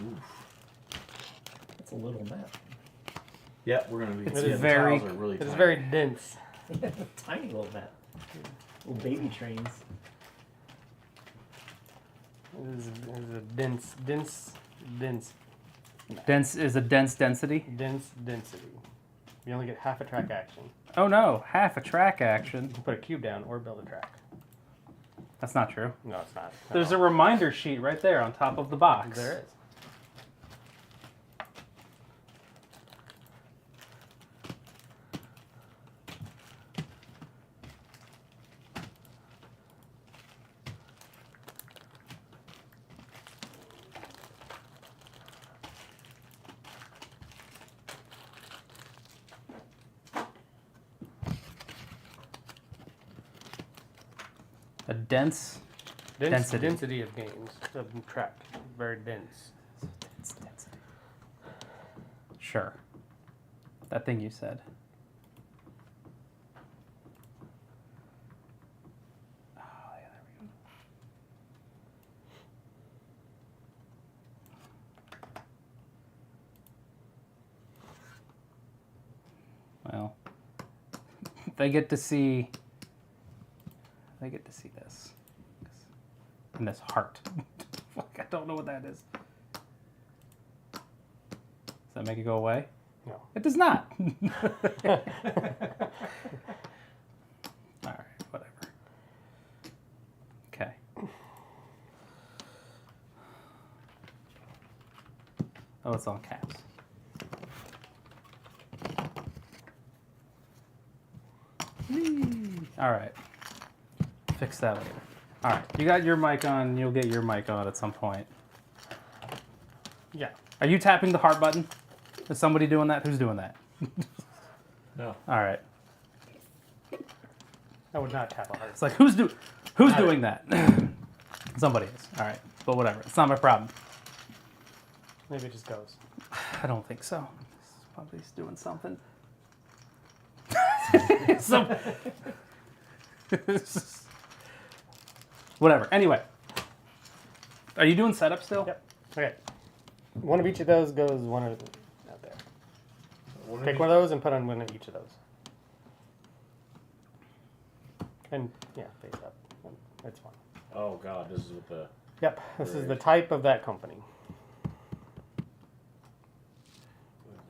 Oof. That's a little map. Yeah, we're going to be. It is very, really it's very dense. Tiny little map. Little baby trains. It is a dense. Dense is a dense density. Dense density. You only get half a track action. Oh no, half a track action. You can put a cube down or build a track. That's not true. No, it's not. There's a reminder sheet right there on top of the box. There is. A dense density. Density of games. Of track. Very dense. Dense density. Sure. That thing you said. Oh, yeah, there we go. Well, they get to see this. And this heart. Like, I don't know what that is. Does that make it go away? No. It does not. Alright, whatever. Okay. Oh, it's all caps. Alright. Fix that later. Alright, you got your mic on, you'll get your mic on at some point. Yeah. Are you tapping the heart button? Is somebody doing that? Who's doing that? No. Alright. I would not tap a heart. It's like, who's doing that? Somebody is. Alright, but whatever. It's not my problem. Maybe it just goes. I don't think so. Somebody's doing something. Whatever. Anyway. Are you doing setup still? Yep. Okay. One of each of those goes one of out there. Pick one of those and put on one of each of those. And yeah, face up. It's fine. Oh God, this is with the. Yep. This is the type of that company.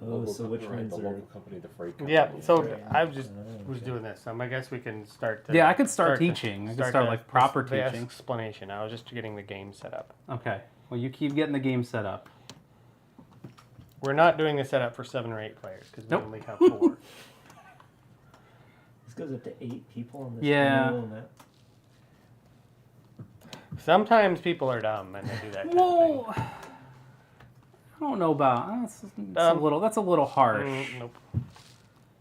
Oh, so which right, ones the are... local company, the freight company. Yeah. So Right. I was just was okay. doing this. I guess we can start. Yeah, I could start teaching. I could start like proper the teaching. explanation. I was just getting the game set up. Okay. Well, you keep getting the game set up. We're not doing the setup for 7 or 8 players because we Nope. only have 4. This goes up to 8 people on this Yeah. little map. Sometimes people are dumb and they do that kind of Well, I don't know about. That's a little harsh. thing. Nope.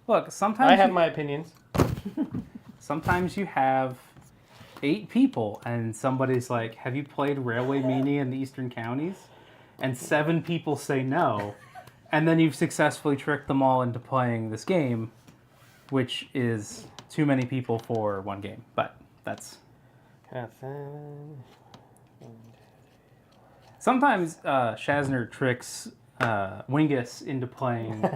Look, sometimes I have my opinions. sometimes you have 8 people and somebody's like, "Have you played Railway Mania in the Eastern Counties?" And 7 people say no, and then you've successfully tricked them all into playing this game, which is too many people for one game. But that's sometimes Shazner tricks Wingus into playing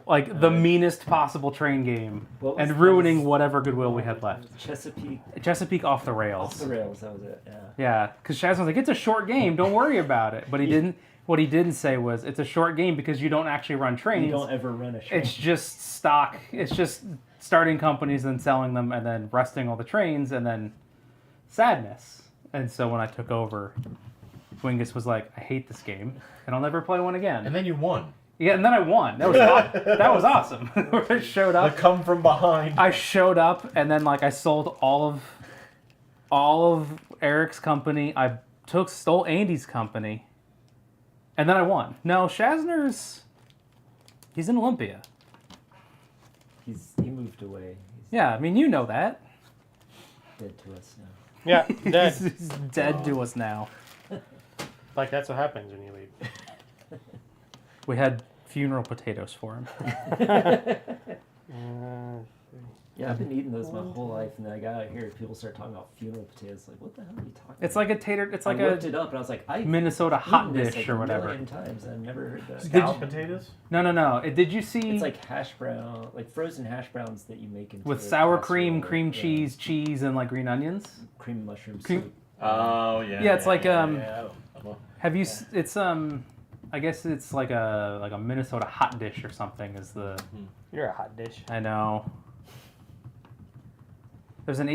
like the meanest possible train game What was and ruining whatever goodwill we had left. Chesapeake Off the rails. off the rails, that was it, yeah. Yeah, because Shaz was like, it's a short game, don't worry about it. But he didn't. What he didn't say was, it's a short game because you don't actually run trains. You don't ever run a train. It's just stock. It's just starting companies and selling them and then rusting all the trains and then sadness. And so when I took over, Wingus was like, I hate this game and I'll never play one again. And then you won. Yeah, and then I won. That was awesome. I showed up. The come from behind. I showed up and then like I sold all of Eric's company. I stole Andy's company. And then I won. No, Shazner's he's in Olympia. He moved away. He's Yeah, I mean you know that. dead to us now. Yeah, dead. He's dead to us now. Like that's what happens when you leave. We had funeral potatoes for him. Yeah, I've been eating those my whole life, and then I got out here, people start talking about funeral potatoes. Like, what the hell are you talking about? It's like a tater. It's like I looked it up, and I was like, I Minnesota hot eaten this, dish like, or a whatever. million times, and I've never heard that. Scalloped potatoes? No. Did you see? It's like hash brown, like frozen hash browns that you make into with sour cream, casserole. cream Yeah. cheese, and like green onions. Cream and mushroom Cream- soup. Oh, yeah. Yeah, it's like, yeah. Have you? It's I guess it's like a Minnesota hot dish or something. Is the You're a hot dish. I know. There's an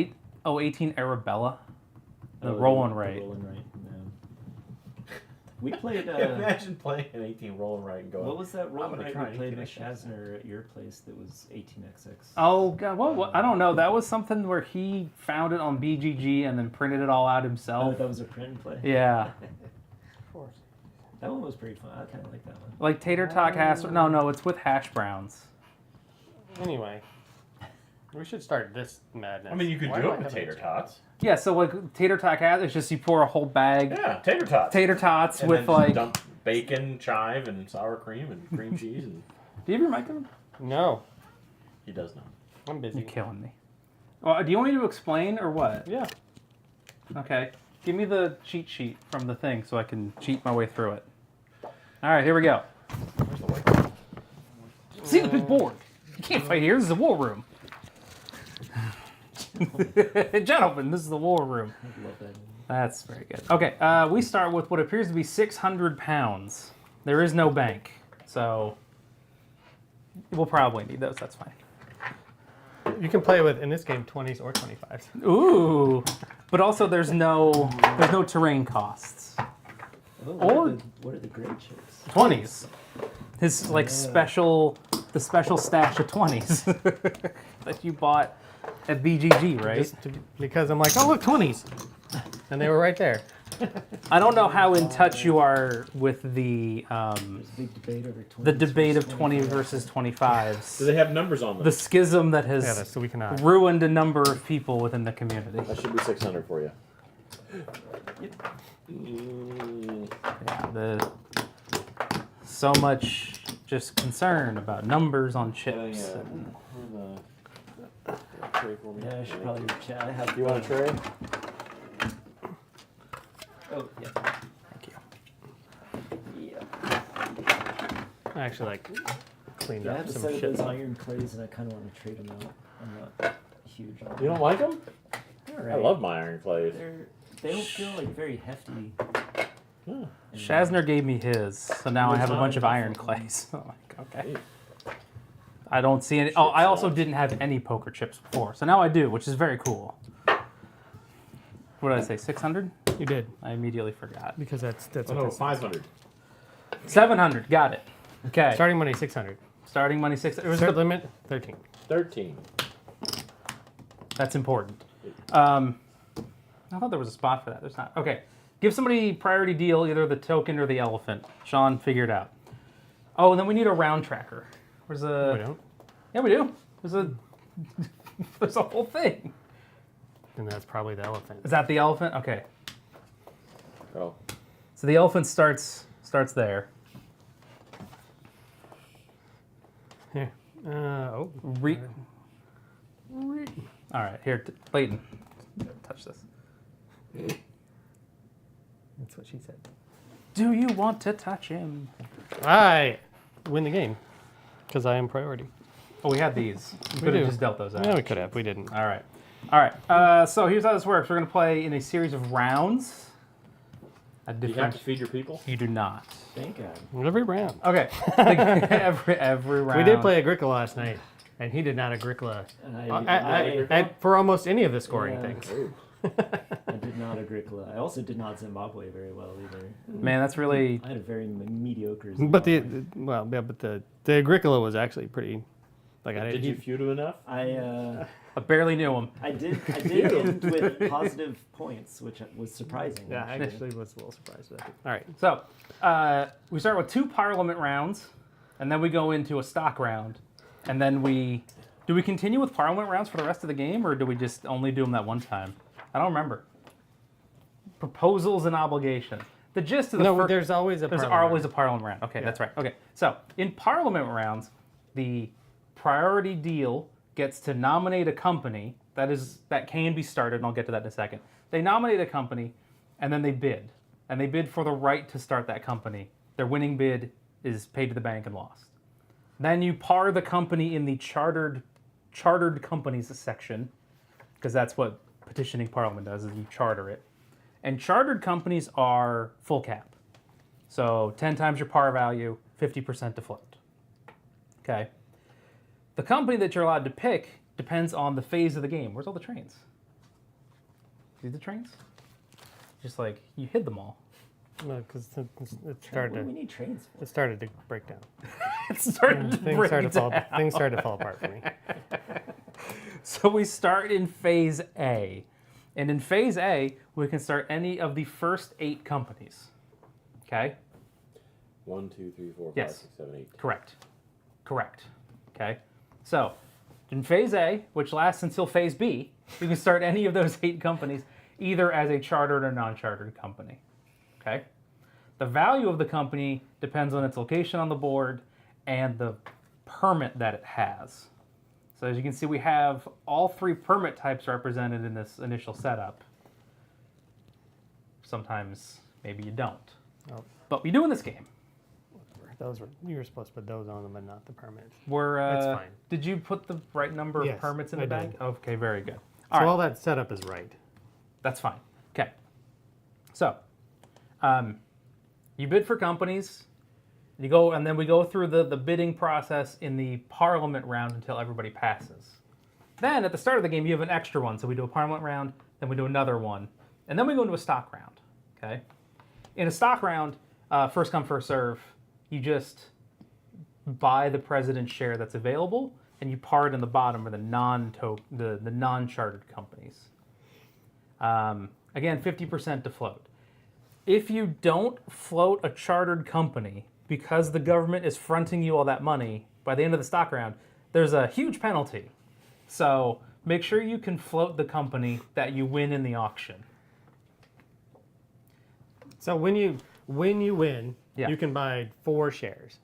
18 Arabella. The rolling right. The rolling right. Yeah. We played. Imagine playing an 18 rolling right and going. What was that rolling gonna right try we played 18XX. with Shazner at your place that was 18XX? Oh god, what? I don't know. That was something where he found it on BGG and then printed it all out Oh, himself. that was a print and play. Yeah, Of course. That one was pretty fun. I kind of like that one. like tater tot casserole. No, it's with hash browns. Anyway, we should start this madness. I mean, you could Why do do it I with have tater a- tots. Yeah, so like tater tot casserole, it's just you pour a whole bag Yeah, tater tots. tater tots And with then like. dump bacon, chive, and sour cream and cream cheese. And Do you have your mic on? No, he does not. I'm busy. You're killing me. Well, do you want me to explain or what? Yeah. Okay. Give me the cheat sheet from the thing so I can cheat my way through it. All right, here we go. Where's the white? See, there's board. You can't fight here. This is a war room. Gentlemen, this is the war room. I love that. That's very good. Okay, we start with what appears to be 600 pounds. There is no bank, so we'll probably need those. That's fine. You can play with, in this game, 20s or 25s. Ooh, but also there's no terrain costs. Oh, Or- what are the great chips? 20s. His like Yeah. the special stash of 20s that you bought at BGG, right? Because I'm like, oh, look, 20s. And they were right there. I don't know how in touch you are with the There's a big debate over 20. the debate of 20 versus Do 25s. they have numbers on them? The schism that Yeah, has so we can. ruined a number of people within the community. That should be 600 for you. Yep. Yeah, so much just concern about numbers on chips. and- Tray for me. Yeah, I should probably chat. I have. Do you want a tray? Oh, yeah. Thank you. Yeah. I actually cleaned Yeah, I up have a some set of shit. those iron clays, and I kind of want to trade them out. I'm not huge on them. You don't like them? All I right. love my iron clays. They don't feel like very hefty. Huh. Shazner gave me his, so now I have a bunch of iron clays. I'm like, okay. I don't see any. Oh, I also didn't have any poker chips before, so now I do, which is very cool. What did I say? 600? You did, I immediately forgot. because that's Oh, what no, this is. 500. 700. Got it. Okay. Starting money 600. Starting money 600. It was Start limit 13. 13. That's important. I thought there was a spot for that. There's not. Okay. Give somebody priority deal, either the token or the elephant. Sean, figure it out. Oh, and then we need a round tracker. Where's a? We don't. Yeah, we do. There's a whole thing. And that's probably the elephant. Is that the elephant? Okay. Oh. So the elephant starts there. Here. Oh. All right, here, Clayton. Touch this. That's what she said. Do you want to touch him? I win the game because I am priority. Oh, we had these. We could do. have just dealt those out. Yeah, we could have. We didn't. All right. So here's how this works. We're going to play in a series of rounds. Do you have to feed your people? You do not. Thank God. Every round. Okay. every round. We did play Agricola last night, and he did not Agricola I for almost any of the scoring Yeah. things. I did not Agricola. I also did not Zimbabwe very well either. Man, that's really. I had a very mediocre. But Zimbabwe. the Agricola was actually pretty. Like I Did you feud him enough? I barely knew him. did end with positive points, which was surprising. Yeah, I actually was a little surprised with that. All right. So we start with 2 Parliament rounds, and then we go into a stock round, and then do we continue with Parliament rounds for the rest of the game, or do we just only do them that one time? I don't remember. Proposals and obligation. The gist of the No, there's always a there's Parliament always a round. Parliament round. Okay, that's right. Okay, so in Parliament rounds, the priority deal gets to nominate a company that can be started, and I'll get to that in a second. They nominate a company, and then they bid. And they bid for the right to start that company. Their winning bid is paid to the bank and lost. Then you par the company in the chartered companies section, because that's what petitioning Parliament does, is you charter it. And chartered companies are full cap. So 10 times your par value, 50% to float. Okay. The company that you're allowed to pick depends on the phase of the game. Where's all the trains? See the trains? Just like, you hid them all. No, because it What started do we to need trains for? it started to break down. It started to break Things down. started to fall apart for me. So we start in phase A. And in phase A, we can start any of the first 8 companies. Okay? 1, 2, 3, 4, 5, Yes. 6, 7, 8. Correct. Okay? So, in phase A, which lasts until phase B, you can start any of those 8 companies either as a chartered or non-chartered company. Okay? The value of the company depends on its location on the board and the permit that it has. So as you can see, we have all 3 permit types represented in this initial setup. Sometimes maybe you don't. Oh. But we do in this game. You were supposed to put those on them, but not the permits. That's fine. Did you put the right number of Yes, permits in I the bag? did. Okay, very good. So All right. all that setup is right. That's fine. Okay. So, you bid for companies. You go, and then we go through the bidding process in the Parliament round until everybody passes. Then at the start of the game, you have an extra one. So we do a Parliament round, then we do another one, and then we go into a stock round. Okay. In a stock round, first come first serve. You just buy the president's share that's available, and you par it in the bottom for the non-chartered companies. Again, 50% to float. If you don't float a chartered company because the government is fronting you all that money, by the end of the stock round, there's a huge penalty. So make sure you can float the company that you win in the auction. So when you win, Yeah. you can buy 4 shares,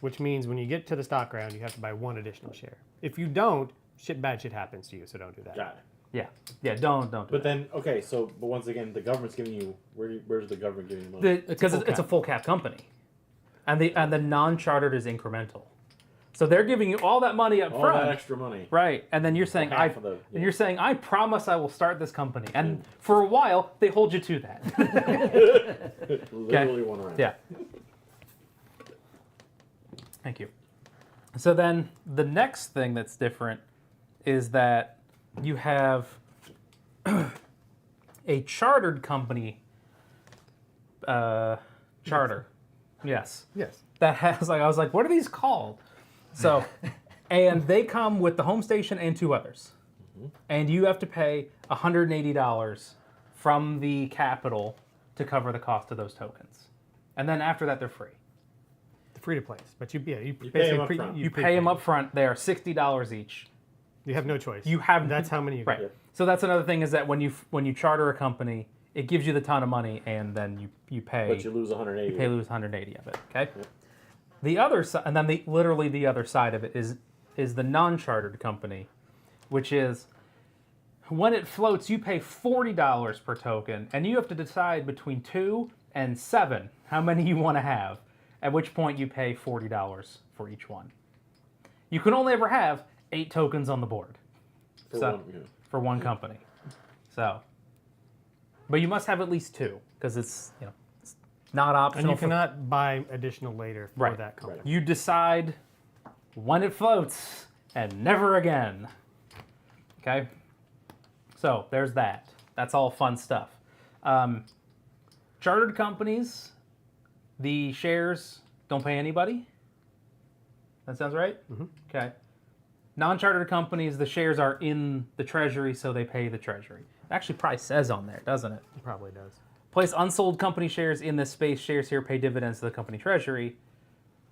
which means when you get to the stock round, you have to buy 1 additional share. If you don't, bad shit happens to you. So don't do that. Got it. Yeah, don't do But that. then, okay, but once again, the government's giving you, where's the government giving you money? Because it's a full cap company, and the non-chartered is incremental. So they're giving you all that money up All front, that extra money. right? And then you're saying half of the- yeah. and you're saying I promise I will start this company, and for a while they hold you to that. Literally one round. Yeah. Thank you. So then the next thing that's different is that you have a chartered company charter. Yes. Yes. That has I was like, what are these called? So, and they come with the home station and 2 others. And you have to pay $180 from the capital to cover the cost of those tokens. And then after that, they're free. Free to place, but you pay basically 'em up front. You pay them up front. They are $60 each. You have no choice. That's how many you right. get. Yep. So that's another thing is that when you charter a company, it gives you the ton of money, and then you pay. But you lose 180. You lose 180 of it. Okay. Yep. The other side, and then literally the other side of it is the non-chartered company, which is when it floats, you pay $40 per token, and you have to decide between 2 and 7 how many you want to have. At which point you pay $40 for each one. You can only ever have 8 tokens on the board for one company. So, but you must have at least 2 because it's not optional. And you cannot buy additional later for that company. You decide when it floats and never again. Okay. So there's that. That's all fun stuff. Chartered companies. The shares don't pay anybody. That sounds right? Mm-hmm. Okay. Non-chartered companies, the shares are in the treasury, so they pay the treasury. It actually probably says on there, doesn't it? It probably does. Place unsold company shares in this space. Shares here pay dividends to the company treasury.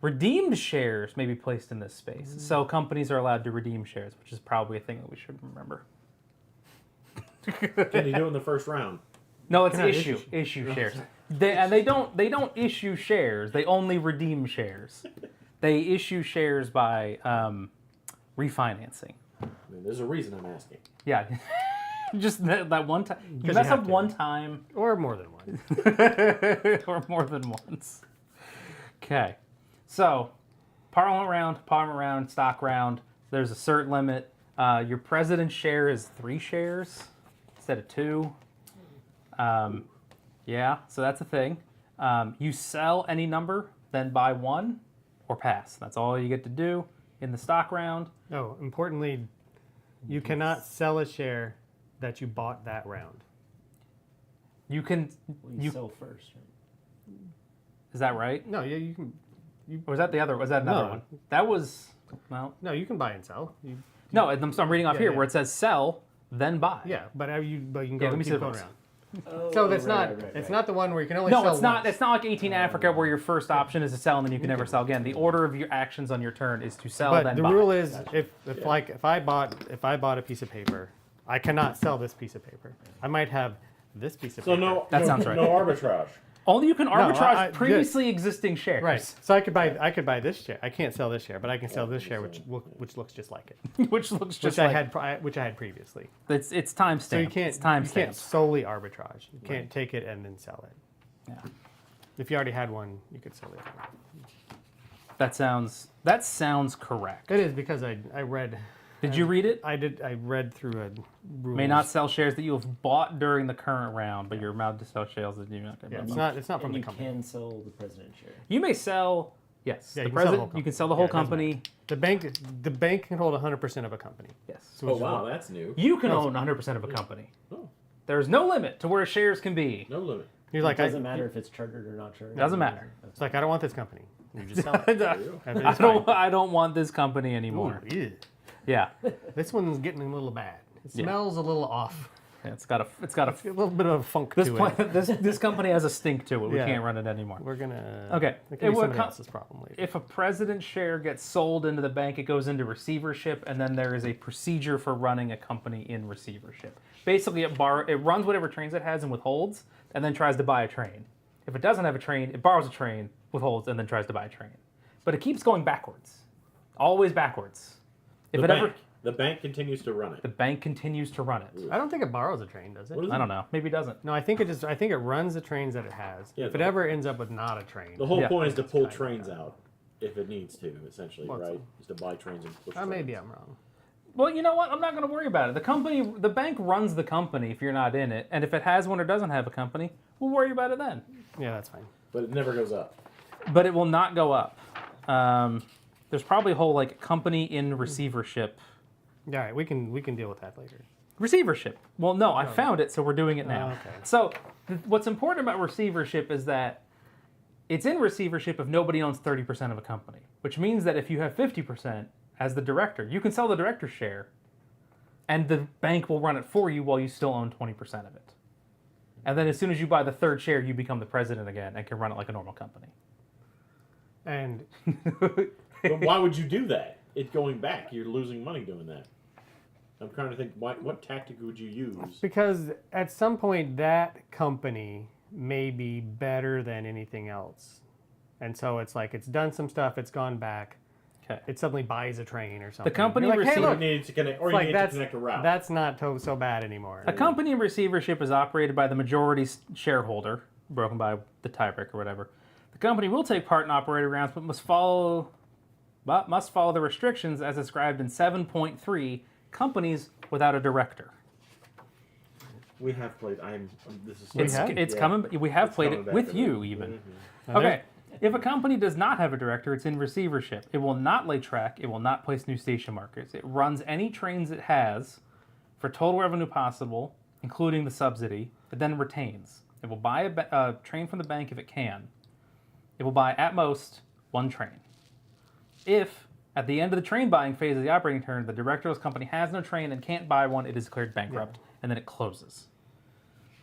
Redeemed shares may be placed in this space. So companies are allowed to redeem shares, which is probably a thing that we should remember. Can you do it in the first round? No, it's Cannot issue shares. They don't issue shares. They only redeem shares. They issue shares by refinancing. I mean, there's a reason I'm asking. Yeah. Just that one time. You 'Cause you mess have up to. one time. Or more than one. Or more than once. Okay. So, Parliament round, stock round. There's a cert limit. Your president's share is 3 shares instead of 2. Yeah, so that's a thing. You sell any number, then buy 1 or pass. That's all you get to do in the stock round. Oh, importantly, you cannot sell a share that you bought that round. You can. Well, you sell first, right? Is that right? No, yeah, you can. Or was that the other? Was that another No. one? That was. Well, No, you can buy and sell. no. I'm reading off Yeah, here yeah. where it says sell, then buy. Yeah, but you can Yeah, go let me keep see going those. around. Oh, So that's right, not. right, It's right. not the one where you can only No, sell it's not. once. It's not like 18 Africa where your first option is to sell and then you can never sell again. The order of your actions on your turn is to sell But then the buy. rule is, if I bought a piece of paper, I cannot sell this piece of paper. I might have this piece of So paper. That sounds right. No arbitrage. Only you can arbitrage I- previously existing shares. Right. So I could buy this share. I can't sell this share, but I can sell this share, which looks just like it, Which looks just which like I had previously. it's time So you stamp. can't It's time you can't stamp. solely arbitrage. You can't take it and then sell it. Yeah. If you already had one, you could sell the other one. That sounds correct. It is because I read. Did you read it? I did. I read through a rules. May not sell shares that you have bought during the current round, but you're allowed to sell shares that you're not going Yeah, to it's buy. not. It's not And from the you company. can sell the president share. You may sell. Yes, Yeah, the you can sell the president. whole You can company. sell the Yeah, whole it doesn't company. The bank can hold 100% of a company. Yes. So Oh it's- wow, that's new. You can No, own 100% of a company. Oh, There's no limit to where shares can be. no limit. You're like, It doesn't matter if it's chartered or not chartered. Doesn't matter. It's like I don't want this company. You just sell it. I don't want this company anymore. Ooh, ew. Yeah. This one's getting a little bad. It Yeah. smells a little off. It's got a A little bit of a funk this to pla- it. this company has a stink to it. We Yeah. can't run it anymore. We're gonna. Okay. It It can be would somebody co- else's problem later. If a president's share gets sold into the bank, it goes into receivership, and then there is a procedure for running a company in receivership. Basically, it runs whatever trains it has and withholds, and then tries to buy a train. If it doesn't have a train, it borrows a train, withholds, and then tries to buy a train. But it keeps going backwards, always backwards. If The bank continues to run it. the bank continues to run it. I don't think it borrows a train, does it? What is I don't know. Maybe it doesn't. No, I think it just. I think it runs the trains that it has. Yeah, if it the- ever ends up with not a train, The whole Yeah. point is to pull Kinda, trains yeah. out if it needs to, essentially, Well, right? Is to buy trains and push. maybe trains. I'm wrong. Well, you know what? I'm not going to worry about it. The bank runs the company if you're not in it, and if it has one or doesn't have a company, we'll worry about it then. Yeah, that's fine. But it never goes up. But it will not go up. There's probably a whole like company in receivership. All right, we can deal with that later. Receivership. Well, no, I found it, so we're doing it now. Oh, okay. So what's important about receivership is that it's in receivership if nobody owns 30% of a company, which means that if you have 50% as the director, you can sell the director's share, and the bank will run it for you while you still own 20% of it. And then as soon as you buy the third share, you become the president again and can run it like a normal company. And But why would you do that? It's going back. You're losing money doing that. I'm trying to think, what tactic would you use? because at some point that company may be better than anything else, and so it's like it's done some stuff, it's gone back, Okay. it suddenly buys a train or something. company You're like, hey, receives- Or look, you need to connect, or it's you like need to connect a route. that's not so bad anymore. A company in receivership is operated by the majority shareholder, broken by the tiebreaker or whatever. The company will take part in operating rounds, but must follow the restrictions as described in 7.3, companies without a director. We have played. This is. It's have? it's Yeah. coming. We have It's played coming it back with to you that. even. Mhm. And Okay. If a company does not have a director, it's in receivership. It will not lay track. It will not place new station markers. It runs any trains it has for total revenue possible, including the subsidy. It then retains. It will buy a train from the bank if it can. It will buy at most one train. If at the end of the train buying phase of the operating turn, the director of the company has no train and can't buy one, it is declared bankrupt, and then it closes.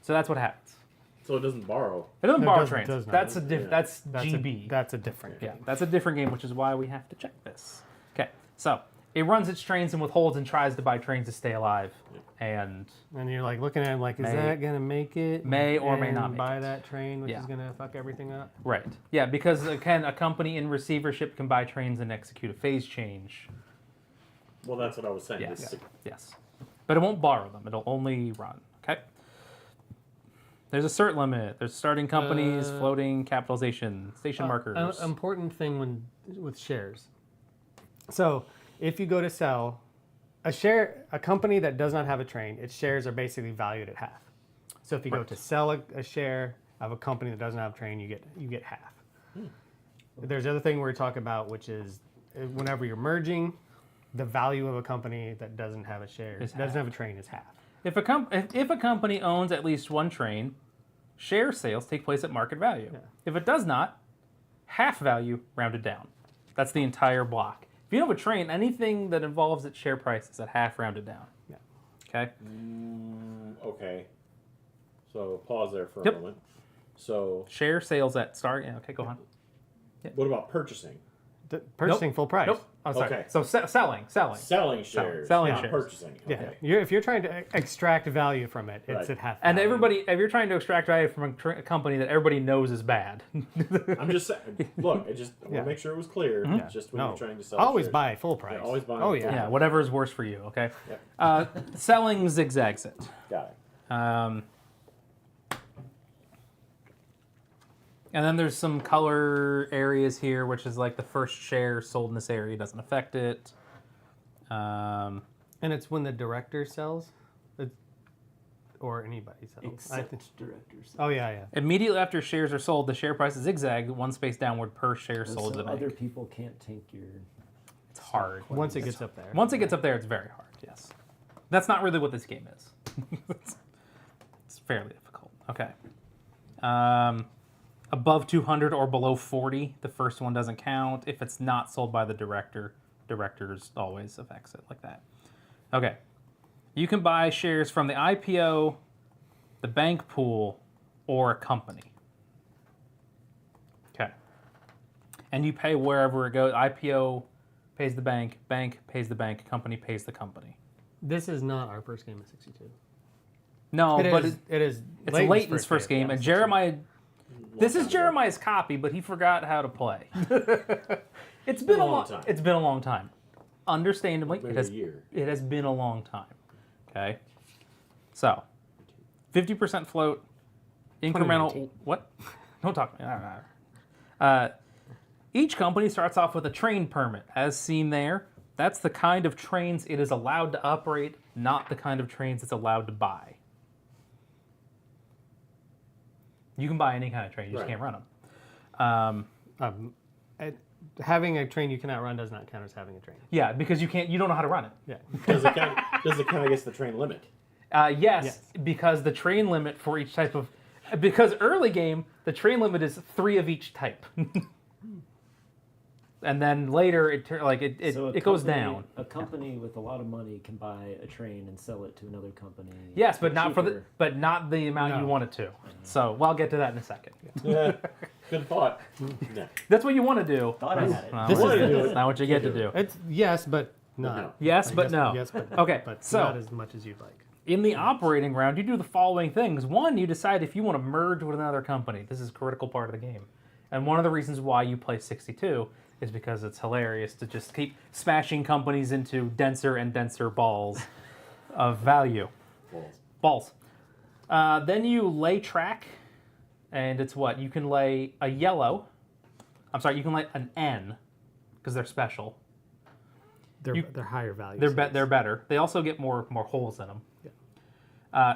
So that's what happens. So it doesn't borrow. It doesn't No, it borrow doesn't- trains. does not. That's Yeah. that's that's GB. that's a different Yeah, game. that's a different game, which is why we have to check this. Okay, so it runs its trains and withholds and tries to buy trains to stay alive, and And you're like looking at him like, is May- that gonna make it? may or may And not make buy it. that train, which Yeah. is gonna fuck everything up. right, yeah, because again, a company in receivership can buy trains and execute a phase change. Well, that's what I was saying. Yes. This- Yes. But it won't borrow them. It'll only run. Okay. There's a cert limit. There's starting companies, floating capitalization, station markers. Important thing with shares. So if you go to sell a company that does not have a train, its shares are basically valued at half. So if you go to sell a share of a company that doesn't have a train, you get half. There's the other thing we're talking about, which is whenever you're merging, the value of a company that doesn't have a share, doesn't have a train, is half. If a company owns at least one train, share sales take place at market value. Yeah. If it does not, half value rounded down. That's the entire block. If you don't have a train, anything that involves its share price is at half rounded down. Yeah. Okay? Okay. So pause there for a Yep. moment. So Share sales at start. Yeah, okay, go on. what about purchasing? Purchasing full price. Nope. Oh, sorry. Okay. So selling. Selling shares. Selling not shares. purchasing. Yeah. Okay. If you're trying to extract value from it, it's Right. at half. And value. if you're trying to extract value from a company that everybody knows is bad, I'm just saying. Look, I want Yeah. to make sure it was clear. Yeah. Just when No. you're trying to sell. Always shares. buy full price. always buy Oh full yeah. yeah, whatever is worse for you. Okay. Yep. Selling zigzags it. Got it. And then there's some color areas here, which is like the first share sold in this area doesn't affect it. And it's when the director sells, or anybody sells. I think. Except directors. Oh yeah. Immediately after shares are sold, the share price is zigzagged one space downward per share sold to So the other bank. people can't tank your. It's hard. Once it gets up there. Once it gets up there, it's very hard. Yes, that's not really what this game is. It's fairly difficult. Okay. Above 200 or below 40, the first one doesn't count. If it's not sold by the directors always affects it like that. Okay. You can buy shares from the IPO, the bank pool, or a company. Okay. And you pay wherever it goes. IPO pays the bank pays the bank, company pays the company. This is not our first game of 62. No, It but is. It is. it's Leighton's first game, and Jeremiah. This is Jeremiah's copy, but he forgot how to play. It's been a long time. It's been a long time. Understandably, Maybe a year. it has been a long time. Okay, so 50% float, incremental. 2019. What? Don't talk to me. Each company starts off with a train permit, as seen there. That's the kind of trains it is allowed to operate, not the kind of trains it's allowed to buy. You can buy any kind of train, you just Right. can't run them. Having a train you cannot run does not count as having a train. Yeah, because you don't know how to run it. Yeah. Does it count against the train limit? Yes, Yes. because the train limit for each type of, because early game the train limit is 3 of each type, and then later it So a goes company- down. A company with a lot of money can buy a train and sell it to another company. Yes, but for not cheaper. not the amount you No. want it to. So well, I'll get to that in a second. Yeah. Good thought. No. That's what you want to do. Thought I had it. Well, This is- that's not what you get to do. It's yes, but not. No. Yes, but no. Yes, but Okay, but so- not as much as you'd like. In the operating round, you do the following things. One, you decide if you want to merge with another company. This is a critical part of the game. And one of the reasons why you play 62 is because it's hilarious to just keep smashing companies into denser and denser balls of value. Balls. Then you lay track, and it's what? You can lay a yellow. I'm sorry, you can lay an N, because they're special. They're higher value. They're better. They also get more holes in them.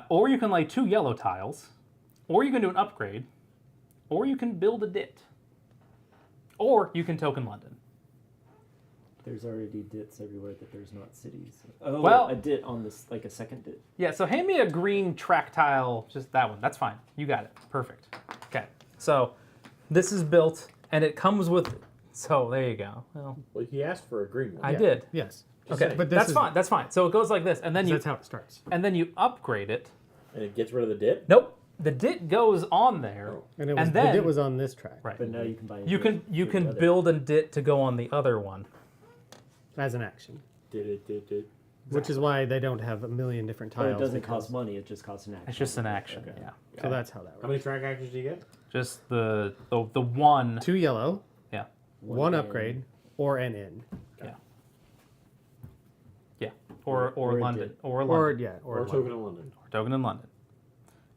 Or you can lay 2 yellow tiles, or you can do an upgrade, or you can build a dit, or you can token London. There's already dits everywhere that there's not cities. Oh, Well- a dit on this, like a second dit. Yeah, so hand me a green track tile, just that one. That's fine. You got it. Perfect. Okay. So this is built, and it comes with. So there you go. Well, Well, he asked for a green one. I did. Yes. Just Okay, saying. But this that's is, fine. That's fine. So it goes like this, and then That's how it starts. you upgrade it. And it gets rid of the dip? Nope. The dit goes on there, Oh. And it was, then the dit was on this track right. But now you can buy. a You dit can for the other. build a dit to go on the other one. as an action, Did. which is why they don't have a million different But tiles. it doesn't because- cost money. It just costs an action. It's just an action. Okay. Yeah. So that's how that How works. many track actions do you get? Just the one. 2 yellow, Yeah. one in. upgrade, or an in. Yeah. or Or it London did. or Or London yeah, Or or a token in London. or token in London.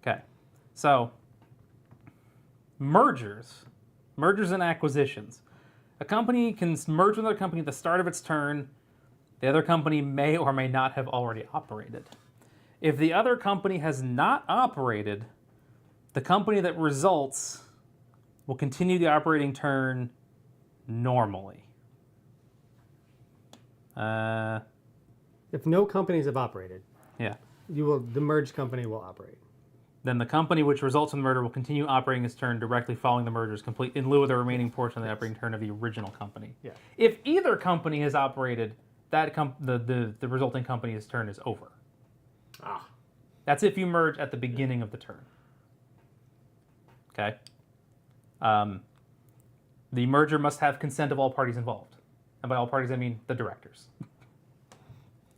Okay, so mergers and acquisitions. A company can merge with another company at the start of its turn. The other company may or may not have already operated. If the other company has not operated, the company that results will continue the operating turn normally. If no companies have operated, Yeah. the merged company will operate. Then the company which results in the merger will continue operating its turn directly following the merger's complete in lieu of the remaining portion of the operating turn of the original company. Yeah. If either company has operated, the resulting company's turn is over. Ah. That's if you merge at the beginning of the turn. Okay. The merger must have consent of all parties involved. And by all parties, I mean the directors.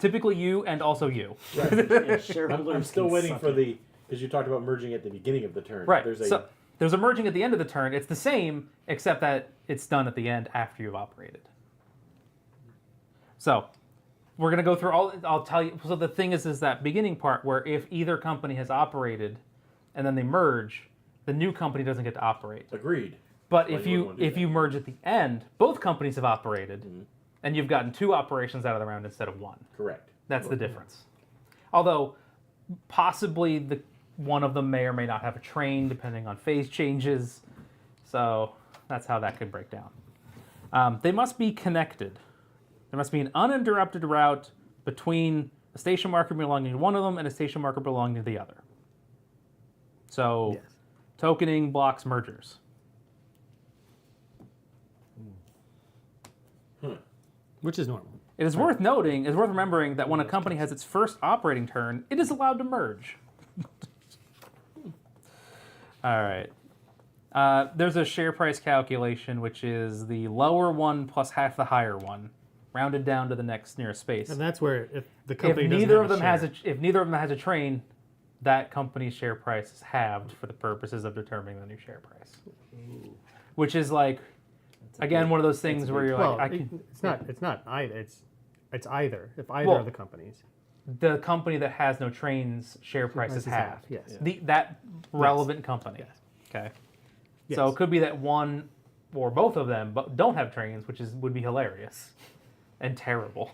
Typically you and also you. And shareholders I'm still can waiting suck for it. because you talked about merging at the beginning of the turn. Right. There's There's a merging at the end of the turn. It's the same, except that it's done at the end after you've operated. So we're going to go through all, I'll tell you. So the thing is that beginning part where if either company has operated and then they merge, the new company doesn't get to operate. agreed. But Well, if you you wouldn't wanna do if that. you merge at the end, both companies have operated, and you've gotten 2 operations out of the round instead of 1. Correct. That's the difference. Although possibly one of them may or may not have a train, depending on phase changes. So that's how that could break down. They must be connected. There must be an uninterrupted route between a station marker belonging to one of them and a station marker belonging to the other. So Yes. tokening blocks mergers. Which is normal. It is worth noting, it is worth remembering that when a company has its first operating turn, it is allowed to merge. All right. There's a share price calculation, which is the lower one plus half the higher one, rounded down to the next nearest space. And that's where if the If company doesn't neither have of them share, if neither of them has a train, that company's share price is halved for the purposes of determining the new share price. Which is like, again, one of those things where you're well, like, I can. it's not either. It's either. If either Well, of the companies. The company that has no trains share price is half. Yes. That relevant company. Yes. Okay. Yes. So it could be that one or both of them don't have trains, which would be hilarious and terrible.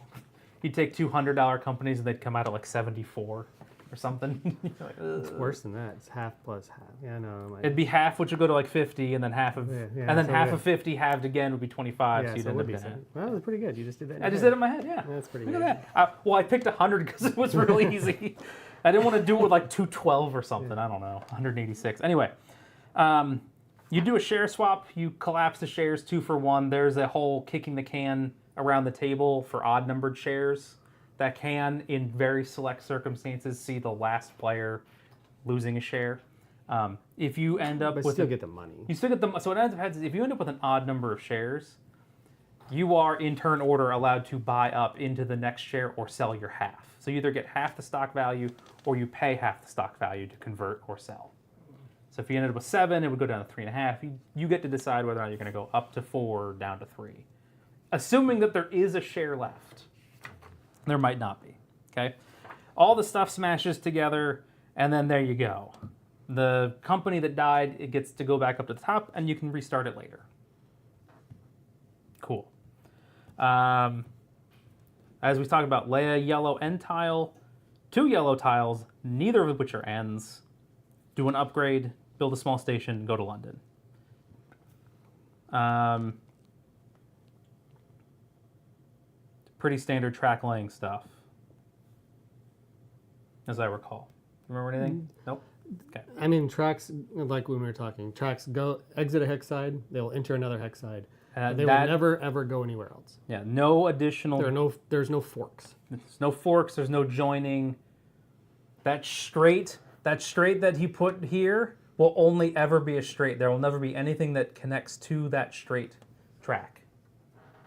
You'd take $200 companies and they'd come out at like 74 or something. You're like, It's worse than that. It's half plus half. Yeah, no. It'd be half, which would go to like 50, and then half of, Yeah, and then so half yeah. of 50 halved again would be 25. Yeah, so you'd so it end would up be doing seven. it. Well, that was pretty good. You just did that. I just did it in my head. Yeah. That's pretty Look good. at that. Well, I picked 100 because it was really easy. I didn't want to do it with like 212 or something. I don't know. 186. Anyway, you do a share swap. You collapse the shares 2 for 1. There's a whole kicking the can around the table for odd numbered shares that can, in very select circumstances, see the last player losing a share. If you end up But with still get the money. you still get the so what ends up happening is if you end up with an odd number of shares, you are in turn order allowed to buy up into the next share or sell your half. So you either get half the stock value or you pay half the stock value to convert or sell. So if you ended up with 7, it would go down to 3.5. You get to decide whether or not you're going to go up to 4 or down to 3, assuming that there is a share left. There might not be. Okay, all the stuff smashes together, and then there you go. The company that died, it gets to go back up to the top, and you can restart it later. Cool. As we talked about, lay a yellow end tile, 2 yellow tiles, neither of which are ends. Do an upgrade, build a small station, go to London. Pretty standard track laying stuff, as I recall. Remember anything? Nope. Okay. I mean, tracks, like when we were talking, tracks exit a hex side, they'll enter another hex side. They will never, ever go anywhere else. Yeah, no additional. There's no forks. There's no forks. There's no joining. That straight that he put here will only ever be a straight. There will never be anything that connects to that straight track.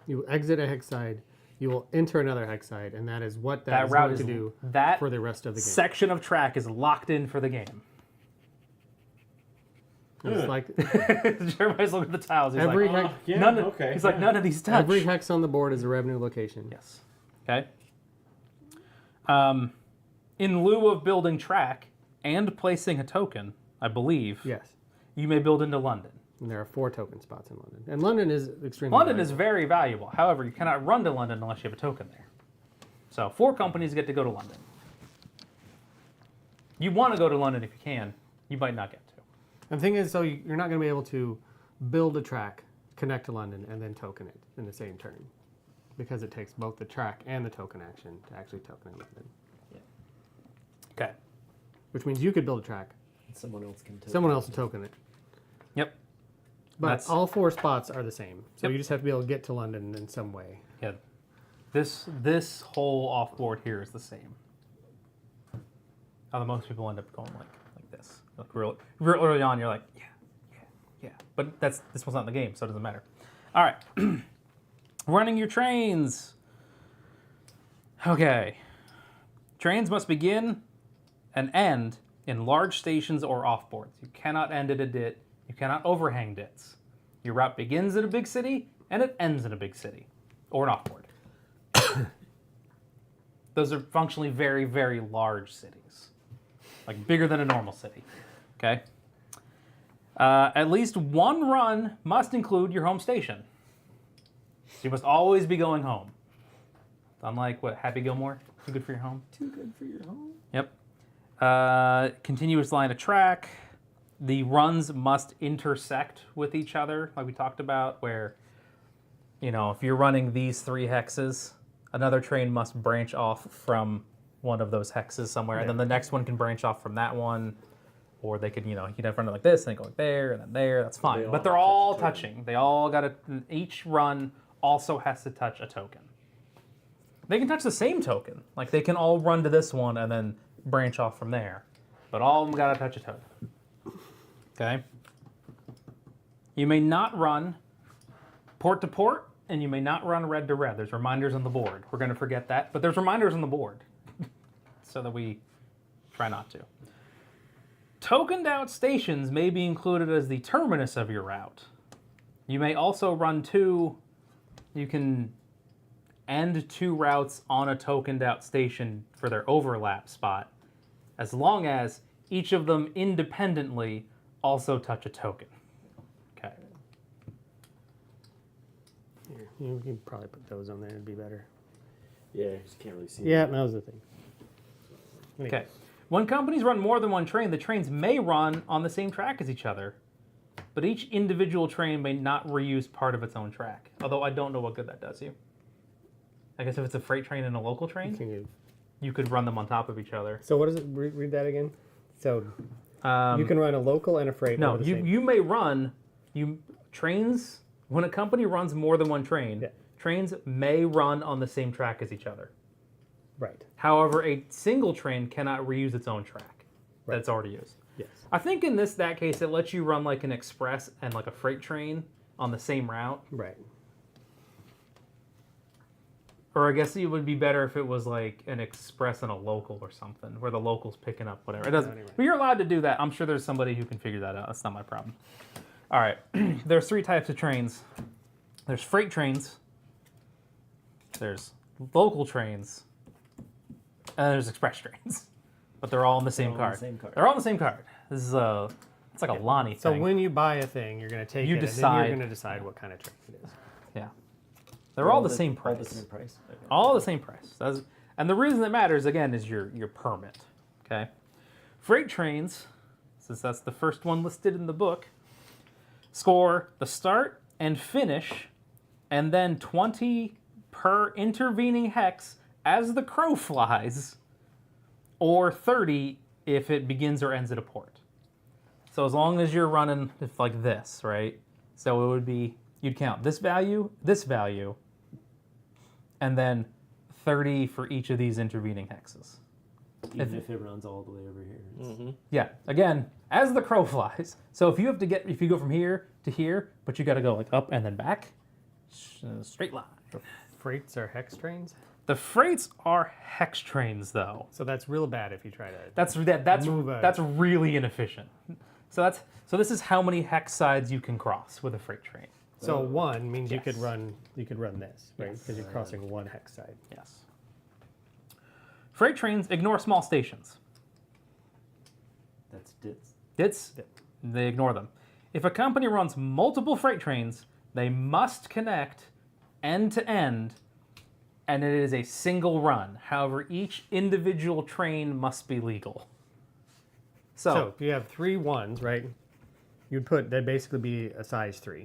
You exit a hex side, you will enter another hex side, and that is what That is route going is to do that for the rest of the game. section of track is locked in for the game. It's like Everybody's looking at the tiles. He's Every like, hex- Yeah, none of, okay. he's like, none of these touch. every hex on the board is a revenue location. Yes. Okay. In lieu of building track and placing a token, I believe, Yes. you may build into London. And there are 4 token spots in London. And London is extremely London is valuable. very valuable. However, you cannot run to London unless you have a token there. So 4 companies get to go to London. You want to go to London if you can. You might not get to. And the thing is, so you're not going to be able to build a track, connect to London, and then token it in the same turn. Because it takes both the track and the token action to actually token in London. Okay. Which means you could build a track, Someone else can take someone else will token it. Yep. But That's- all 4 spots are the same. So Yep. you just have to be able to get to London in some way. Yeah. This whole offboard here is the same. Although most people end up going like this. Like real early on, you're like, yeah. But this was not in the game, so it doesn't matter. All right. Running your trains. Okay. Trains must begin and end in large stations or offboards. You cannot end at a dit. You cannot overhang dits. Your route begins at a big city and it ends in a big city or an offboard. Those are functionally very, very large cities, like bigger than a normal city. Okay. At least one run must include your home station. So you must always be going home. Unlike what, Happy Gilmore? Too good for your home? Too good for your home. Yep. Continuous line of track. The runs must intersect with each other, like we talked about, where, if you're running these 3 hexes, another train must branch off from one of those hexes somewhere, and then the next one can branch off from that one, or they could, you could have run it like this, and then go like there, and then there, that's fine. They all But they're touch all the token. touching. They all got to, each run also has to touch a token. They can touch the same token. Like, they can all run to this one and then branch off from there. But all of them got to touch a token. Okay? You may not run port to port, and you may not run red to red. There's reminders on the board. We're going to forget that, but there's reminders on the board so that we try not to. Tokened out stations may be included as the terminus of your route. You may also run 2. You can end 2 routes on a tokened out station for their overlap spot, as long as each of them independently also touch a token. Okay. Here, you can probably put those on there, it'd be better. Yeah, you just can't really see. Yeah, that. that was the thing. Okay. When companies run more than one train, the trains may run on the same track as each other, but each individual train may not reuse part of its own track. Although I don't know what good that does you. I guess if it's a freight train and a local train, Can you- you could run them on top of each other. So what is it? Read that again. So Um, you can run a local and a freight. No, over the same. you may run trains when a company runs more than one train. Yeah. Trains may run on the same track as each other. Right. However, a single train cannot reuse its own track that's already used. Yes. I think in that case, it lets you run like an express and like a freight train on the same route. Right. Or I guess it would be better if it was like an express and a local or something, where the local's picking up whatever. It doesn't. Anyway. But you're allowed to do that. I'm sure there's somebody who can figure that out. That's not my problem. All right. There's 3 types of trains. There's freight trains. There's local trains. And there's express trains. But they're all on the same all on the card. same card. They're all on the same card. This is it's like a Lonnie So thing. when you buy a thing, you're going to take You it, and decide. then you're going to decide what kind of train it is. Yeah. They're all the same price. All the same price. Okay. All the same price. And the reason that matters, again, is your permit. Okay? Freight trains, since that's the first one listed in the book, score the start and finish, and then 20 per intervening hex as the crow flies, or 30 if it begins or ends at a port. So as long as you're running like this, right? So it would be, you'd count this value, and then 30 for each of these intervening hexes. Even if it runs all the way over here. It's- Yeah, again, as the crow flies. So if you go from here to here, but you got to go like up and then back, straight line. Freights are hex trains. The freights are hex trains, though. So that's real bad if you try to. That's Move a- that's really inefficient. So this is how many hex sides you can cross with a freight train. So one means you Yes. could run this, right? Yes. Because you're crossing one hex side. Yes. Freight trains ignore small stations. That's dits. Dits, they ignore them. If a company runs multiple freight trains, they must connect end to end, and it is a single run. However, each individual train must be legal. So if you have 3 ones, right? That'd basically be a size 3,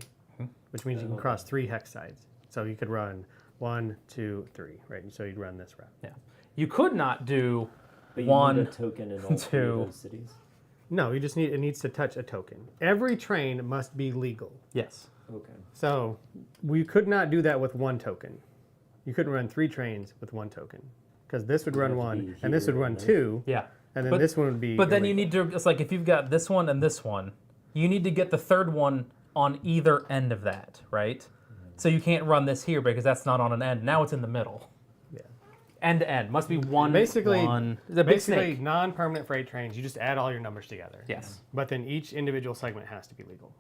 which means you can cross 3 hex sides. So you could run 1, 2, 3, right? So you'd run this route. Yeah. You could not do But you one, need a token in all 3 of two. those cities. No, it needs to touch a token. Every train must be legal. Yes. Okay. So we could not do that with 1 token. You couldn't run 3 trains with 1 token because this would run have to 1, be and this would here run and there. 2, Yeah. and then But- this one would be. But then you illegal. need to, it's like if you've got this one and this one, you need to get the third one on either end of that, right? So you can't run this here because that's not on an end. Now it's in the middle. Yeah. End to end. Must be one. Basically, one. It's a big basically snake. non-permanent freight trains. You just add all your numbers together. Yes. But then each individual segment has to be legal,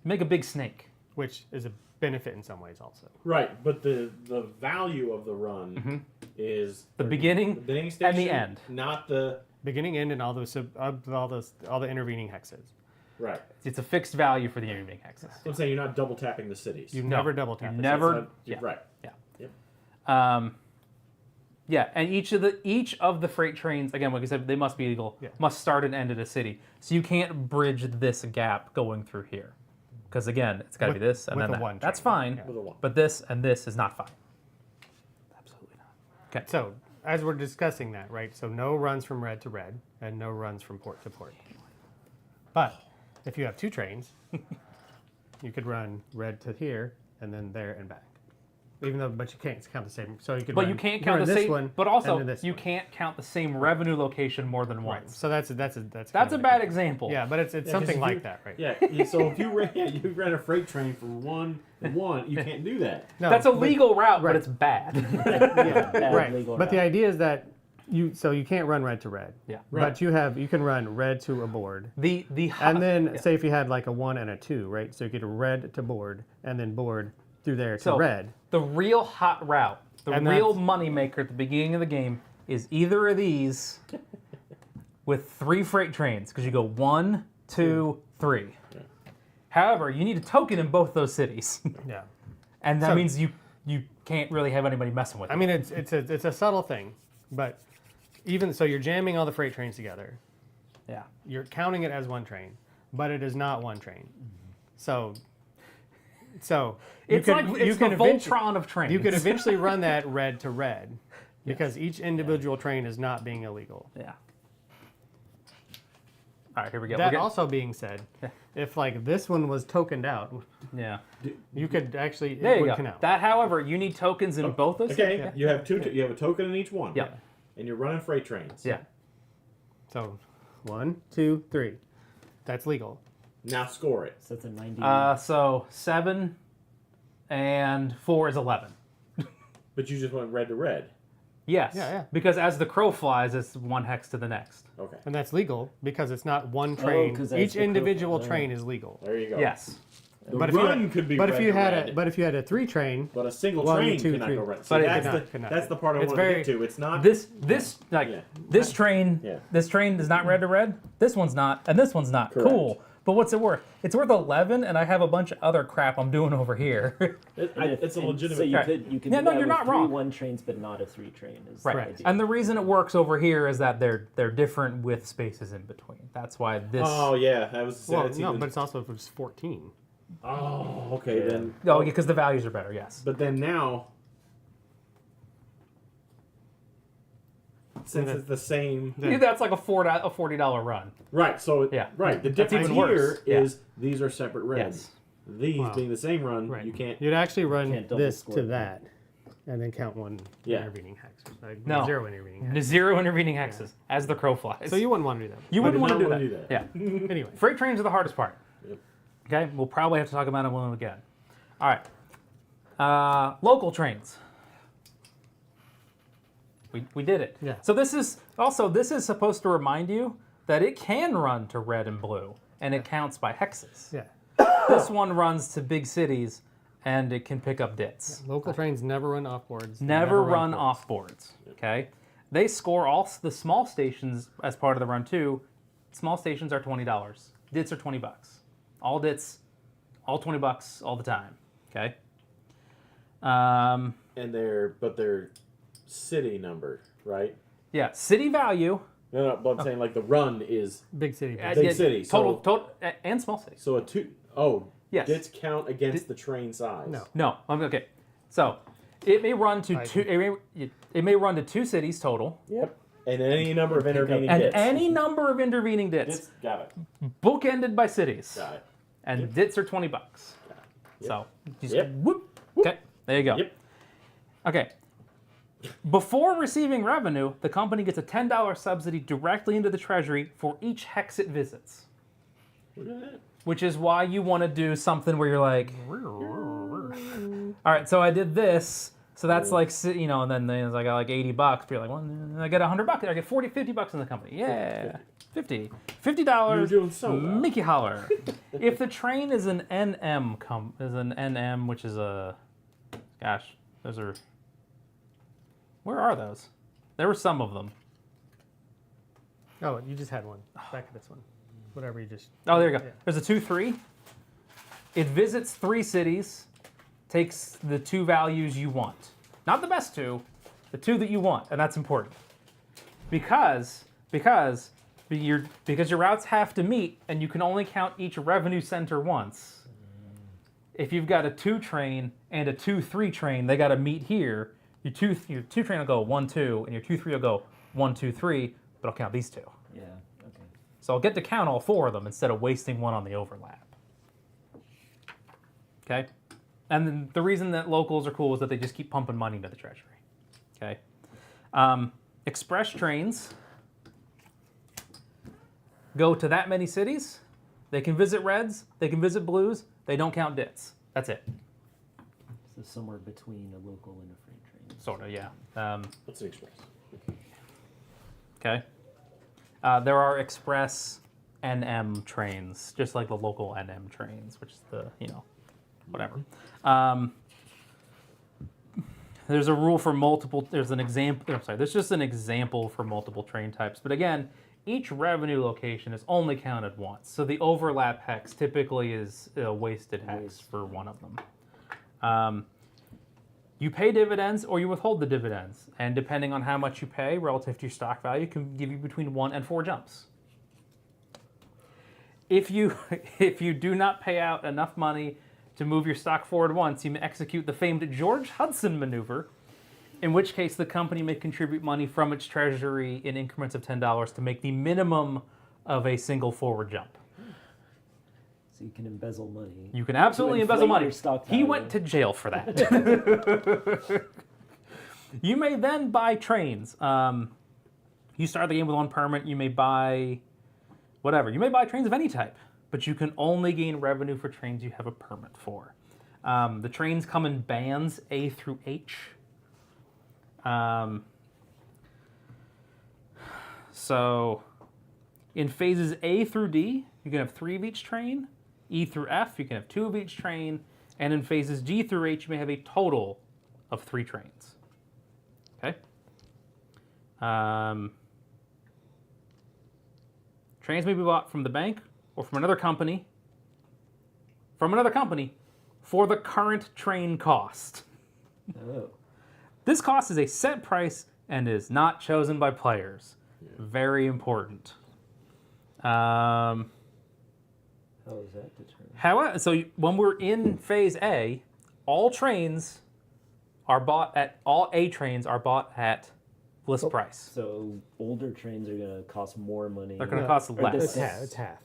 Make a big snake. which is a benefit in some ways also. Right, but the value of the run is The beginning the beginning and station, the end. not the Beginning, end, and all the intervening hexes. right. It's a fixed value for the intervening hexes. So I'm saying you're not double tapping the cities. You No, never double tap. you the never- segment. You're yeah. right. Yeah. Yep. Yeah, and each of the freight trains, again, like I said, they must be legal. Yeah. Must start and end at a city. So you can't bridge this gap going through here, because again, it's got to be With- this and with then a that. one That's train. fine. Yeah. With a one. But this and this is not fine. Absolutely not. Okay. So as we're discussing that, right? So no runs from red to red, and no runs from port to port. But if you have 2 trains, you could run red to here and then there and back. But you can't count the same. So you could. But run, you can't could count run the this same. one, But and also, then this you one. can't count the same revenue location more than Right. once. So that's That's kind a of bad the- example. Yeah, but it's 'cause something if like you- that, right? Yeah. So if you ran a freight train from 1 to 1, you can't do that. No, That's a but- legal route, right. but it's bad. Yeah, Bad right. legal But the route. idea is that you can't run red to red. Yeah. Right. But you can run red to a board. the And then yeah. say if you had like a 1 and a 2, right? So you get a red to board and then board through there to So, red. The real hot route, the And real that's- money maker at the beginning of the game is either of these with 3 freight trains, because you go 1, 2, 3. Yeah. However, you need a token in both those cities, Yeah. and that So- means you can't really have anybody messing with I it. mean it's a subtle thing, but even so you're jamming all the freight trains together. Yeah. You're counting it as 1 train, but it is not 1 train. So It's like it's the Voltron of trains. you could eventually run that red to red because each individual train is not being illegal. Yeah. All right, here we go. That We're also being said, if like this one was tokened out, yeah. you could actually There it you would go. count. That, however, you need tokens in both those. Okay, Yeah. you have you have a token in each one. Yeah. And you're running freight trains. Yeah. So 1, 2, 3, that's legal. Now score it. So it's a 90. So 7 and 4 is 11. But you just went red to red. Yes. Yeah, yeah. Because as the crow flies, it's 1 hex to the next. Okay. And that's legal because it's not 1 train. 'cause that's Each the crow- individual oh. train is legal. There you go. Yes. The But if you run had- could be But red if you to had red. but if you had a 3 train, But a single 1, train 2, cannot 3. go red. But it that's cannot. that's the part I It's want to very- get to. It's not This Yeah. this train Yeah. this train is not red to red. This one's not, and this one's not. Correct. Cool. But what's it worth? It's worth 11, and I have a bunch of other crap I'm doing over here. it's a legitimate. So you Right. could Yeah, do no, that you're with not 3 wrong. 1 trains, but not a 3 train. Is Right. the idea. And the reason it works over here is that they're different with spaces in between. That's why this. Oh yeah, that was. well, that's no, even- but it's also if it's 14. Oh, okay Yeah. then. Oh, because the values are better. Yes. But then now, since Okay. it's the same, Yeah. That's like a $40 run. right? So Yeah. right. The That's difference even here worse. Yeah. is these are separate reds. These Wow. being the same run, Right. you can't. You'd actually run Can't double this score to it. that, and then count 1 Yeah. intervening hex. Like No. 0 intervening hex. 0 intervening hexes as the crow flies. So you wouldn't want to do that. You I wouldn't did want to not do wanna that. do that. Yeah. Anyway, Freight trains are the hardest part. Yep. Okay, we'll probably have to talk about them again. All right. Local trains. We did it. Yeah. So this is supposed to remind you that it can run to red and blue, and it counts by hexes. yeah. This one runs to big cities, and it can pick up dits. Local trains never run off boards. Never run ports. off boards. Okay. They score all the small stations as part of the run too. Small stations are $20. Dits are $20. All dits, all $20 all the time. Okay. And they're city numbered, right? Yeah, city value. No, but I'm saying like the run is Big city. Big city, so- Total, and small city. so a two. Oh, Yes. dits count against the train size. No. No, okay. So it may run to I- two. It may run to 2 cities total, Yep. And any number of intervening and dits. any number of intervening dits, Dits, got it. bookended by cities, Got it. and dits are $20. Yep. So just Yep. whoop. Okay, there you go. Yep. Okay. Before receiving revenue, the company gets a $10 subsidy directly into the treasury for each hex it visits. Look at that. Which is why you want to do something where you're like, all right, so I did this, so that's like, and then I got like $80. But you're like, well, I get $100. I get $50 in the company. Yeah, $50. You're doing so well. Mickey holler. If the train is an NM, which is a, gosh, those are. Where are those? There were some of them. Oh, you just had one. Back of this one. Whatever you just. Oh, there you go. Yeah. There's a 2-3. It visits 3 cities, takes the 2 values you want. Not the best 2, the 2 that you want, and that's important. Because your routes have to meet, and you can only count each revenue center once. If you've got a 2 train and a 2-3 train, they got to meet here. Your two train will go 1, 2, and your 2-3 will go 1, 2, 3, but I'll count these 2. Yeah. Okay. So I'll get to count all 4 of them instead of wasting one on the overlap. Okay? And then the reason that locals are cool is that they just keep pumping money into the treasury. Okay? Express trains go to that many cities. They can visit reds. They can visit blues. They don't count dits. That's it. So somewhere between a local and a freight train. Sort of, yeah. What's the express? Okay. There are express NM trains, just like the local NM trains, which is the, whatever. There's a rule for multiple, there's just an example for multiple train types. But again, each revenue location is only counted once. So the overlap hex typically is a wasted hex for one of them. You pay dividends or you withhold the dividends. And depending on how much you pay relative to your stock value, can give you between 1 and 4 jumps. If you do not pay out enough money to move your stock forward once, you may execute the famed George Hudson maneuver, in which case the company may contribute money from its treasury in increments of $10 to make the minimum of a single forward jump. So you can embezzle money. You can absolutely embezzle inflate money. your stock He value. went to jail for that. You may then buy trains. You start the game with 1 permit. You may buy whatever. You may buy trains of any type, but you can only gain revenue for trains you have a permit for. The trains come in bands A through H. So in phases A through D, you can have 3 of each train. E through F, you can have 2 of each train. And in phases G through H, you may have a total of 3 trains. Okay? Trains may be bought from the bank or from another company. For the current train cost. Oh. This cost is a set price and is not chosen by players. Very important. How is that determined? However, so when we're in phase A, all trains are bought at all A trains are bought at list price. So older trains are going to cost more money. They're going to cost Or less. this- It's half. It's half.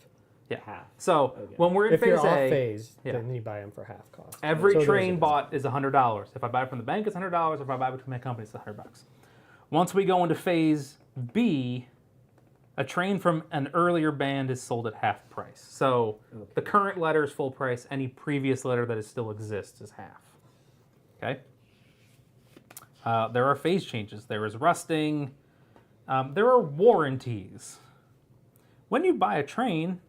Yeah. half. So Okay. when we're in If you're phase off A, phase, yeah. then you buy them for half cost. every So train there's- bought is $100. If I buy it from the bank, it's $100. If I buy it between my companies, it's $100. Once we go into phase B, a train from an earlier band is sold at half price. So the current letter is full price. Any previous letter that still exists is half. Okay. There are phase changes. There is rusting. There are warranties. When you buy a train,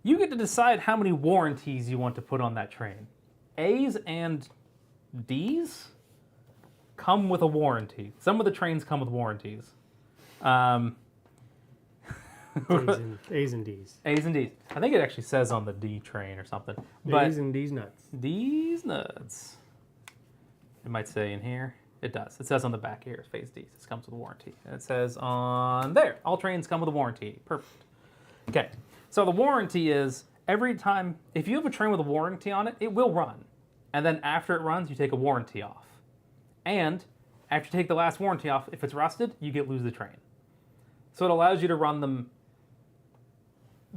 you get to decide how many warranties you want to put on that train. A's and D's? come with a warranty. Some of the trains come with warranties. A's and D's. A's and D's. I think it actually says on the D train or something. But A's and D's nuts. D's nuts. It might say in here. It does. It says on the back here, phase D. This comes with a warranty. And it says on there, all trains come with a warranty. Perfect. Okay. So the warranty is every time, if you have a train with a warranty on it, it will run. And then after it runs, you take a warranty off. And after you take the last warranty off, if it's rusted, you lose the train. So it allows you to run them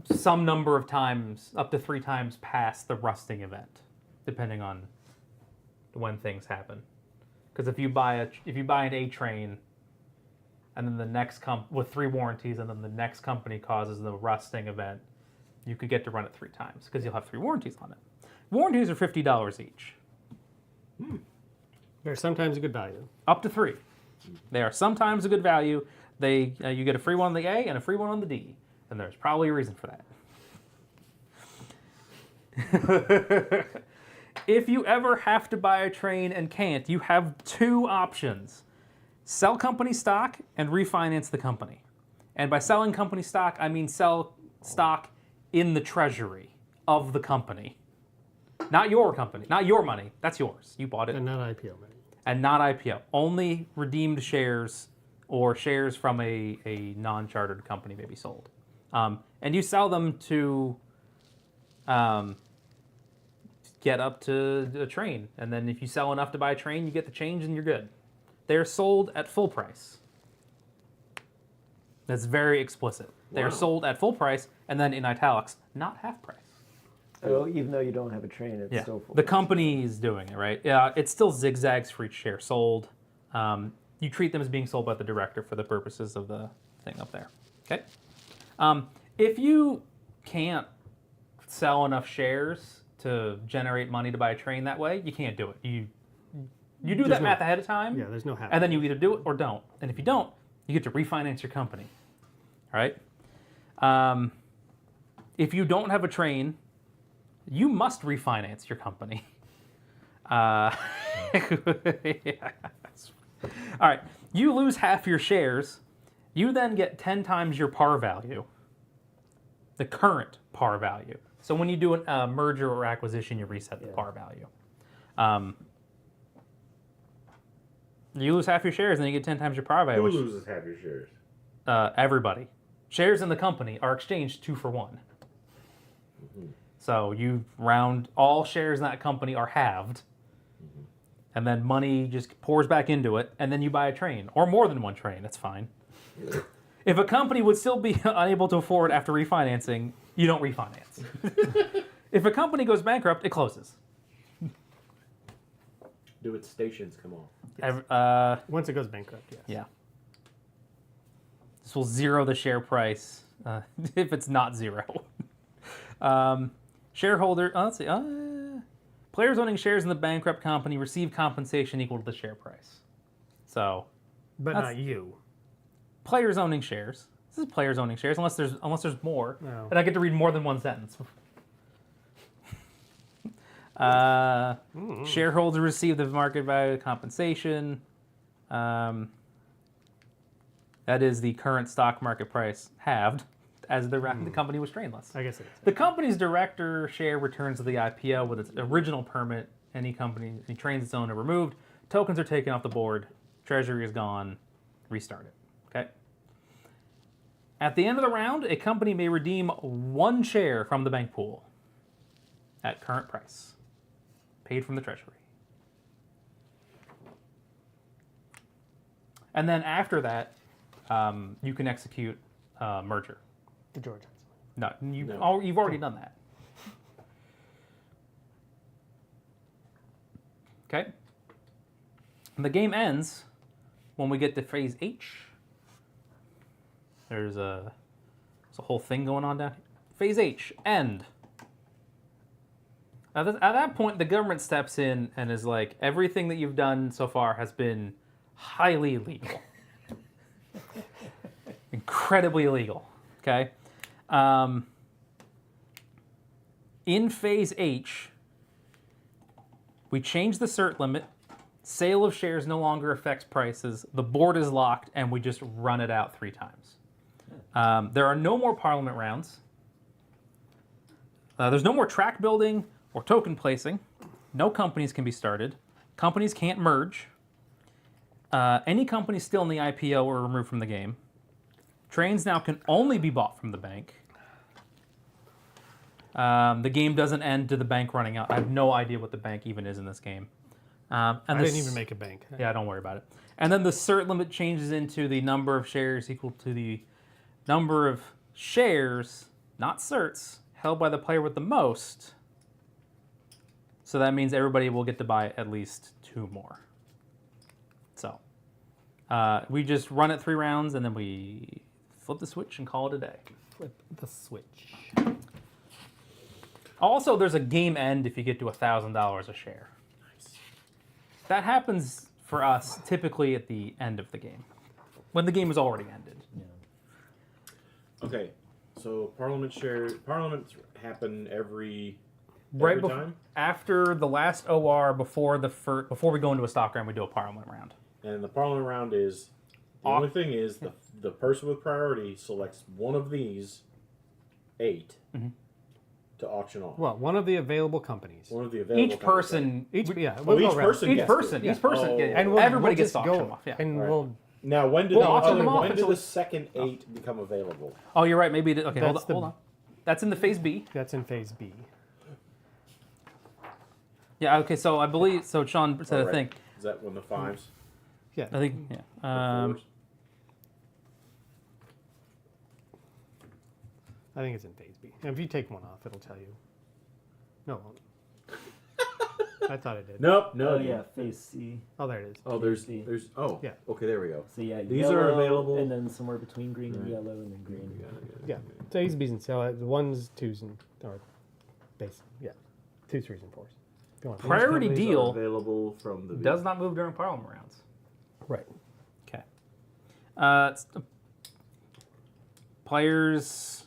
some number of times, up to 3 times past the rusting event, depending on when things happen. Because if you buy an A train, and then the next with 3 warranties, and then the next company causes the rusting event, you could get to run it 3 times because you'll have 3 warranties on it. Warranties are $50 each. They're sometimes a good value. Up to 3. They are sometimes a good value. You get a free one on the A and a free one on the D, and there's probably a reason for that. If you ever have to buy a train and can't, you have 2 options. Sell company stock and refinance the company. And by selling company stock, I mean sell stock in the treasury of the company. Not your company, not your money. That's yours. You bought it. And not IPO money. And not IPO. Only redeemed shares or shares from a non-chartered company may be sold. And you sell them to get up to a train. And then if you sell enough to buy a train, you get the change and you're good. They're sold at full price. That's very explicit. They're sold at full price, and then in italics, not half price. So even though you don't have a train, it's still full. The company is doing it, right? Yeah, it still zigzags for each share sold. You treat them as being sold by the director for the purposes of the thing up there. Okay. If you can't sell enough shares to generate money to buy a train that way, you can't do it. You do that math ahead of time. Yeah, there's no half. And then you either do it or don't. And if you don't, you get to refinance your company. All right? If you don't have a train, you must refinance your company. Yes. All right. You lose half your shares. You then get 10 times your par value, the current par value. So when you do a merger or acquisition, you reset the par value. You lose half your shares, and then you get 10 times your par value. Who loses half your shares? Everybody. Shares in the company are exchanged 2 for 1. Mm-hmm. So you round all shares in that company are halved, and then money just pours back into it, and then you buy a train, or more than one train. That's fine. If a company would still be unable to afford after refinancing, you don't refinance. If a company goes bankrupt, it closes. Do its stations come off? Once it goes bankrupt, yes. Yeah. This will zero the share price if it's not zero. Shareholder, let's see. Players owning shares in the bankrupt company receive compensation equal to the share price. So, But not you. Players owning shares. This is players owning shares, unless there's more, No. and I get to read more than one sentence. Shareholders receive the market value compensation. That is the current stock market price halved as the company was trainless. I guess it is. The company's director share returns to the IPO with its original permit. Any trains its owner removed. Tokens are taken off the board. Treasury is gone. Restart it. Okay. At the end of the round, a company may redeem 1 share from the bank pool at current price, paid from the treasury. And then after that, you can execute merger. The George has. No, you've already done that. Okay. And the game ends when we get to phase H. There's a whole thing going on down here. Phase H, end. At that point, the government steps in and is like, everything that you've done so far has been highly illegal. Incredibly illegal. Okay? In phase H, we change the cert limit Sale of shares no longer affects prices. The board is locked, and we just run it out 3 times. There are no more Parliament rounds. There's no more track building or token placing. No companies can be started. Companies can't merge. Any company still in the IPO are removed from the game. Trains now can only be bought from the bank. The game doesn't end to the bank running out. I have no idea what the bank even is in this game. I didn't even make a bank. Yeah, don't worry about it. And then the cert limit changes into the number of shares equal to the number of shares, not certs, held by the player with the most. So that means everybody will get to buy at least 2 more. So we just run it 3 rounds, and then we flip the switch and call it a day. Flip the switch. Also, there's a game end if you get to $1,000 a share. Nice. That happens for us typically at the end of the game, when the game is already ended. Yeah. Okay, so parliaments happen every time, after the last OR, before we go into a stock round, we do a Parliament round. and the parliament round is the only thing is the person with priority selects one of these 8 to auction off. Well, one of the available companies. One of the available Each person, Each each go around. person each gets person, it. each person, Oh. yeah, And everybody we'll gets just to auction go, them off. Yeah. and Right. we'll. Now, when did We'll auction them off when did until- the second 8 become available? Oh, you're right. Maybe okay. That's Hold on. That's in the phase B. That's in phase B. Yeah. Okay. So I believe so. Sean said, Right. I think. Is that when the 5s? Yeah. I think. Yeah. The 4s? I think it's in phase B. And if you take one off, it'll tell you. No, it won't. I thought it did. Nope. No. Oh yeah, phase C. Oh, there it is. Oh, there's. See. Oh. Yeah. Okay, there we go. So yeah, These yellow, are available. and then somewhere between green and Right. yellow, and then green. Yeah. So A's, B's, and C. The 1s, 2s, and or base. Yeah. 2s, 3s, and 4s. If you want. Priority Companies are deal available from the does not move during Parliament rounds. Right. Okay. Players.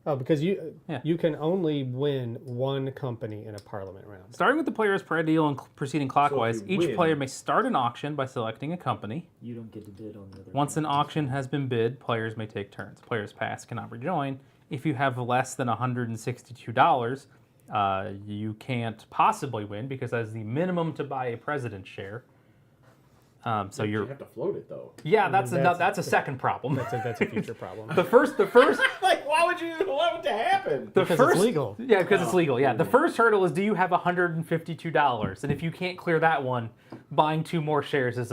Oh, because Yeah. you can only win one company in a parliament round. Starting with the player's priority deal and proceeding clockwise, you each win- player may start an auction by selecting a company. You don't get to bid on the other. Once an round. auction has been bid, players may take turns. Players pass cannot rejoin. If you have less than $162, you can't possibly win because that's the minimum to buy a president's share. So You you're have to float it though. yeah, that's that's- a second problem. That's a future problem. The first Like, why would you even allow it to happen? the Because first it's legal. Yeah, because it's Oh, legal. Yeah, the legal. first hurdle is do you have $152? And if you can't clear that one, buying 2 more shares is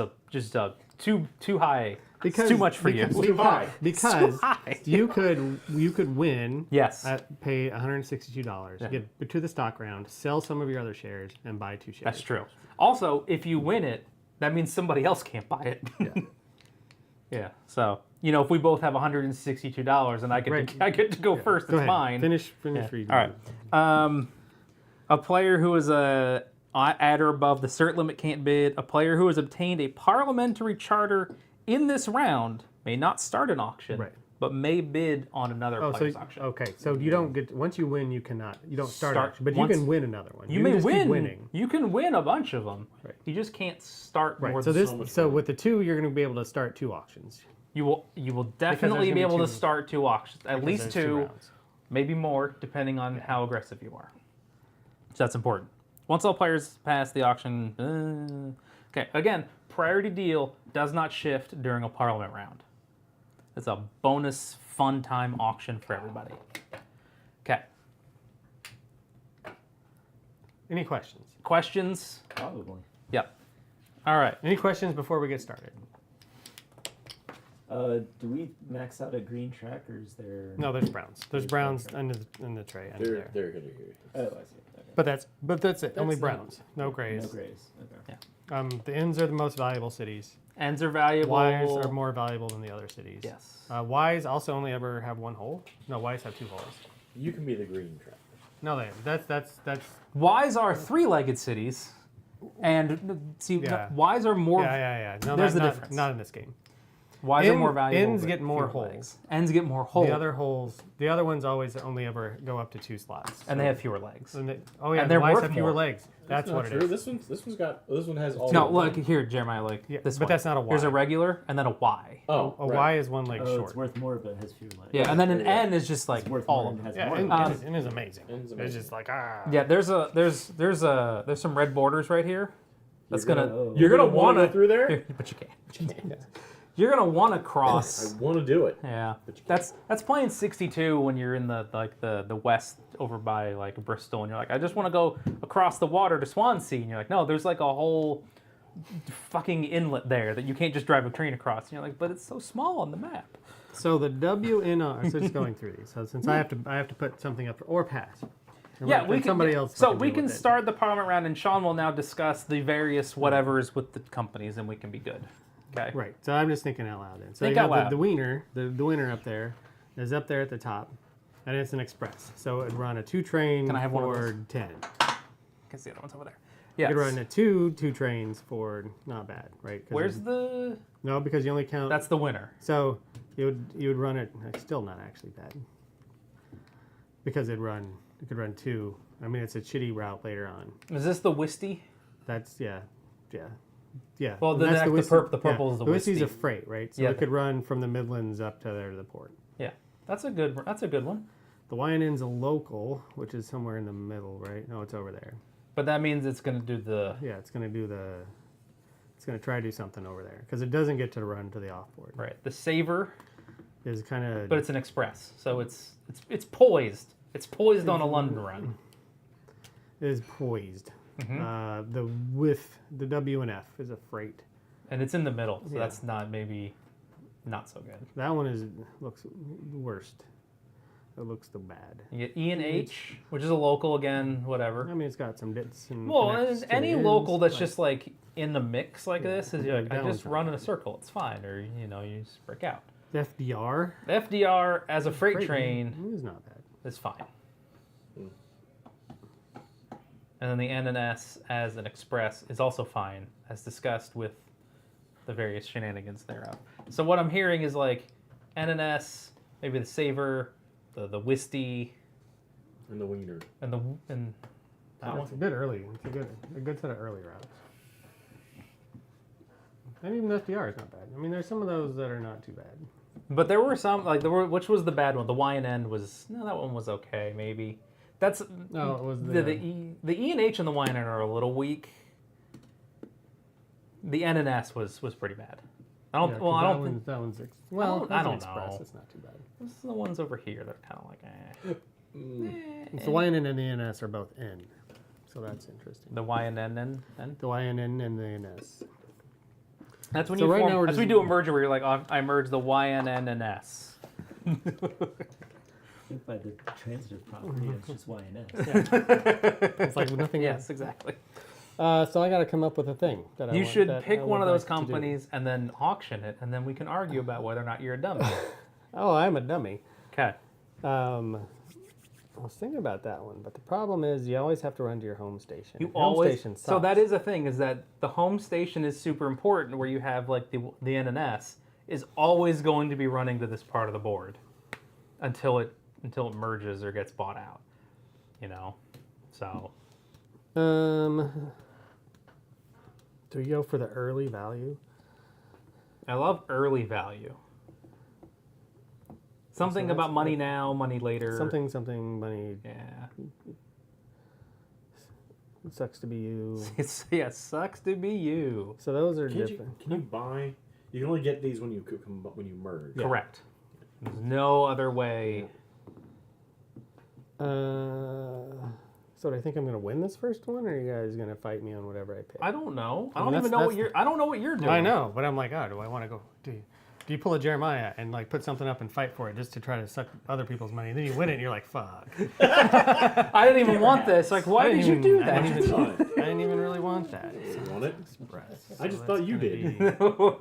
too high. It's too much for you. It's too high. Because high. you could win. Yes. Pay $162. Get to the stock round, sell some of your other shares, and buy 2 shares. That's true. Also, if you win it, that means somebody else can't buy it. Yeah. Yeah. So, if we both have $162 and I get to go first, Go it's ahead. mine. Finish Yeah. reading. All right. A player who is at or above the cert limit can't bid. A player who has obtained a parliamentary charter in this round may not start an auction, Right. but may bid on another Oh, player's auction. okay. So you don't get once you win, you don't start, Start auction, but once- you can win another one. You may just keep win. winning. You can win a bunch of them. Right. You just can't start more Right. So than this. So with the 2, you're going to be able to start 2 auctions. You will definitely gonna be be able to 2 start 2 auctions, at because least there's 2, rounds. maybe more, depending on how aggressive you are. So that's important. Once all players pass the auction, okay. Again, priority deal does not shift during a parliament round. It's a bonus fun time auction for everybody. Okay. Any questions? Questions? Probably. Yep. All right. Any questions before we get started? Do we max out a green track, or is there? No, there's browns. There's browns in the tray under They're there. gonna hear you. Oh, I see. Okay. But that's it. Only That's not- browns. No grays. No grays. Okay. The N's are the most valuable cities. Ends are valuable. Y's are more valuable than the other cities. Yes. Y's also only ever have 1 hole. No, Y's have 2 holes. You can be the green track. No, that's Y's are 3-legged cities, and see, Yeah. Y's are more. yeah. No, There's the not, difference. Not in this game. Why are more valuable? Ends but get more fewer holes. legs? Ends get more holes. The other ones always only ever go up to 2 slots. And they have fewer legs. And and the they're Ys worth have fewer more. legs. That's not what true. it is. This one has all. No, of look them. here, Jeremiah. Like Yeah, this but one. that's not a Y. Here's a regular and then a Y. Oh, A right. Y is 1 leg Oh, short. it's worth more, but it has fewer legs. Yeah, and then an There you go. N is just like It's worth all more of and them. has Yeah, more. N is amazing. N's It's amazing. just like Yeah, there's some red borders right here. That's You're gonna You're gonna want to wanna go through there. but you can't. You're gonna want to cross. I want to do it. Yeah, But you that's playing 62 when you're in the west over by like Bristol, and you're like, I just want to go across the water to Swansea, and you're like, no, there's like a whole fucking inlet there that you can't just drive a train across, and you're like, but it's so small on the map. So the WNR. So just going through these. So since I have to put something up or pass. Yeah, we can. Somebody else. So fucking we deal can with it. start the parliament round, and Sean will now discuss the various whatevers with the companies, and we can be good. Okay. Right. So I'm just thinking out loud then. So Think you out have loud. the wiener. The wiener up there is up there at the top, and it's an express. So it'd run a 2 train Can I have one of for those? 10. Can see the other ones over there. You Yes. could run a 2 trains for not bad, right? 'Cause Where's the? no, because you only count. That's the winner. So you would run it. It's still not actually bad. Because it could run 2. I mean, it's a shitty route later on. Is this the Wisty? That's yeah. Well, And the that's next- the purple is the Whiskey's a Whiskey. freight, right? So Yeah. it could run from the Midlands up to there to the port. Yeah, that's a good one. The YNN's a local, which is somewhere in the middle, right? No, it's over there. But that means it's gonna do the. Yeah, it's gonna try to do something over there because it doesn't get to run to the offboard. Right. The Saver, Is kind of. but it's an express, so it's poised. It's poised on a London run. is poised. Mm-hmm. The WNF is a freight. And it's in the middle, so Yeah. that's maybe not so good. That one looks worst. It looks the bad. You get E and H, which is a local again, whatever. I mean, it's got some bits and. Well, connects and to any the local ends, that's but- just like in the mix like this is you're like, I that just one's not run in a bad. circle, it's fine, or you just break out. The FDR. The FDR as a freight train is not bad. is fine. And then the NNS as an express is also fine, as discussed with the various shenanigans thereof. So what I'm hearing is like NNS, maybe the Saver, the Wisty, And the wiener. and that It's a one. good early. It's a good set of early routes. And even the FDR is not bad. I mean, there's some of those that are not too bad. But there were some which was the bad one? The YNN was that one was okay maybe. That's No, it was the E and H and the YNN are a little weak. The NNS was pretty bad. I don't. Yeah, well, 'cause I don't think that one's. I that's an don't express. know. It's not too bad. this is the ones over here that are kind of like It's the YNN and the NS are both N, so that's interesting. the YNN then. The YNN and the NS. That's when So you right form. now we're That's when you just- do a merger where you're like, oh, I merge the YNN and S. I think by the transitive property, it's just Y and S. It's like nothing else. Yes, exactly. So I got to come up with a thing that I You want, should that pick I one would of those like to do. companies and then auction it, and then we can argue about whether or not you're a dummy. Oh, I'm a dummy. Okay. I was thinking about that one, but the problem is you always have to run to your home station. You And home always. station So that sucks. is a thing. Is that the home station is super important, where you have like the NNS is always going to be running to this part of the board until it merges or gets bought out. You know. So Do we go for the early value? I love early value. Something that's about money good. now, money later. Something money. Yeah. It sucks to be you. It sucks to be you. So those are Can you different. buy? You can only get these when you merge. Correct. There's no other way. So do I think I'm going to win this first one, or are you guys going to fight me on whatever I pick? I don't know. I mean, don't even know what you're. I don't know what you're doing. I know, but I'm like, oh, do I want to go? Do you pull a Jeremiah and like put something up and fight for it just to try to suck other people's money? And then you win it, and you're like, fuck. I didn't even want this. Like, why did you do I that? didn't even really want that. You want it? I just So thought that's you gonna did. be-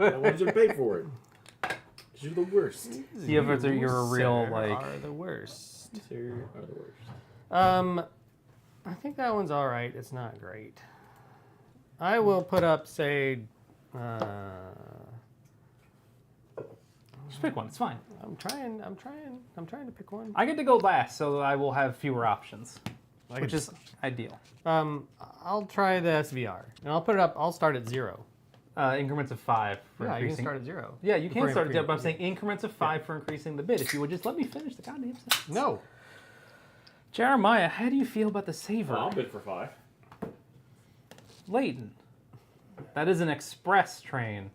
I wanted you to pay for it. 'Cause you're the worst. See if it's you're a real Sir, like. are the worst. You are the worst. I think that one's all right. It's not great. I will put up, say, Just pick one. It's fine. I'm trying to pick one. I get to go last, so I will have fewer options, which is ideal. I'll try the SVR, and I'll put it up. I'll start at 0. Increments of 5 for Yeah, you increasing. can start at 0. Yeah, you can For start at 0, increasing. but I'm saying increments of 5 for increasing the bid. If you would just let me finish the goddamn sentence. No. Jeremiah, how do you feel about the saver? I'll bid for 5. Leighton. That is an express train.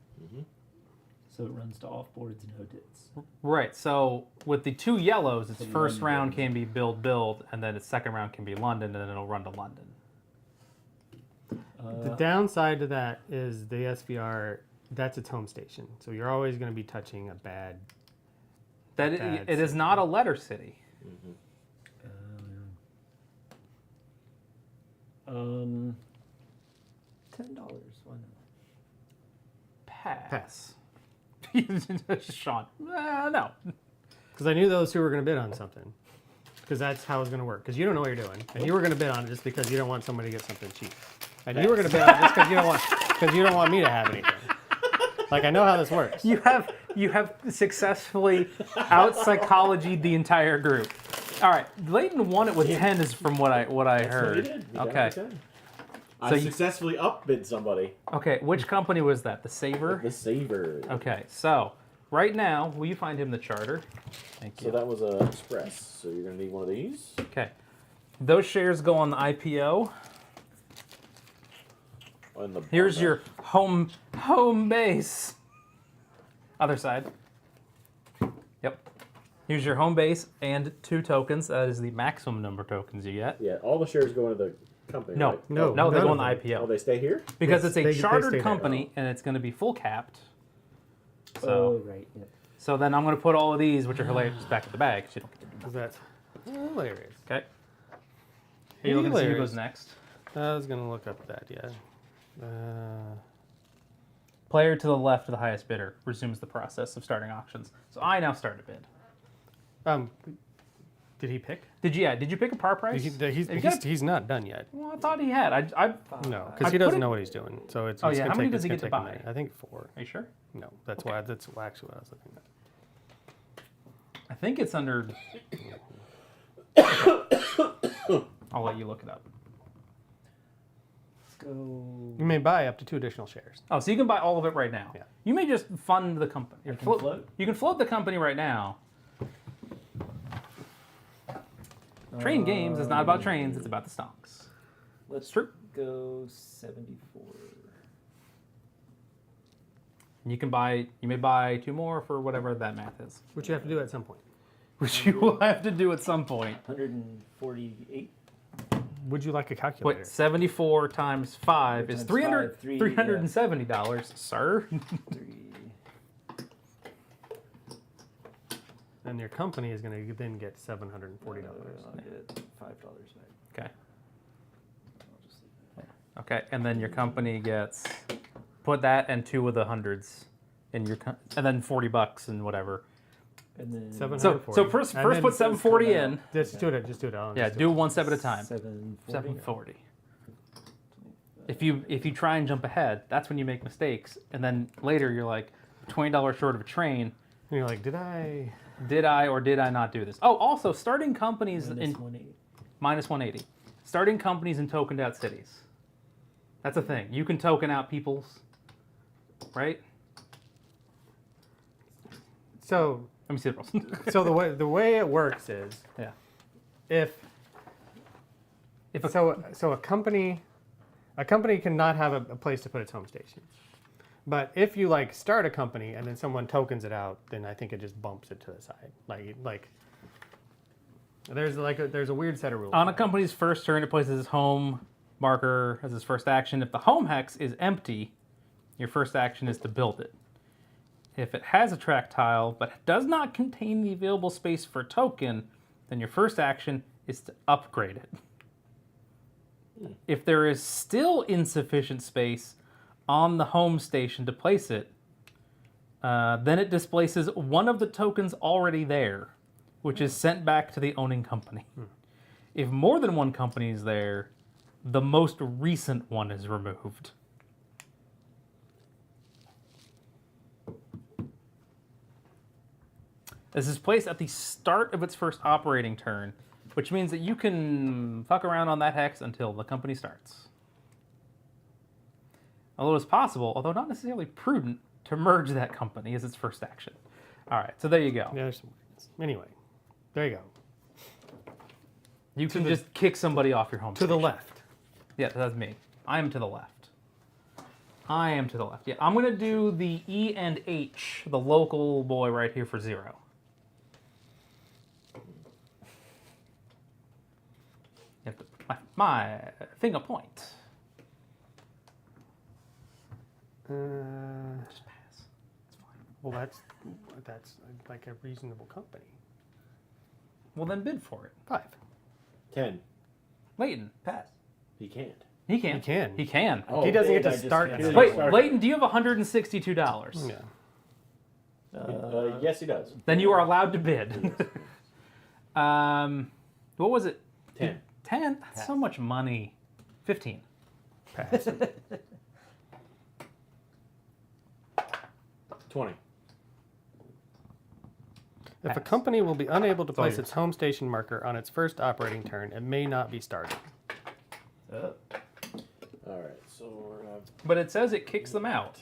So it runs to off boards, no dits. Right, so with the 2 yellows, its And first London. round can be build, and then its second round can be London, and then it'll run to London. The downside to that is the SVR. That's its home station, so you're always going to be touching a bad. That Bad it is city. not a letter city. $10. Why not? Pass. Sean. No. Because I knew those two were going to bid on something. Because that's how it's going to work. Because you don't know what you're doing, and you were going to bid on it just because you don't want somebody to get something cheap, and you were going to bid on it just because you don't want me to have anything. Like I know how this works. You have successfully out psychologied the entire group. All right, Leighton won it with 10 is from what I heard. He did. He got Okay. it to 10. So I you- successfully upbid somebody. Okay, which company was that? The Saver? The saver. Okay, so right now, will you find him the charter? Thank So you. that was a express. So you're gonna need one of these. Okay. Those shares go on the IPO. On the Here's on your home base. Other side. Yep. Here's your home base and 2 tokens. That is the maximum number of tokens you get. Yeah, all the shares go into the company. No, right? No. no, they none go of on the them. IPO Oh, they stay here. because Yes, it's a they stay chartered there. company and it's going to be full capped. So, Oh, right. Yep. so then I'm going to put all of these, which are hilarious, back in the bag. So you don't get to do 'Cause that's hilarious. Okay. Are you looking to see who Hilarious. goes next? I was going to look up that. Yeah. Player to the left of the highest bidder resumes the process of starting auctions. So I now start a bid. Did he pick? Did you pick a par price? He's You got a- he's not done yet. well, I thought he had. No, I because he put doesn't it- know what he's doing. So it's. Oh, it's yeah, gonna how many take- does he it's get gonna to take a buy? minute. I think 4. Are you sure? No, that's why. That's actually what I was looking at. I think it's under. I'll let you look it up. Let's go. You may buy up to 2 additional shares. Oh, so you can buy all of it right now. Yeah. You may just fund the company. I can float? You can float the company right now. Train games is not about trains; it's about the stocks. Let's True. go 74. You can buy. You may buy 2 more for whatever that math is, Which you have to do at some point. which you will have to do at some point. 148. Would you like a calculator? Wait, 74 times 5 is Times 300, five, three, $370, sir. 3. And your company is going to then get $740. I'll get $5 back. Okay. I'll just leave it. Okay, and then your company gets put that and 2 of the hundreds in your and then $40 and whatever. And then Seven- So 140. first And put then- 740 in. Just do it. Just do it. I'll Yeah, just do it. one step at a time. 740. 740. If you try and jump ahead, that's when you make mistakes, and then later you're like $20 short of a train. And you're like, did I? Did I or did I not do this? Oh, also starting companies Minus in 180. minus 180. Starting companies in tokened out cities. That's a thing. You can token out people's, right? So Let me see the rules. so the way it works is Yeah. if If a, so a company cannot have a place to put its home station. But if you like start a company and then someone tokens it out, then I think it just bumps it to the side. Like there's a weird set of rules. on a company's first turn, it places its home marker as its first action. If the home hex is empty, your first action is to build it. If it has a track tile but does not contain the available space for a token, then your first action is to upgrade it. If there is still insufficient space on the home station to place it, then it displaces one of the tokens already there, which is sent back to the owning company. If more than one company is there, the most recent one is removed. This is placed at the start of its first operating turn, which means that you can fuck around on that hex until the company starts. Although it's possible, although not necessarily prudent, to merge that company as its first action. All right, so there you go. Yeah, there's some words. Anyway, there you go. You can just kick somebody off your home To the station. left. Yeah, that's me. I am to the left. I am to the left. Yeah, I'm going to do the E and H, the local boy right here for 0. You have to my finger point. Just pass. It's fine. Well, that's like a reasonable company. Well, then bid for it. 5. 10. Leighton. Pass. He can't. He can. He can. He can. Oh, He doesn't get I to just start. can't. now. Wait, Sorry. Leighton, do you have $162? Yeah. Yes, he does. Then you are allowed to bid. What was it? 10. 10? That's Pass. so much money. 15. Pass. 20. If a Pass. company will be unable to all place yours. its home station marker on its first operating turn, it may not be started. All right, so we're gonna. But it says it kicks them out.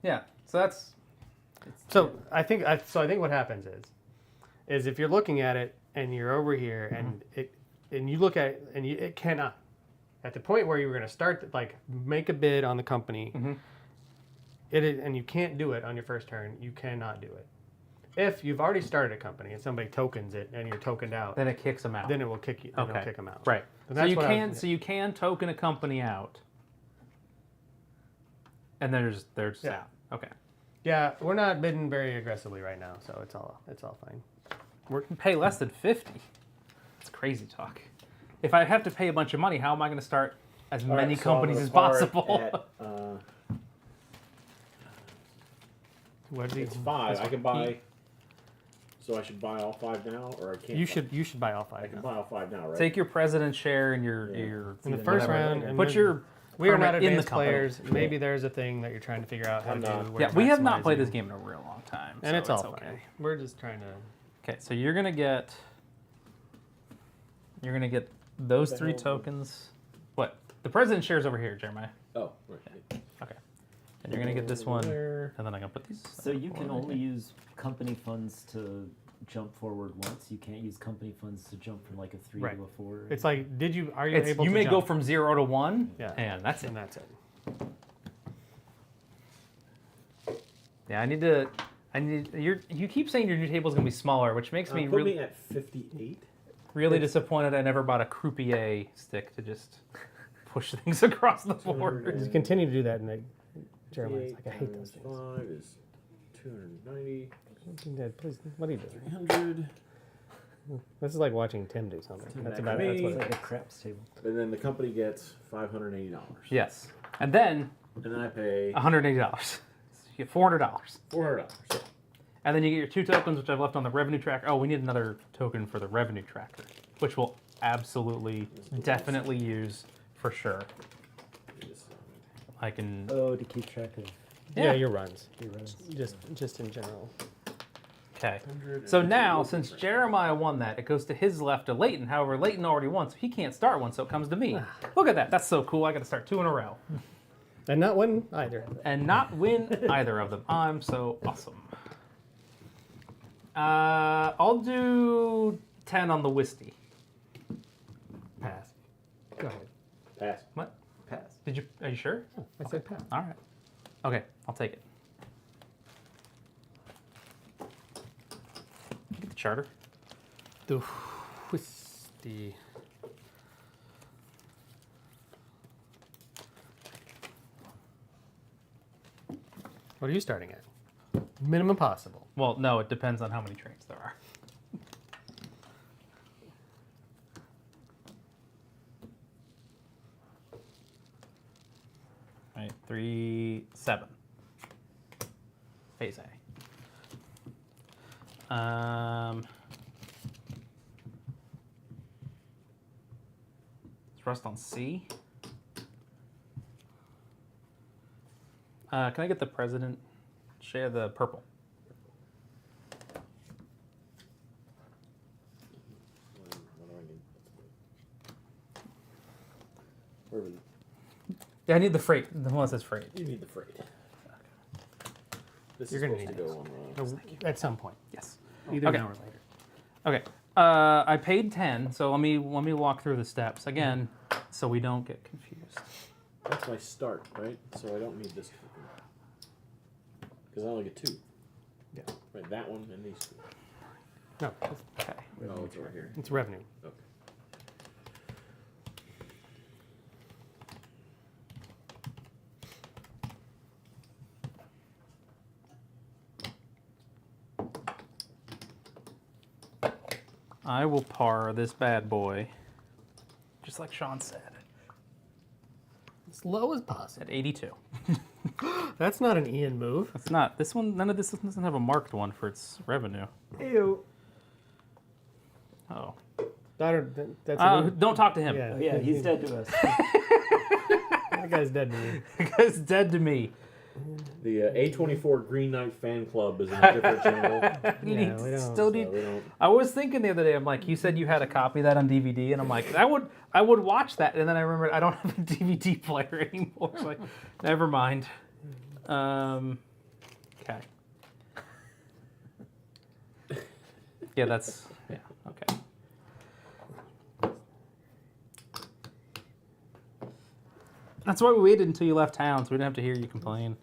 Yeah, so that's So I think what happens is if you're looking at it and you're over here and you look at it and it cannot, at the point where you were going to start like make a bid on the company, and you can't do it on your first turn, you cannot do it. If you've already started a company and somebody tokens it and you're tokened out, then it kicks them out. then it will kick you. Then it'll kick them out. Right. And So that's you what I was- can you can token a company out. And then there's Yeah. out. Okay. Yeah, we're not bidding very aggressively right now, so it's all fine. We're going to pay less than 50. That's crazy talk. If I have to pay a bunch of money, how am I going to start as All right, many so I'm companies gonna as park possible? At, What it's 5. I can buy. So I should buy all 5 now, or I can't. You buy- should buy all 5 I can now. buy all 5 now, right? Take your president's share and your In the first whatever. round, and Put your we are not permit in the advanced company. players. Maybe there's a thing that you're trying to figure out how I'm to not. do. where Yeah, you're we have not played maximizing. this game in a real long time, And so it's all okay. fine. We're just trying to. Okay, so you're gonna get those The 3 hell? tokens. What? The president shares over here, Jeremiah. Oh, right. Okay. And you're gonna get this one, Where- and then I'm gonna put these. So you can only use company funds to jump forward once. You can't use company funds to jump from like a 3 Right. to a 4. It's like, are you able You to may jump? go from 0 to 1. Yeah. And that's it. And that's it. Yeah, you keep saying your new table is gonna be smaller, which makes me put really me at 58. really disappointed. I never bought a croupier stick to just push things across the board. Just continue to do that, and Jeremiah's like, I hate those 58 things. times 5 is 290. Dad, please, what are you doing? 300. This is like watching Tim do something. That's about me. it. It's like a craps table. And then the company gets $580. Yes, and then And then I pay $180. You get $400. $400. And then you get your 2 tokens, which I've left on the revenue tracker. Oh, we need another token for the revenue tracker, which we'll absolutely, definitely use for sure. I can. Oh, to keep track of Yeah, your runs. your runs. Just in general. Okay. So now, since Jeremiah won that, it goes to his left to Leighton. However, Leighton already won, so he can't start one, so it comes to me. Look at that. That's so cool. I got to start 2 in a row. And not win either. And not win either of them. I'm so awesome. I'll do 10 on the Wisty. Pass. Go ahead. Pass. What? Pass. Are you sure? I said pass. All right. Okay, I'll take it. Get the charter. The Whisty. What are you starting at? Minimum possible. Well, no, it depends on how many trains there are. All right, 3, 7. Phase A. Let's rest on C. Can I get the president share the purple? Yeah, I need the freight. The one that says freight. You need the freight. This You're is gonna supposed need to go on. At some point. Yes. Either Okay. now or later. Okay. I paid 10, so let me walk through the steps again, so we don't get confused. That's my start, right? So I don't need this because I only get 2. Yeah. Right, that one and these 2. No, Okay. Oh, it's right here. it's revenue. Okay. I will par this bad boy, just like Sean said, As low as possible. at 82. That's not an Ian move. It's not. This one, none of this doesn't have a marked one for its revenue. Ew. Oh. That's a move. Don't talk to him. Yeah. Oh, yeah, he's dead to us. That guy's dead to me. The guy's dead to me. The A24 Green Knight fan club is in a different channel. Yeah, we don't. Still So need. we don't. I was thinking the other day, I'm like, you said you had a copy of that on DVD, and I'm like, I would watch that, and then I remembered I don't have a DVD player anymore. So like, never mind. Okay. Yeah, that's okay. That's why we waited until you left town, so we didn't have to hear you complain.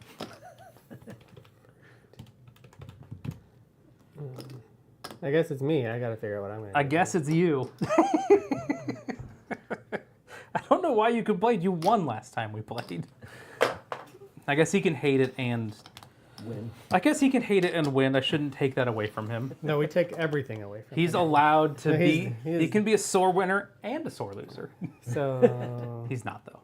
I guess it's me. I gotta figure out what I'm gonna I do. guess it's you. I don't know why you complained. You won last time we played. I guess he can hate it and Win. I guess he can hate it and win. I shouldn't take that away from him. No, we take everything away from He's him. allowed to No, be. he's- He can be a sore winner and a sore loser. So He's not though.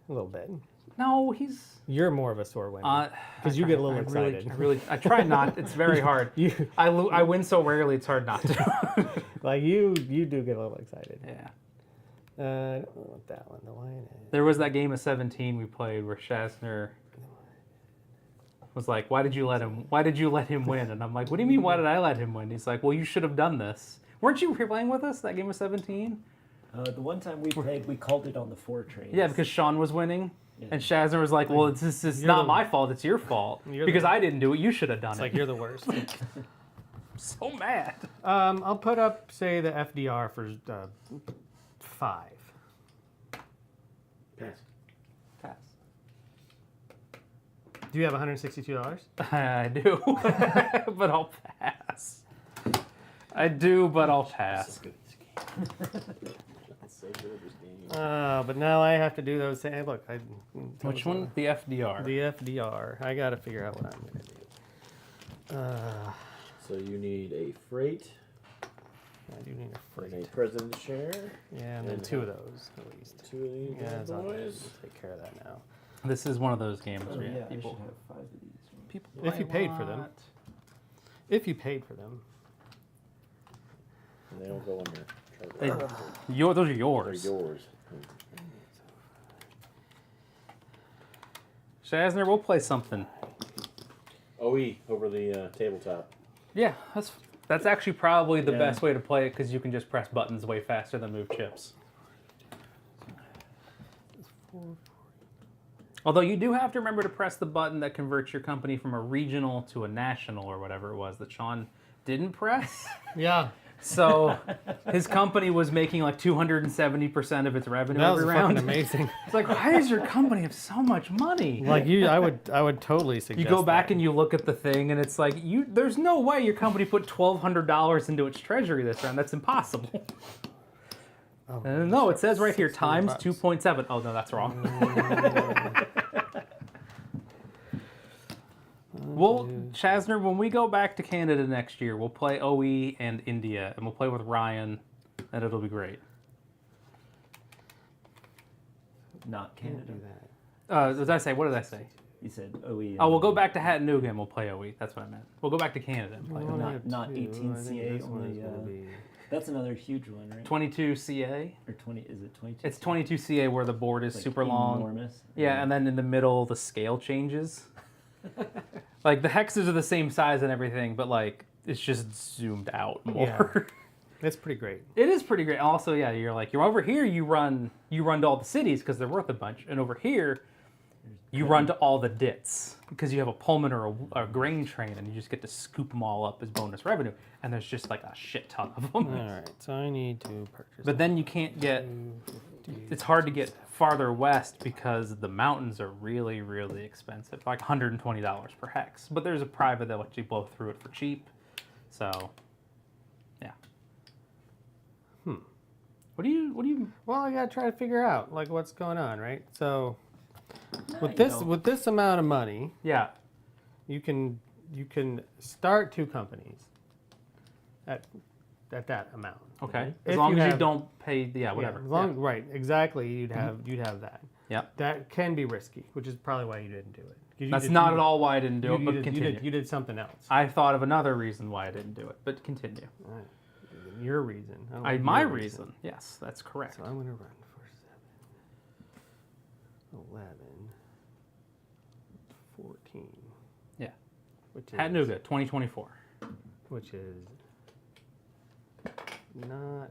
a little bit. No, he's. You're more of a sore winner. Because you I- get a little I excited. I try not. It's very hard. You I win so rarely. It's hard not to. like you do get a little excited. Yeah. I don't want that one. The lion. There was that game of 17 we played where Shazner was like, "Why did you let him win?" And I'm like, "What do you mean? Why did I let him win?" He's like, "Well, you should have done this. Weren't you here playing with us that game of 17?" The one time we played, we called it on the 4 trains. Yeah, because Sean was winning, Yeah. and Shazner was like, "Well, it's not my fault. It's your fault You're because the- I didn't do it. You should have done It's it." like you're the worst. I'm so mad. I'll put up, say, the FDR for 5. Pass. Pass. Do you have $162? I do, but I'll pass. I do, but I'll pass. So good at this game. So good at this game. But now I have to do those. Hey, look, Which one? The FDR. The FDR. I got to figure out what I'm going to do. So you need a freight I do need a and a freight. president's share. Yeah, and then and 2 of those at least. 2 of these Yeah, bad it's all right. boys. We'll take care of that now. This is one of those games Oh, where yeah, I people should have 5 of these. people If you play a paid for them. lot. If you paid for them. And they don't go in there. They- They're Those are yours. yours. Shazner, we'll play something. OE over the tabletop. Yeah, that's actually probably the Yeah. best way to play it because you can just press buttons way faster than move chips. Although you do have to remember to press the button that converts your company from a regional to a national or whatever it was that Sean didn't press. Yeah. So his company was making like 270% of its revenue That was every fucking round. amazing. It's like, why does your company have so much money? Like I would totally suggest. You go back that. and you look at the thing, and it's like there's no way your company put $1,200 into its treasury this round. That's impossible. Oh, No, it says right here times $600. 2.7. Oh no, that's wrong. Well, Shazner, when we go back to Canada next year, we'll play OE and India, and we'll play with Ryan, and it'll be great. Not Can't Canada. do that. What did I say? You said OE. Oh, we'll go back to Hattanooga and we'll play OE. That's what I meant. We'll go back to Canada and play Well, OE. not- I have not 2. 18 I think CA, this one is only, gonna be- That's another huge one, right? 22 CA. Or 20? Is it 22? It's 22 CA where the board is Like super long. Enormous. Yeah, and then in the middle, the scale changes. Like the hexes are the same size and everything, but like it's just zoomed out more. It's pretty great. It is pretty great. Also, yeah, you're over here. You run to all the cities because they're worth a bunch, and over here, you run to all the dits because you have a Pullman or a grain train, and you just get to scoop them all up as bonus revenue. And there's just like a shit ton of them. All right, so I need to purchase. But then you can't get. It's hard to get farther west because the mountains are really, really expensive, like $120 per hex. But there's a private that lets you blow through it for cheap. So, yeah. What do you? Well, I gotta try to figure out like what's going on, right? So, with you this know. with this amount of money, Yeah. you can start 2 companies at that amount. Okay. right? As If long as you have- don't pay. Yeah. Whatever. Yeah, as long, right, exactly. You'd have that. Yeah. That can be risky, which is probably why you didn't do it. You That's did- not you- at all why I didn't do You, it. you But did, continue. you did something else. I thought of another reason why I didn't do it, but continue. All right. Your reason. I don't like My your reason. Yes, that's correct. So I'm going to run for 7, 11, 14. Yeah. Which is, Chattanooga, 2024. Which is not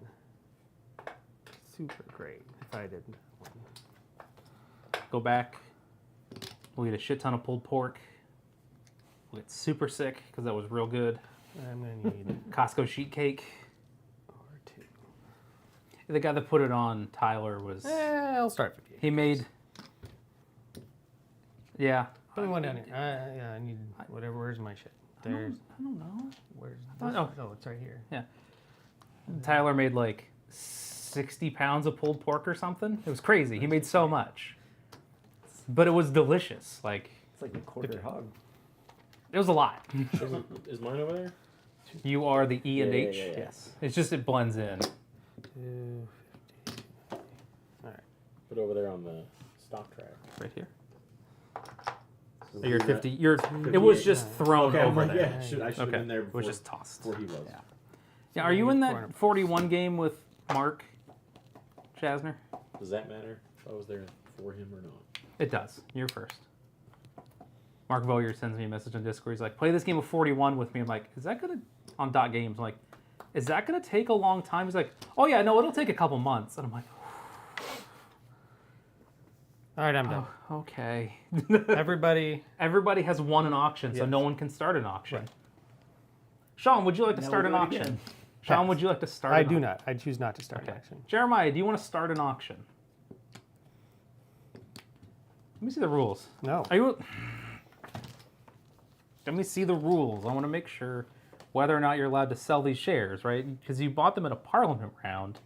super great if I did that one. Go back. We'll get a shit ton of pulled pork. We'll get super sick because that was real good. I'm going to need Costco sheet cake. R2. The guy that put it on, Tyler, was I'll start 58. he made. Yeah. Put one down here. Yeah, I need whatever. Where's my shit? There's. I don't know. Where's thought- this? Oh, it's right here. Tyler made like 60 pounds of pulled pork or something. It was crazy. He made so much, but it was delicious. Like It's like a quarter hog. it was a lot. Is mine over there? You are the E and Yeah, H. yeah, yeah. Yes. It's just it blends in. 250. All right. Put over there on the stock track. Right here. So You're we're 50. at- You're. It was just thrown Okay, I'm over like, there. yeah, I should have Okay. been there It before, was just tossed. before he was. Yeah. Yeah. Are you in that 400. 41 game with Mark Chasner? Does that matter if I was there for him or not? It does. You're first. Mark Voyer sends me a message on Discord. He's like, play this game of 41 with me. I'm like, is that gonna on dot games? I'm like, is that gonna take a long time? He's like, oh yeah, no, it'll take a couple months. And I'm like, All right, I'm done. oh, okay. Everybody. Everybody has won an auction, so Yes. no one can start an auction. Right. Sean, would you like to Now start we'll an do it auction? again. Sean, Pass. would you like to start? I an do auction? not. I choose not to start Okay. an action. Jeremiah, do you want to start an auction? Let me see the rules. No. Are you? Let me see the rules. I want to make sure whether or not you're allowed to sell these shares, right? Because you bought them in a parliament round.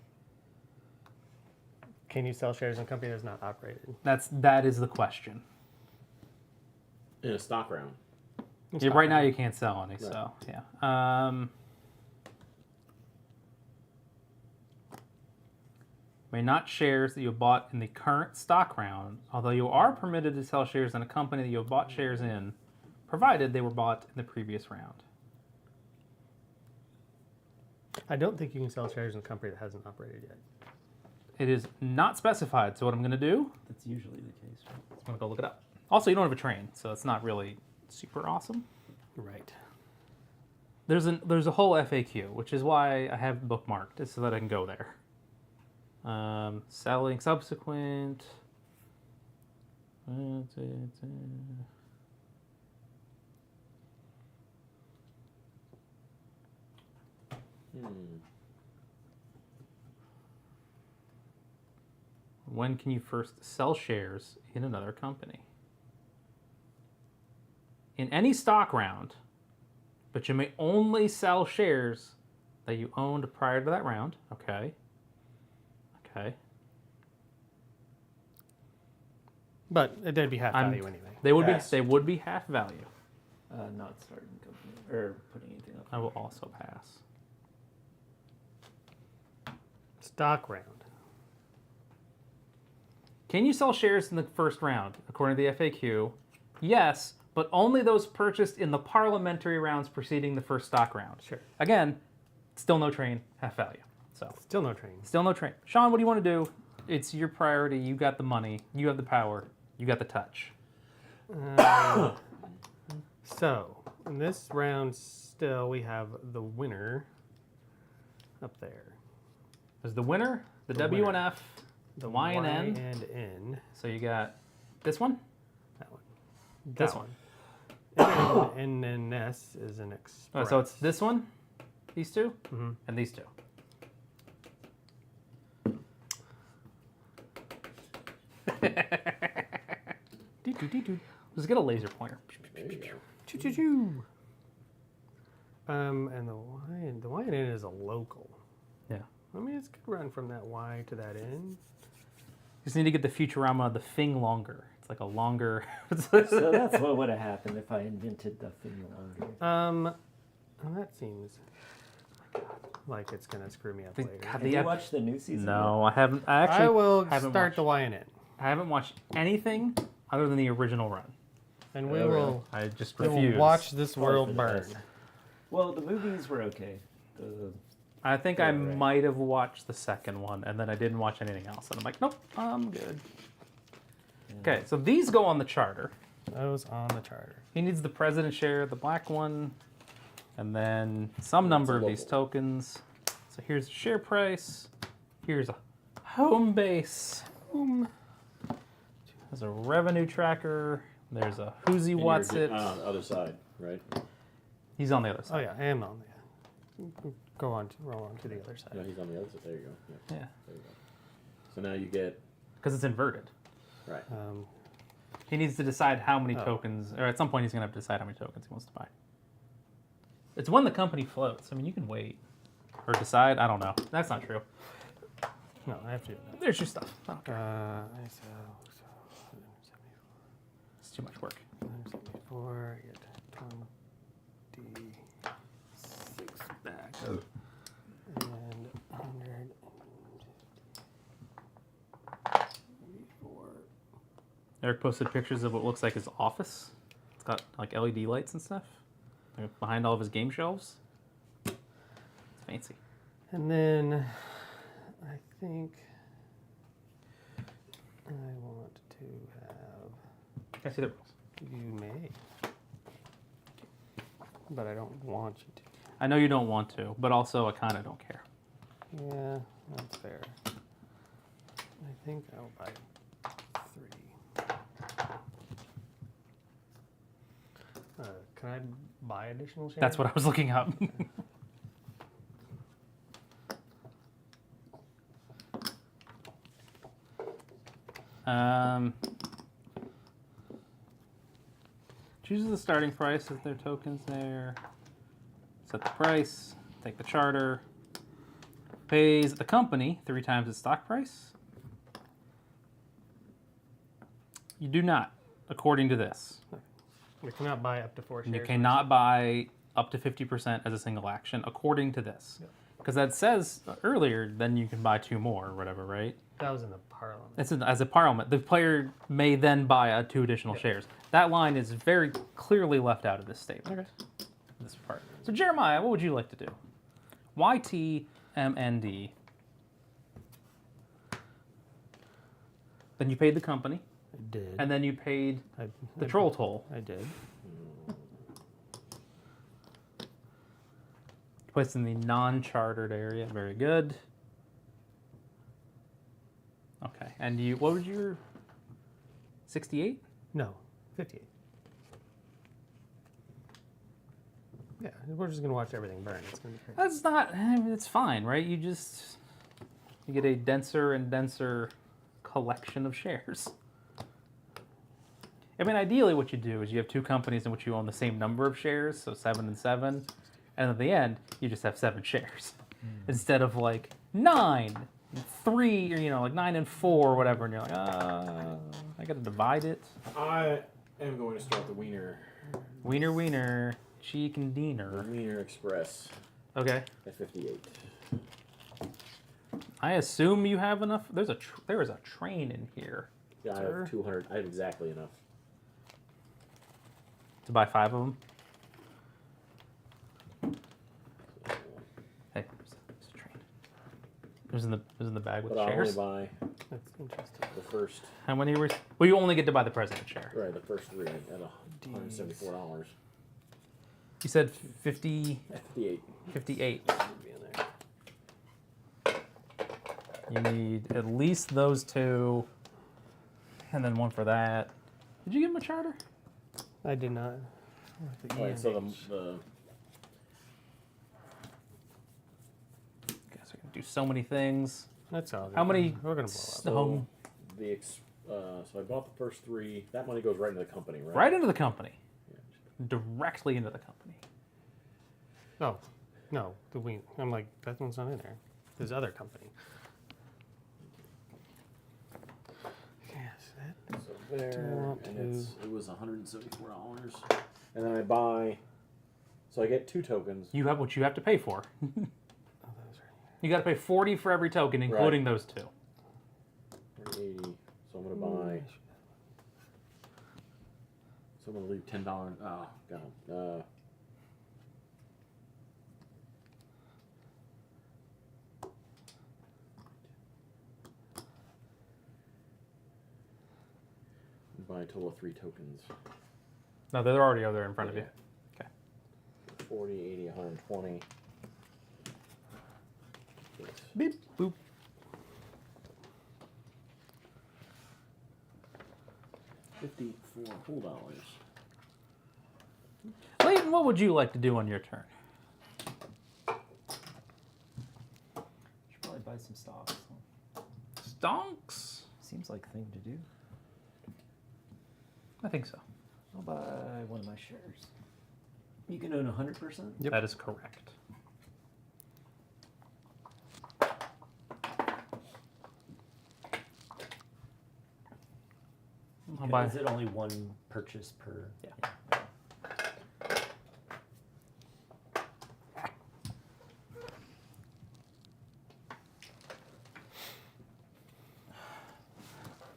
Can you sell shares in a company that's not operated? That is the question. In a stock round. Yeah, right now you can't sell any, so yeah. May not shares that you bought in the current stock round, although you are permitted to sell shares in a company that you have bought shares in, provided they were bought in the previous round. I don't think you can sell shares in a company that hasn't operated yet. It is not specified, so what I'm going to do That's usually the case. Right? is I'm going to go look it up. Also, you don't have a train, so it's not really super awesome. Right. There's a whole FAQ, which is why I have it bookmarked, is so that I can go there. Selling subsequent. When can you first sell shares in another company? In any stock round, but you may only sell shares that you owned prior to that round. Okay. Okay. But they'd be half I'm- value anyway. They would Pass. be half value. Not starting company or putting anything up. I will also pass. Stock round. Can you sell shares in the first round? According to the FAQ, yes, but only those purchased in the parliamentary rounds preceding the first stock round. Sure. Again, still no train, half value. So Still no train. still no train. Sean, what do you want to do? It's your priority. You got the money. You have the power. You got the touch. So, in this round still we have the winner. up there. There's the winner, the W and F, the Y and N. and N. So you got this one, That one. this one. And then S is an Oh, express. so it's this one, these two, Mhm. and these two. Let's get a laser pointer. There you go. Choo choo choo. And the Y and N is a local. Yeah. I mean, it's good run from that Y to that N. Just need to get the Futurama, the thing longer. It's like a longer. So that's what would have happened if I invented the thing longer. Well, that seems like it's gonna screw me up The- later. God, Have the you ep- watched the new season? No, I haven't. I actually I will haven't start watched, the Y and N, I haven't watched anything other than the original run. and we Oh, really? will I just we will refuse. watch this Probably for world the burn. best. Well, the movies were okay. I think Yeah, I right. might have watched the second one, and then I didn't watch anything else. And I'm like, nope, I'm good. Okay, so these go on the charter. Those on the charter. He needs the president share, the black one, and then some number of these local. tokens. So here's the share price. Here's a home base. There's a revenue tracker. There's a who's he And what's you're it. on the other side, right? He's on the other Oh side. yeah, I am on the. Roll on to the other No, side. he's on the other side. There you go. Yeah, Yeah, there you go. So now you get because it's inverted. right. He needs to decide how many Oh. tokens, or at some point he's gonna have to decide how many tokens he wants to buy. It's when the company floats. I mean, you can wait or decide. I don't know. That's not true. No, I have to do that. There's your stuff. I don't care. I sell 174. It's too much work. 174. I get 26 back. And 184. Eric posted pictures of what looks like his office. It's got like LED lights and stuff like, behind all of his game shelves. It's fancy. And then I think I want to have. Can I see the rules? You may. But I don't want you to. I know you don't want to, but also I kind of don't care. Yeah, that's fair. I think I'll buy 3. Can I buy additional shares? That's what I was looking up. Chooses the starting price of their tokens there. Set the price. Take the charter. Pays the company 3 times its stock price. You do not, according to this. We cannot buy up to 4 shares. You cannot buy up to 50% as a single action, according to this. Because that says earlier, then you can buy 2 more or whatever, right? That was in the parliament. It's as a parliament. The player may then buy 2 additional shares. That line is very clearly left out of this statement. Okay. This part. So Jeremiah, what would you like to do? YTMND. Then you paid the company, I did. and then you paid I, the troll toll. I did. Placed in the non-chartered area. Very good. Okay, and you, what was your 68? No, 58. Yeah, we're just gonna watch everything burn. It's gonna be great. That's not, I mean, it's fine, right? You get a denser and denser collection of shares. I mean, ideally what you do is you have 2 companies in which you own the same number of shares, so 7 and 7, and at the end, you just have 7 shares. Instead of like 9 and 3, or you know, like 9 and 4 or whatever, and you're like, I gotta divide it. I am going to start the Wiener Wiener, chicken diener. Wiener Express Okay. at 58. I assume you have enough. There is a train in here Yeah, I Sure. have 200. I have exactly enough. to buy 5 of them. Hey, there's a train. It was in the bag with But I'll only shares. buy That's interesting. the first, How many were? Well, you only get to buy the president share. right, the first 3 at $174. You said 50, At 58. 58. Should be in there. You need at least those 2, and then 1 for that. Did you give him a charter? I did not. Right, so the Guess we can do so many things. That's all. How many? We're gonna blow up. so so I bought the first 3. That money goes right into the company, right? Right into the company. Directly into the company. Oh, no. I'm like, that one's not in there. There's other company. Yes, that. So there, want and it was $174, and then I buy. So I get 2 tokens. You have what you have to pay for. Oh, that was right You got to pay 40 for every token, including those 2. 80. So I'm gonna buy. So I'm gonna leave $10. Oh god. Buy a total of 3 tokens. No, they're already over there in front of you. Okay. 40, 80, 120. Beep, boop. 54 whole dollars. Clayton, what would you like to do on your turn? Should probably buy some stocks. Stonks? Seems like a thing to do. I think so. I'll buy one of my shares. You can own 100%? Yep. That is correct. I'll buy. Is it only 1 purchase per? Yeah.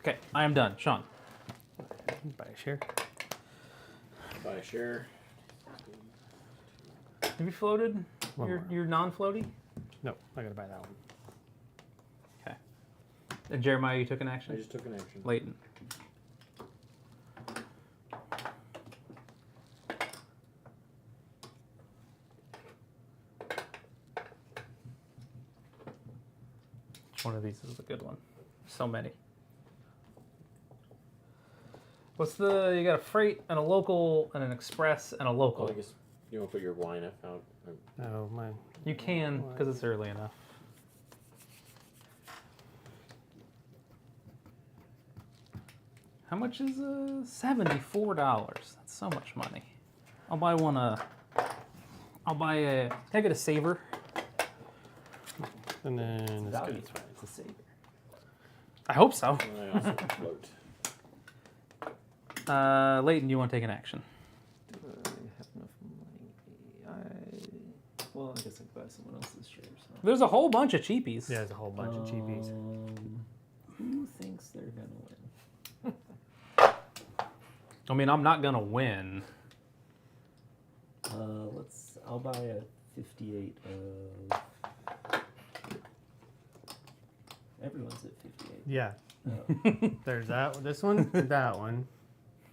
Okay, I am done. Sean. Buy a share. Buy a share. Have you floated One more. your non-floaty? No, I gotta buy that one. Okay. And Jeremiah, you took an I action? just took an action. Leighton. Which one of these is a good one? So many. What's you got a freight and a local and an express and a local. Well, I guess you want to put your lineup out. Oh, my. You can, because it's early enough. How much is $74? That's so much money. I'll buy one. I'll buy a. Can I get a saver? And then it's Value. good. It's a saver. I hope so. And I also float. Leighton, you want to take an action? Do I have enough money? Well, I guess I could buy someone else's shares. Huh? There's a whole bunch of cheapies. Yeah, there's a whole bunch of cheapies. Who thinks they're gonna win? I mean, I'm not gonna win. I'll buy a 58 of. Everyone's at 58. Yeah. Oh. There's this one, that one,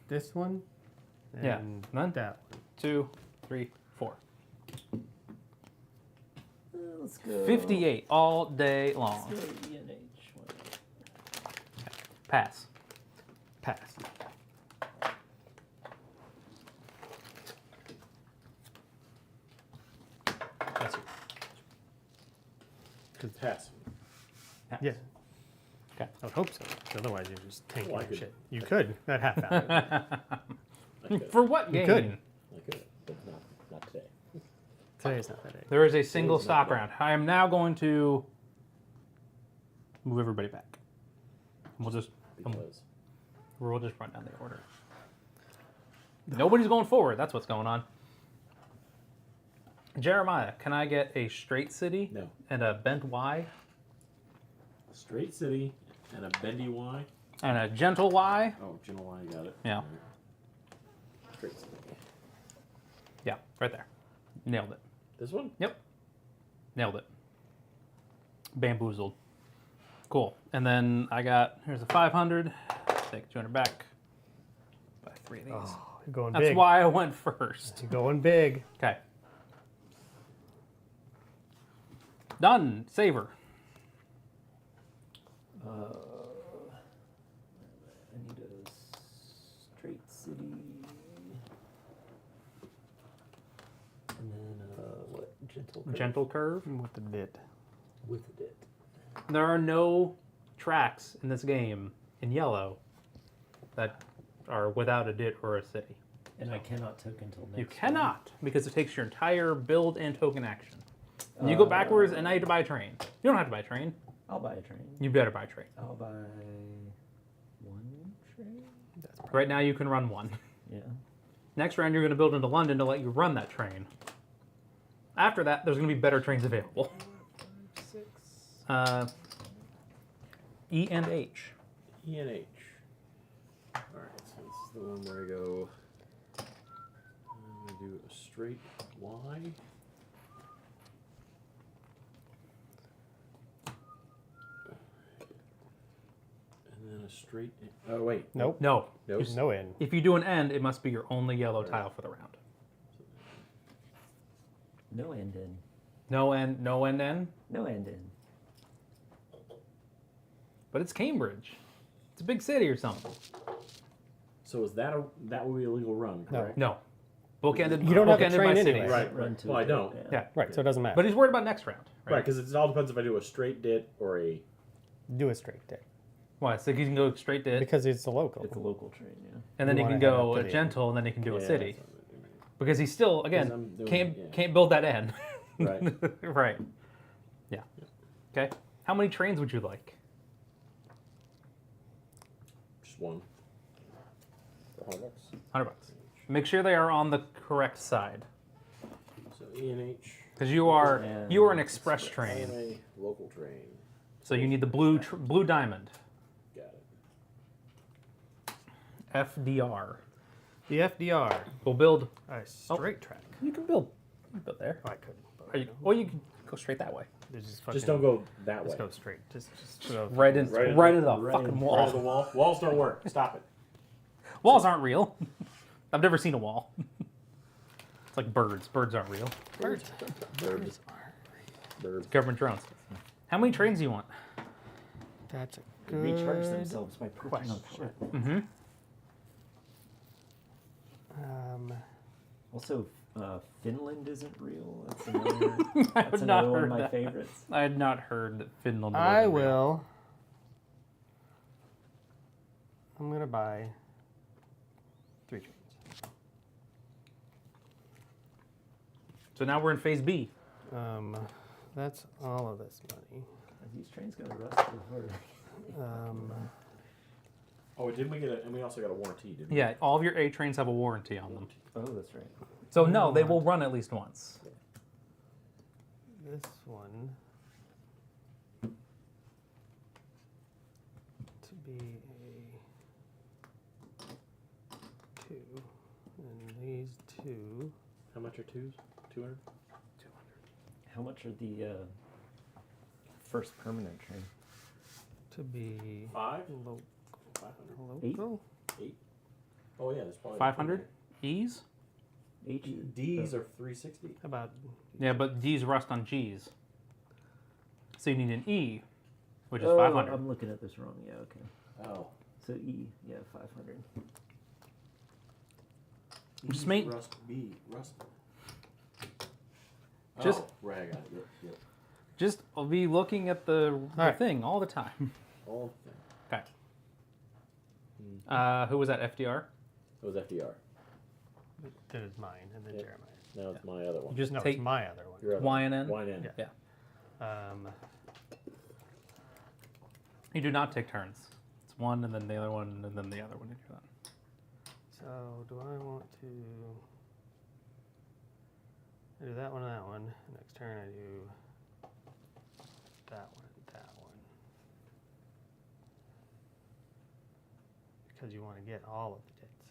this one, and Yeah, none? that one. 2, 3, 4. Let's go. 58 all day long. Let's go ENH. Whatever. Pass. Pass. That's it. Pass. Pass. Yeah. Okay. I would hope so. Otherwise, you're just tanking Well, I that could- shit. You could. That half value. I could. For what You game? could. I could, but not today. Today's not that day. There is a single Today's not stock bad. round. I am now going to move everybody back. We'll just Because run down the order. Nobody's going forward. That's what's going on. Jeremiah, can I get a straight city no. and a bent Y Straight city and a bendy Y. and a gentle Y? Oh, gentle Y, got it. Yeah. All right. Straight city. Yeah, right there. Nailed it. This one? Yep. Nailed it. Bamboozled. Cool. And then I got, here's a 500. Take 200 back. Buy 3 of these. Oh, you're going That's big. why I went first. You're going big. Okay. Done. Saver. I need a straight city. And then, what? Gentle curve? Gentle curve. With the dit. With a dit. There are no tracks in this game in yellow that are without a dit or a city. And I cannot token until next You turn. cannot, because it takes your entire build and token action. And you go backwards, and now you have to buy a train. You don't have to buy a train. I'll buy a train. You better buy a train. I'll buy one train? Right now, you can run one. Yeah. Next round, you're going to build into London to let you run that train. After that, there's going to be better trains available. 6. E and H. E and H. Alright, so this is the one where I go. I'm going to do a straight Y. And then a straight. Oh, wait. Nope. No. Nope. There's no end. If you do an end, it must be your only yellow tile for the round. No end in. No end, no end, end. No end in. But it's Cambridge. It's a big city or something. So is that that would be a legal run, No. correct? No. Bookended. You don't have a bookended train by anyway. cities. Right, Run right. to Well, a I dit, don't. Yeah. Right, so it doesn't matter. But he's worried about next round. Right, because it all depends if I do a straight dit or a. Do a straight dit. Why? So you can go straight to it, Because it's a local. It's a local train, yeah. and then you you can wanna head go up to a the gentle, and then you can do a Yeah, city. that's what I'm gonna Because he's still, I'm again, doing- yeah. can't build that end. do. Right. Right. Yeah. Okay. How many trains would you like? Just one. For $100. $100. Make sure they are on the correct side, So E and H. because you are And an express I train, am a local train. so you need the blue diamond. Got it. FDR. The FDR. We'll build. A straight track. You can build. You can build there. Oh, I couldn't. But, Or you, or you can go straight that way. Just don't go that way. Just go straight. Just go. Right in, Right in- right into the right fucking in wall. Right to the wall. Walls don't work. Stop it. Walls aren't real. I've never seen a wall. It's like birds. Birds aren't real. Birds. Birds. Birds. Government drones. How many trains do you want? That's a They good recharge themselves by perching on question. power. Mm-hmm. Also, Finland isn't real. That's another, I that's have not another one of heard my that. favorites. I had not heard that Finland. I wasn't real. will. I'm gonna buy 3 trains. So now we're in phase B. That's all of this money. Are these trains gonna rust before? Oh, didn't we get a? And we also got a warranty, didn't we? Yeah, all of your A trains have a warranty on them. Oh, that's right. So no, they will run at least once. This one to be a 2, and these 2. How much are twos? 200. How much are the first permanent train? To be 5. local. 500. Local? 8. Oh yeah, there's probably 500 E's. H. D's are 360. How about Yeah, but D's rust on G's. So you need an E, which is Oh, 500. I'm looking at this wrong. Yeah, okay. Oh. So E, yeah, 500. Just make- Rust B. Rust. Just- Oh, right, I got it. Yep, yep. Just be looking at the right. thing all the time. All thing. Okay. Who was that? FDR. It was FDR. that is mine, and then Yep. Jeremiah's. Now it's my other one. You just No, take it's my other one. Your other Y and N. one. Y and N. Yeah. Yeah. You do not take turns. It's one, and then the other one, and then the other one. You do that. So do I want to I do that one and that one? Next turn I do that one and that one. Because you want to get all of the dits.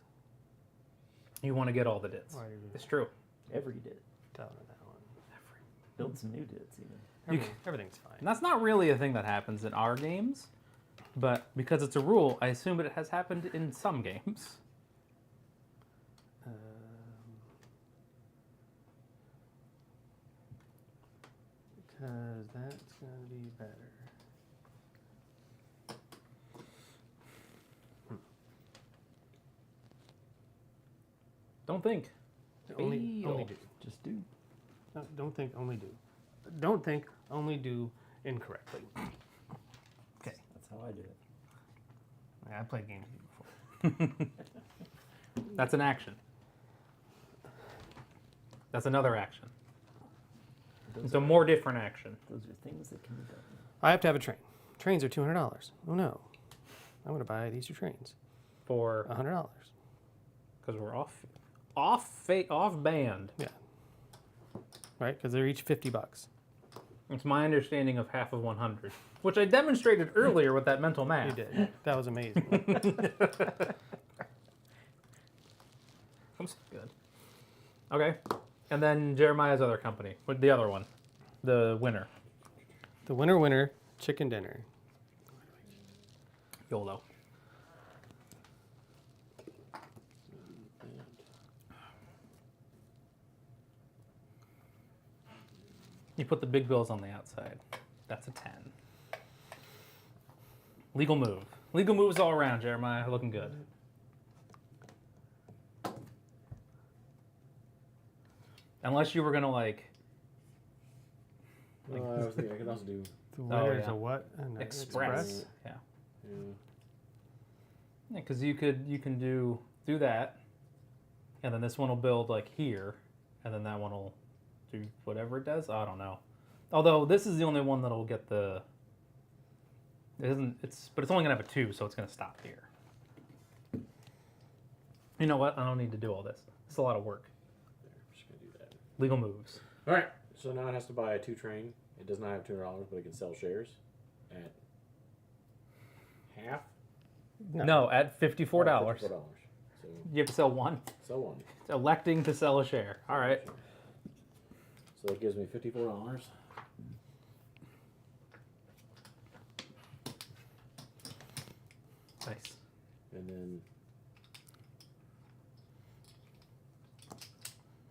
You want to get all the dits. Or you do It's true. Every dit. that one and that one. Build some new dits even. Everything's fine. And that's not really a thing that happens in our games, but because it's a rule, I assume it has happened in some games. Because that's going to be better. Don't think. Only do. Just do. No, don't think, only do. Don't think, only do incorrectly. Okay. That's how I do it. I played games with you before. That's an action. That's another action. It's a more different action. Those are things that can be done. I have to have a train. Trains are $200. Oh no. I'm going to buy these 2 trains. For $100. because we're off band. Yeah. Right? Because they're each $50. It's my understanding of half of 100, which I demonstrated earlier with that mental math. You did. That was amazing. That's good. Okay, and then Jeremiah's other company, with the other one, the winner, The winner, chicken dinner. YOLO. You put the big bills on the outside. That's a 10. Legal move. Legal moves all around, Jeremiah. Looking good. Unless you were going to like I was thinking I could also do. The winner's yeah. a what? An express. Yeah. Yeah. Yeah, because you can do that, and then this one will build like here, and then that one will do whatever it does. I don't know. Although this is the only one that'll get the. It isn't. But it's only gonna have a 2, so it's gonna stop here. You know what? I don't need to do all this. It's a lot of work. There, I'm just gonna do that. Legal moves. All right. So now it has to buy a 2 train. It does not have $200, but it can sell shares at half. No, at $54. $54. So You have to sell one. sell one. It's electing to sell a share. All right. So that gives me $54. Nice. And then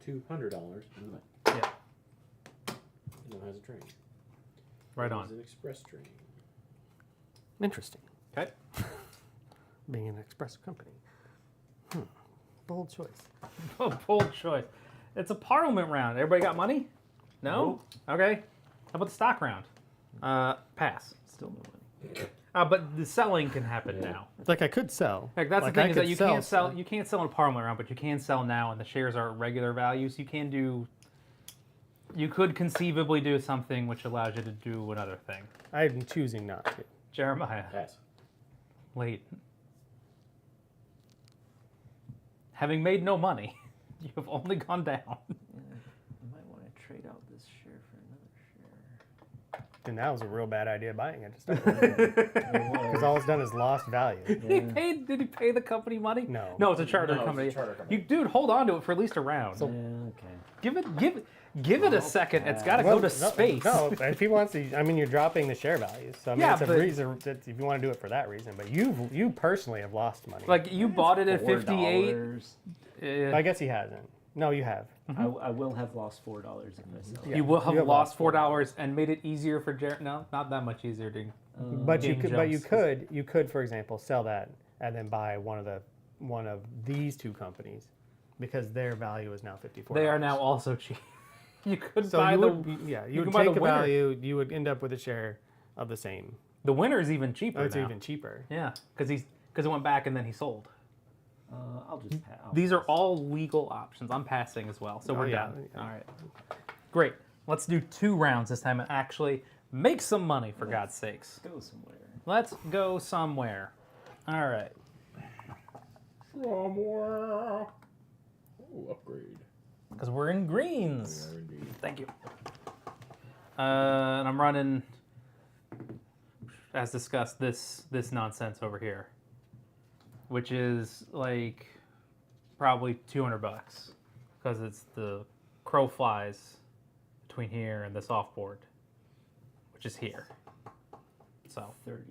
$200. Yeah. Now has a train. Right It on. is an express train. Interesting. Okay. Being an express company. Bold choice. Oh, bold choice. It's a parliament round. Everybody got money? No? Okay. How about the stock round? Pass. Still no money. But the selling can happen now. Like I could sell. Like that's Like, the I thing is that could you sell can't sell. some. You can't sell in a parliament round, but you can sell now, and the shares are at regular values. You can do. You could conceivably do something which allows you to do another thing. I'm choosing not to. Jeremiah, Pass. late. Having made no money, you have only gone down. You might want to trade out this share for another share. And that was a real bad idea buying it. Because all it's done is lost value. Did he pay the company money? No. No, it's a charter No, it's a company. charter company. You, dude, hold on to it for at least a round. Yeah, okay. Give it a second. It's got to go to space. No, if he wants to, I mean, you're dropping the share values. So I mean, Yeah, it's a but- reason if you want to do it for that reason. But you personally have lost money. Like you bought it at 58. $4. I guess he hasn't. No, you have. I will have lost $4 in this. Yeah, You will have you have lost lost $4 and made it easier for Jared. No, not that much easier, dude. But you Game could, but jumps. you could, for example, sell that and then buy one of these 2 companies because their value is now $54. They are now also cheap. You could So buy you the would, you you would can buy take the a winner. value. You would end up with a share of the same. The winner's even cheaper Oh, it's now. even cheaper. Yeah, because it went back and then he sold. I'll just pass. These are all legal options. I'm passing as well, so Oh, we're yeah, done. yeah. All right, great. Let's do 2 rounds this time and actually make some money for God's sakes. go somewhere. Let's go somewhere. All right. Somewhere. Oh, upgrade. Because we're in greens. There indeed. Thank you. And I'm running, as discussed, this nonsense over here, which is like probably $200 because it's the crow flies between here and this offboard, which is here. So 30.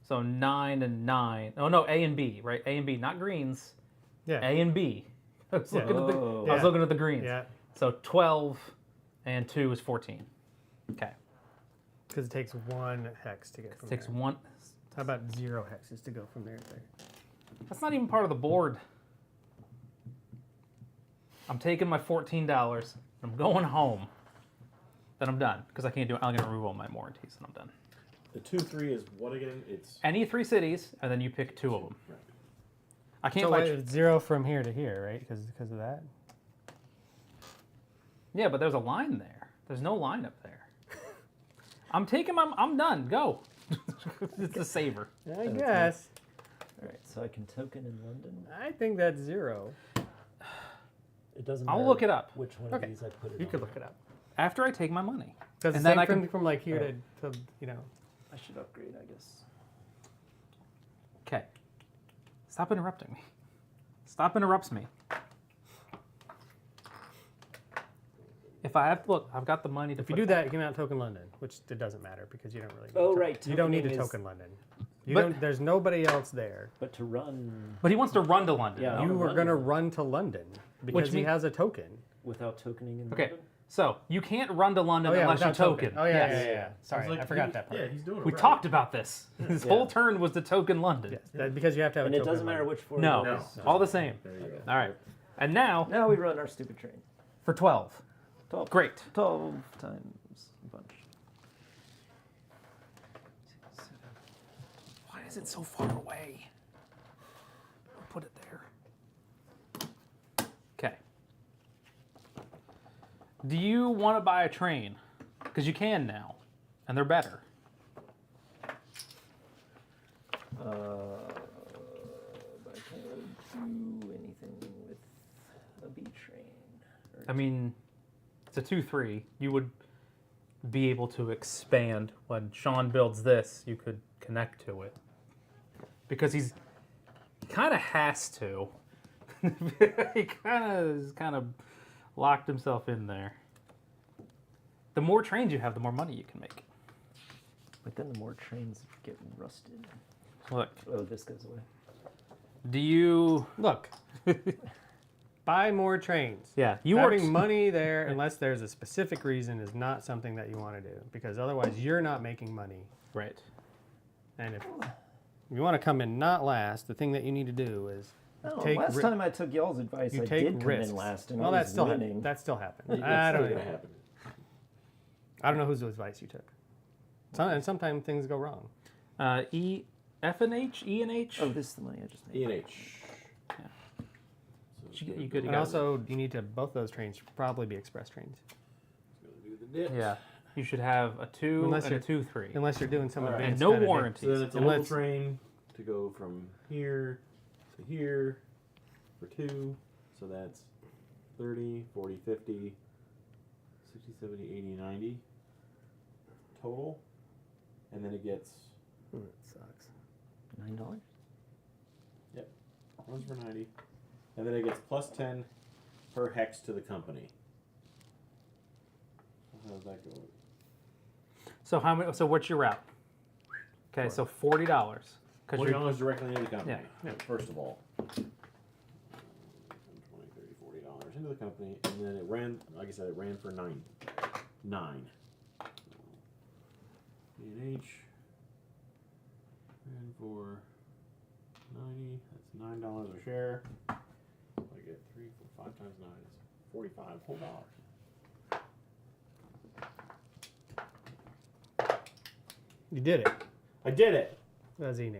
so 9 and 9. Oh no, A and B, right? A and B, not greens. Yeah. A and B. I was looking at the Oh. I was Yeah. looking at the greens. Yeah. So 12 and 2 is 14. Okay. Because it takes 1 hex to get from Takes there. one. How about 0 hexes to go from there to there? That's not even part of the board. I'm taking my $14. I'm going home. Then I'm done because I can't do it. I'm going to remove all my warranties and I'm done. The 2-3 is what again? It's Any 3 cities, and then you pick 2 of them. right. I can't So buy. it's 0 from here to here, right? Because of that. Yeah, but there's a line there. There's no line up there. I'm taking my. I'm done. Go. It's a saver. I guess. All right, so I can token in London. I think that's 0. It doesn't I'll matter look it up. which one Okay. of these I put it You on. could look it up. After I take my money. Because And the then same I can- from like here Right. to you know. I should upgrade, I guess. Okay. Stop interrupting me. Stop interrupts me. If I have look, I've got the money to. If you put do it that, you can out token London, which it doesn't matter because you don't really. Need Oh, to right, You don't need to tokening is- token London. You But- don't. There's nobody else there. But to run But he wants to run to London. Yeah. no? You to were run gonna to- run to London because he mean- has a token. without tokening in Okay. London? So you can't run to London unless you without token. Oh yeah, Yes. yeah. Sorry, It's like I forgot he- that part. Yeah, he's doing it We right. talked about this. His Yeah. whole turn was to token London. Yes, because you have to have And a it token. doesn't in matter London. which forward No, it No. is. all the same. There you go. All right. And now Now we run our stupid train. for 12. 12. Great. 12 times a bunch. Why is it so far away? I'll put it there. Okay. Do you want to buy a train? Because you can now, and they're better. But I can't really do anything with a B train. Or I mean, it's a 2-3. You would be able to expand when Sean builds this. You could connect to it because he kind of has to. He kind of locked himself in there. The more trains you have, the more money you can make. But then the more trains get rusted. Look, Oh, this goes away. do you? Look, buy more trains. Yeah, you Having worked. money there, unless there's a specific reason, is not something that you want to do because otherwise you're not making money. Right. And if you want to come in not last, the thing that you need to do is Oh, take last ri- time I took y'all's advice, you I take did come risks. in last and well, I that was still winning. that still happened. That's I don't still know. gonna happen. I don't know whose advice you took. And sometimes things go wrong. E, F and H, E and H. Oh, this is the money I just made. E and H. Yeah. So You it's could- And got- also, you need to both those trains should probably be express trains, gonna do the dip. Yeah. You should have a 2 Unless and a you're- 2-3. unless you're doing some All right. advanced. And no kind of dip. warranties. So then it's a And little let's- train to go from here to here for 2. So that's 30, 40, 50, 60, 70, 80, 90 total. And then it gets That sucks. $9? runs for 90. And then it gets plus 10 per hex to the company. How does that go? So how many? So what's your route? Okay, so $40. Because $40 directly into the company. Yeah. First of all. 20, 30, $40 into the company, and then it ran, like I said, it ran for 9. E&H ran for 90. That's $9 a share. I get 3, 4, 5 times 9 is 45 whole dollars. You did it. I did it. That's E&H.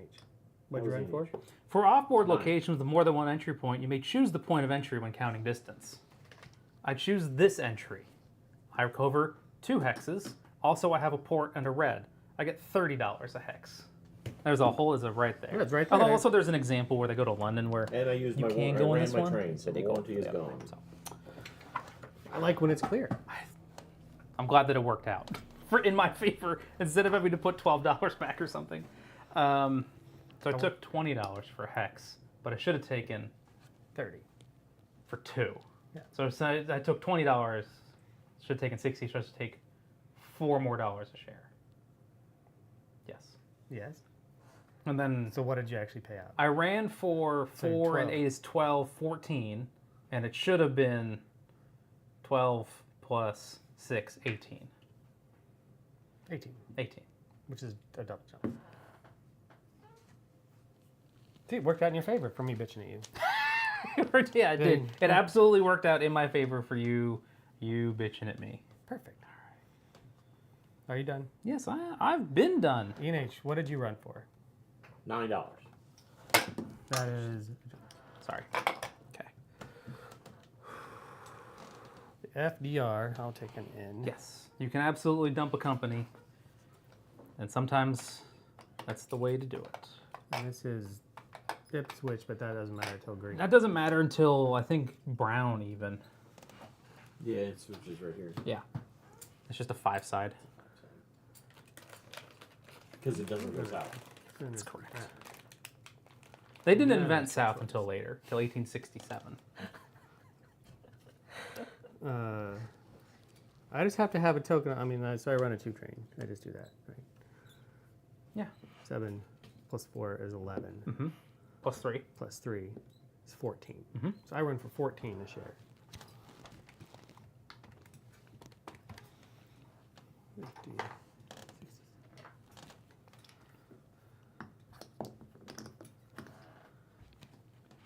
What'd you That run was for? E&H. For off-board 9. locations with more than one entry point, you may choose the point of entry when counting distance. I choose this entry. I cover 2 hexes. Also, I have a port and a red. I get $30 a hex. There's a hole is a right there. Yeah, it's right Although there. also there's an example where they go to London where And I used you my can I go in ran this my one. train, so they the go warranty for is the other gone. one, so. I like when it's clear. I'm glad that it worked out in my favor instead of having to put $12 back or something. So I took $20 for hex, but I should have taken 30. for 2. Yeah. So I took $20. Should have taken 60. So I should take $4 more a share. Yes. Yes. And then So what did you actually pay out? I ran for So 4 and 12. 8 is 12, 14, and it should have been 12 plus 6, 18. 18, 18. which is a double jump. See, it worked out in your favor for me bitching at you. Yeah, it did. Then- It absolutely worked out in my favor for you bitching at me. Perfect. Are you done? Yes, I've been done. E&H, what did you run for? $9. That is Sorry. Okay. FDR. I'll take an N. Yes, you can absolutely dump a company, and sometimes that's the way to do it. And this is dip switch, but that doesn't matter until green. That doesn't matter until I think brown even. Yeah, it switches right here. Yeah, it's just a 5-side. Because it doesn't go south. That's correct. They didn't Yeah, invent that's South until later, till 1867. I just have to have a token. I mean, so I run a 2 train. I just do that, right? Yeah. 7 plus 4 is 11. Mm-hmm. Plus 3. Plus 3 is 14. Mhm. So I run for 14 a share. 50, 60.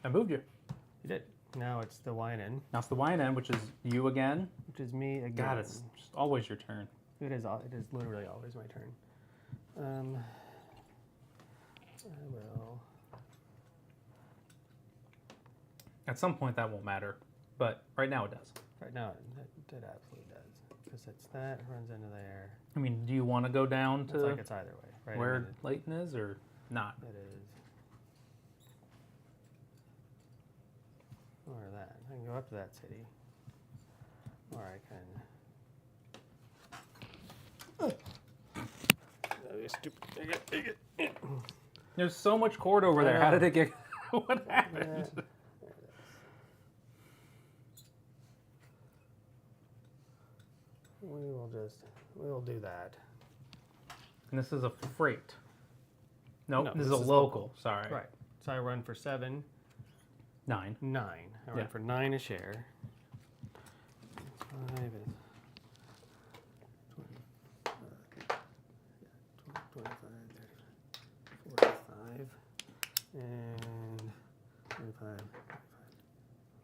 I moved you. You did. Now it's the YN, Now it's the YN, which is you again. which is me again. God, it's just always your turn. It is literally always my turn. I will. At some point that won't matter, but right now it does. Right now, it absolutely does. Because it's that runs into there. I mean, do you want to go down It's to like it's either way, right? I where mean, Layton is or not? it is. Or that. I can go up to that city. Or I can. Stupid. There's so much cord over there. How know. did it get? What happened? We will do that. And this is a freight. Nope, No, this is this a is local. Sorry. Right. So I run for 7, 9. 9. I run Yeah. for 9 a share. 5 is 25, 45, and 25,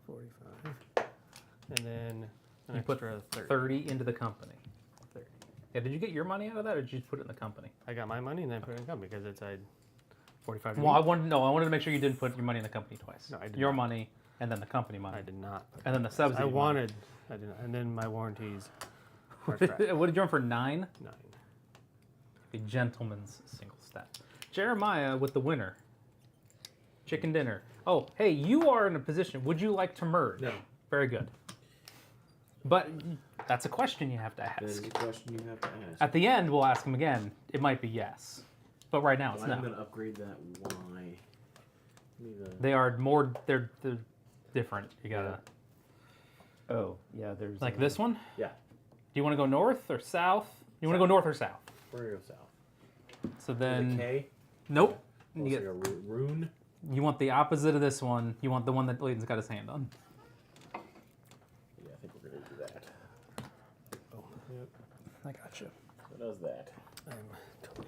45, and then an You put extra 30. 30 into the company. 30. Yeah, did you get your money out of that, or did you just put it in the company? I got my money and then put it in company because it's 45. Well, I wanted to make sure you didn't put your money in the company twice. No, I did Your not. money and then the company money. I did not. Put And then the I subsidy. money. wanted. I did not, and then my warranties. Are What trash. did you run for 9? 9. A gentleman's single step. Jeremiah with the winner. Chicken dinner. Oh, hey, you are in a position. Would you like to merge? No. Very good. But that's a question you have to That is ask. a question you have to ask. At the end, we'll ask him again. It might be yes. But right now, it's I'm no. going to upgrade that Y. They are more, they're different. You gotta, Oh, yeah, there's... like this one? Yeah. Do you want to go north or south? You want to go north or south? We're going to go south. So With then, a K. nope. Oh, You, it's like a rune. you want the opposite of this one. You want the one that Layton's got his hand on. Yeah, I think we're going to do that. Oh, yep. I got you. What does that? I'm totally.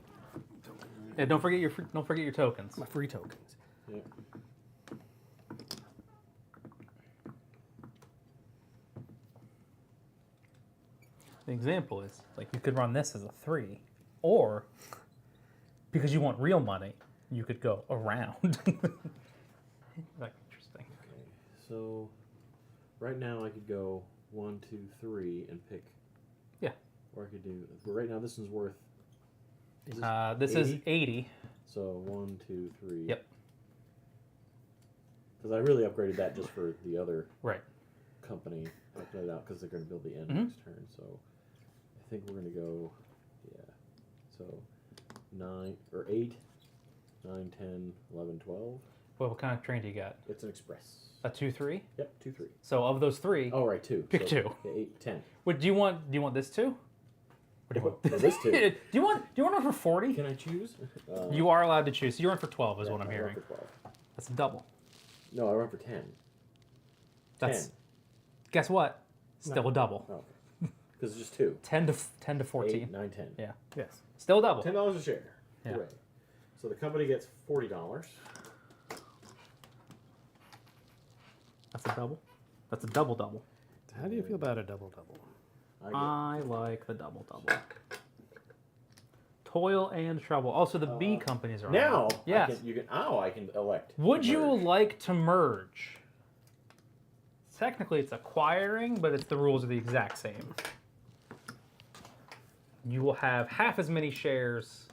Yeah, don't forget your tokens. My free tokens. Yep. The example is like you could run this as a 3, or because you want real money, you could go around. Like interesting. Okay, so right now I could go 1, 2, 3 and pick. Yeah. Or I could do. But right now this one's worth. Is This is 80? 80. So 1, 2, 3. Yep. Because I really upgraded that just for the other Right. company. I upgraded it out because they're going to build the end Mhm. next turn. So I think we're going to go. Yeah. So 9 or 8, 9, 10, 11, 12. What kind of train do you got? It's an express. A 2, 3. Yep, 2, 3. So of those 3, Oh, right, 2. Pick so, 2. Yeah, 8, 10. what do you want? Do you want this 2? Or do you want No, this 2. do you want one for 40? Can I choose? You are allowed to choose. So you're in for 12 is yeah, what I'm I run hearing. for 12. That's a double. No, I run for 10. That's 10. guess what? Still a double. Oh, okay. Because it's just 2. 10 to 14. 8, 9, 10. Yeah. Yes. Still a double. $10 a share. Yeah. Hooray. So the company gets $40. That's a double. That's a double. How do you feel about a double-double? I like the double. Toil and trouble. Also, the B companies are on. Now, Yes. I can elect. Would you merge. like to merge? Technically, it's acquiring, but the rules are the exact same. You will have half as many shares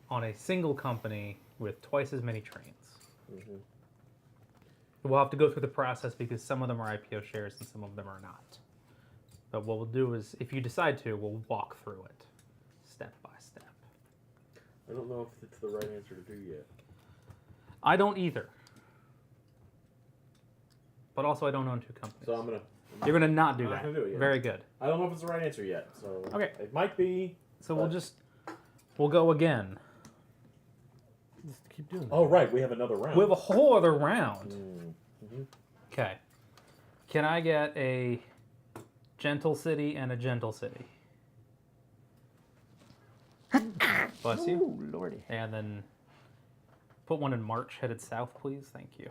on a single company with twice as many trains. Mhm. We'll have to go through the process because some of them are IPO shares and some of them are not. But what we'll do is, if you decide to, we'll walk through it step by step. I don't know if it's the right answer to do yet. I don't either. But also, I don't own two companies. So I'm gonna. You're going to not do I'm that. not gonna do it yet. Very good. I don't know if it's the right answer yet. So Okay. it might be. So but- we'll go again. Just keep doing that. Oh right, we have another round. We have a whole other round. Mhm. Okay. Can I get a gentle city and a gentle city? Bless you. Ooh, lordy. And then put one in March headed south, please. Thank you.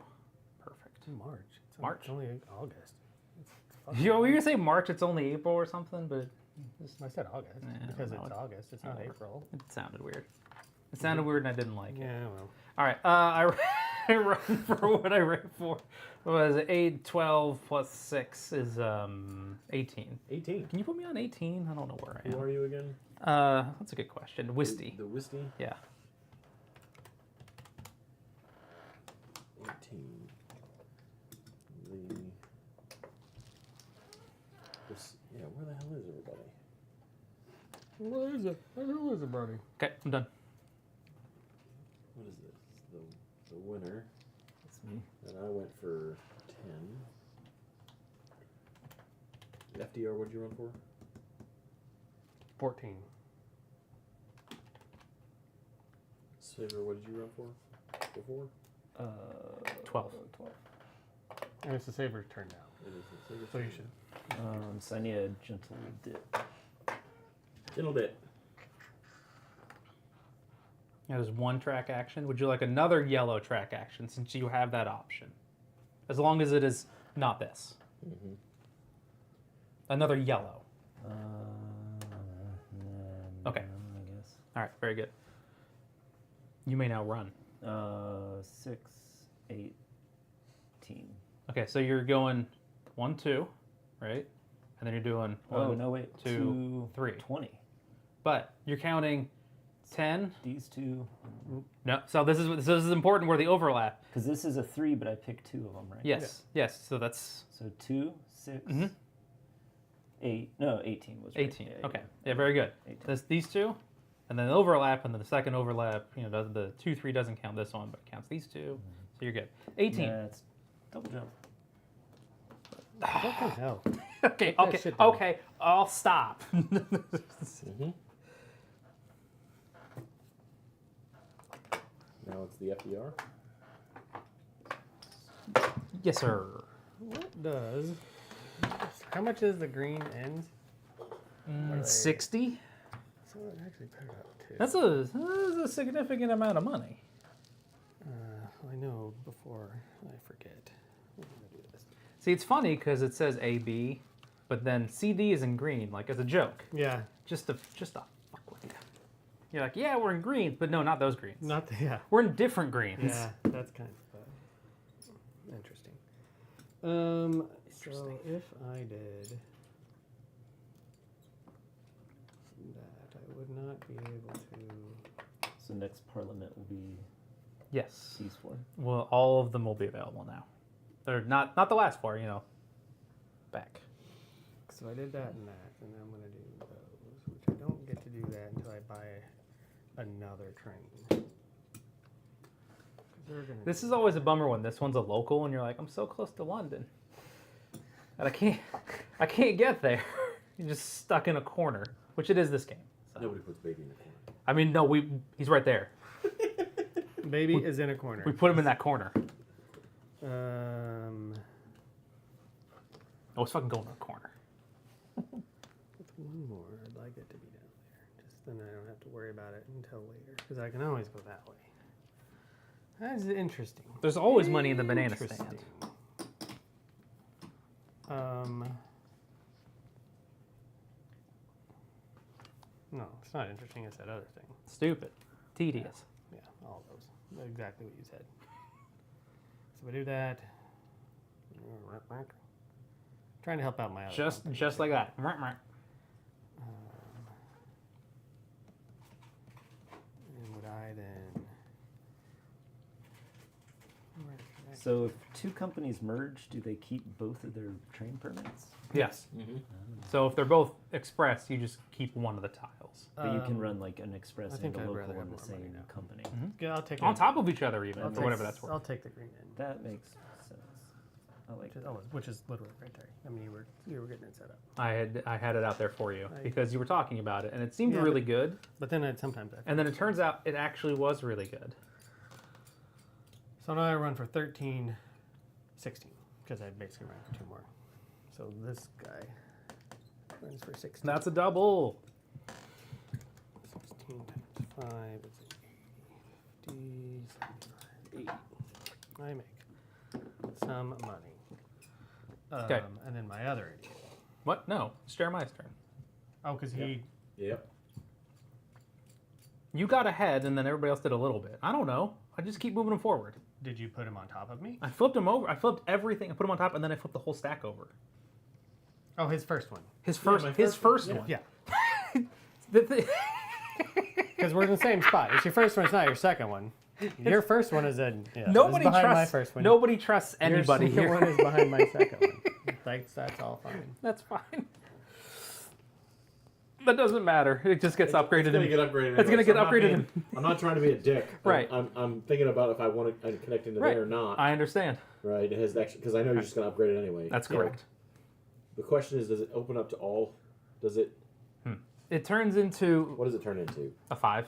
Perfect. March. March? It's only August. It's fucking You were going to say March, it's only April or something, but I said August Yeah, because no, it's August. It's not no. April. it sounded weird. It sounded weird and I didn't like it. Yeah, well. All right. I run for what I ran for. What was it? 8, 12 plus 6 is 18. 18. Can you put me on 18? I don't know where I Who am. are you again? That's a good question. Wisty. The Wisty. Yeah. 18. Yeah, where the hell is everybody? Where is it? Where is it, Brody? Okay, I'm done. What is this? The winner. That's me. And I went for 10. FDR, what did you run for? 14. Saber, what did you run for? Before? 12. 12. And it's the Saber's turn now. It is the Saber. So you should. So I need a gentle dip. Little bit. Yeah, there's one track action. Would you like another yellow track action since you have that option? As long as it is not this. Mm-hmm. Another yellow. Okay. I guess. All right, very good. You may now run. 6, 18. Okay, so you're going 1, 2, right? And then you're doing 1, Oh, no, wait. 2, 3. 20. But you're counting 10. These two. No, so this is important where the overlap. Because this is a 3, but I picked 2 of them, right? Yes, yes. So that's So 2, 6, Mhm. 8. No, 18 was right. 18. Yeah, Okay, yeah, very good. 18. That's these two, and then the overlap, and then the second overlap. You know, the 2, 3 doesn't count this one, but it counts these two. So you're good. 18. That's double jump. Fucking hell. Okay, that okay, shit down. okay. I'll stop. Mm-hmm. Now it's the FDR. Yes, sir. What does? How much is the green ends? 60. So it actually picked up too. That's a significant amount of money. I know before I forget. I'm gonna do this. See, it's funny because it says AB, but then CD is in green, like as a joke, Yeah. just to fuck with you. You're like, yeah, we're in greens, but no, not those greens. Not the, yeah. We're in different greens. Yeah, that's kind of interesting. So if I did that, I would not be able to. So next parliament will be Yes. these 4. Well, all of them will be available now. They're not the last 4, you know. Back. So I did that and that, and I'm gonna do those, which I don't get to do that until I buy another train. 'Cause they're gonna This do is always a bummer when this one's a local and you're like, I'm so close to London, and I can't get there. You're just stuck in a corner, which it is this game. So. Nobody puts baby in the corner. I mean, no, he's right there. Baby is in a corner. We put him in that corner. Oh, it's fucking going in a corner. With one more, I'd like it to be down there. Just then I don't have to worry about it until later, because I can always go that way. That is interesting. There's always money in the banana stand. Interesting. No, it's not interesting. It's that other thing. Stupid. Tedious. Yeah, all those. Exactly what you said. So we do that. Trying to help out my other company. Just like that. And would I then? Where did I- So if two companies merge, do they keep both of their train permits? Yes. Mm-hmm. So if they're both express, you just keep one of the tiles. But you can run like an express I and think a I'd local rather have in the more money same now. company. Yeah, I'll take On it. top of each other, even, I'll or take- whatever that's worth. I'll take the green end. That makes sense. I like that. Which is literally right there. I mean, you were getting it set up. I had it out there for you I- because you were talking about it, and it seemed Yeah, really good. But then sometimes I. And then it turns out it actually was really good. So now I run for 13, 16 because I basically ran for 2 more. So this guy runs for 16. That's a double. 16 times 5 is 50, 75, 80. I make some money. Okay. And then my other idiot. What? No, it's Jeremiah's turn. Oh, because he. Yep. You got ahead, and then everybody else did a little bit. I don't know. I just keep moving them forward. Did you put him on top of me? I flipped him over. I flipped everything. I put him on top, and then I flipped the whole stack over. Oh, his first one. His first, my his first first one, one. Yeah. The Because we're in the same spot. It's your first one. It's not your second one. Your first one is in. Yeah, Nobody is behind my trusts. first one. Nobody trusts Your anybody second here. one is behind my second one. That's all fine. That's fine. That doesn't matter. It just gets upgraded. It's gonna get upgraded. It's gonna anyway, get I'm not upgraded. I'm not trying to be a dick. Right. I'm thinking about if I want to connect into Right. there or not. I understand. Right. It has actually because I know you're just gonna upgrade it anyway. That's Yeah. correct. The question is, does it open up to all? Does it? It turns into What does it turn into? a 5.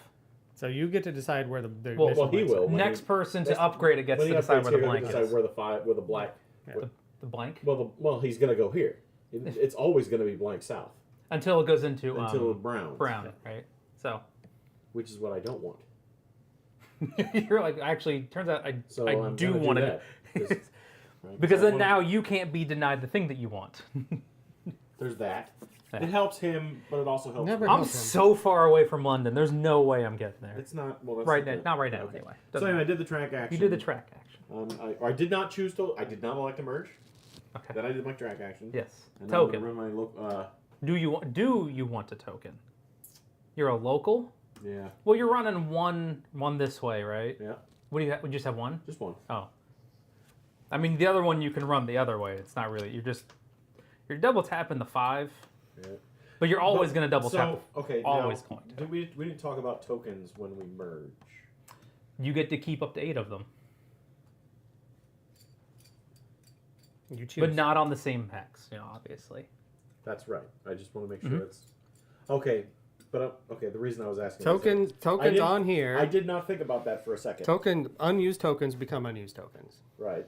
So you get to decide where the Well, initial he blanks will. are. When Next he- person to next- upgrade it gets When to he decide upgrades where the here, blank he'll decide is. where the black. Yeah. The blank Well, he's gonna go here. It's always gonna be blank south until it goes into until brown. brown, right? So Which is what I don't want. you're like, actually, turns out So I I'm do gonna want to, that. 'cause- right, because so I then wanna- now you can't be denied the thing that you want. there's that. Yeah. It helps him, but it also helps. Never me. I'm helps him. so far away from London. There's no way I'm getting there. It's not well. That's Right now, the- not right now. okay. Anyway, So Doesn't anyway, I matter. did the track action. You did the track action. I did not choose to. I did not elect to merge. Okay. Then I did my track action. Yes. And then I'm Token. gonna run my Do you want a token? You're a local. yeah. Well, you're running one this way, right? Yeah. What do you? Would you just have one? Just one. Oh. I mean, the other one you can run the other way. It's not really. You're double tapping the 5, Yeah. but you're always going to double so, tap. Okay. always now, going to. did we didn't talk about tokens when we merge. You get to keep up to 8 of them, You choose. but not on the same packs. Obviously. That's right. I just want to make Mm-hmm. sure it's okay. But okay, the reason I was asking Tokens didn't- on here. I did not think about that for a second. Unused tokens become unused tokens. Right.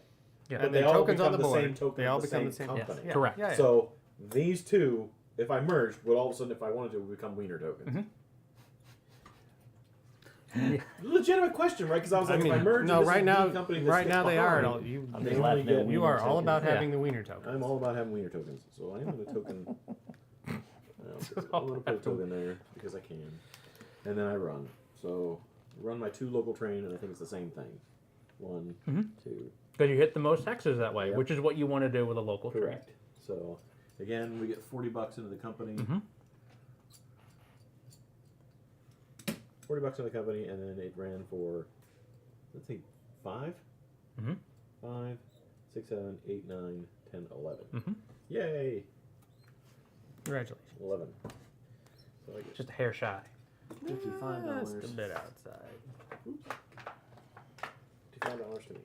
Yeah. But And they then all tokens on become the the same board. token They all of the become same the same company. Yeah. Correct. Yeah, yeah. So these two, if I merged, would all of a sudden, if I wanted to, would become wiener tokens. Mm-hmm. Legitimate question, right? Because I was like, if I merge, no, and this right is now, the company that's right now they are. behind, You, I'm They just only laughing get- at you wiener are all about tokens. having the wiener tokens. I'm all about having wiener tokens, so I am going to token. I'm going to put a token there because I can, and then I run. So run my 2 local train, and I think it's the same thing. 1, 2. Because you hit the most hexes that way, Yep. which is what you want to do with a local trade. Correct. So again, we get $40 into the company. Mm-hmm. $40 in the company, and then it ran for, let's see, 5? Mm-hmm. 5, 6, 7, 8, 9, 10, 11. Mm-hmm. Yay! Congratulations. 11. So I get Just a hair shy. $55. Just a bit outside. $55 to me.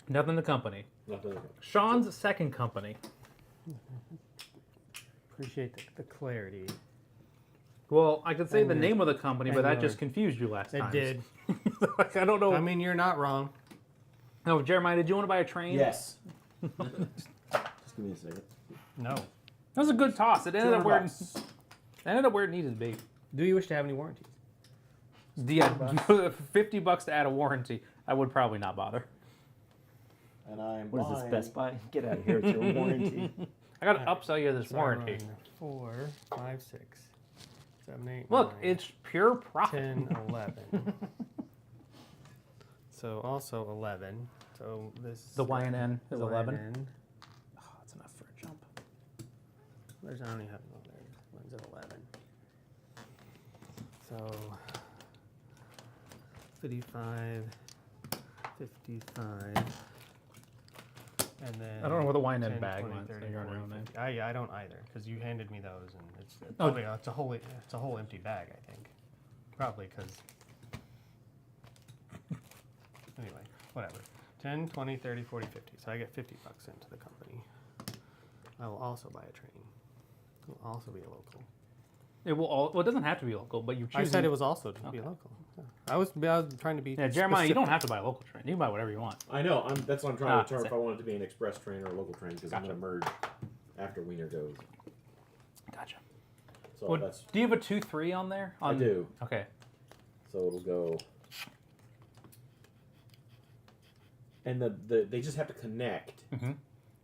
Nothing to company. Nothing. Okay. Sean's second company. Appreciate the clarity. Well, I could say And the your- name of the company, but and that your- just confused you last It time. did. Like, I don't know. I mean, you're not wrong. No, Jeremiah, did you want to buy a train? Yes. Just give me a second. No. That was a good toss. It ended up where $200. it ended up where it needed to be. Do you wish to have any warranties? Yeah, $50 to add a warranty. I would probably not bother. And I'm What is this, buying- Best Buy? Get out of here with your warranty. I got to upsell you this So I warranty. run 4, 5, 6, 7, 8, Look, 9, it's pure profit. 10, 11. So also 11. So this The YNN is 11. YNN. Oh, that's enough for a jump. There's I don't even have no there. One's at 11. So 55, 55. And then I don't know what the YNN 10, bag 20, went, so 30, you're on your 40, own name. 50. I don't either, because you handed me those, and it's Oh. probably it's a whole empty bag, I think. Probably because. Anyway, whatever. 10, 20, 30, 40, 50. So I get $50 into the company. I will also buy a train. It will also be a local. It will all. Well, it doesn't have to be local, but you choose. I said it was also to be Okay. local. Yeah. I was trying to be. Yeah, Jeremiah, you don't specific. have to buy a local train. You can buy whatever you want. I know. That's what I'm trying to determine if same. I want it to be an express train or a local train because I'm Gotcha. going to merge after Wiener goes. Gotcha. So Well, that's do you have a 2-3 on there? I do. Okay. So it'll go. And they just have to connect. Mm-hmm.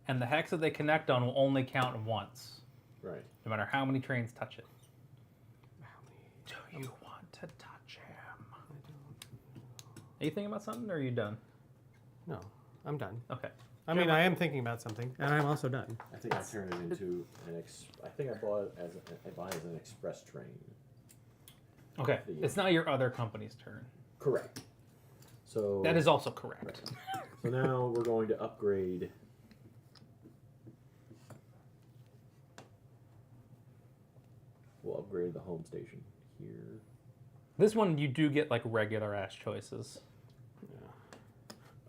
And the hex that they connect on will only count once, Right. no matter how many trains touch it. Do you want to touch him? Are you thinking about something, or are you done? No, I'm done. Okay. I mean, I am thinking about something, and I'm also done. I think I turned it into an I think I bought it as I buy it as an express train. Okay. It's now your other company's turn. Correct. So That is also correct. So now we're going to upgrade. We'll upgrade the home station here. This one you do get like regular ass choices.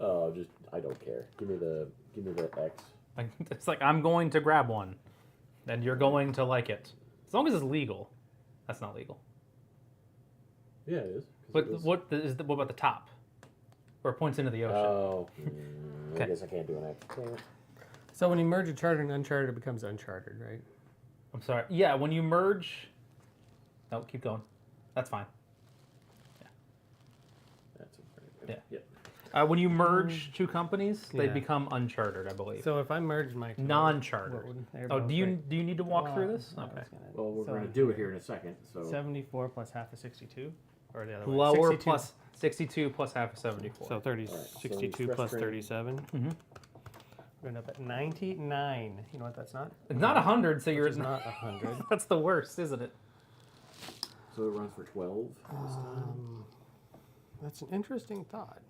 Oh, just I don't care. Give me the X. Like it's like I'm going to grab one, and you're going to like it, as long as it's legal. That's not legal. Yeah, it is. 'cause But it was- what about the top, where it points into the ocean? Oh, I Okay. guess I can't do an X. Damn it. So when you merge a chartered and unchartered, it becomes unchartered, right? I'm sorry. Yeah, when you merge. No, keep going. That's fine. That's Yeah. Yep. When you merge two companies, they Yeah. become unchartered, I believe. So if I merge my Non-chartered. what would- there Oh, we do go. you need to walk Well, through this? I was Okay. gonna- Well, we're so going to do it here in a second. So 74 plus half of 62, or the other way. Lower 62. plus 62 plus half of 74. So 30, Alright, so 62 express plus train. 37. Mhm. We're going up at 99. You know what that's not? It's not 100, so you're It's not 100. That's the worst, isn't it? so it runs for 12 this time. That's an interesting thought.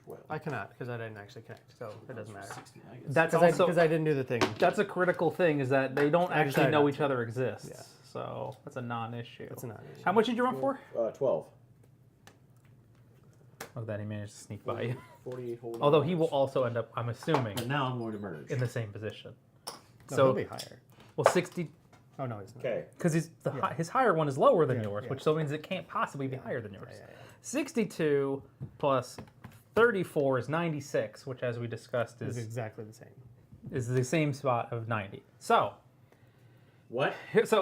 12. I cannot because I didn't actually connect, so it doesn't matter. 60, I guess. That's Because also I didn't do the thing. that's a critical thing is that they don't I actually decided know not each to. other exists. Yeah. So that's a non-issue. That's not. How much did you run for? 12. Oh, that he managed to sneak by you. 48 holding. Although he will also end up, I'm assuming, But now I'm going to merge. in the same position. No, So he'll be higher. well, 60 Oh no, he's not. Okay. because Yeah. his higher one is lower than Yeah, yours, yeah. which so means it can't possibly be higher than yours. Yeah, yeah, 62 plus 34 is 96, which, as we discussed, yeah. It's is exactly the same. the same spot of 90. So, What? hand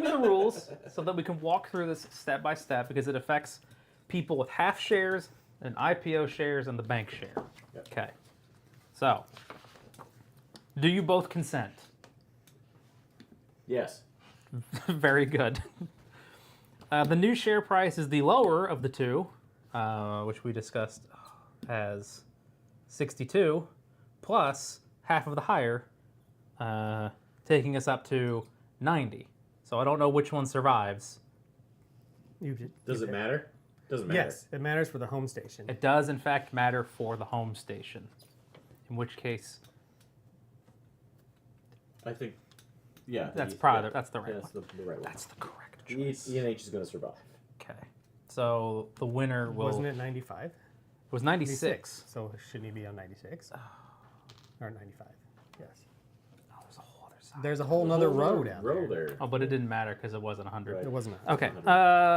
me the rules so that we can walk through this step by step because it affects people with half shares and IPO shares and the bank share. Yep. Okay. So, do you both consent? Yes. Very good. The new share price is the lower of the two, which we discussed as 62, plus half of the higher, taking us up to 90. So I don't know which one survives. Does it matter? Doesn't matter. Yes, it matters for the home station. It does, in fact, matter for the home station, in which case I think. Yeah. that's yeah, probably that's the right That's one. the right one. That's the correct E choice. and H is going to survive. Okay. So the winner will Wasn't it 95? was 96. So shouldn't he be on 96? Or 95? Yes. Oh, there's a whole other side. There's a whole nother road out Row there. there. Oh, but it didn't matter because it wasn't 100. Right. It wasn't. Okay.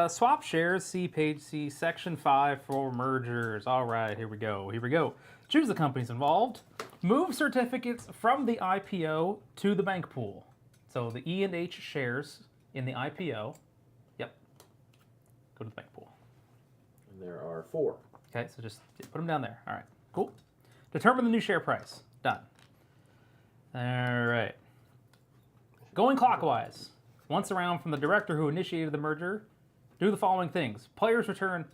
Swap shares. See page C, section 5 for mergers. All right, here we go. Here we go. Choose the companies involved. Move certificates from the IPO to the bank pool. So the E and H shares in the IPO. Yep. Go to the bank pool. And there are 4. Okay, so just put them down there. All right, cool. Determine the new share price. Done. All right. Going clockwise. Once around from the director who initiated the merger, do the following things. Players return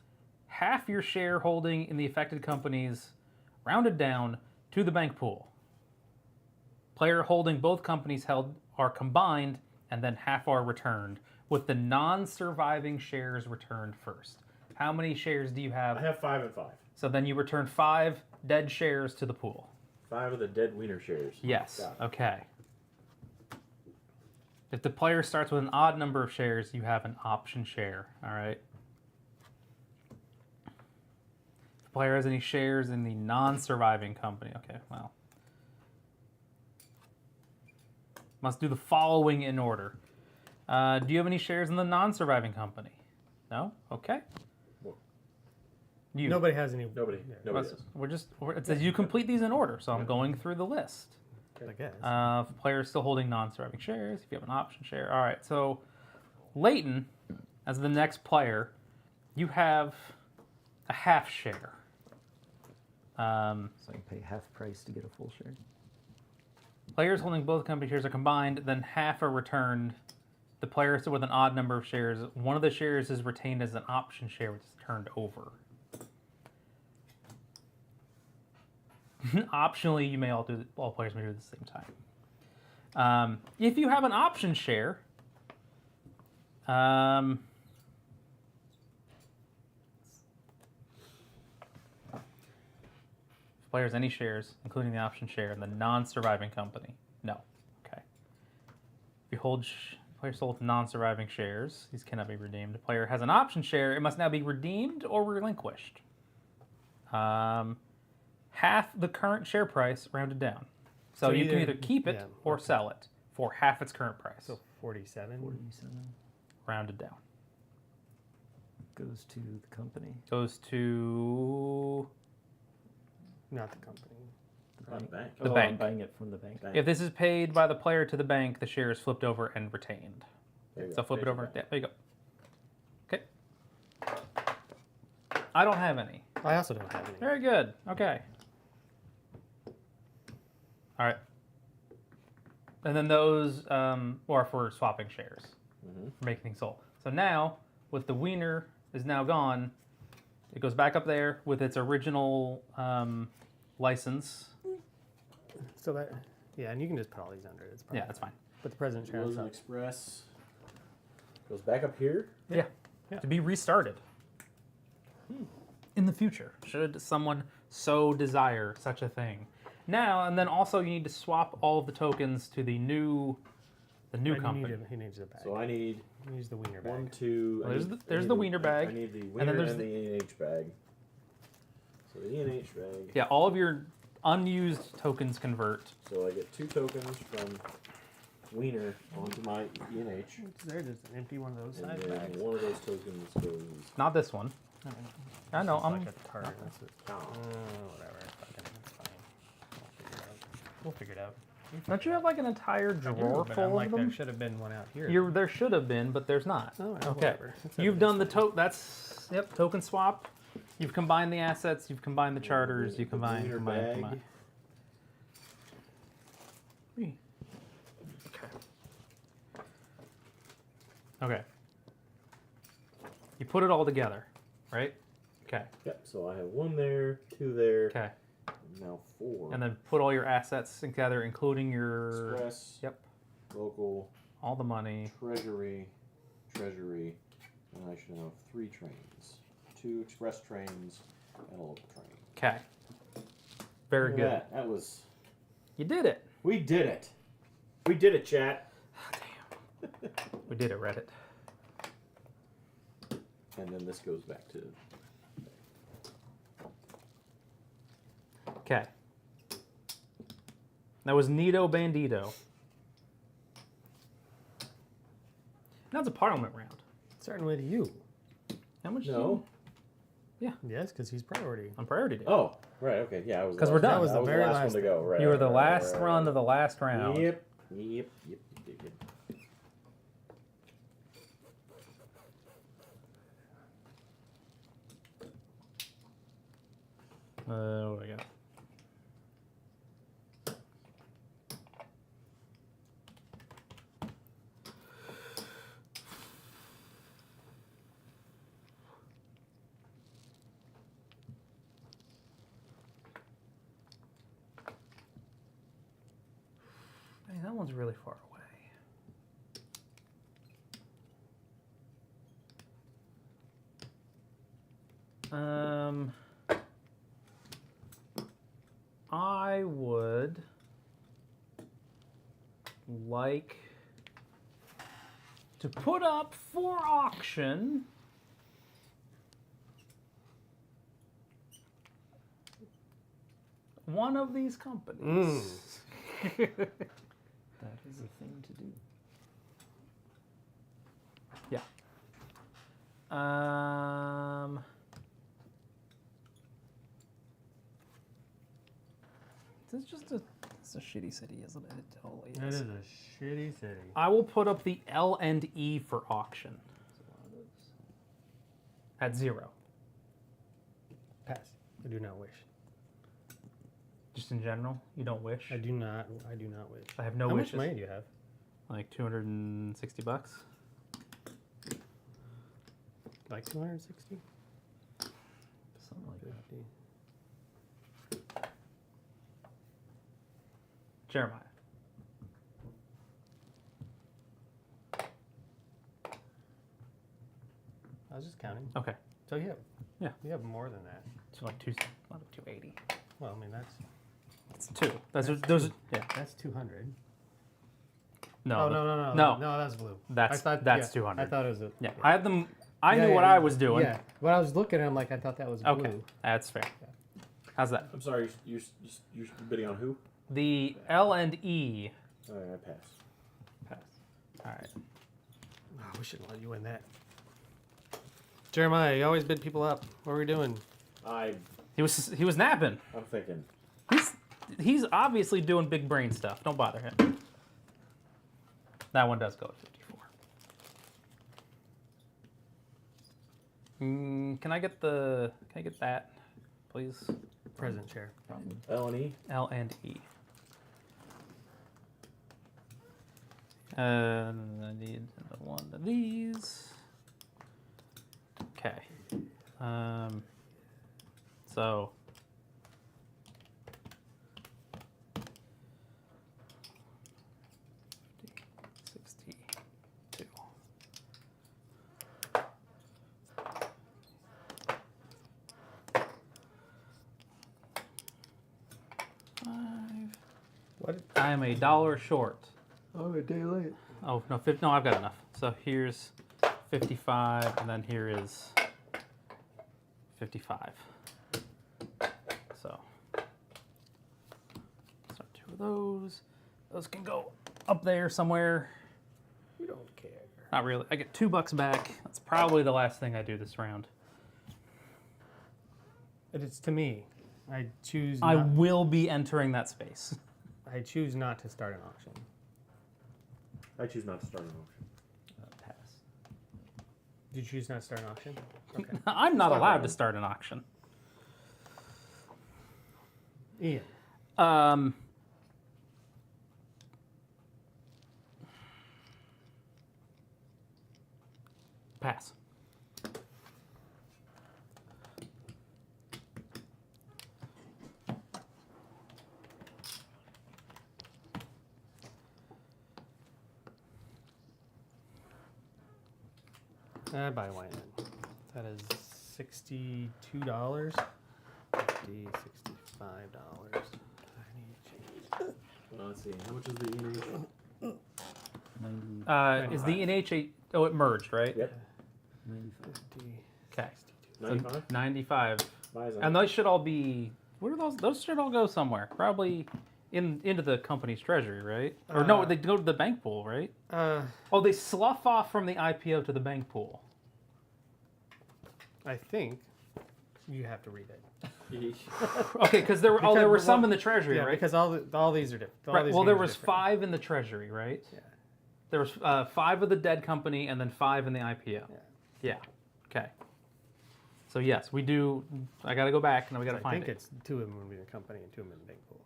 half your share holding in the affected companies, rounded down, to the bank pool. Player holding both companies held are combined, and then half are returned, with the non-surviving shares returned first. How many shares do you have? I have 5 and 5. So then you return 5 dead shares to the pool. 5 of the dead wiener shares. Yes. Got it. Okay. If the player starts with an odd number of shares, you have an option share. All right. If the player has any shares in the non-surviving company, okay, well. Must do the following in order. Do you have any shares in the non-surviving company? No? Okay. You. Nobody has any. Nobody. Yeah, Nobody does. It says you complete these in order, so I'm going through the list. I guess. If a player is still holding non-surviving shares, if you have an option share. All right, so Leighton, as the next player, you have a half share. So I can pay half price to get a full share. Players holding both company shares are combined, then half are returned. The player is with an odd number of shares. One of the shares is retained as an option share, which is turned over. Optionally, you may all players may do it at the same time. If you have an option share, if player has any shares, including the option share in the non-surviving company, no. Okay. If you hold player sold non-surviving shares, these cannot be redeemed. The player has an option share, it must now be redeemed or relinquished. Half the current share price rounded down. So you can either keep it or sell it for half its current price. So 47. 47 rounded down. goes to the company. Goes to Not the company. The Not bank. the bank. The Oh, bank. I'm buying it from the bank. Bank. if this is paid by the player to the bank, the share is flipped over and retained. There you So go. flip it There's over. your Yeah, bank. there you go. Okay. I don't have any. I also don't have any. Very good. Okay. All right. And then those are for swapping shares, for making things whole. So now, with the wiener is now gone, it goes back up there with its original license. So that, yeah, and you can just put all these under it. It's Yeah, that's fine. But the president share Frozen up. Express goes back up here. Yeah. Yeah. To be restarted in the future, should someone so desire such a thing. Now, and then also you need to swap all of the tokens to the new company. He needs a bag. So I need He needs the wiener bag. 1, 2. Well, I there's need- the- there's I the need wiener bag, I need the and wiener then and, there's the E&H bag. So the E&H bag. Yeah, all of your unused tokens convert. So I get 2 tokens from wiener onto my E&H. Is there just an empty one of those And size then bags? one of those tokens goes. Not this one. I know. It's I'm. like a card. That's it. Oh. Whatever. Fucking, it's fine. We'll figure it out. Don't you have like an entire I do, drawer but full I'm like, of them? there should have been one out here. There should have been, but there's not. Oh, yeah, Okay. whatever. It's You've okay, done the it's fine. token swap. You've combined the assets. You've combined the charters. You The combine. wiener Okay. Okay. You put it all together, right? Okay. Yep. So I have 1 there, 2 there. Okay. Now 4. And then put all your assets together, including your. Express. Yep. Local. All the money. Treasury. And I should have 3 trains. 2 express trains and a local train. Okay. Very Look good. at that was. You did it. We did it. We did it, chat. We did it, Reddit. And then this goes back to. Okay. That was Nito Bandito. Now it's a Parliament round. Starting with you. How much? No. Yes, because he's priority. On priority day. Oh, right. Okay. Yeah. I was. 'Cause the we're last- done. That was the very last last one to go. Right. You were the right, last right, run right. of the last round. Yep. What do I got? Hey, that one's really far away. I would like to put up for auction one of these companies. That is a thing to do. Yeah. It's a shitty city, isn't it? It totally It is a shitty city. I will put up the L&E for auction at 0. Pass. I do not wish. Just in general, you don't wish. I do not wish. I have no How wishes. much money do you have? Like $260. Like 260? Something like that. 50. Jeremiah. I was just counting. Okay. So you have more than that. So like 280. Well, I mean That's 2. Those are yeah. that's 200. No. Oh no, No. that's blue. That's 200. I thought it was a Yeah. I had them. I knew what I was doing. Yeah, but I was looking at him like I thought that was blue. Okay. That's fair. How's that? I'm sorry, you're bidding on who? The L&E. All right, I pass. Pass. All right. Oh, we shouldn't let you win that. Jeremiah, you always bid people up. What are we doing? He was napping. I'm thinking. He's obviously doing big brain stuff. Don't bother him. That one does go at 54. Can I get that, please? Present chair. L&E. L&E. I need one of these. Okay. So. What? I am $1 short. Oh, a day late. Oh no, no, I've got enough. So here's 55, and then here is 55. So start 2 of those. Those can go up there somewhere. We don't care. Not really. I get $2 back. That's probably the last thing I do this round. But it's to me. I choose. I Not, will be entering that space. I choose not to start an auction. I choose not to start an auction. Pass. Did you choose not to start an auction? Okay. I'm not Start allowed round. to start an auction. Ian. Pass. I buy wine then. That is $62. $65. Let's see. How much is the E&H? 90, Is the NH8? Oh, it merged, right? Yep. 95. 50. Okay. 95. 95. Buys on And it. those should all be. Where are those? Those should all go somewhere. Probably into the company's treasury, right? Or no, they go to the bank pool, right? Oh, they slough off from the IPO to the bank pool. I think you have to read it. Okay, because there were there were Because- some in the treasury, Yeah, right? because all these are different. All Right. these Well, there games are was different. 5 in the treasury, right? Yeah. There was 5 of the dead company, and then 5 in the IPO. Yeah. Okay. So yes, we do. I got to go back, and we got to I find think it. it's 2 of them would be in the company and 2 of them in the bank pool.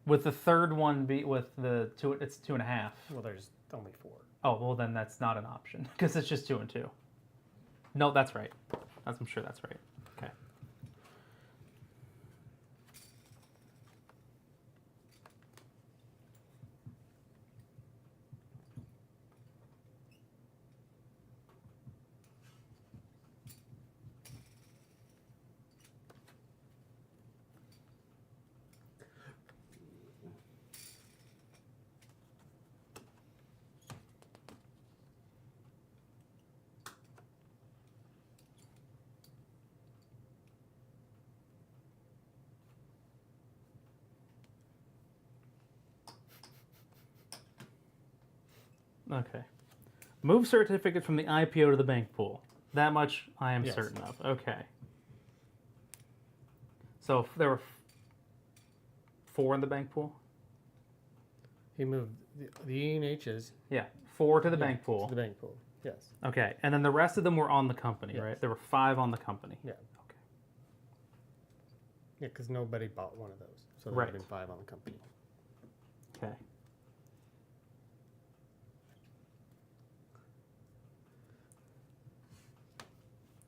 With the third one be with the 2, it's 2.5. Well, there's only 4. Oh well, then that's not an option because it's just 2 and 2. No, that's right. I'm sure that's right. Okay. Okay. Move certificate from the IPO to the bank pool. That much I am Yes. certain of. Okay. So there were 4 in the bank pool? He moved the E&H's Yeah. 4 to the bank to pool. the bank pool. Yes. Okay. And then the rest of them were on the company, Yes. right? There were 5 on the company. Yeah. Okay. Yeah, because nobody bought one of those, so there would Right. have been 5 on the company. Okay.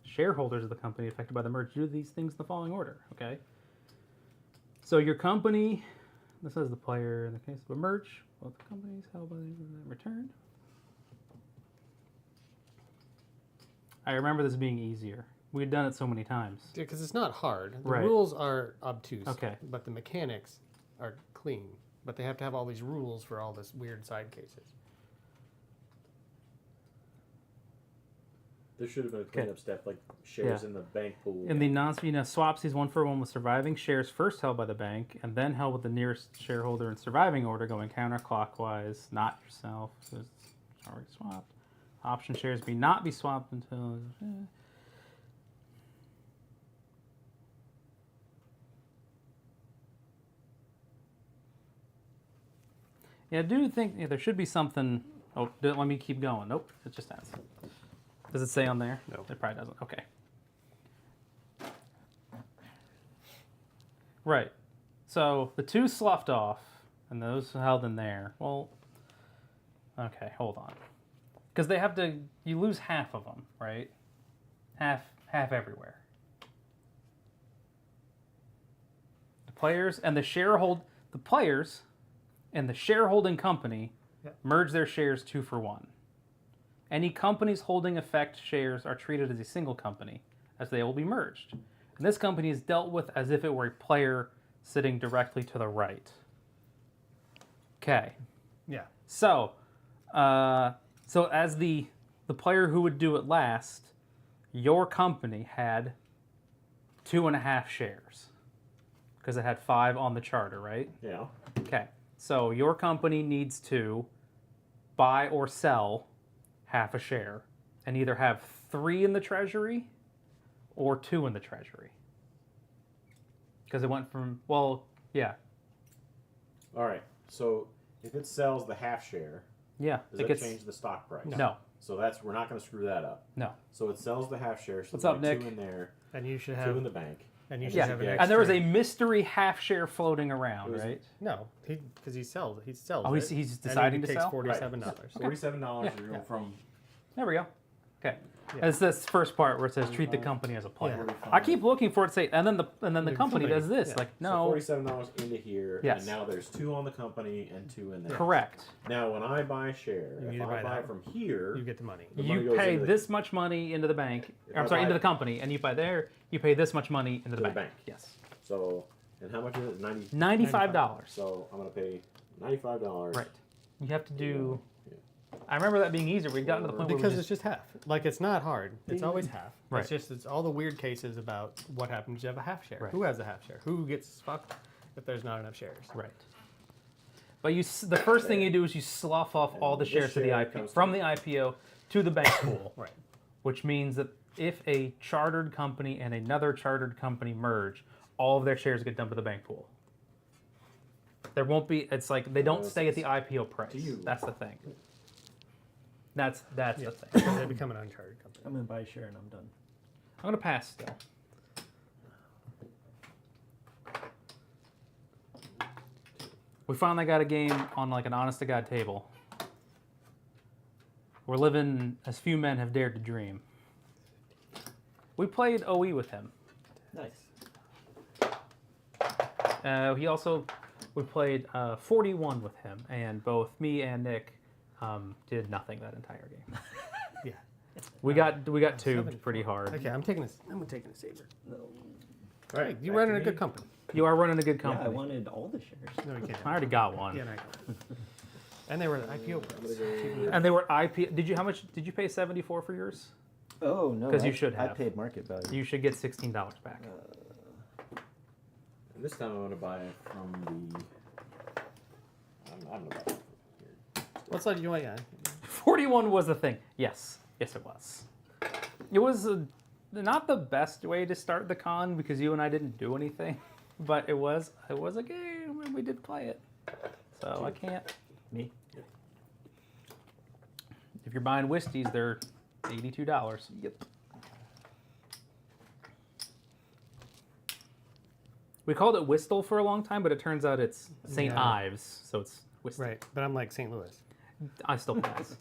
Shareholders of the company affected by the merge do these things in the following order. Okay. So your company, this is the player in the case of a merge. Both the companies held by the returned. I remember this being easier. We'd done it so many times. Yeah, because it's not hard. The Right. rules are obtuse. Okay. But the mechanics are clean. But they have to have all these rules for all this weird side cases. There should have been a cleanup step like shares in the bank pool. In the swapsies 1-for-1 with surviving shares first held by the bank and then held with the nearest shareholder in surviving order going counterclockwise, not yourself. So it's already swapped. Option shares may not be swapped until. Yeah, I do think there should be something. Oh, let me keep going. Nope, it just has. Does it say on there? No. It probably doesn't. Okay. Right. So the 2 sloughed off, and those held in there. Well, okay, hold on. Because they have to, you lose half of them, right? Half everywhere. The players and the players and the shareholding company merge their shares 2-for-1. Any companies holding effect shares are treated as a single company, as they will be merged. And this company is dealt with as if it were a player sitting directly to the right. Okay. Yeah. So, as the player who would do it last, your company had 2.5 shares because it had 5 on the charter, right? Yeah. Okay. So your company needs to buy or sell half a share and either have 3 in the treasury or 2 in the treasury. Because it went from, yeah. All right. So if it sells the half share, Yeah. does that change the stock price? No. So we're not going to screw that up. No. So it sells the half share. So What's there's up, like Nick? 2 in there, And you should 2 have. in the bank. And you should Yeah. have an And extra. And there was a mystery half share floating around, It was- right? No, because he sells. He sells. Oh, it, he's and deciding he to takes sell? $47. $47 Yeah. you go from There we go. Okay. Yeah. It's this first part where it says treat the company as a player. Yeah. I keep looking for it to say, and then the The company company, does this. yeah. Like, so no. $47 into here, Yes. and now there's 2 on the company and 2 in there. Correct. Now, when I buy a share, You if either I buy buy that from here, You get the money. The money You goes pay into the- this much money into the bank. If I'm I sorry, buy- into the company, and you buy there, you pay this much money into the To the bank. bank. Yes. so and how much is it? 90. $95. So I'm gonna pay $95. Right. You have to do. Yeah. I remember that being easier. We'd gotten to the point where Because we it's just half. Like, it's not hard. It's always half. Right. It's all the weird cases about what happens if you have a half share. Right. Who has a half share? Who gets fucked if there's not enough shares? right. But the first thing you do is you slough off all the this shares to the share IPO comes from to- the IPO to the bank pool. Right. Which means that if a chartered company and another chartered company merge, all of their shares get dumped to the bank pool. There won't be. It's like they don't stay at the IPO price. That's the thing. That's the thing. Because they become an uncharted company. I'm gonna buy a share and I'm done. I'm gonna pass still. We finally got a game on like an honest to God table. We're living as few men have dared to dream. We played OE with him. Nice. We played 41 with him, and both me and Nick did nothing that entire game. Yeah. We got tubed 74. pretty hard. Okay, I'm taking a saber. No. All right. You're back running to a me. good company. You are running a good Yeah, company. I wanted all the shares. No, you can't. I already got one. Yeah, no, I got it. And they were the IPO price. And they were IP. How much did you pay 74 for yours? Oh no. 'Cause you I- should I have. paid market value. You should get $16 back. And this time I'm gonna buy it from the. I'm gonna buy it from here. What's that you want? Yeah. 41 was the thing. Yes, it was. It was not the best way to start the con because you and I didn't do anything, but it was a game and we did play it. So I can't. Me? If you're buying whisties, they're $82. Yep. We called it Whistle for a long time, but it turns out it's St. Yeah. Ives, so it's Whistle. Right, but I'm like St. Louis. I still pass.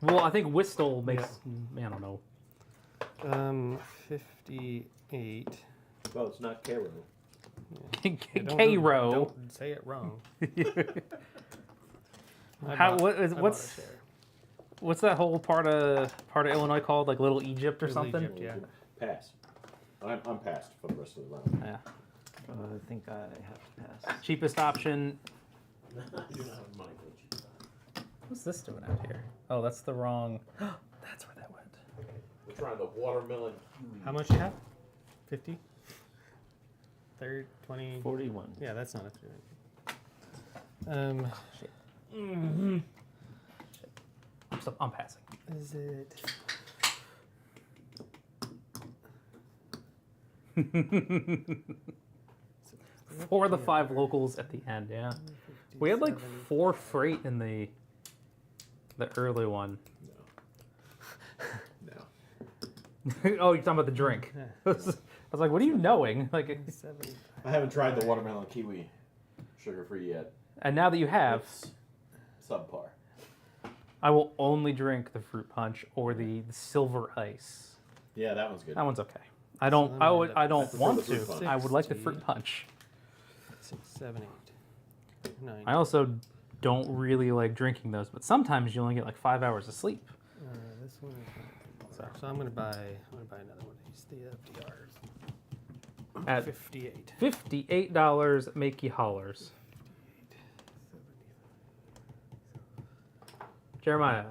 Well, I think Whistle makes, I don't know. 58. Well, it's not Cairo. K-Row. Don't say it wrong. What's that whole part of Illinois called? Like Little Egypt or Little something? Egypt, yeah. Pass. I'm passed for the rest of the round. Yeah. I think I have to pass. Cheapest option. I do not have money for the cheap. What's this doing out here? Oh, that's the wrong. That's where that went. We're trying the watermelon. How much you have? 50? 30, 20? 41. Yeah, that's not a 3. I'm passing. Is it? For the 5 locals at the end, yeah. We had like 4 freight in the early one. No. Oh, you're talking about the drink. I was like, what are you knowing? Like, 70. I haven't tried the watermelon kiwi sugar-free yet. and now that you have, It's subpar. I will only drink the fruit punch or the silver ice. Yeah, that one's good. That one's okay. I don't I don't prefer want the fruit to. punch. I would like the 60. fruit punch. 6, 7, 8, 9. I also don't really like drinking those, but sometimes you only get like 5 hours of sleep. This one is so I'm gonna buy another one of these. The FDRs. At 58. $58, make you hollers. Jeremiah.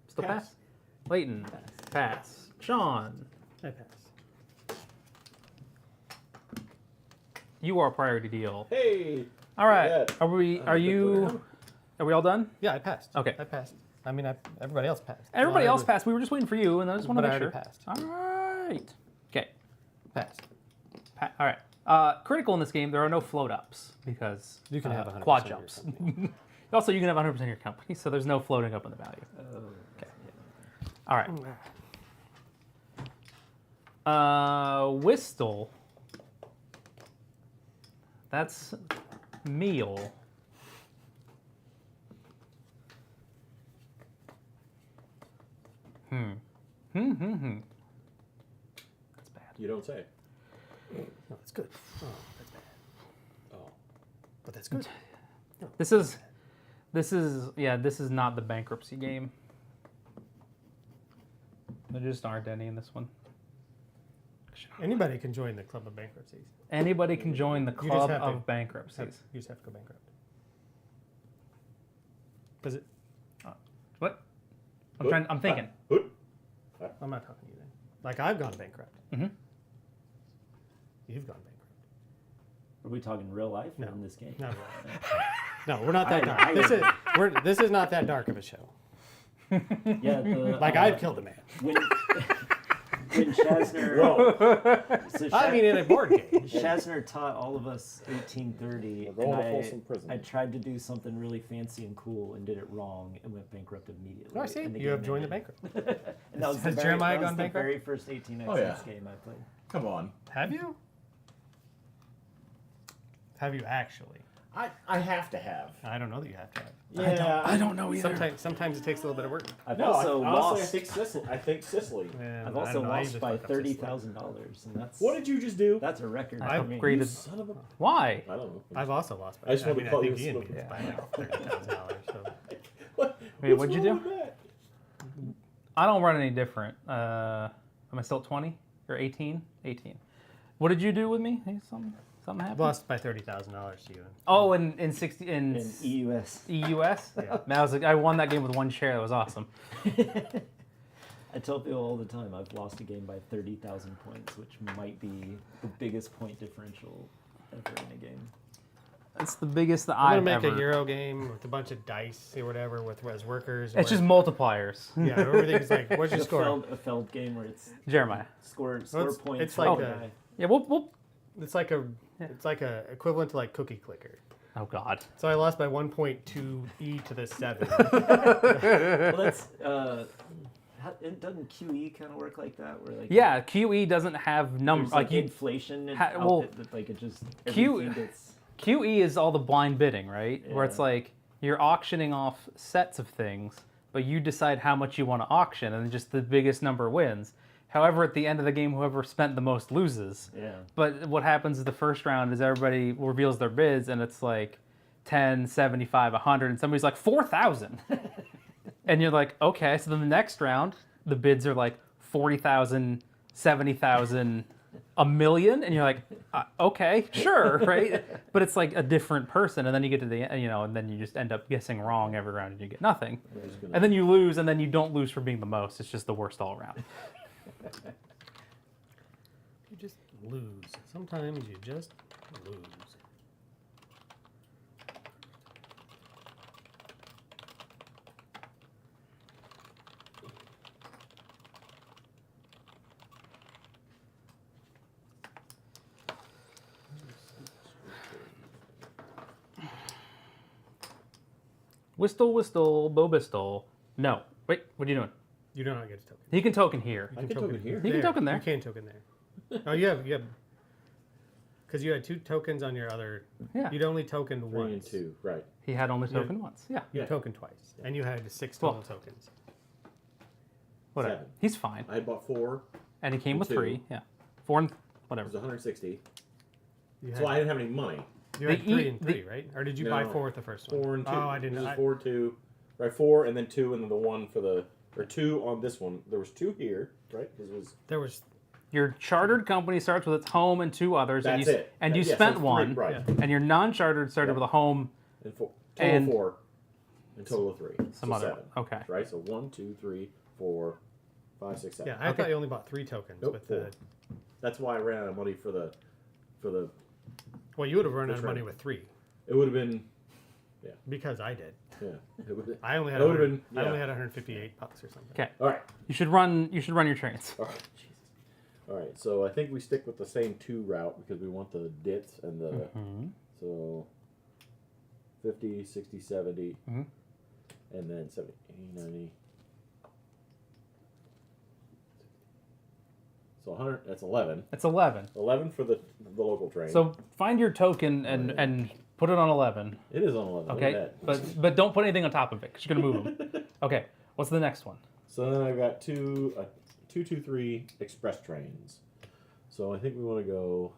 Still pass? Leighton. Pass. Sean. I pass. You are priority deal. Hey! All right. Yeah. Are we all done? Yeah, I passed. Okay. I passed. I mean, everybody else passed. Everybody Not else every- passed. We were just waiting for you, and I just want to But I make sure. already passed. All right. Okay. Passed. All right. Critical in this game, there are no float ups because You can have 100% quad of your jumps. company. Also, you can have 100% of your company, so there's no floating up on the value. Okay. All right. Whistle. That's meal. That's bad. You don't say. No, it's good. Oh, that's bad. Oh. But that's good. This is not the bankruptcy game. There just aren't any in this one. Anybody can join the Club of Bankruptcies. Anybody can join the You just Club have to of Bankruptcies. You just have to go bankrupt. Does it? What? I'm thinking. I'm not talking to you then. Like I've gone bankrupt. Mhm. You've gone bankrupt. Are we talking real life or No. in this game? Not really. No, we're not that dark. This is not that dark of a show. Yeah. Like I've killed a man. When Shazner. So I mean, in a board game. Shazner taught all of us 1830, We're going to and Folsom Prison. I tried to do something really fancy and cool and did it wrong and went bankrupt immediately. Oh, I see. and the You have game joined the ended. bankrupt. And that was Has the Jeremiah that was gone the bankrupt? very first 18xx Oh, yeah. game I played. Come on. Have you? Have you actually? I have to have. I don't know that you have to have. Yeah. I don't know either. Sometimes it takes a little bit of work. I've No, also honestly, lost. I think Sicily. And I've I also don't know, I lost usually by fuck up Sicily. $30,000, and that's What did you just do? that's a record. I for me. upgraded. You son of a... Why? I don't know. I've also lost by. I just want to call think you Ian a beats slip. by now $30,000. So What? Wait, What's what'd you wrong do? with that? I don't run any different. Am I still at 20 or 18? 18. What did you do with me? Hey, something happened? lost by $30,000 to you. Oh, in 60 in EUS. EUS. Yeah. Man, I won that game with 1 share. That was awesome. I tell people all the time I've lost a game by 30,000 points, which might be the biggest point differential ever in a game. It's the biggest that I'm I've gonna make ever. a Euro game with a bunch of dice or whatever with as workers. It's where- just multipliers. yeah, everything's like, what's your A score? Feld game where it's Jeremiah. score it's- points. it's like for a- guy. Yeah, we'll. It's like a equivalent to like Cookie Clicker. Oh God. So I lost by 1.2 e to the 7. Well, that's it doesn't QE kind of work like that, where like Yeah, QE doesn't have numbers there's like you. inflation and well, like it just Q- everything gets QE is all the blind bidding, right? Where it's Yeah. like you're auctioning off sets of things, but you decide how much you want to auction, and then just the biggest number wins. However, at the end of the game, whoever spent the most loses. yeah. But what happens is the first round is everybody reveals their bids, and it's like 10, 75, 100, and somebody's like 4,000. And you're like, okay. So then the next round, the bids are like 40,000, 70,000, a million, and you're like, okay, sure, right? But it's like a different person, and then you get to the end, and then you just end up guessing wrong every round, and you get nothing. And then you lose, and then you don't lose for being the most. It's just the worst all around. You just lose. Sometimes you just lose. Whistle, whistle, Bo Bistle. No. Wait, what are you doing? You do not get a token. He can token here. I can token here. You can token there. You can token there. Oh, you have. Because you had 2 tokens on your other. Yeah. You'd only tokened 3 once. and 2, right? He had only token once. Yeah. You Yeah. tokened twice, and you had 6 Well, total tokens. Whatever. 7. He's fine. I bought 4. And he came with Two. 3. Yeah. 4 and It whatever. was 160. You had, So I didn't have any money. you had the 3 E- and 3, right? Or did you No. buy 4 with the first one? 4 and 2. Oh, I didn't. This is I, 4, 2. Right, 4 and then 2 and then the 1 for the or 2 on this one. There was 2 here, right? Because it was there was. Your chartered company starts with its home and 2 others, and that's you it. and you Yeah, so spent it's 3, 1, right? Yeah. and your non-chartered started Yeah. with a home, And 4 And- total 4 and total of 3. some so other. 7. Okay. Right, so 1, 2, 3, 4, 5, 6, 7. Yeah, I Okay. thought you only bought 3 tokens Nope, with 4. the. That's why I ran out of money for the. Well, you would have run out That's of money right. with 3 It would have been. because I did. Yeah. It would. I only had. That would've 100 been- I only yeah. had 158 bucks or something. Okay. All right. You should run your trains. All right. Jesus. All right. So I think we stick with the same 2 route because we want the dits and the. Mm-hmm. So 50, 60, 70, Mhm. and then 70, 80, 90. So 100, that's 11. It's 11. 11 for the local train. So find your token and put it on 11. it is on 11. look Okay. at that. But don't put anything on top of it because you're gonna move them. Okay. What's the next one? So then I've got 223 express trains. So I think we want to go.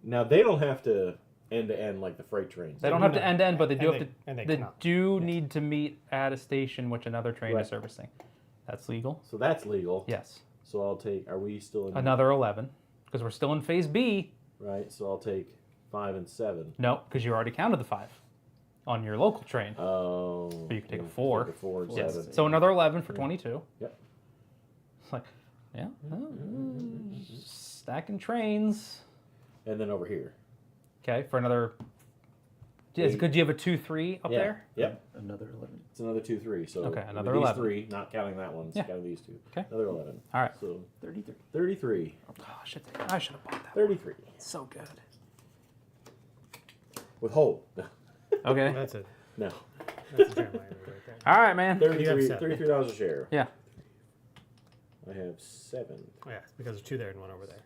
Now they don't have to end to end like the freight trains. They don't do have to not. end to end, but they do And have they- and to. they They cannot. do need to meet at a station which another train Right. is servicing. That's legal. So that's legal. Yes. So I'll take. Are we still in? Another 11 because we're still in phase B. Right. So I'll take 5 and 7. No, because you already counted the 5 on your local train. Oh. But you can take a yeah, 4. Take a 4 and Yes. 7. So another 11 for 22. Yep. It's like, yeah, stacking trains. And then over here. Okay, for another. Yes, 8. could you have a 2-3 up Yeah. there? Yep. Another 11. It's another 2, 3. So Okay, another these 11. 3, not counting that one. Yeah. Counting these 2. Okay. Another 11. All right. So 33. 33. Oh, shit, I should have bought that. 33. It's so good. With hold. Okay. That's it. No. That's a Jeremiah right there. All right, man. 33, seven. $33 a share. Yeah. I have 7. Oh, yeah, because there's 2 there and 1 over there.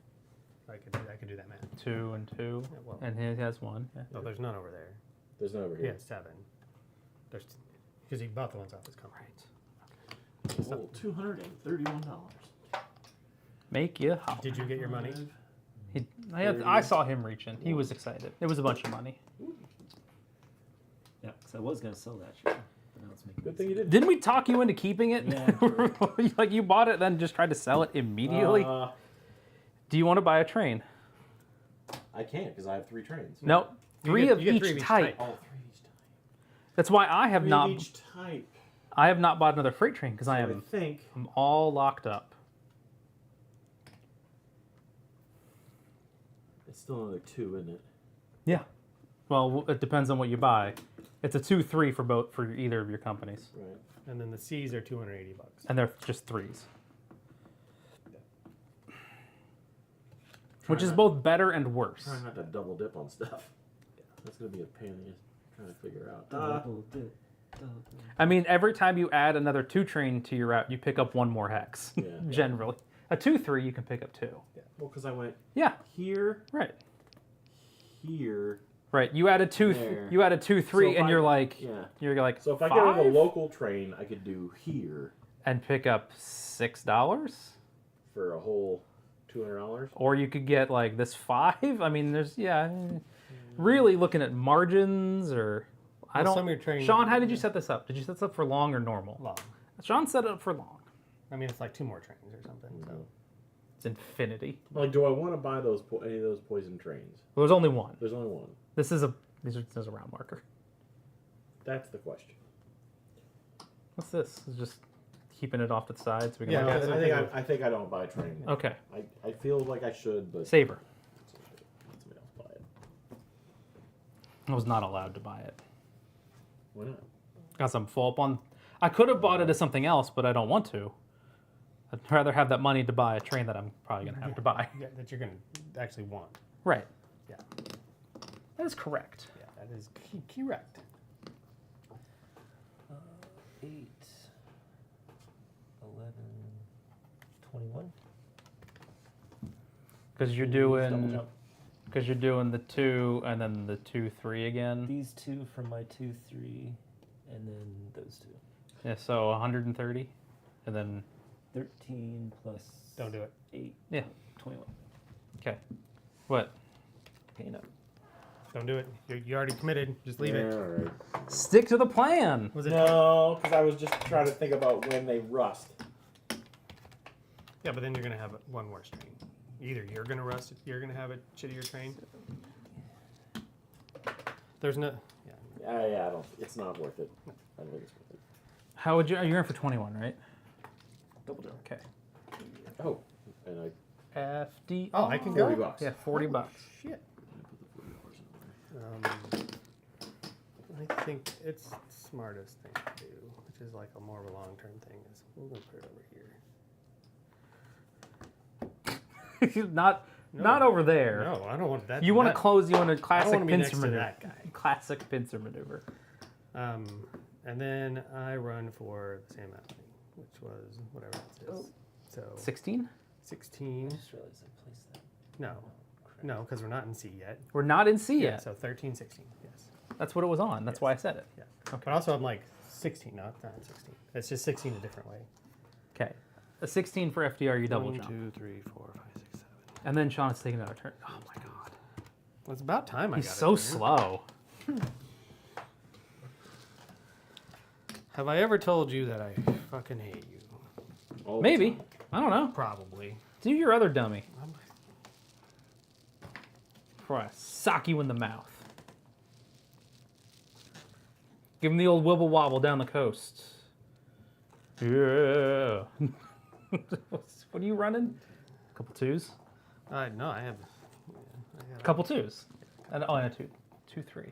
I could do that math. 2 and 2, Yeah, well, and he has 1. Yeah. no, there's none over there. There's none over He here. had 7. There's because he bought the ones off his company. Oh, $231. Make you hop. Did you get your money? I saw him reaching. He was excited. It was a bunch of money. Yeah, because I was gonna sell that shit, but now it's making. Good thing you didn't. Didn't we talk you into keeping it? Yeah, true. Like you bought it, then just tried to sell it immediately. Do you want to buy a train? I can't because I have 3 trains. No, three get- of you get each 3 of each type. type. Oh, 3 each type. That's why I have 3 not. each type. I have not bought another freight train because I So I am. think. I'm all locked up. It's still another 2, isn't it? Yeah. Well, it depends on what you buy. It's a 2-3 for either of your companies, Right. And then the C's are $280. and they're just 3s, which is both better and worse. Trying not to double dip on stuff. That's gonna be a pain in the ass trying to figure out. Double dip. I mean, every time you add another 2 train to your route, you pick up 1 more hex. Yeah. Generally, a 2-3 you can pick up 2. Yeah. Well, because I went Yeah. here, Right. here. Right. You added 2. There. You added 2-3, So if and I- you're like, Yeah. you're like. So if I get on the 5? local train, I could do here And pick up $6, for a whole $200. or you could get like this 5. I mean, there's really looking at margins or I Well, don't. some of your train- Sean, how did you set this up? Did you set this up for long or normal? Long. Sean set it up for long. I mean, it's like 2 more trains or something. So It's infinity. Like, do I want to buy those any of those poison trains? Well, there's only one. There's only one. This is a round marker. That's the question. What's this? It's just keeping it off to the side so we can Yeah, look I at that's it. okay. think I don't buy a train. Okay. I feel like I should, but Saber. somebody else buy it. I was not allowed to buy it. Why not? Got some full up on. I could have bought it as something else, but I don't want to. I'd rather have that money to buy a train that I'm probably going to have to buy. yeah, that you're going to actually want. Right. Yeah. That is correct. Yeah, that is correct. 8, 11, 21. Because you're Double doing. jump. Because you're doing the 2 and then the 2-3 again. These 2 from my 2-3, and then those 2. Yeah, so 130, and then 13 plus Don't do it. 8. Yeah. 21. okay. What? Paying up. Don't do it. You already committed. Just leave Yeah, it. all right. Stick to the plan. Was it? No, because I was just trying to think about when they rust. Yeah, but then you're going to have one worse train. Either you're going to rust, you're going to have a shittier train. There's no. Yeah. Yeah, I don't. It's not worth it. I don't think it's worth it. How would you? You're in for 21, right? Double jump. Okay. Oh, and I FD. Oh, I can go. 40 bucks. Yeah, 40 bucks. Shit. put the $40 in there. I think it's the smartest thing to do, which is like a more of a long-term thing. Is we're going to put it over here. Not over there. No, I don't want that. You want to that- close. You want a I don't classic want to be pincer next to maneuver. that guy. Classic pincer maneuver. And then I run for the same amount of money, which was whatever it is. Oh. So 16. 16. I just realized I placed that. No, Crap. no, because we're not in C yet. We're not in C Yeah, yet. so 13, 16. Yes. That's what it was on. That's why I said it. Yeah. Okay. But also I'm like 16, not 16. It's just 16 a different way. Okay. A 16 for FDR. You double 1, jump. 2, 3, 4, 5, 6, 7. And then Sean is taking another turn. Oh my god. Well, it's about time I He's got it. so man. slow. Have I ever told you that I fucking hate you? All the Maybe. time. I don't know. Probably. Do your other dummy. I'm- Before I sock you in the mouth. Give him the old wibble wobble down the coast. Yeah. What are you running? Couple 2s. No, I have. Couple 2s. And a 2, 3.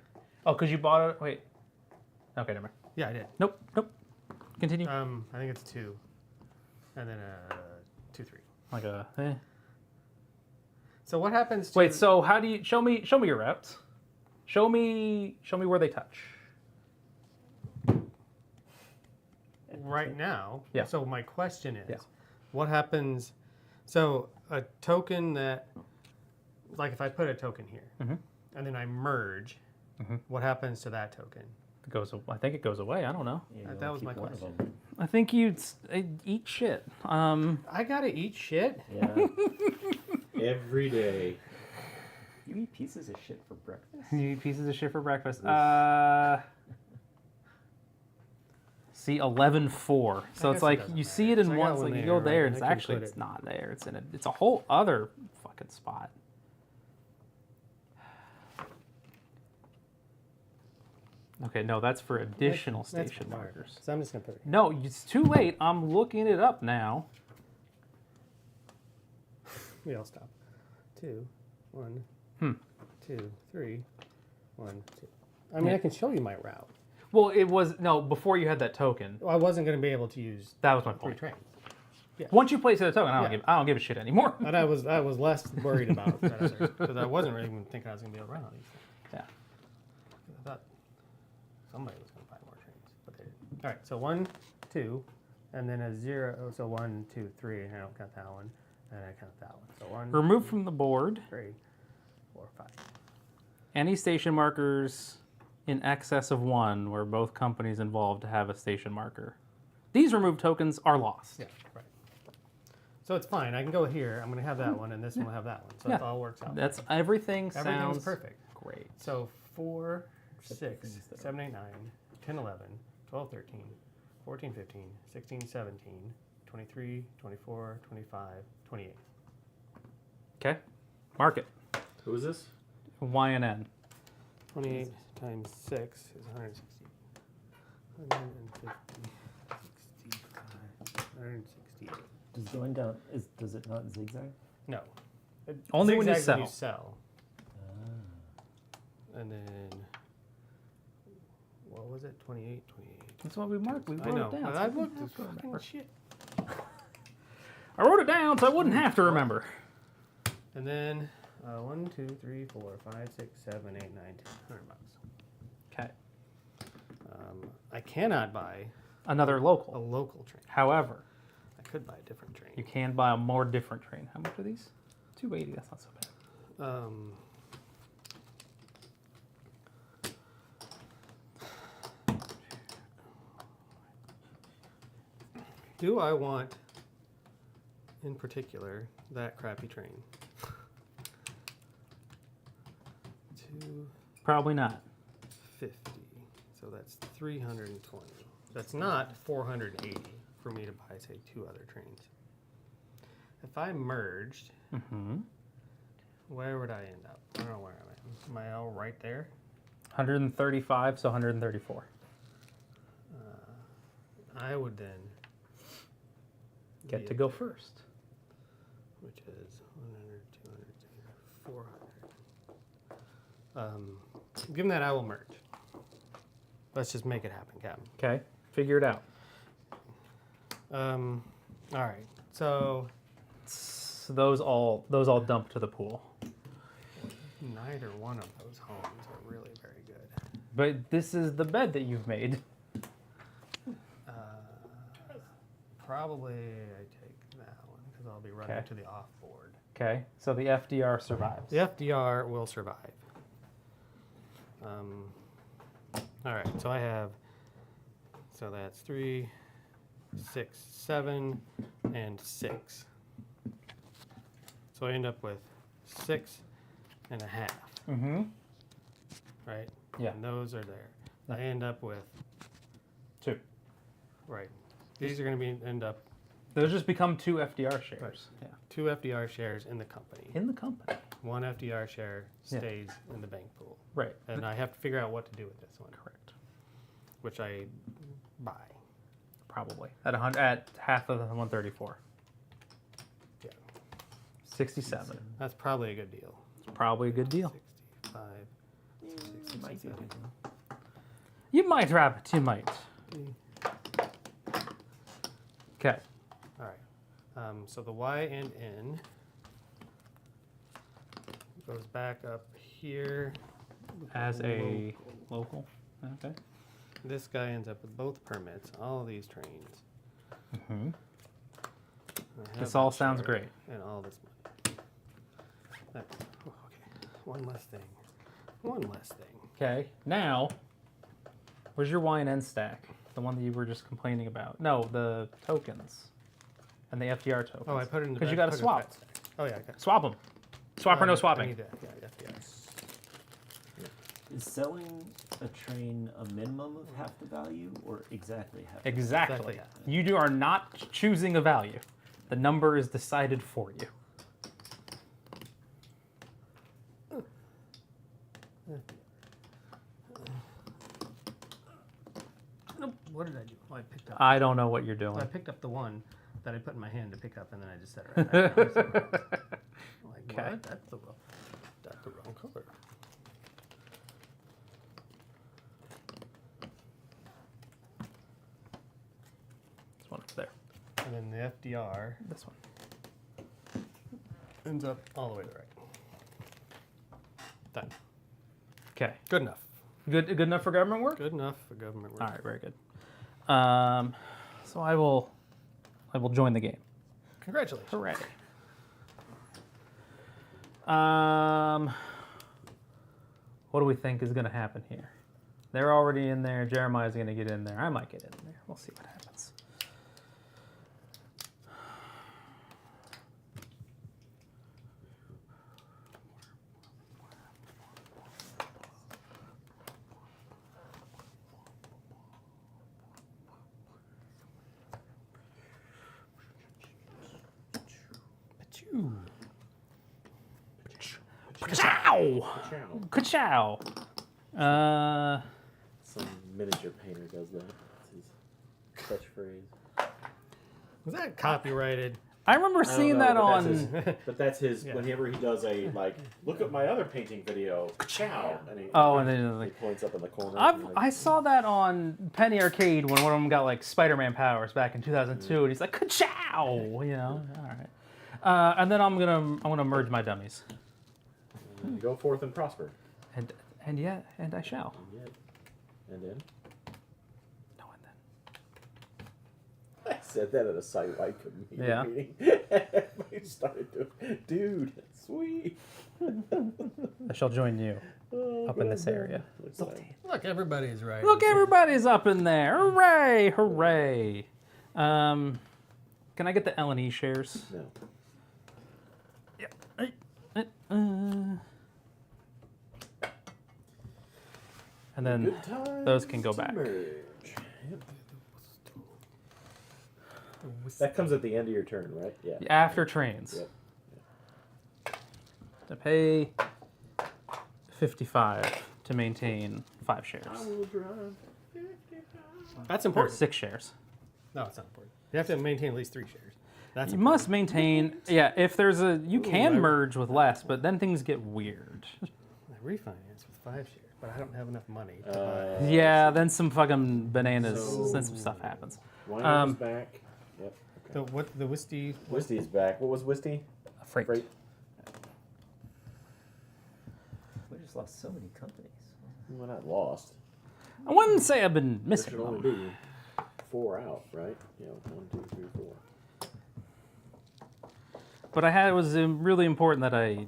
Oh, because you bought it. Wait. Okay, never mind. Yeah, I did. Nope. Continue. I think it's 2, and then 2, 3. Like a. So what happens? To Wait. So how do you show me your routes? Show me where they touch. right now? Yeah. So my question is, Yeah. what happens? So a token that, like, if I put a token here, Mhm. and then I merge, what happens to that token? It goes. I think it goes away. I don't know. Yeah, you That only was keep my one of question. them. I think you'd eat shit. I gotta eat shit. Yeah. Every day. You eat pieces of shit for breakfast? You eat pieces of shit for breakfast. See 11-4. So I it's guess it like doesn't you matter. see it So in I one. got It's one like you there, go there, right? and it's I can actually put it's it- not there. It's a whole other fucking spot. Okay, no, that's for additional That's station fine. markers. So I'm just gonna put it here. No, it's too late. I'm looking it up now. We all stop. 2, 1, 2, 3, 1, 2. I mean, Yeah. I can show you my route. Well, it was no before you had that token. Well, I wasn't going to be able to use That was my 3 point. trains. Once you place the token, Yeah. I don't give a shit anymore. But I was less worried about that other, because I wasn't really even thinking I was going to be able to run all these things. Yeah. I thought somebody was going to buy more trains, but they didn't. All right, so 1, 2, and then a 0. So 1, 2, 3, and I don't count that one, and I count that one. So 1, Remove 2, from the board 3, 4, 5. any station markers in excess of 1 where both companies involved have a station marker. These removed tokens are lost. Yeah, right. So it's fine. I can go here. I'm going to have that one, and this one will have that one. So it all works out. That's everything Everything's sounds perfect. great. So 4, Except the 6, things that 7, 8, 9, 10, 11, 12, 13, 14, 15, 16, 17, 23, 24, 25, 28. Okay. Mark it. Who is this? Y and N. 28 times 6 is 160. 150, 65, 168. Does going down does it not zigzag? No. It Only when you zigzags sell. And then, what was it? 28, 28. That's what we marked. We I wrote know. it down. But so I we looked didn't at have to fucking remember. shit. I wrote it down so I wouldn't have to remember. And then 1, 2, 3, 4, 5, 6, 7, 8, 9, 10. $100. Okay. I cannot buy Another a local. local train. However, I could buy a different train. you can buy a more different train. How much are these? 280. That's not so bad. Do I want, in particular, that crappy train? 250. Probably not. So that's 320. That's not 480 for me to buy, say, 2 other trains. If I merged, Mm-hmm. where would I end up? I don't know where I'm at. Am I all right there? 135, so 134. I would then Get be to at go there, first. which is 100, 200, 400. Given that, I will merge. Let's just make it happen, Captain. Okay. Figure it out. All right. So So those all dump to the pool. neither one of those homes are really very good. But this is the bed that you've made. Probably I take that one because I'll be running Okay. to the off board. Okay. So the FDR survives. The FDR will survive. All right, so I have, so that's 3, 6, 7, and 6. So I end up with 6 and a half, Mm-hmm. right? Yeah. And those are there. I end up with, 2. right, these are going to end up Those just become 2 FDR shares. Right. Yeah. 2 FDR shares in the company. In the company. 1 FDR share Yeah. stays in the bank pool. Right. And I have to figure out what to do with this one, Correct. which I buy. Probably at half of the 134. Yeah. 67. That's probably a good deal. Probably a good deal. 65, It might be a good 67. deal. You might, Rabbit. You might. Okay. All right. So the Y and N goes back up here. As a local. Okay. This guy ends up with both permits, all of these trains. Mm-hmm. I have This all that sounds share great. And all this money. Okay. One less thing. One less thing. Okay. Now, where's your Y and N stack? The one that you were just complaining about. No, the tokens. And the FDR tokens. Oh, I put it in the Because you back- got to put it in the swap. back stack. Oh yeah, I got it. Swap them. Swap or no I swapping. need that. Yeah, FDR. Is selling a train a minimum of half the value or exactly half? Exactly. Exactly. You are not choosing a value. The number is decided for you. Nope. What did I do? Oh, I picked up. I don't know what you're I doing. picked up the one that I put in my hand to pick up, and then I just set it right back down. I'm like, Okay. what? That's the That's the wrong color. This one up there. And then the FDR This one. ends up all the way to the right. Done. Okay. Good enough. Good enough for government work? Good enough for government work. All right, very good. So I will join the game. Congratulations. Hooray. What do we think is going to happen here? They're already in there. Jeremiah's going to get in there. I might get in there. We'll see what happens. Ka-chow! Ciao. Ka-chow! Some miniature painter does that. It's his catchphrase. Was that copyrighted? I remember I don't seeing know, that but on. But that's his. Yeah. Whenever he does a like, look at my other painting video. Ciao. And he, Oh, and then he like, points up in the corner. I and, like, I saw that on Penny Arcade when one of them got like Spider-Man powers back in 2002, and he's like ka-chow, you know. All right. And then I'm gonna merge my dummies, go forth and prosper. and I shall. And then No, and then. I said that at a site-wide community Yeah. meeting. Everybody started doing, dude, that's sweet. I shall join you Oh, up in this God, area. looks like- Look, everybody's right. Look, everybody's up in there! Hooray! Hooray! Can I get the L&E shares? No. And then Good times those can go to back. merge. Yep. That comes at the end of your turn, right? Yeah. after trains. Yep. To pay 55 to maintain 5 shares. I will drive 55. That's Or important. 6 shares. No, it's not important. You have to maintain at least 3 shares. That's You important. must maintain, yeah, if there's a, you can I- merge with less, but then things get weird. I refinance with 5 shares, but I don't have enough money to buy. Yeah, then some fucking bananas, So- then some stuff happens. Wine's back. Yep. The Wisty. Wisty's back. What was Wisty? Freight. Freight. We just lost so many companies. Well, not lost. I wouldn't say I've been There missing should only them. be 4 out, right? Yeah, 1, 2, 3, 4. But it was really important that I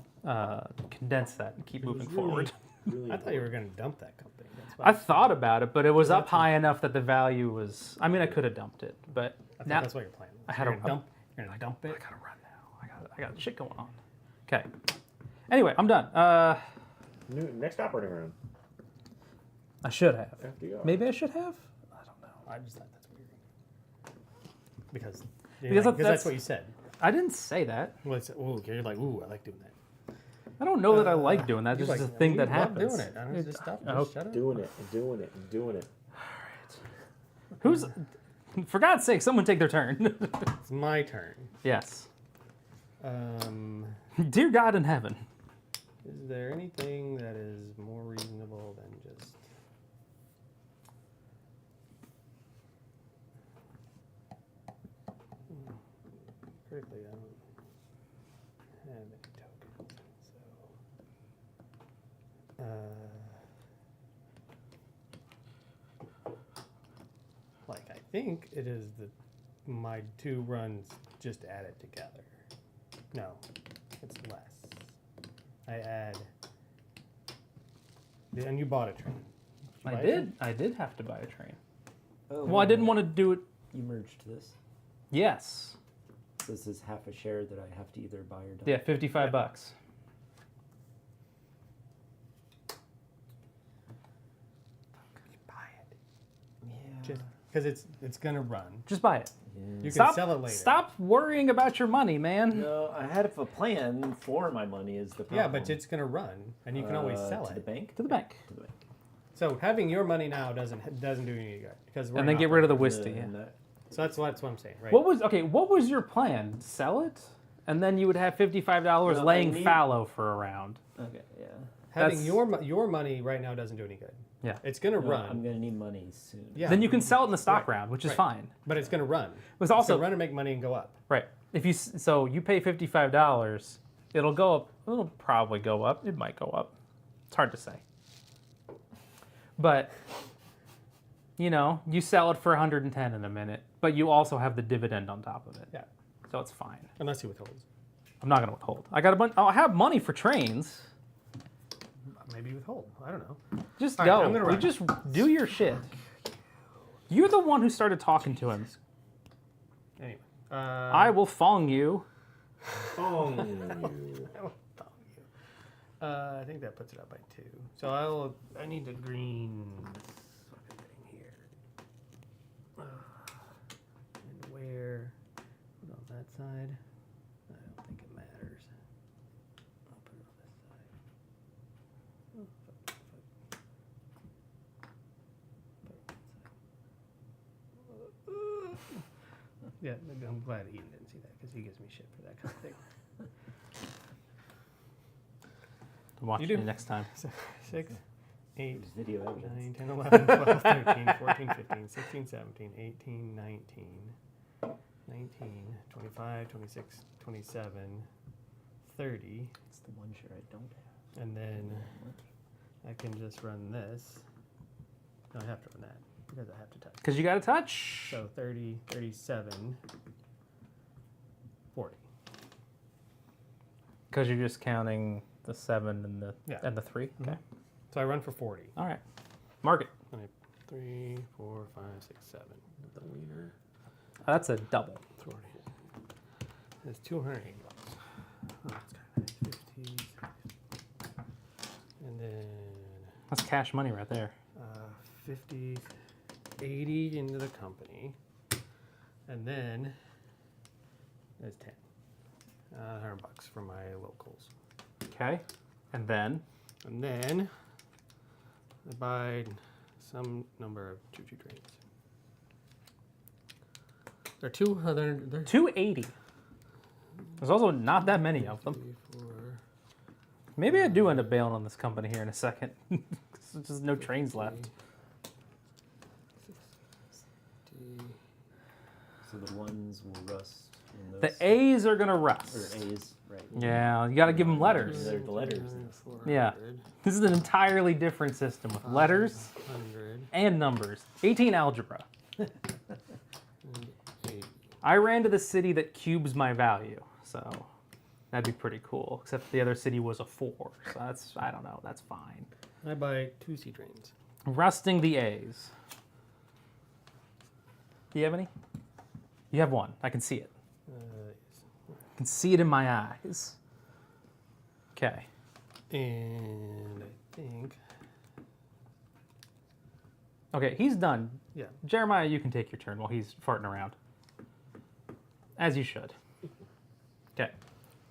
condense that and keep It was moving really- forward. Really I thought you were important. going to dump that company. That's why I thought about it, but it was up high enough that the value was. I mean, I could have dumped it, but I thought now that's what you're planning. I had you're a- gonna dump. You're gonna dump I it. gotta run now. I got shit going on. Okay. Anyway, I'm done. Next operating round. I should have. FDR. Maybe I should have. I don't know. I just thought that's weird. Because Because that's that's- what you said. I didn't say that. Well, you're like, ooh, I like doing that. I don't know that I like doing that. You're This is like, a thing you that love happens. doing it. I don't just stop. Oh, Just shut up. Doing it and doing it and doing it. Who's? For God's sake, someone take their turn. It's my turn. Yes. Is Dear God in heaven. there anything that is more reasonable than just? Critically, I don't have any tokens, so. Like I think it is my 2 runs just added together. No, it's less. I add. And you bought a train. Did you buy a train? I did have to buy a train. Oh, Well, I didn't want to do it. You merged this. Yes. So this is half a share that I have to either buy or dump. Yeah, 55 bucks. Buy it. Yeah. Just because it's gonna run. Just buy it. You Stop. can sell it later. Stop worrying about your money, man. No, I had a plan for my money is the problem. Yeah, but it's gonna run, and you can always sell to the it. bank. To the bank. To the bank. So having your money now doesn't do you any good because we're And then not get rid of the running. whiskey. And that- So that's what I'm saying, right? What was your plan? Sell it? and then you would have $55 No, I laying need- fallow for a round. Okay, yeah. Having That's- your money right now doesn't do any good. Yeah. It's gonna No, run, I'm gonna need money soon. Yeah. Then you can sell it in the stock Right. round, which is Right. fine. but it's gonna run. It's It's also gonna run and make money and go up. right. If you so you pay $55, it'll go up. It'll probably go up. It might go up. It's hard to say. But you know, you sell it for 110 in a minute, but you also have the dividend on top of it. Yeah. So it's fine. Unless he withholds. I'm not gonna withhold. I got a bunch. I have money for trains. Maybe withhold. I don't know. Just All right, go. I'm gonna You run. just do your shit. You're the one who started talking to him. Anyway. I will fong you. Oh, I think that puts it up by 2. So I need the green fucking thing here. And where? Put it on that side. I don't think it matters. I'll put it on this side. Oh, fuck. Put it on that side. Yeah, I'm glad Eden didn't see that because he gives me shit for that kind of thing. Watch You me do. next time. 6, 8, There's video evidence. 9, 10, 11, 12, 13, 14, 15, 16, 17, 18, 19, 19, 25, 26, 27, 30, It's the one share I don't have. and then I can just run this. No, I have to run that because I have to touch. Because you got to touch. So 30, 37, 40. Because you're just counting the 7 Yeah. and the 3. Okay. So I run for 40. All right. Mark it. 3, 4, 5, 6, 7. the wiener. That's a double. 40. It's $280. Oh, it's got 50. And then That's cash money right there. 50, 80 into the company. And then there's 10. $100 for my locals. Okay. And then And then I buy some number of choo-choo trains. There are 200. 280. There's also not that many of them. 3, 4, Maybe I do end up bailing on this company here in a second. 'Cause there's just no trains left. 60. So the ones will rust. In The those, A's are gonna or rust. A's, right? Yeah, you gotta give them letters. They're the letters. 400, Yeah. This is an entirely different system with letters 100, and numbers. 18 algebra. and 80. I ran to the city that cubes my value, so that'd be pretty cool. Except the other city was a 4, so that's, I don't know, that's fine. I buy 2 sea trains. Rusting the A's. Do you have any? You have one. I can see it. I can see it in my eyes. Okay. And I think, Okay, he's done. yeah. Jeremiah, you can take your turn while he's farting around. As you should. Okay.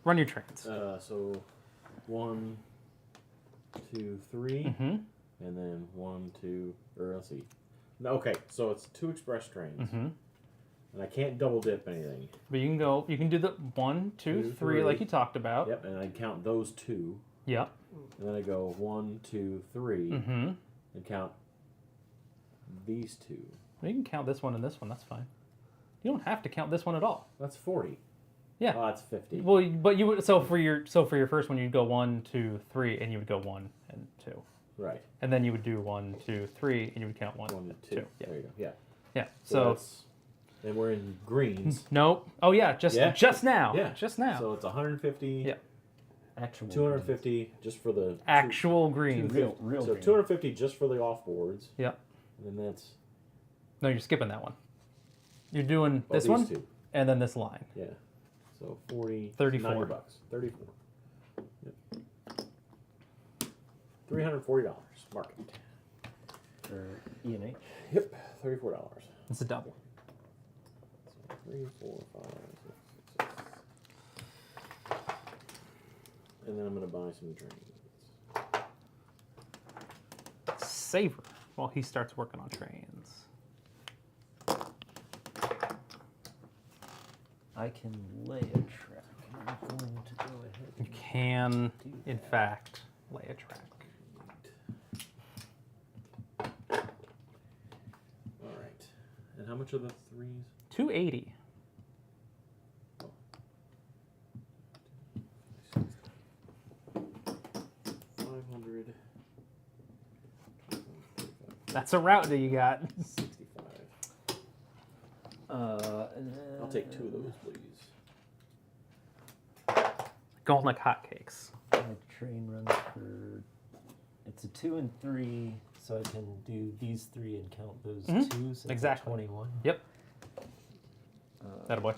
Run your trains. So 1, 2, 3, Mm-hmm. and then 1, 2, or let's see. No, okay, so it's 2 express trains, Mm-hmm. and I can't double dip anything. But you can go, you can do the 1, 2, 2, 3 like 3. you talked about. Yep, and I count those 2, Yep. and then I go 1, 2, 3, Mm-hmm. and count these 2. You can count this one and this one, that's fine. You don't have to count this one at all. That's 40. Yeah. Oh, that's 50. Well, but you would, so for your first one you'd go 1, 2, 3 and you would go 1 and 2. Right. And then you would do 1, 2, 3 and you would count 1, 1 and 2. 2. Yeah. There you go. Yeah. Yeah. So So that's, and we're in greens. nope. Oh yeah, just Yeah. just now. Yeah. Just now. So it's 150. Yeah. Actual. 250 just for the Actual green. Real, real. So green. 250 just for the off boards. Yep. And then that's No, you're skipping that one. You're doing oh, this these one 2. and then this line. Yeah. So 40. 34. $90. 34. Yep. $340. Market. For E and H. Yep. $34. It's a double. So 3, 4, 5, 6, 6. And then I'm gonna buy some trains. Savor while he starts working on trains. I can lay a track. going to go ahead. You can, in fact, lay a track. All right. And how much are the threes? 280. 500. That's a route that you got. 65. And I'll take 2 of those, please. Going like hotcakes. My train runs for. It's a 2 and 3, so I can do these 3 and count those 2. So Exactly. 21. Yep. That a boy.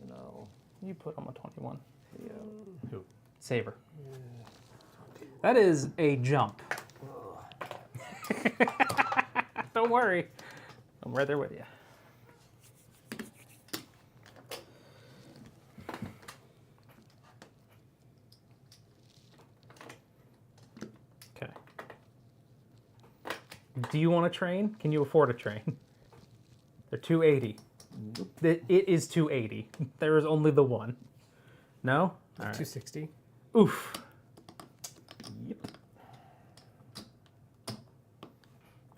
No. You put on a 21. Yeah. Who? Saver. That is a jump. Don't worry. I'm right there with you. Okay. Do you want a train? Can you afford a train? They're 280. It is 280. There is only the one. No? All right. 260. Oof. Yep.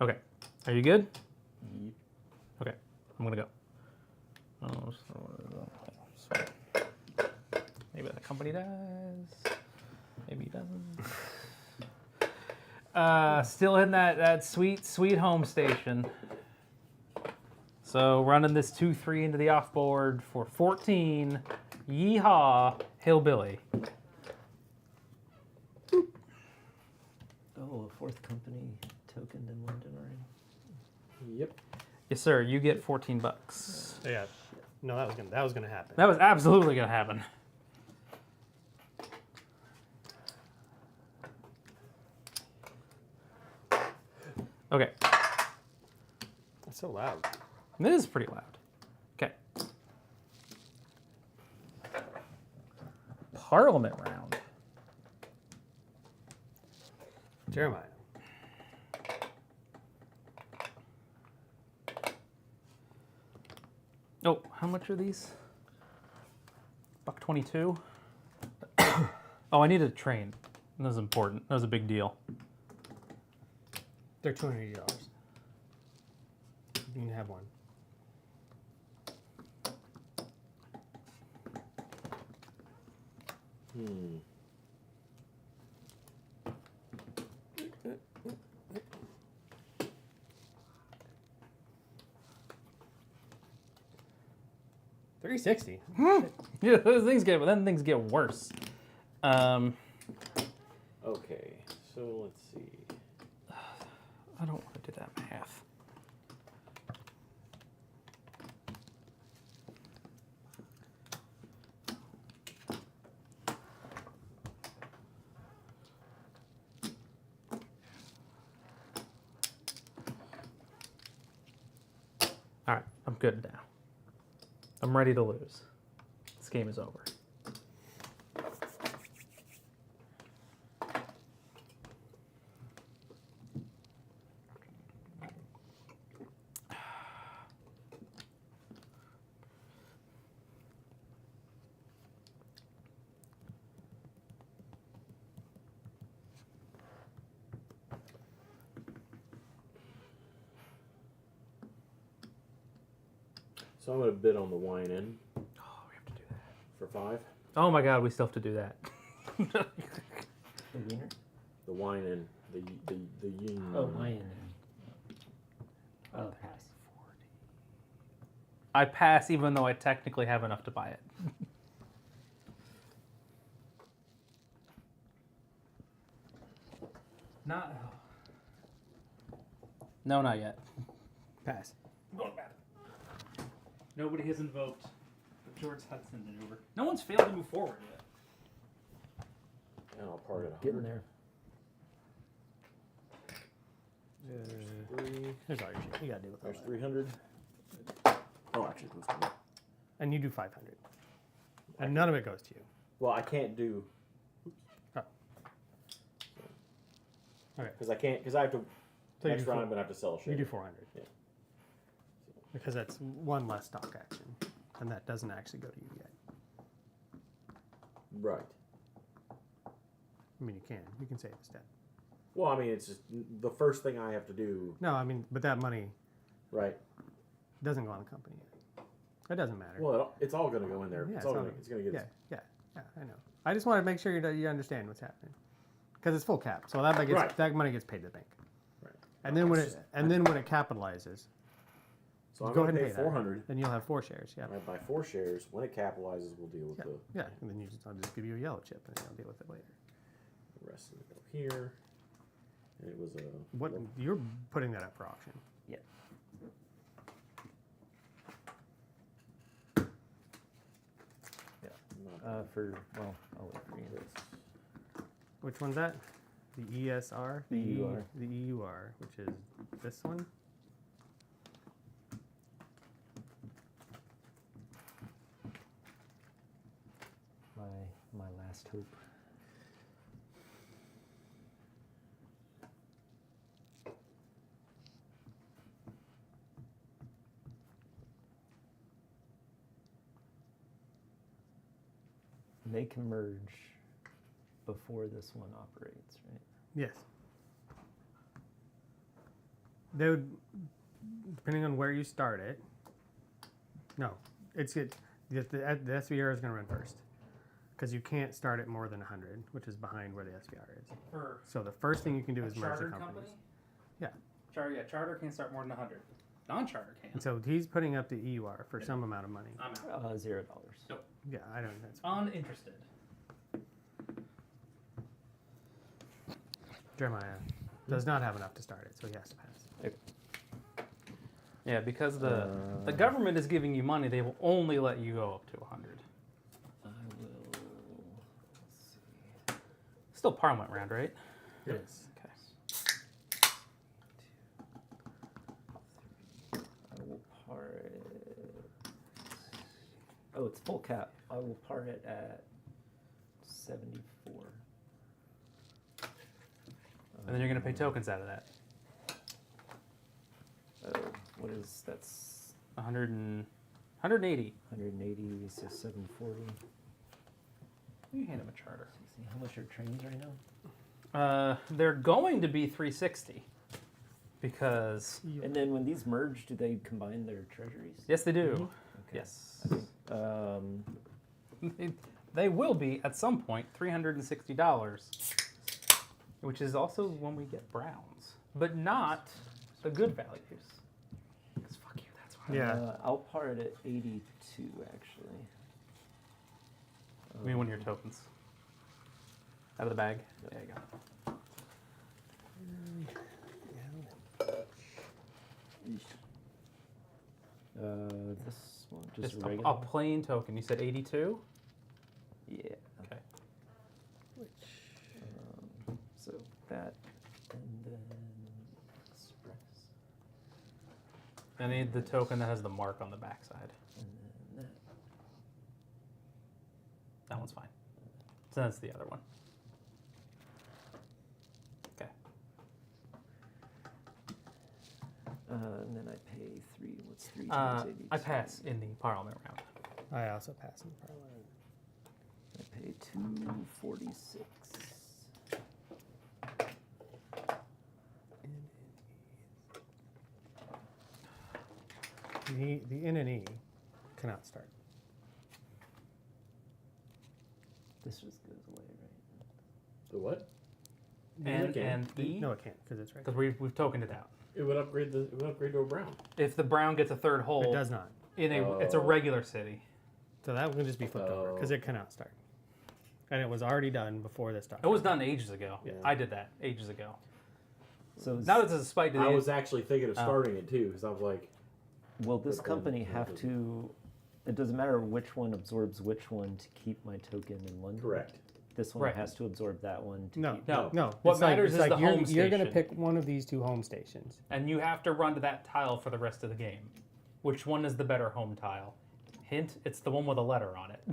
Okay. Are you good? Yep. Okay. I'm gonna go. Oh, so maybe the company does. Maybe he doesn't. Still in that sweet home station. So running this 2-3 into the off board for 14. Yeehaw, hillbilly. Oh, a 4th company tokened in London already. Yep. Yes, sir. You get 14 bucks. Yeah. No, that was gonna happen. That was absolutely gonna happen. Okay. That's so loud. This is pretty loud. Okay. Parliament round. Jeremiah. Oh, how much are these? $1.22. Oh, I needed a train. That was important. That was a big deal. They're $280. You can have one. Hmm. $360. Yeah, those things things get worse. Okay, so let's see. I don't want to do that math. All right, I'm good now. I'm ready to lose. This game is over. So I'm going to bid on the wine in Oh, we have to do that. for 5. Oh my God, we still have to do that. The wiener? The wine in. The yin. Oh, wine. Oh, pass. I pass even though I technically have enough to buy it. Not. No, not yet. Pass. I'm going back. Nobody has invoked the George Hudson maneuver. No one's failed to move forward yet. And I'll part it. Getting there. There's all your shit. You gotta deal with all There's that. 300. Oh, actually, it goes to me. And you do 500. And none of it goes to you. Well, I can't do. Oh. Okay. Because I can't. Because I have to. So you Next do round, four- I'm gonna have to sell a share. You do 400. Yeah. Because that's one less stock action. And that doesn't actually go to you yet. Right. I mean, you can save a step. Well, I mean, it's just the first thing I have to do. No, I mean, but that money Right. doesn't go on the company. It doesn't matter. Well, it's all going to go in there. Yeah, it's all- going to get. yeah, I know. I just want to make sure you understand what's happening, because it's full cap, so that money gets, Right. that money gets paid to the bank. Right. And then when it capitalizes, So I'm go going ahead to and pay pay that. 400. Then you'll have 4 shares. Yeah. I buy 4 shares. When it capitalizes, we'll deal with Yeah. And then I'll just give you a yellow chip, and then I'll deal with it later. the rest of it go here. And it was a. What you're putting that up for auction? Yeah. Not I'll wait for you. this. Which one's that? The ESR? The EUR. The EUR, which is this one? My last hope. They can merge before this one operates, right? Yes. They would, depending on where you start it. No, the SVR is going to run first, because you can't start at more than 100, which is behind where the SVR is. For So the first thing you can do a is merge the chartered companies. company? Yeah. Charter can't start more than 100. Non-charter can. And so he's putting up the EUR for some amount of money. I'm out. $0. Yeah, I don't. That's Uninterested. Jeremiah does not have enough to start it, so he has to pass. Yeah, because the government is giving you money, they will only let you go up to 100. I will. Let's see. Still Parliament round, right? It is. Okay. I will par it. Oh, it's full cap. I will par it at 74. And then you're going to pay tokens out of that. Oh, what is that's 180. 180, so 740. You hand him a charter. See how much are trains right now? They're going to be 360 because And then when these merge, do they combine their treasuries? yes, they do. Okay. Yes, I think, they will be at some point $360, which is also when we get browns, but not the good values. Because fuck you, that's why. Yeah. I'll par it at 82 actually. I mean, one of your tokens out of the bag. There you go. This one just, Just regular. a plain token. You said 82. Yeah. Okay. So that, and then express, I need the token that has the mark on the backside. and then that. That one's fine. So that's the other one. Okay. And then I pay 3. What's 3 times 82? I pass in the Parliament round. I also pass in Parliament. I pay 246. The N and E cannot start. This just goes away, right? The what? And again. E, No, it can't, because it's right. because we've tokened it out. It would upgrade to a brown. If the brown gets a third hole, It does not. it's a regular city. So that one can just be flipped over, because it cannot start. And it was already done before this It document. was done ages ago. Yeah. I did that ages ago. So Now it's a spike to the I was actually thinking of Oh. starting it too, because I was like, will this But company then- have to? It doesn't matter which one absorbs which one to keep my token in London. correct. This one Right. has to absorb that one. To No, keep No. no. What It's like- matters it's is like the home You're going to station. pick one of these 2 home stations. and you have to run to that tile for the rest of the game. Which one is the better home tile? Hint: it's the one with a letter on it.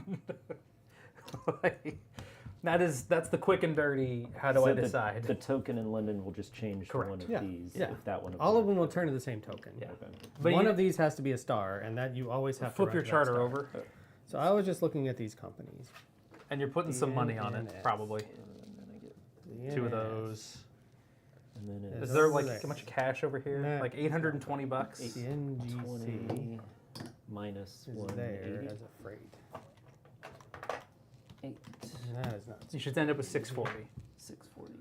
That's the quick and dirty. How do So I decide? The token in London will just change to Correct. one of Yeah, these yeah. if that one. All of absorbs them will it. turn to the same token. Yeah. Okay. But One you of these has to be a star, and that you always have to flip run your to that charter star. over. So I was just looking at these companies. And you're putting some money on it, DNS. probably. And then I get, 2 of those. and then Is it's Is there over like there. how much cash over here? No. Like 820 bucks. CNGC 20 minus is 180. there as a freight. 8. That is not. You should end up with 640. 640.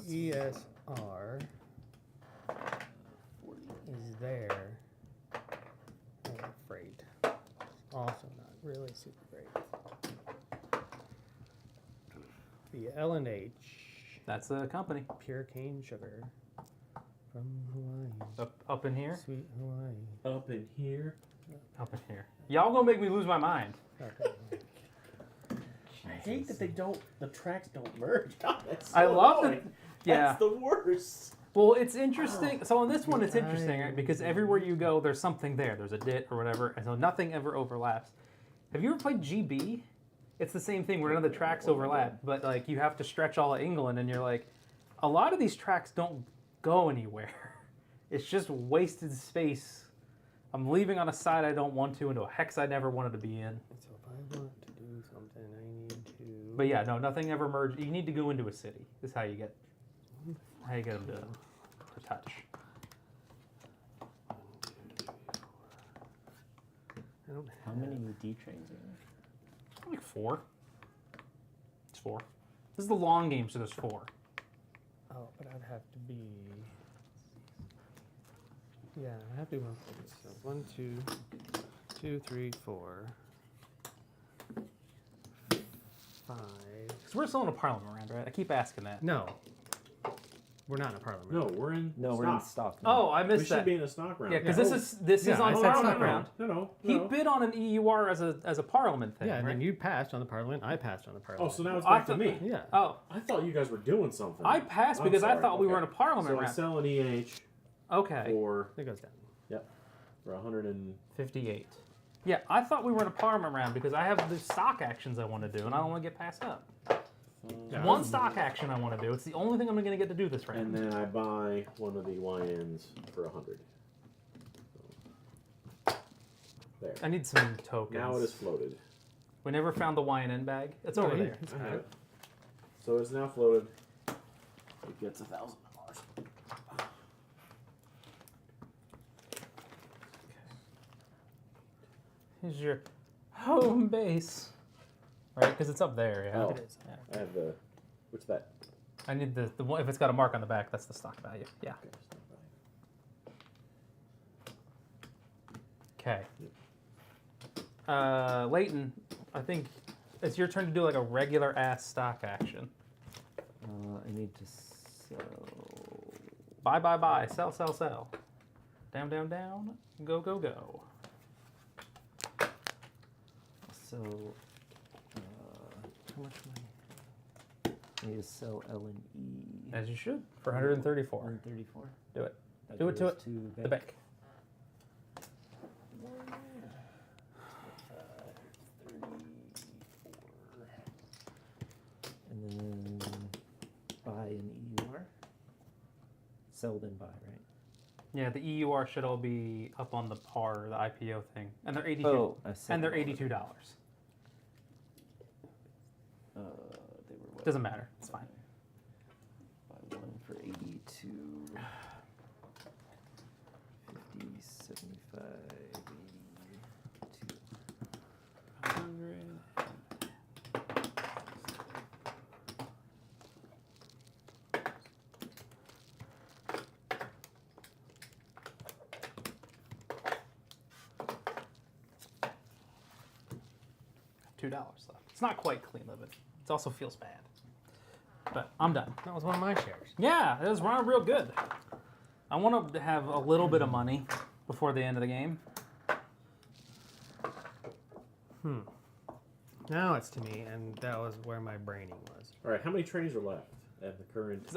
The ESR 40. is there as a freight. Also not really super great. The L&H, That's the company. pure cane sugar from Hawaii. Up in here. Sweet Hawaii. Up in here. Up in here. Y'all gonna make me lose my mind. Okay. I hate that the tracks don't merge. God, that's I so love annoying. that. Yeah. That's the worst. Well, it's interesting. So on this one, it's interesting, right? Because everywhere you go, there's something there. There's a dit or whatever, and so nothing ever overlaps. Have you ever played GB? It's the same thing where none of the tracks overlap, but like you have to stretch all of England, and you're like, a lot of these tracks don't go anywhere. It's just wasted space. I'm leaving on a side I don't want to into a hex I never wanted to be in. So if I want to do something, I need to. But yeah, no, nothing ever merged. You need to go into a city. This is how you get them to touch. I don't How have. many D trains are there? Like 4. It's 4. This is the long game, so there's 4. Oh, but I'd have to be. Yeah, I have to. So 1, 2, 2, 3, 4, 5. Because we're still in a parliament round, right? I keep asking that. No, we're not in a parliament. No, we're in. No, we're in stock. Oh, I We missed should that. be in a stock round. Yeah, because Yeah. this is Yeah, on I the said parliament stock round. No. He bid on an EUR as a parliament thing. Yeah, and right? then you passed on the parliament. I passed on the Oh, parliament. so now it's I back to thought- me. Yeah. Oh, I thought you guys were doing something. I passed I'm because I sorry, thought we were in okay. a parliament So I round. sell an EH Okay, for It goes down. 100 and 58. Yeah, I thought we were in a parliament round because I have the stock actions I want to do, and I don't want to get passed up. Yeah. One stock action I want to do. It's the only thing I'm going to get to do this and round. then I buy one of the YNs for 100. There. I need some tokens. Now it is floated. We never found the YNN bag. It's Oh, over yeah. there. It's I have fine. it. So it's now floated. It gets $1,000. Here's your home base. Right? Because it's up there, yeah. Oh. It is. Yeah. I have the. What's that? I need the one, if it's got a mark on the back, that's the stock value. Yeah. Okay, it's not bad. Okay. Leighton, I think it's your turn to do like a regular ass stock action. I need to sell. Buy, buy, buy. Sell, sell, sell. Down, down, down. Go, go, go. So, how much money? I need to sell L and E. As you should. For 134. 134. Do it. That Do it to goes it. To The bank. 34. And then buy an EUR. Sell then buy, right? Yeah, the EUR should all be up on the par, the IPO thing. And they're 82. Oh, I said And they're that. $82. They were what? Doesn't matter. It's fine. Buy one for 82. 50, 75, 82. 100. $2 left. It's not quite clean living. It also feels bad. But I'm done. That was one of my shares. Yeah, it was running real good. I want to have a little bit of money before the end of the game. Now it's to me, and that was where my braining was. All right, how many trains are left at the current?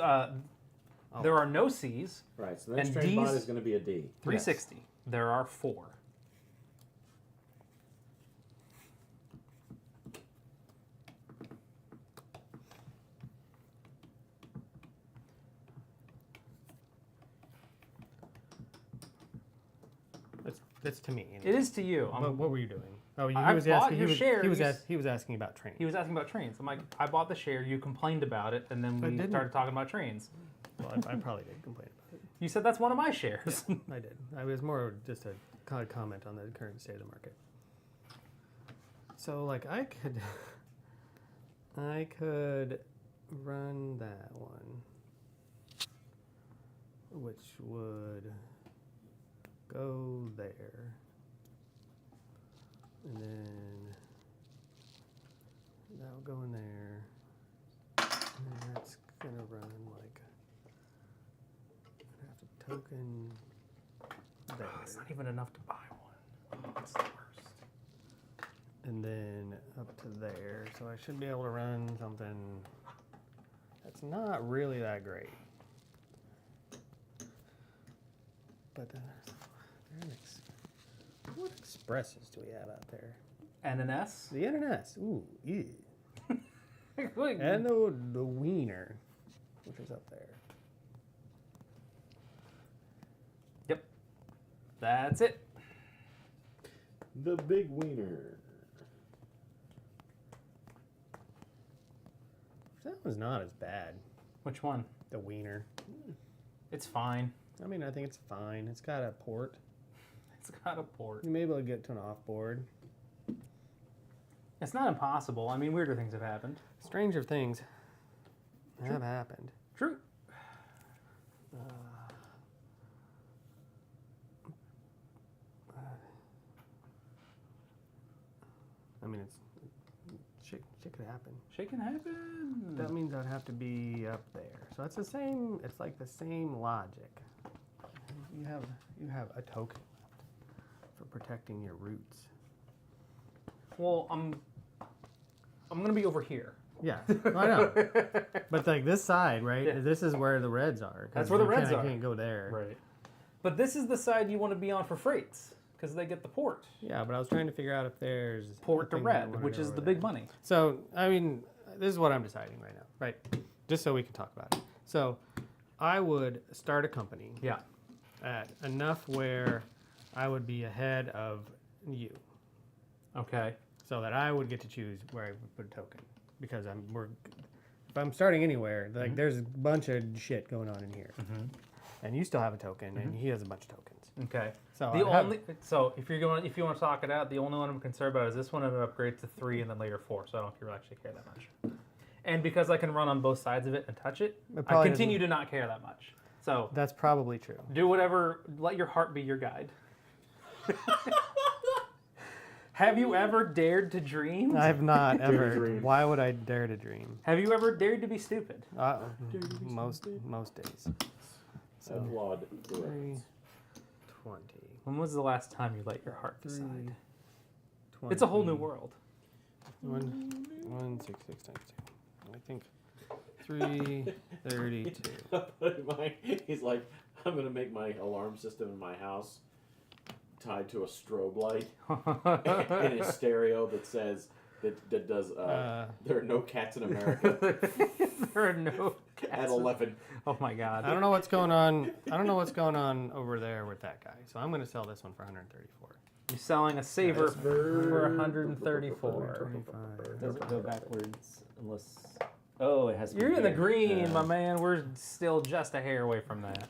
There are no C's. Right, so the next And train bought Ds- is going to be a D. 360. There are 4. It's to me. It is to you. What were you doing? Oh, he I was bought asking. your share. He was asking about trains. He was asking about trains. I'm like, I bought the share. You complained about it, and then I we didn't. started talking about trains. Well, I probably did complain about it. You said that's one of my shares. I did. I was more just a kind of comment on the current state of the market. So, like, I could run that one, which would go there, and then that will go in there, and that's gonna run like, I have to token there. It's not even enough to buy one. Oh, that's the worst. And then up to there. So I should be able to run something that's not really that great. But what expresses do we have out there? And an S? The NNS. Ooh, yeah. And the wiener, which is up there. Yep. That's it. The big wiener. That one's not as bad. Which one? The wiener. It's fine. I mean, I think it's fine. It's got a port. It's got a port. You may be able to get to an off board. It's not impossible. I mean, weirder things have happened. Stranger things have happened. True. I mean, shit could happen. Shit can happen. That means I'd have to be up there. So it's the same. It's like the same logic. You have a token left for protecting your roots. Well, I'm gonna be over here. Yeah, I know. But like this side, right? Yeah. This is where the reds are. 'Cause That's where the you reds are. can't go there. Right. But this is the side you want to be on for freights because they get the port. Yeah, but I was trying to figure out if there's Port to anything I red, wanted which is over the there. big money. So, I mean, this is what I'm deciding right now, right? Just so we can talk about it. So, I would start a company Yeah. at enough where I would be ahead of you, Okay. so that I would get to choose where I would put a token. Because if I'm starting anywhere, like there's a bunch of shit going on in here, and you still have a token, and he has a bunch of tokens. Okay. So So if you want to talk it out, the only one I'm concerned about is this one, and it upgrades to 3 and then later 4. So I don't actually care that much. And because I can run on both sides of it and touch it, I probably continue to not care that much. So that's probably true. do whatever. Let your heart be your guide. Have you ever dared to dream? I have not Dare to ever. dream. Why would I dare to dream? Have you ever dared to be stupid? Most days. I applaud the 3, reference. 20. When was the last time you let your heart decide? 20. It's a whole new world. 1, 6, 6 times 2. I think 332. He's like, I'm gonna make my alarm system in my house tied to a strobe light and a stereo that says that does there are no cats in America There are no at cats. 11. Oh my god. I don't know what's going on. I don't know what's going on over there with that guy. So I'm going to sell this one for 134. You're selling a saver That's for 134. 25. Doesn't go backwards unless. Oh, it has. to be You're in the here. green, my man. We're still just a hair away from that.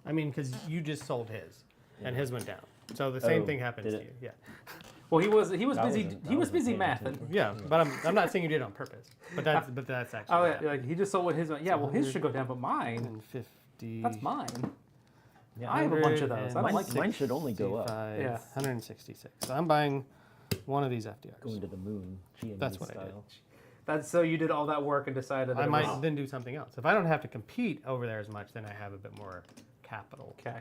I mean, because you just sold his, and his went down. So the same Oh, thing happens did to it? you. Yeah. Well, he was That busy. wasn't- He that was wasn't busy paying mathing. attention. Yeah, but I'm not saying you did it on purpose. But that's actually. Oh what yeah, happened. like he just sold what his went. Yeah, well his should go down, but mine. 150. That's mine. Yeah, I have a bunch of those. I don't like mine should only go up. 65, Yeah. 166. So I'm buying one of these FDRs. Going to the moon. GME That's what I did. style. That's so you did all that work and decided that I it might was- then do something else. If I don't have to compete over there as much, then I have a bit more capital. Okay.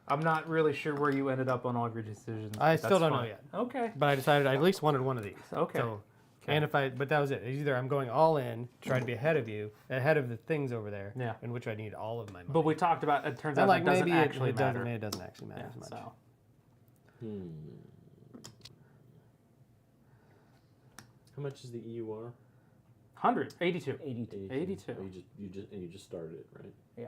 I'm not really sure where you ended up on all of your decisions. I but still that's don't know fine. yet. Okay. But I decided I at least wanted one of these. Okay. So, and but that was it. Either I'm going all in, try to be ahead of you, ahead of the things over there, Yeah. in which I need all of my money. But we talked about it turns and out like that doesn't maybe actually it matter. doesn't actually matter Yeah, as much. so How much is the EUR? 182. 82. 82. Oh, you just started it, right? Yeah.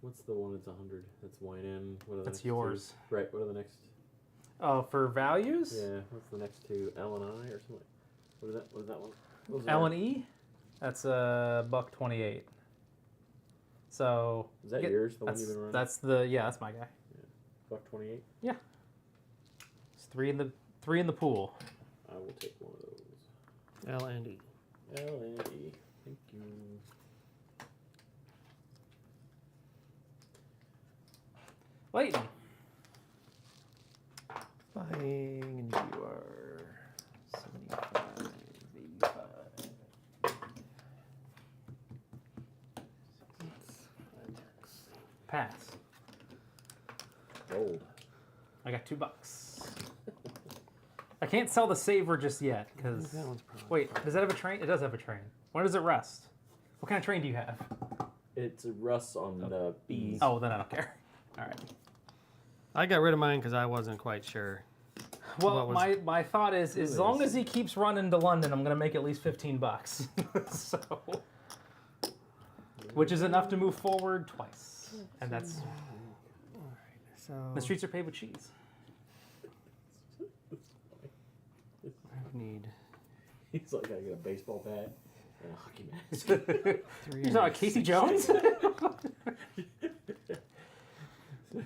What's the one that's 100? That's YN. What are the That's next two? yours. Right. What are the next? Oh, for values? Yeah. What's the next two? L and I or something? What is that? What is that one? What was L that? and E? That's a $1.28. So Is that get- yours? The one you've been running? that's that's my guy. $1.28. It's three in the pool. I will take one of those. L and E. L and E. Thank you. Leighton. Buying, and you are 75, 85. Pass. Gold. I got $2. I can't sell the saver just yet because. That one's probably Wait, does that have a train? It does have a train. When does it rest? What kind of train do you have? It's a rust on the B's. Oh, then I don't care. All right. I got rid of mine because I wasn't quite sure. Well, What was- my thought is, as long as he keeps running to London, I'm gonna make at least $15. So, which is enough to move forward twice, and that's So the streets are paved with cheese. I need He's like, gotta get a baseball bat and a hockey mask. 3. You talking Casey Jones? So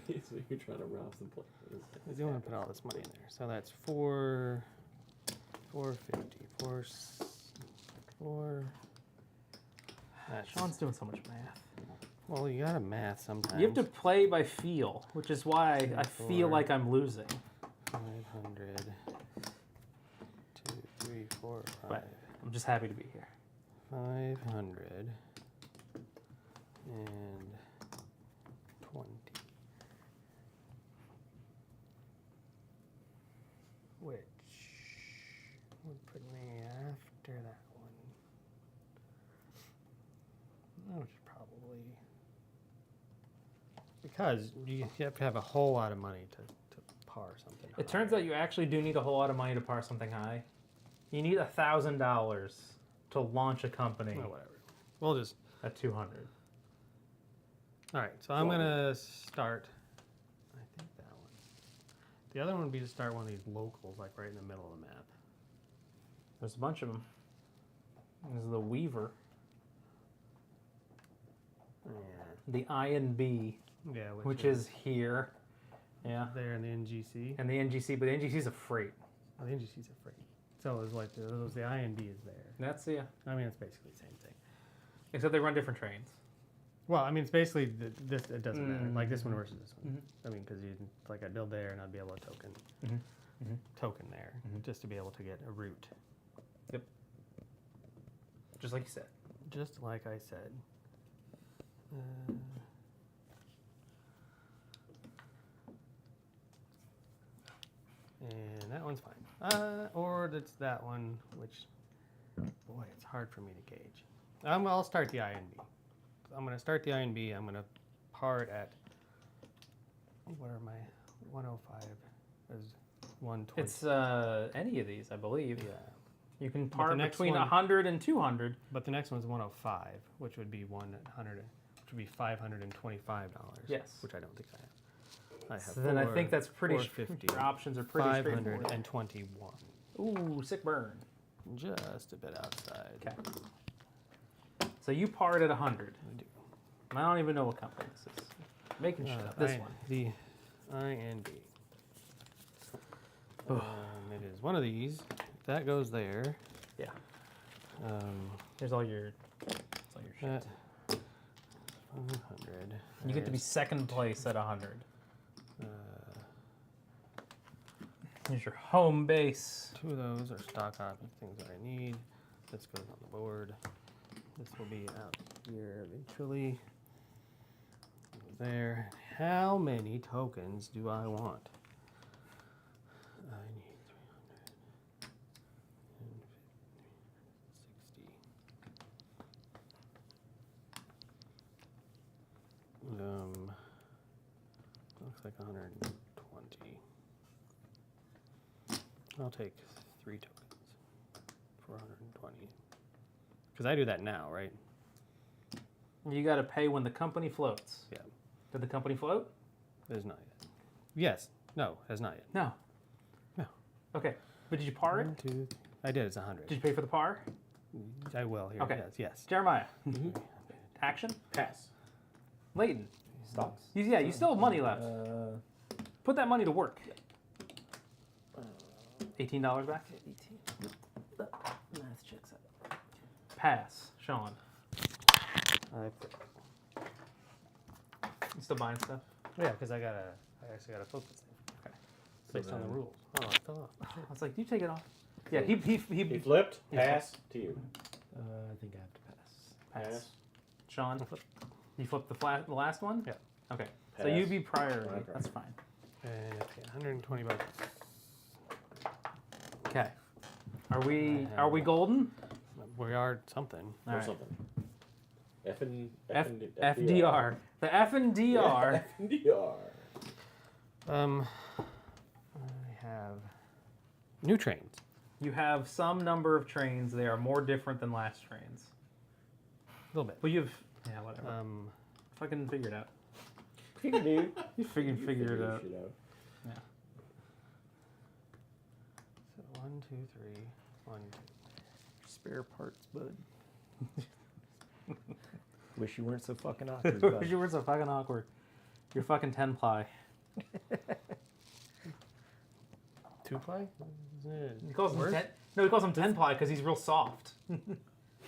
you're trying to rob some players. I do want to put all this money in there. So that's 450. 4. That's, Sean's doing so much math. well, you gotta math sometimes. You have to play by feel, which is why I feel like I'm losing. 500. 2, 3, 4, 5. But I'm just happy to be here. 500 and 20. Which would put me after that one. Which is probably because you have to have a whole lot of money to par something. It turns out you actually do need a whole lot of money to par something high. You need $1,000 to launch a company Well, whatever. We'll just. at 200. All right, so I'm gonna start. I think that one. The other one would be to start one of these locals, like right in the middle of the map. There's a bunch of them. There's the Weaver, Yeah. the INB, Yeah, which is here. Yeah. there in the NGC. And the NGC, but the NGC is a freight. Oh, the NGC's are free. So it was like the INB is there. That's I mean, it's basically the same thing. except they run different trains. Well, I mean, it's basically this. It doesn't matter. Like this one versus this one. Mhm. I mean, because you like I'd build there and I'd be able to token there just to be able to get a route. Just like you said. Just like I said. And that one's fine. Or it's that one, which, boy, it's hard for me to gauge. I'll start the INB. I'm going to start the INB. I'm going to par it at, what are my 105 is 120. It's any of these, I believe. Yeah. You can the par next between one- 100 and 200. But the next one's 105, which would be 100, which would be $525. Yes. Which I don't think I have. I have So then I think that's pretty. 450, Your options are pretty straightforward. 521. Ooh, sick burn. Just a bit outside. Okay. So you parred at 100. I do. And I don't even know what company this is. Making shit up. This one. The INB. It is one of these. If that goes there. Yeah. There's Here's all your shit. that 100. You get to be second place at 100. Here's your home base. 2 of those are stock options, things that I need. This goes on the board. This will be out here eventually. There. How many tokens do I want? I need 360. Looks like 120. I'll take 3 tokens for 120. Because I do that now, right? You got to pay when the company floats. Yeah. Did the company float? It is not yet. Yes. No, it has not yet. No. No. Okay. But did you par it? 1, 2, 3. I did. It's 100. Did you pay for the par? I will here. Okay. Yes. Jeremiah. Action? Pass. Leighton. Stocks. Yeah, you still have money left. Put that money to work. $18 back? 18. Math checks out. Pass. Sean. I You still buying stuff? Yeah, because I actually gotta flip this thing. Okay. Based on the then- rules. Oh, it fell off. I was like, you take it off. Yeah, he He flipped. Pass to you. I think I have to pass. Pass. Sean, you flipped the last one? Yeah. Okay. So Pass. you be priority. Okay. That's fine. And okay, 120 bucks. Okay. Are we golden? We are something. All Or right. something. FDR. The F and DR. FDR. I have new trains. You have some number of trains. They are more different than last trains. A little bit. Well, you've whatever. Fucking figure it out. Dude. You figure it out. Shit out. Yeah. So 1, 2, 3, 1, 2. Spare parts, bud. Wish you weren't so fucking awkward. bud. You were so fucking awkward. You're fucking 10 ply. 2 ply? He calls him Worse? 10. No, he calls him 10 ply because he's real soft.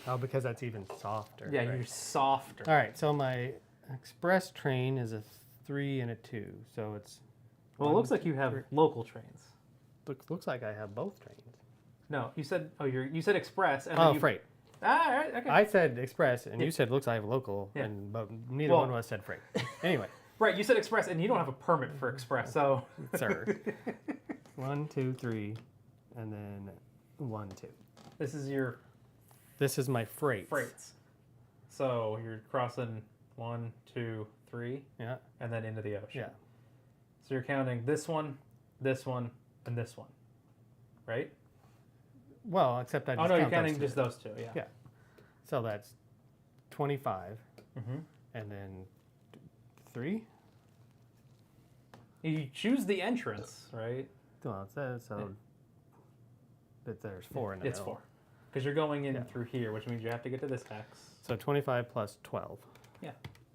Oh, because that's even softer. Yeah, right. you're softer. All right, so my express train is a 3 and a 2, so it's. Well, it looks like you have local trains. Looks like I have both trains. No, you said you said express and Oh, then you, freight. Ah, all right, okay. I said express, and Yeah. you said looks like I have local, Yeah. and but neither Well- one of us said freight. Anyway, Right, you said express and you don't have a permit for express, so sir. 1, 2, 3, and then 1, 2. this is your This is my freight. freights. So you're crossing 1, 2, 3, Yeah. and then into the ocean. Yeah. So you're counting this one, and this one, right? Well, except I just Oh no, you're count those counting two. just those two. Yeah. Yeah. So that's 25, Mm-hmm. and then 3. You choose the entrance, right? Well, it says so. Yeah. But there's 4 in the It's middle. 4, because you're going in Yeah. through here, which means you have to get to this X. So 25 plus 12. Yeah.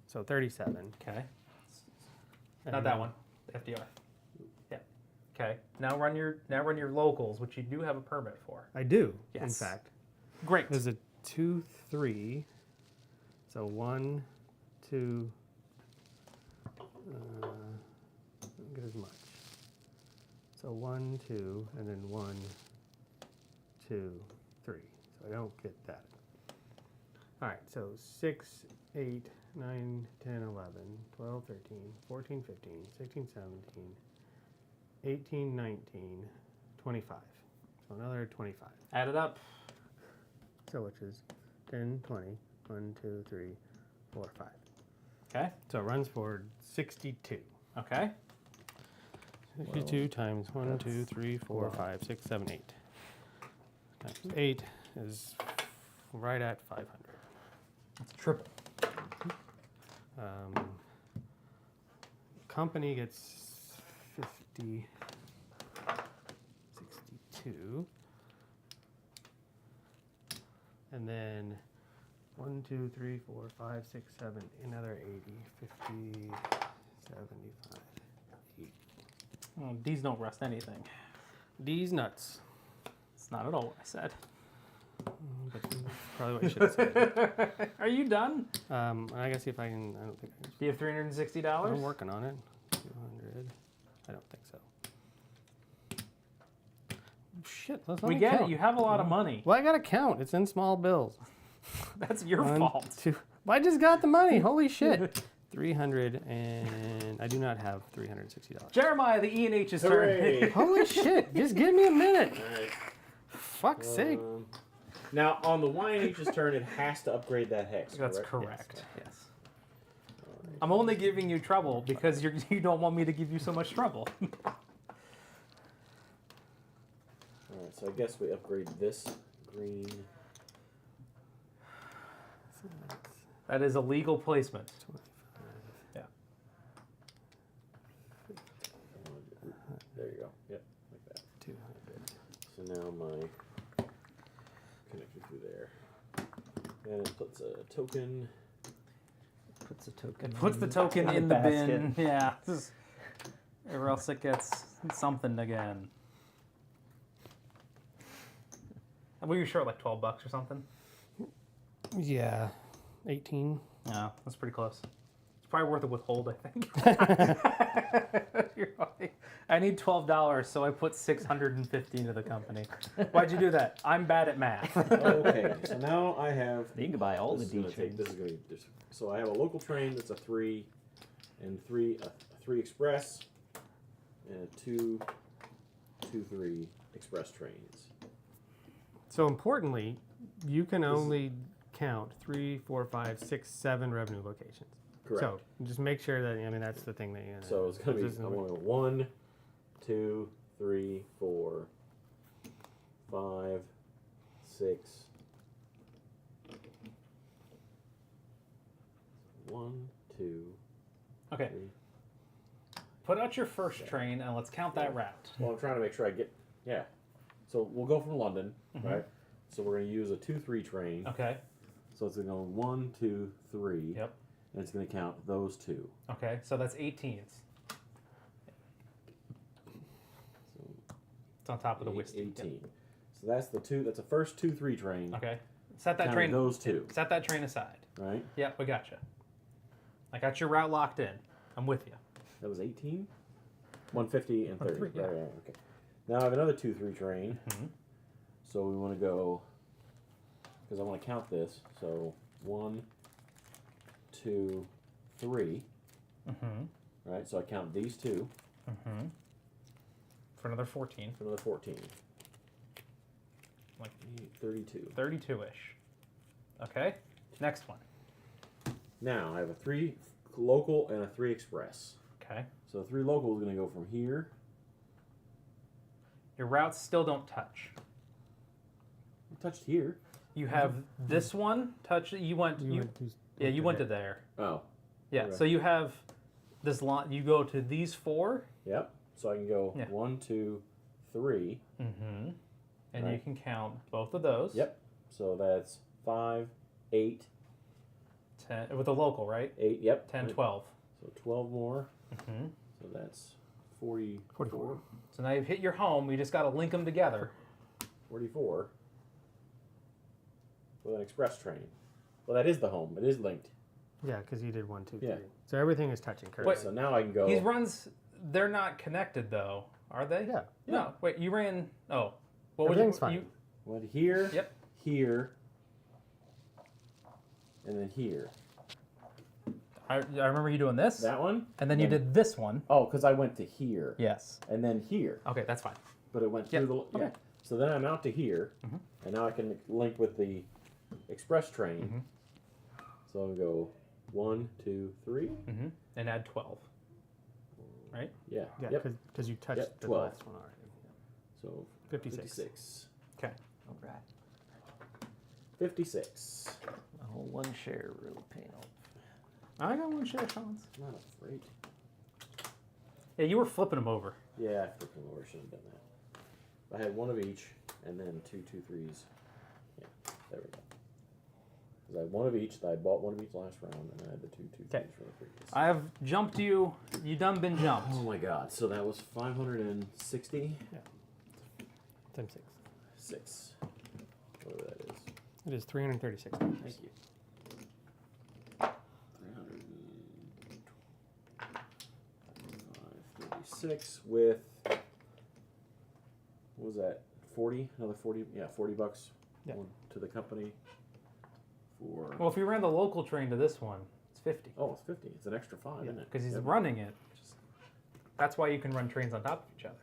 So 37. Okay. And Not that one. FDR. Yeah. Okay. Now run your locals, which you do have a permit for. I do, in Yes. fact. Great. There's a 2, 3. So 1, 2. Don't get as much. So 1, 2, and then 1, 2, 3. So I don't get that. All right. So 6, 8, 9, 10, 11, 12, 13, 14, 15, 16, 17, 18, 19, 25. So another 25. Add it up. So which is 10, 20, 1, 2, 3, 4, 5. Okay. So it runs for 62. Okay. 62 times 1, 2, 3, 4, 5, 6, 7, 8. Times 8 is right at 500. That's triple. Company gets 50, 62. And then 1, 2, 3, 4, 5, 6, 7, another 80, 50, 75, 80. Oh, D's don't rust anything. These nuts. It's not at all what I said. But probably what you should have said. Are you done? I gotta see if I can. I don't think I can. Do you have $360? I'm working on it. 200. I don't think so. Shit, let's We get it. You have a lot of money. Well, I gotta count. It's in small bills. That's your 1, fault. 2. Well, I just got the money. Holy shit. 300 and I do not have $360. Jeremiah, the E&H's turn. Hooray! Holy shit! Just give me a minute. All right. Fuck's sake. Now, on the YNH's turn, it has to upgrade that hex. That's correct? correct. Yes. I'm only giving you trouble because you don't want me to give you so much trouble. All right, so I guess we upgrade this green. That is a legal placement. 25. Yeah. And now my connector through there. And it puts a token. Puts a token. It puts the token in the bin. Yeah. Or else it gets something again. We were short like $12 or something. Yeah, 18. Yeah, that's pretty close. It's probably worth a withhold, I think. You're right. I need $12, so I put $650 into the company. Why'd you do that? I'm bad at math. Okay, so now I have. You can buy all the This is D gonna take. trains. This is gonna be. So I have a local train that's a 3, and a 3 express, and a 2, 3 express trains. So importantly, you can only count 3, 4, 5, 6, 7 revenue locations. Correct. So just make sure that, I mean, that's the thing that you So it's gonna be. this is- I'm going 1, 2, 3, 4, 5, 6. 1, 2. Okay. 3. Put out your first train and let's count that route. Well, I'm trying to make sure I get. Yeah. So we'll go from London, right? So we're going to use a 2-3 train. Okay. So it's going to go 1, 2, 3. Yep. And it's going to count those 2. Okay, so that's 18s. So It's on top of the whiskey. 18. So that's the 2. That's the first 2-3 train. Yep. Okay. Set that Counting train. those 2. Set that train aside. Right? Yep, we got you. I got your route locked in. I'm with you. That was 18. 150 and 30. 3, yeah. Right. Okay. Now I have another 2-3 train. Mhm. So we want to go because I want to count this. So 1, 2, 3. Mm-hmm. Right. So I count these 2 Mm-hmm. For another 14. for another 14. Like 32. 32-ish. Okay. Next one. Now I have a 3 local and a 3 express. Okay. So the 3 local is going to go from here. Your routes still don't touch. I touched here. You have this one touch. You went. You went to there. Oh. Yeah. Okay. So you have this line. You go to these 4. Yep. So I can go Yeah. 1, 2, 3. Mm-hmm. And you Right. can count both of those. Yep. So that's 5, 8, 10 with a local, right? 8. Yep. 10, Right. 12. So 12 more. Mm-hmm. So that's 44. 44. So now you've hit your home. You just got to link them together. 44 with an express train. Well, that is the home. It is linked. Yeah, because you did 1, 2, 3. Yeah. So everything is touching, correct? Wait. So now I can go. These runs, they're not connected though, are they? Yeah. No. Wait, you ran. Oh. What was Everything's you, fine. You, Went here. Yep. Here. And then here. I remember you doing this, That one. and then you did this one. Oh, because I went to here. Yes. And then here. Okay, that's fine. But it went Yep. through the. Yeah. Okay. So then I'm out to here. Mhm. And now I can link with the express train. Mhm. So I'll go 1, 2, 3. Mm-hmm. And add 12. Right? Yeah. Yeah, Yep. because you touched Yep, the 12. last one already. So 56. 56. Okay. All right. 56. A whole 1 share really paying off. I got one share, Sean's. I'm not afraid. Yeah, you were flipping them over. Yeah, I freaking over should have done that. I had 1 of each, and then 2 2-3s. Yeah, there we go. Because I had 1 of each. I bought 1 of each last round, and I had the 2 2-3s Okay. from the previous. I have jumped you. You done been jumped. Oh my god! So that was 560. Times 6. 6. Whatever that is. It is 336. Thank you. 36 with, what was that, 40? Another 40? Yeah, $40 Yeah. to the company for, Well, if you ran the local train to this one, it's 50. oh, it's 50. It's an extra 5, isn't it? Because he's Yep. running it. That's why you can run trains on top of each other.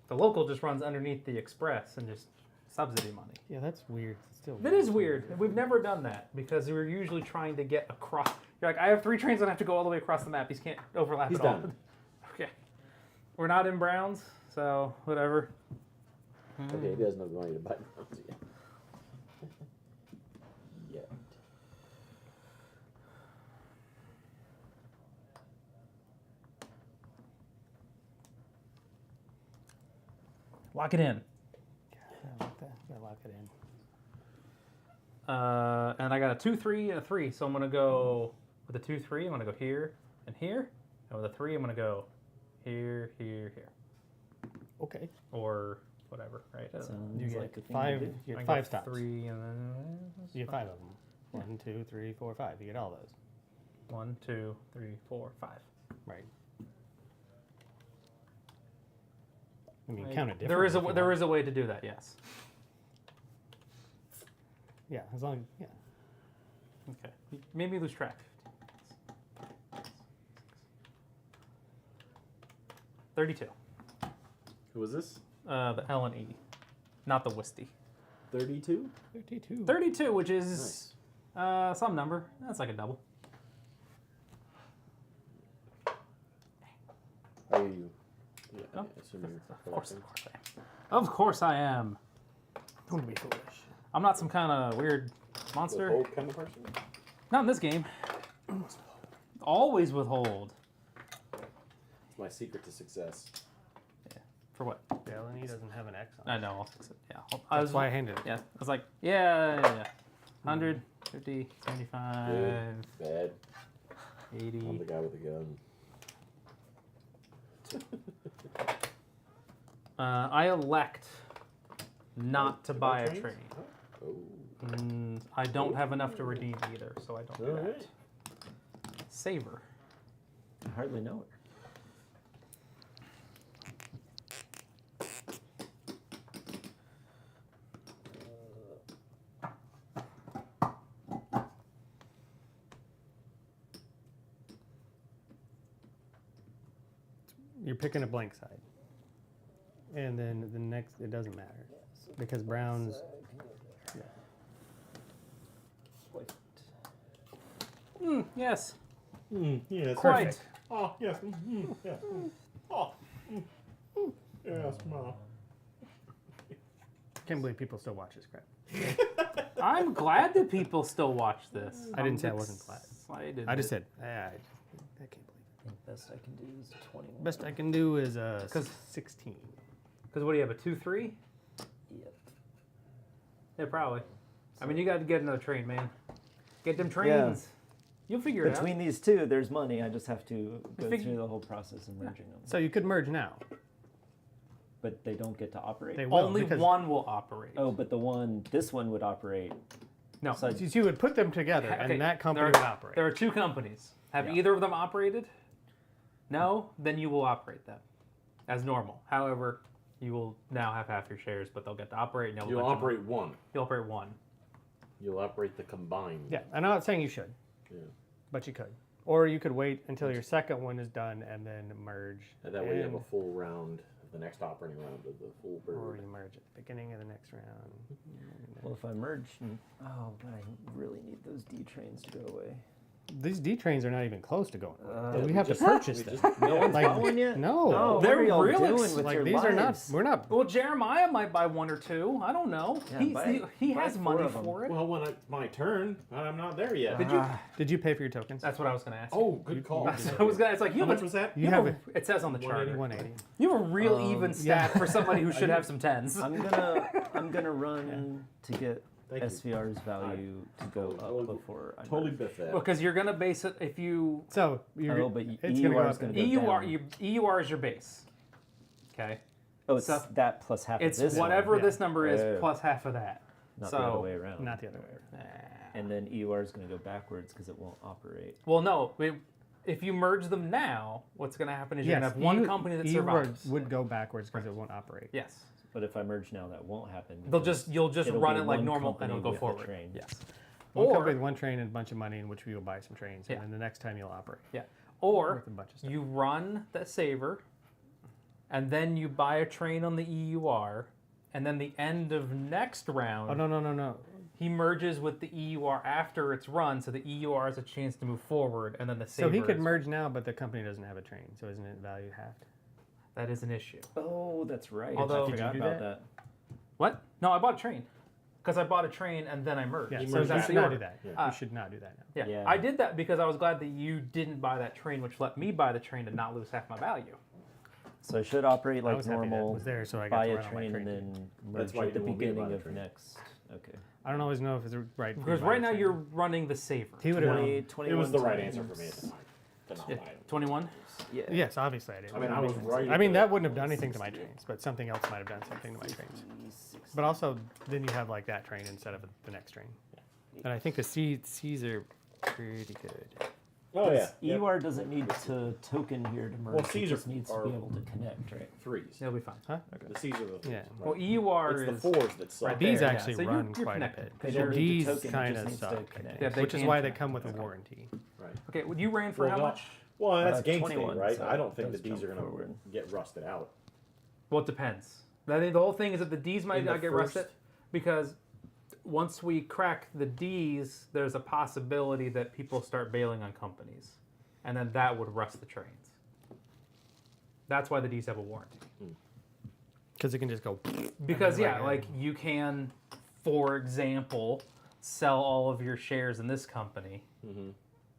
The local just runs underneath the express and just subsidy money. Yeah, that's weird. It's still That is weird. We've never done that because we're usually trying to get across. You're like, I have 3 trains that have to go all the way across the map. These can't overlap He's at all. done. Okay. We're not in Browns, so whatever. Okay, he doesn't have the money to buy rounds yet. Yet. Lock it in. And I got a 2, 3, and a 3. So I'm going to go with a 2, 3. I'm going to go here and here. And with a 3, I'm going to go here, here, here. Okay. Or whatever, right? Sounds You get like a thing to 5. do. You I get got 5 stops. 3 and then You get 5 of them. 1, 2, 3, 4, 5. You get all those. 1, 2, 3, 4, 5. Right. I mean, count it differently. There is if you there want. is a way to do that. Yes. Yeah, as long yeah. Okay. Maybe lose track. 32. Who was this? The L and E, not the Wisty. 32? 32. 32, which is some number. That's like a double. Are you? Yeah, Oh, I assume you're Of course collecting. I am. Of course I am. Don't be foolish. I'm not some kind of weird monster. Withhold kind of person? Not in this game. Always withhold. It's my secret to success. For what? The LNE doesn't have an X on it. I know. I'll fix it. Yeah. That's why I handed it. Yeah. I was like, yeah. 100, 50, 75, Good, bad. 80. I'm the guy with the gun. I elect not to buy a trains? train. Oh. I don't have enough to redeem either, so I don't do that. Alright. Saver. I hardly know her. You're picking a blank side. And then the next, it doesn't matter. Because Brown's, yeah. Swift. Yes. Yes. Quite. Oh, yes. Yes. Oh. Yes, Mom. Can't believe people still watch this crap. I'm glad that people still watch this. I didn't say I wasn't glad. Excited I just that- said, I can't believe I think best I can do is 21. it. Best I can do is 'Cause- 16. Because what do you have, a 2, 3? Yep. Yeah, probably. I mean, you got to get another train, man. Get them trains. You'll figure it Between these two, there's money. I just have to go Fig- through the whole process of merging them. So you could merge now. But they don't get to operate. They out. will, Only because one will operate. Oh, but this one would operate. No. So you would put them together, Okay, and that company there would are- operate. There are 2 companies. Have Yeah. either of them operated? No? Then you will operate them as normal. However, you will now have half your shares, but they'll get to operate. And You'll operate one. You'll operate one. You'll operate the combined. Yeah, I'm not saying you should, Yeah. but you could. Or you could wait until your second one is done and then merge. And that way you have a and- full round, the next operating round of the full bird. Or you merge at the beginning of the next round. Well, if I merge, oh, but I really need those D trains to go away. These D trains are not even close to going. Yeah, we have to purchase them. No one's Like, bought one yet. no. Oh, what They're are y'all really doing with Like your these are not. lives? We're not. Well, Jeremiah might buy 1 or 2. I don't know. Yeah, he buy has 4 money of 'em. for it. Well, when it's my turn, I'm not there yet. Did you? Did you pay for your tokens? That's what I was going to ask. Oh, good call. I was gonna. It's like you How have much was that? You have a It says on the chart. 180. 180. You have a real even stat for somebody who should have some 10s. I'm gonna run to get Thank you. SVR's value to go up before I Totally merge. biff that. Because you're gonna base it if you So you're. Oh, but it's gonna go EUR up is gonna in- go EUR down. your EUR is your base. Okay. Oh, it's So- that plus half It's of this whatever one, yeah. this number is Yeah. plus half of that. not so the other way around. Not the other way around. And then EUR is gonna go backwards because it won't operate. Well, no. If you merge them now, what's gonna happen is you're Yes, gonna have one EU company that EUR survives. would go backwards because it won't operate. Yes. But if I merge now, that won't happen. You'll because just it'll run be it like one normal and company it'll go with a forward. train. Yes. One Or company with one train and a bunch of money in which we will buy some trains, Yeah. and then the next time you'll operate. yeah. Or With a bunch of stuff. you run the saver, and then you buy a train on the EUR, and then the end of next round. Oh no. He merges with the EUR after it's run, so the EUR has a chance to move forward, and then the So saver. he could is- merge now, but the company doesn't have a train, so isn't it value halved? That is an issue. Oh, that's right. Although- I Did you forgot do about that? that. What? No, I bought a train. Because I bought a train and then I merged. Yeah, You so merge you that should in not order. do that. Yeah. You should not do that now. Yeah. Yeah. I did that because I was glad that you didn't buy that train, which let me buy the train and not lose half my value. So I should operate I like was happy that normal. was there, so I got buy to a run on my train and train. then That's merge why at the you won't be able to beginning buy the of train. next Okay. I don't always know if it's right. for Because you by right now train. you're running the saver. He would have. 20, It was the 21 right answer for me at the times- time. To not Yeah, buy them. 21. Yeah. Yes, obviously I did. I mean, I was right. I mean, that wouldn't have done anything to my trains, but something else might have done something to my trains. 60. But also, then you have like that train instead of the next train. And I think the C's are pretty good. Oh yeah. EUR doesn't need to token here to merge. Well, it C's just are- needs are- to be able to connect, right? Threes. It'll be fine. The C's are the threes. Yeah. Right? Well, EUR it's is the fours that suck. right These there, yeah. actually So you're run quite connected. a bit. They The don't need to D's token, it kind just of needs to suck, I connect. think, Yeah, they which is can why they connect. come with a warranty. Right. Okay, well, you ran for how no- much? Well, that's game 21, state, right? so I don't think the those D's are jump going to forward. get rusted out. Well, it depends. I think the whole thing is that the D's might In the not get first- rusted because once we crack the D's, there's a possibility that people start bailing on companies, and then that would rust the trains. That's why the D's have a warranty. Because it can just go. Because And then, yeah, like you can, for example, sell all of your shares in this company,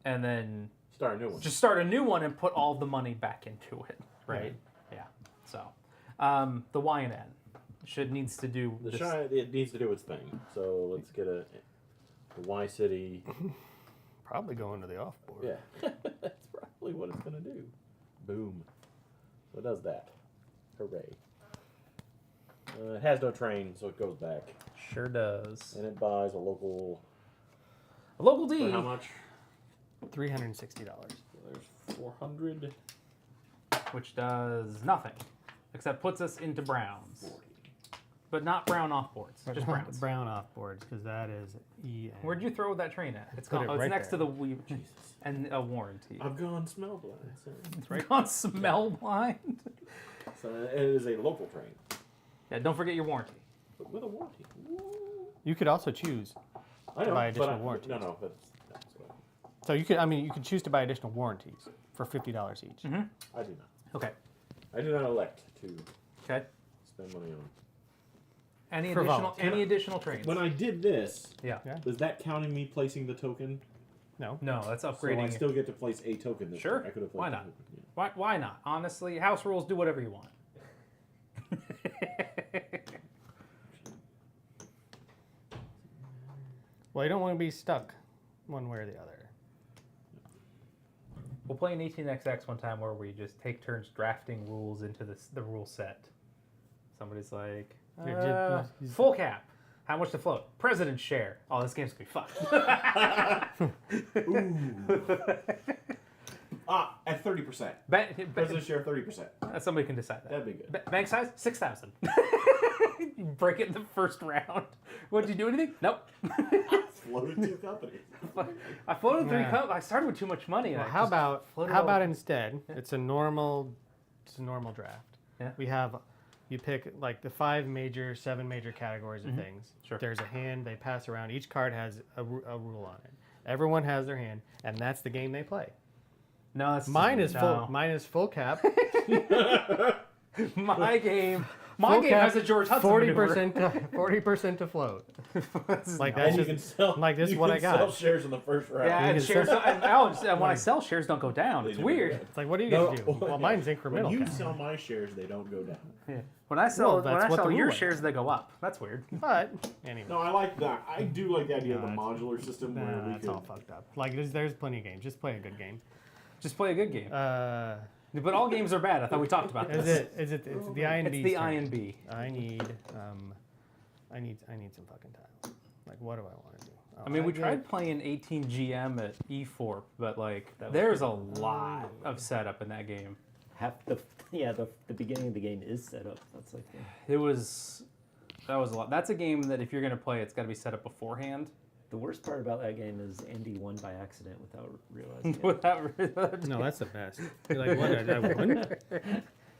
and then Start a new one. just start a new one and put all the money back into it, right? Yeah. So, the Y and N needs to do The this. it needs to do its thing. So let's get a Y City. Probably going to the off board. Yeah, that's probably what it's going to do. Boom. So it does that. Hooray. It has no train, so it goes back. Sure does. And it buys a local. A local D. For how much? $360. There's 400. Which does nothing, except puts us into browns, 40. but not brown off boards, just browns. Brown off boards, because that is EN. Where'd you throw that train at? It's Put gone. it Oh, it's right next there. to the wheel Jesus. and a warranty. I've gone smell blind. So, It's right on smell blind. so it is a local train. Yeah, don't forget your warranty. But with a warranty. You could also choose. I know, Buy but additional warranties. No, that's what So you could, I mean, you could choose to buy additional warranties for $50 each. I do not. Okay. I do not elect to Okay. spend money on. Any For additional volunteer. any additional trains? When I did this, yeah. Yeah. is that counting me placing the token? No. No, that's So I upgrading. still get to place a token this Sure. turn. I could have Why placed not? a token, yeah. Why not? Honestly, house rules. Do whatever you want. Well, you don't want to be stuck one way or the other. We'll play an 18xx one time where we just take turns drafting rules into the rule set. Somebody's like, You're full cap. How much to float? President's share. Oh, this game's gonna be fun. At 30%. President share 30%. Somebody can decide that. That'd be good. Bank size 6,000. You break it in the first round. What, did you do anything? Nope. Floated two companies. I floated three Yeah. cups. I started with too much money. and Well, I how just about floated how all- about instead? It's a normal draft. Yeah. We have you pick like the 7 major categories of things. Sure. There's a hand they pass around. Each card has a rule on it. Everyone has their hand, and that's the game they play. No, that's Mine is no. full. Mine is full cap. My game. My Full game cap, has a George Hudson 40% to float. Like And that's you just can sell. like this is you what can I got. Sell shares in the first round. Yeah, and can shares. sell- And when I sell, shares don't go down. They It's do, weird. yeah. It's like, what do you No, guys do? Well, mine's incremental. When you cap. sell my shares, they don't go down. When I sell, Well, that's what the your rule is. shares, they go up. That's weird. But anyway, No, I like that. I do like the idea of the No, modular system where we that's could. all fucked up. Like there's plenty of games. Just play a good game. Just play a good game. But But all games are bad. I thought we talked about this. it's the I and B. It's the I and B. I need some fucking tiles. Like, what do I want to do? Oh, I mean, we get- tried playing 18 GM at E4, but like, there's a lot of setup in that game. Half the beginning of the game is set up. That's like That was a lot. That's a game that if you're gonna play, it's got to be set up beforehand. the worst part about that game is Andy won by accident without realizing it. Without No, that's the best. You're like, what did I win?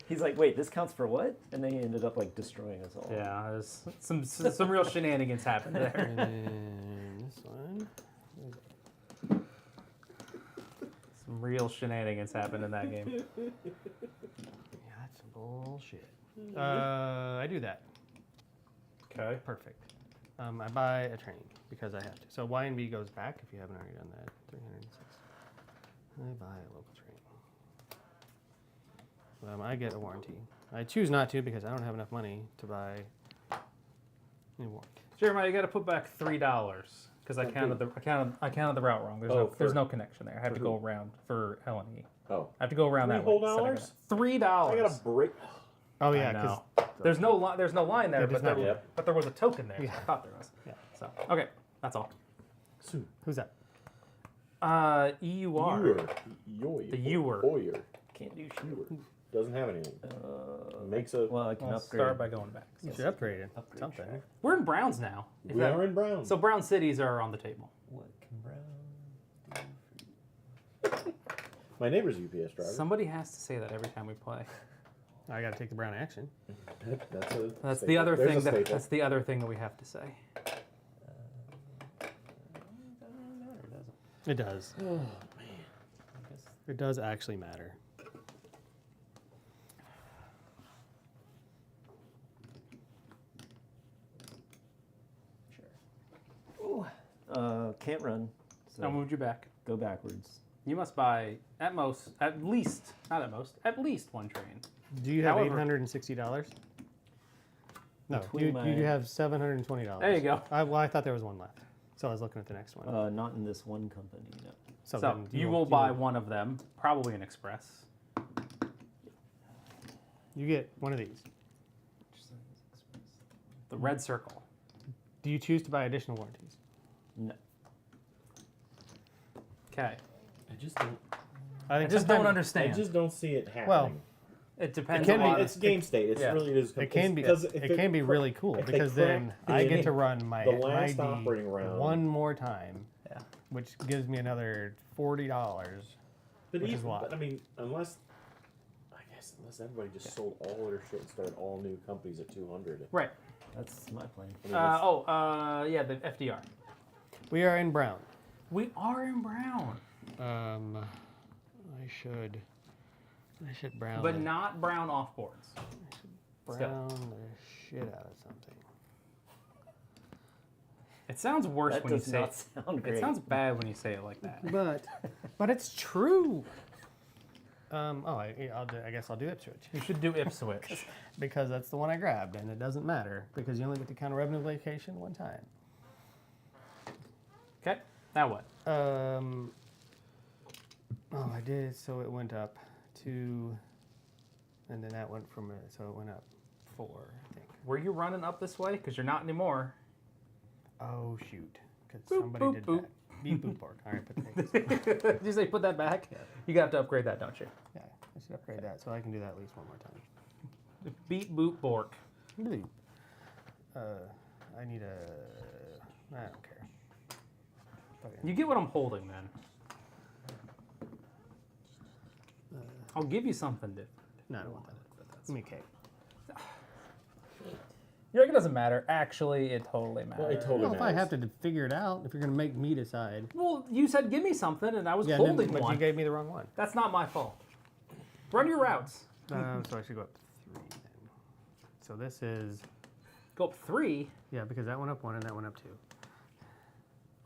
He's like, wait, this counts for what? And then he ended up like destroying us all. Yeah, there's some real shenanigans happened there. And then this one. Some real shenanigans happened in that game. Yeah, that's some bullshit. I do that. Okay. Perfect. I buy a train because I have to. So Y and B goes back if you haven't already done that. 306. I buy a local train. I get a warranty. I choose not to because I don't have enough money to buy any warranty. Jeremiah, you got to put back $3 because I counted the route wrong. There's no connection there. I have to go around for L&E. Oh. I have to go around that way. $3? $3. I got a break. Oh I yeah, know. because There's no line there, there's but not. but there was a token there. Yeah. So I thought there was. Yeah. So okay, that's all. who's that? EUR. Yoy. The Ewer. Oyer. Can't do shit. Ewer. Doesn't have anything. Makes a. Well, I can I'll upgrade. start by going back. You should upgrade it. Upgrade Something. track. We're in Browns now. We are in brown. So Brown cities are on the table. What can Brown do for you? My neighbor's a UPS driver. Somebody has to say that every time we play. I got to take the brown action. That's The other There's thing a that staple. that's the other thing that we have to say. It does. Oh man. It does actually matter. Ooh. Can't run. So I moved you back. go backwards. You must buy at least one train. Do you have However- $860? No, Between you my- have $720. There you go. I thought there was one left, so I was looking at the next one. Not in this one company. No. So then you will buy one of them, probably an Express. You get one of these. The red circle. Do you choose to buy additional warranties? No. Okay. I just don't. I I just don't understand. I just don't see it happening. Well, It depends can a be- lot. It's game state. It's yeah. really is. It can be. because It can be really cool if they because then crack the I get ending- to run my the last ID operating round. one more time, Yeah. which gives me another $40. But which is even, why. but I mean, unless everybody just sold all their shit and started all new companies at 200. Right. That's my plan. I mean, that's- Yeah, the FDR. We are in brown. We are in Brown, I should brown. but not Brown off boards. brown the shit out of something. It sounds worse That when you does say not it. sound great. It sounds bad when you say it like that. But it's true. I guess I'll do Ipswich You should do Ipswich. because that's the one I grabbed, and it doesn't matter because you only get to count a revenue location one time. Okay. Now what? I did. So it went up 2, and then that went so it went up 4, I think. Were you running up this way? Because you're not anymore. Oh shoot! Because Boop, somebody boop, did boop. that. Beep boop bork. All right, put the Did you say put that back? Yeah. You got to upgrade that, don't you? Yeah, I should upgrade that so I can do that at least one more time. Beep boop bork. Bleep. I need a. I don't care. Okay. You get what I'm holding then. I'll give you something different. No, I don't want that. Give me a cake. You reckon it doesn't matter? Actually, it totally matters. Well, it totally Well, if I matters. have to figure it out, if you're gonna make me decide. Well, you said give me something, and I was Yeah, holding but one. you gave me the wrong one. That's not my fault. Run your routes. So I should go up 3 then. So this is Go up 3. yeah, because that went up 1 and that went up 2,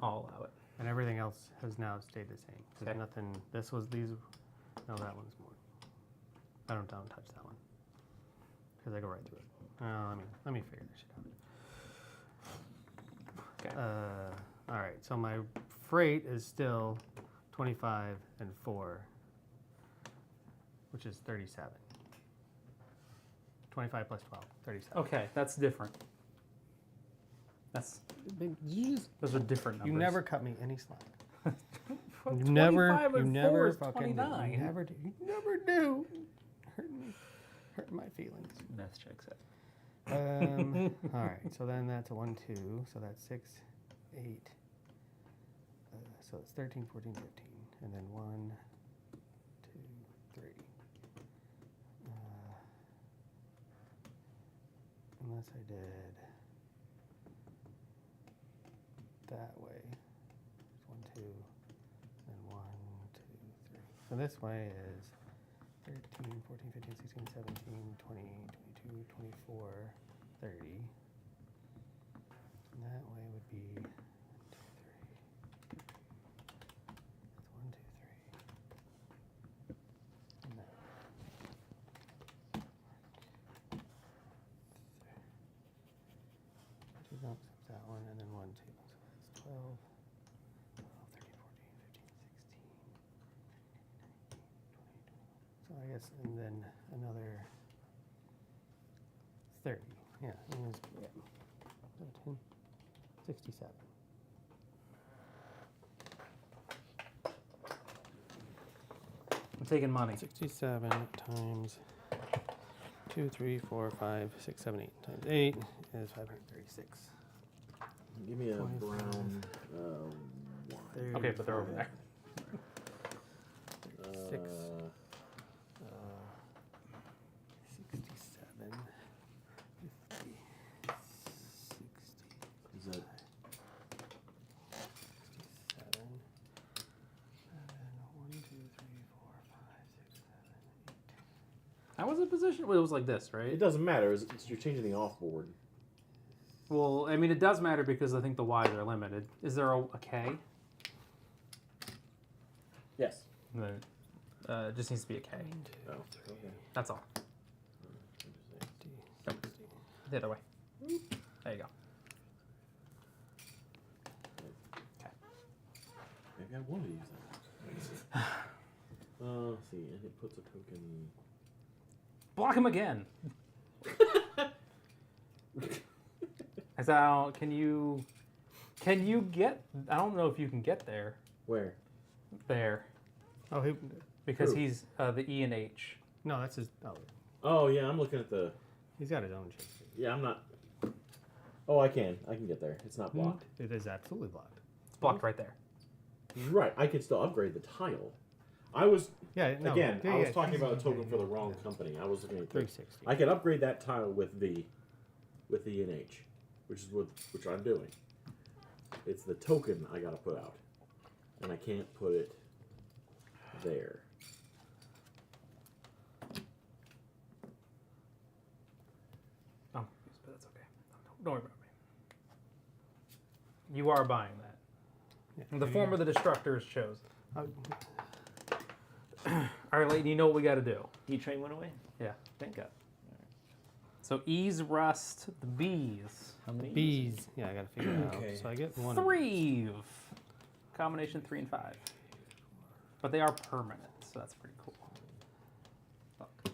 I'll allow it. and everything else has now stayed the same. There's Okay. nothing. This was these. No, that one's more. I don't touch that one because I go right through it. Let me figure this shit out. Okay. All right, so my freight is still 25 and 4, which is 37. 25 plus 12, 37. Okay, that's different. Those are different numbers. You never cut me any slack. You 25 never and 4 never is fucking do. 29. You never do. You never do. Hurt my feelings. Math checks out. All right, so then that's a 1, 2, so that's 6, 8. So it's 13, 14, 15, and then 1, 2, 3. Unless I did that way. 1, 2, then 1, 2, 3. So this way is 13, 14, 15, 16, 17, 20, 22, 24, 30. And that way would be 1, 2, 3. That's 1, 2, 3. And that. Two bumps out. one, and then 1, 2. So that's 12, 13, 14, 15, 16. So I guess, and then another 30. Yeah, and it's, yeah. 13, 67. I'm taking money. 67 times 2, 3, 4, 5, 6, 7, 8 times 8 is 536. Give me a 25. brown wine. Okay, but they're over there. 36. 67. 50. 60. Is that 67. And then 1, 2, 3, 4, 5, 6, 7, 8. How was the position? Well, it was like this, right? It doesn't matter. You're changing the off board. Well, I mean, it does matter because I think the Y's are limited. Is there a K? Yes. It just needs to be a K. 1, 2, Oh, 3, okay. That's all. 50, Yep. 60. The other way. There you go. Maybe I want to use that. Let's see, and it puts a token. Block him again. Is that, can you get, I don't know if you can get there. Where? There. Oh, he, Because Who? he's the E and H. no, that's his. Oh, Oh yeah, I'm looking at the. he's got his own shape. Yeah, I'm not. Oh, I can get there. It's not blocked. It is absolutely blocked. It's blocked right there. Right, I can still upgrade the tile. I was Yeah, no. again. yeah, I was yeah, talking he's- about a token yeah, for the yeah, wrong yeah. company. I was looking at 360. I can upgrade that tile with the E and H, which is which I'm doing. It's the token I gotta put out, and I can't put it there. Oh, but that's okay. Don't worry about me. You are buying that. Yeah. The form of the destructor is chosen. Oh, All right, Leighton, you know what we got to do. E-train went away? Yeah. Thank God. So E's rust, the B's. How many? bees. Yeah, I gotta figure it out. Okay. So I get one. 3. Combination 3 and 5. But they are permanent, so that's pretty cool. Fuck. What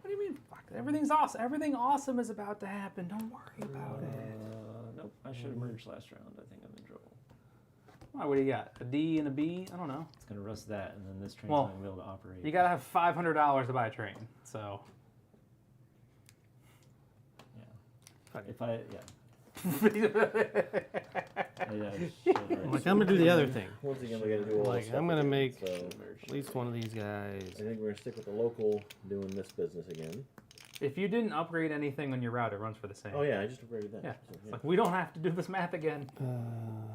do you mean? Fuck. Everything's awesome. Everything awesome is about to happen. Don't worry about it. Nope. I should have merged last round. I think I'm in trouble. Why, what do you got? A D and a B? I don't know. It's gonna rust that, and then this train's Well, not gonna be able to operate. You gotta have $500 to buy a train. So Yeah. If I yeah. I'm like, I'm gonna do the other thing. Once again, we gotta do all Like, this stuff I'm gonna again, make so at least one of these guys. I think we're gonna stick with the local doing this business again. if you didn't upgrade anything on your route, it runs for the same. Oh yeah, I just upgraded that. Yeah. So, It's like we don't have to do this math again.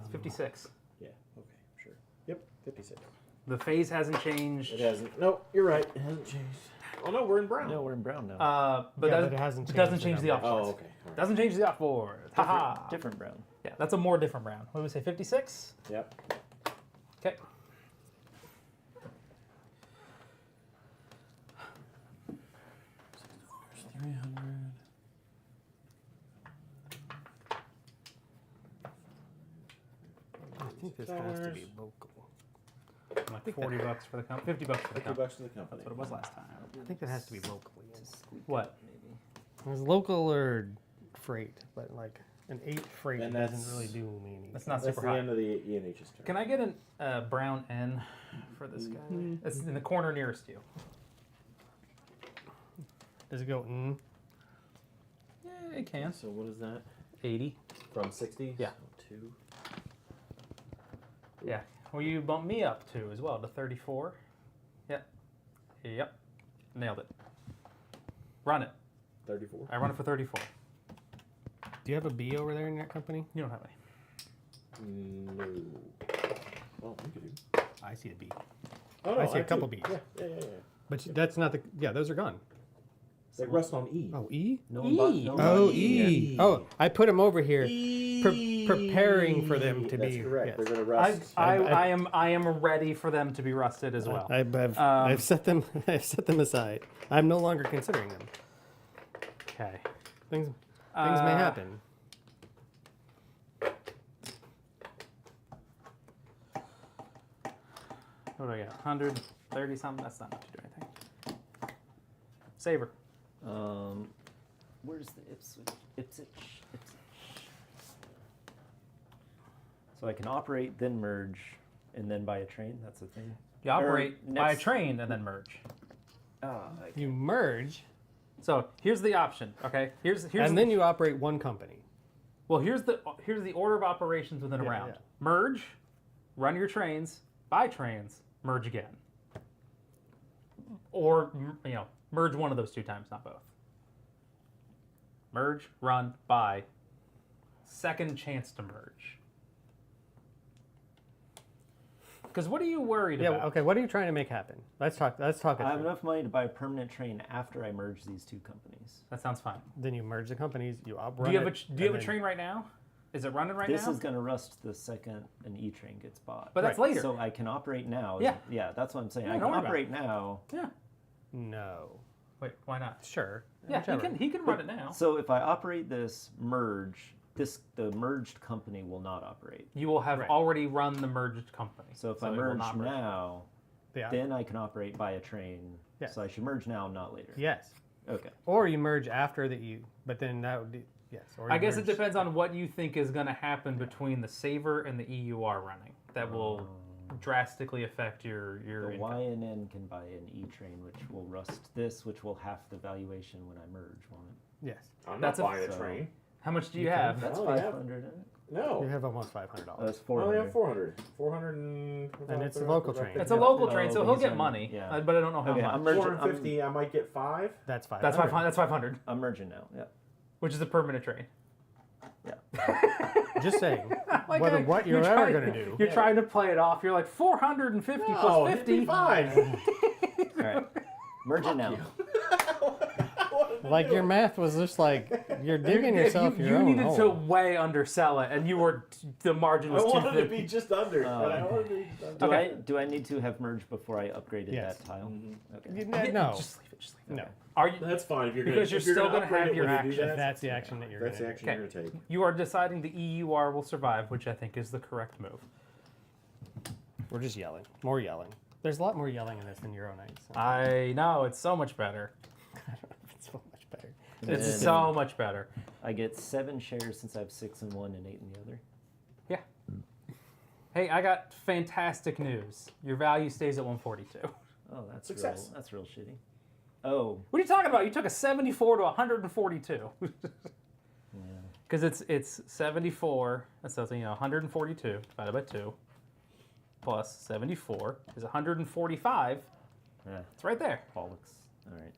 It's 56. yeah. Okay. Sure. Yep. 56. The phase hasn't changed. It hasn't. No, you're right. It hasn't changed. Oh no, we're in brown. No, we're in brown now. But, Yeah, that, but it hasn't doesn't changed change the the off Oh, board. okay. All right. Doesn't change the off board. Haha. Different brown. Yeah, that's a more different round. What did we say? 56. Yep. Okay. I think this has to be local. Like $40 for the company. $50 for the 50 company. bucks to the company. That's what it was last time. I think that has to be locally. What? Maybe. It's local or freight, but like an 8 freight And doesn't that's- really do me anything. That's not That's super the high. end of the E&H's turn. Can I get a brown N for this guy? It's in the corner nearest you. Does it go? Yeah, it can. So what is that? 80. From 60? Yeah. So 2. Yeah. Well, you bump me up too as well to 34. Yep. Yep. Nailed it. Run it. 34. I run it for 34. Do you have a B over there in that company? You don't have any. No. Well, we could do. I see a B. Oh, no, I see a have couple two. Bs. Yeah. But that's not the. Yeah, those are gone. They rest on E. Oh, E? No E. one bought- no one Oh, bought E. E. Oh, I put them over here, E. preparing for them to That's be. correct. yes. They're going to rest. I am ready for them to be rusted as well. I've set them. I've set them aside. I'm no longer considering them. Okay. Things may happen. What do I got? 130 something. That's not enough to do anything. Saver. Where's the Ipswich? So I can operate, then merge, and then buy a train. That's the thing. You operate by a next- train and then merge. You merge, So here's the option. Okay. Here's and then you operate one company. well here's the order of operations within a Yeah, round. yeah. Merge, run your trains, buy trains, merge again. Or merge one of those 2 times, not both. Merge, run, buy. Second chance to merge. Because what are you worried Yeah. about? Okay. What are you trying to make happen? Let's talk. It I have through. enough money to buy a permanent train after I merge these 2 companies. That sounds fine. Then you merge the companies. You Do operate. you have a train right now? Is it running right This now? is going to rust the second an E-train gets bought. But that's Right. later. So I can operate now. Yeah. Yeah, that's what I'm saying. Yeah, I don't can worry about operate now. Yeah. No. Wait, why not? Sure. Yeah, Whichever. he can run it now. So if I operate this merge, the merged company will not operate. You will have Right. already run the merged company. So if it I will merge not merge. now, Yeah. then I can operate by a train. Yes. So I should merge now, not later. Yes. Okay. Or you merge after the EU, but then that would be yes. Or I you guess it merge- depends on what you think is going to happen between the saver and the EUR running. That will drastically affect your The income. YNN can buy an E-train, which will rust this, which will half the valuation when I merge, won't it? Yes. I'm That's not a- buying a so- train. How much do you You can. have? That's Oh, yeah. 500, isn't it? No. You have almost $500. That's I only 400. have 400. 400 And it's a local train. It's a local Oh, train, so but he'll he's get on- money. yeah. But I don't know how Okay, much. I'm merging. 450. I might get 5. That's 500. That's 500, I'm merging now. Yeah. which is a permanent train. Yeah. Just saying. Like Whether what you're ever trying- going to do. You're trying to play it off. You're like 450 No, plus it'd 50. be fine. All right. Merging now. Like your math was just like you're digging yourself your you own needed hole. to way undersell it, and you were the margin I was too wanted to thin. be just under. but I wanted to be just under. Do Okay. I need to have merged before I upgraded Yes. that tile? Okay. No. Just leave it. Just leave it. No. Are you? That's fine if you're Because gonna, you're if you're still gonna gonna have upgrade it your when you do action. that, That's the action that you're That's the going to do. action you're gonna take. You are deciding the EUR will survive, which I think is the correct move. We're just yelling. More yelling. There's a lot more yelling in this than Euro Night. So. I know it's so much better. I don't know if it's so much better. And It's then so much better. I get 7 shares since I have 6 in one and 8 in the other. Yeah. Hey, I got fantastic news. Your value stays at 142. Oh, that's Success. real. That's real shitty. Oh, What are you talking about? You took a 74 to 142. yeah. Because it's 74. So it's 142 divided by 2 plus 74 is 145. Yeah. It's right there. Bollocks. All right.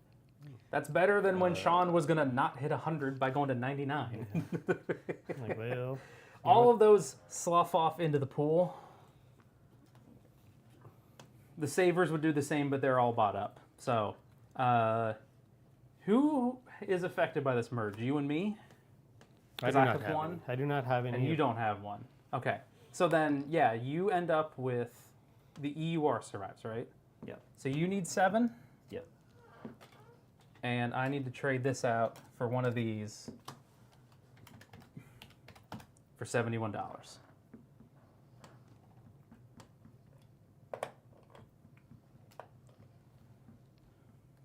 That's better than when Sean was gonna not hit 100 by going to 99. Like, well, All of those slough off into the pool. The savers would do the same, but they're all bought up. So, who is affected by this merge? You and me? I 'Cause do I not have have one. one. I do not have any. And you don't have one. Okay. So then, yeah, you end up with the EUR survives, right? Yep. So you need 7, Yep. and I need to trade this out for one of these for $71.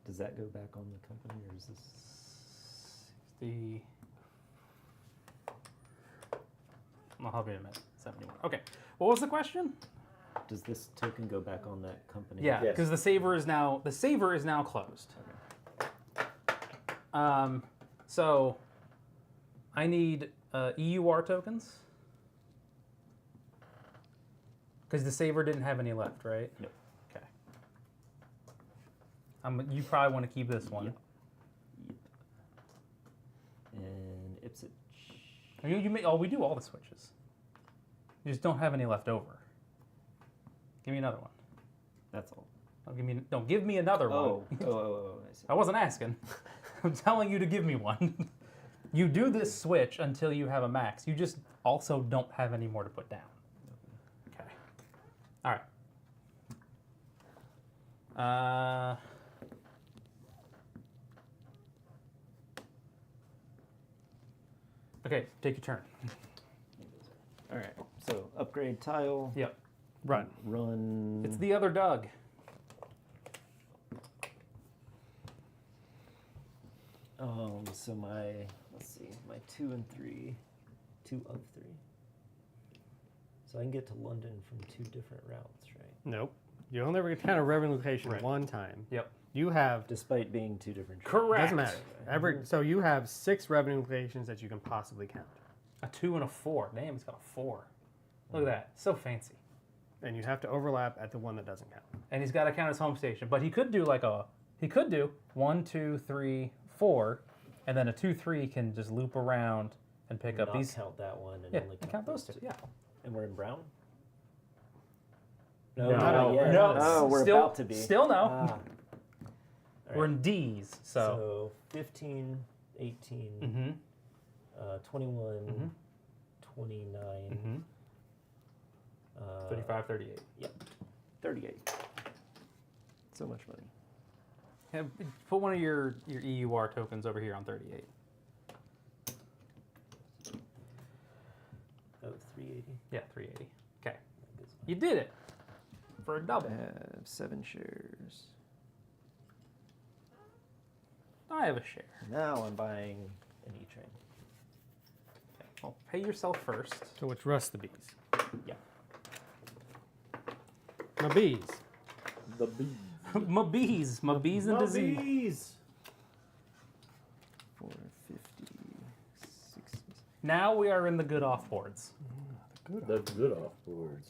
Does that go back on the company, or is this? 60. I'll help you in a minute. 71. Okay. What was the question? Does this token go back on that company? Yeah, Yes. because the saver is now closed. So I need EUR tokens because the saver didn't have any left, right? Yep. Okay. You probably want to keep this one. Yep. And Ipswich. We do all the switches. You just don't have any left over. Give me another one. That's all. Don't give me another one. Oh, I see. I wasn't asking. I'm telling you to give me one. You do this switch until you have a max. You just also don't have any more to put down. Okay. All right. Okay, take your turn. All right. So upgrade tile. Yep. Run. Run. It's the other Doug. So let's see, my 2 and 3, 2 of 3. So I can get to London from 2 different routes, right? Nope. You only ever count a revenue location Right. one time. Yep. You have Despite being 2 different. Correct. doesn't matter. So you have 6 revenue locations that you can possibly count, A 2 and a 4. Damn, he's got a 4. Look at that. So fancy. and you have to overlap at the one that doesn't count. And he's got to count his home station. But he could do 1, 2, 3, 4, and then a 2, 3 can just loop around and pick up Not these. count that one and Yeah, only and count those two. Yeah. And we're in brown? No, not yet. no, Oh, we're still, about to be. Still no. Ah. All We're right. in D's. So. 15, 18, Mm-hmm. 21, Mhm. 29, Mm-hmm. 35, 38. 38. So much money. Yeah, put one of your EUR tokens over here on 38. Oh, 380. Yeah, 380. Okay. You did it. For a double. I have 7 shares. I have a share. Now I'm buying an E-Train. Okay. Well, pay yourself first. So it's Russ the Bees. Yeah. My bees. The bees. My bees and disease. bees. 450, 60. Now we are in the good off boards. The good off boards.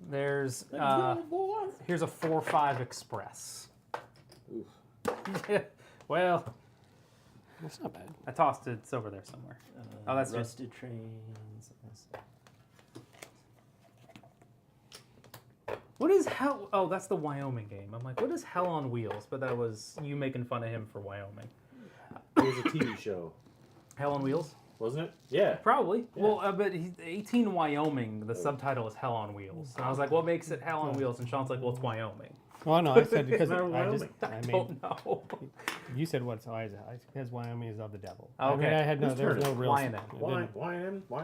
There's boys. here's a 4-5 express. Oof. Well, That's not bad. I tossed it. It's over there somewhere. Oh, that's just- Rusted Trains. What is hell? Oh, that's the Wyoming game. I'm like, what is Hell on Wheels? But that was you making fun of him for Wyoming. It was a TV show, Hell on Wheels? wasn't it? Yeah. Probably. Yeah. Well, but he's 18 Wyoming. The subtitle is Hell on Wheels. And I was like, what makes it Hell on Wheels? And Sean's like, well, it's Wyoming. Well, no, I said because Not I just, Wyoming. I mean, Don't know. you said what's why is it? Because Wyoming is of the devil. Okay. I mean, I had no, Whose there was turn no is it? real. Why then? it Why? didn't- Why?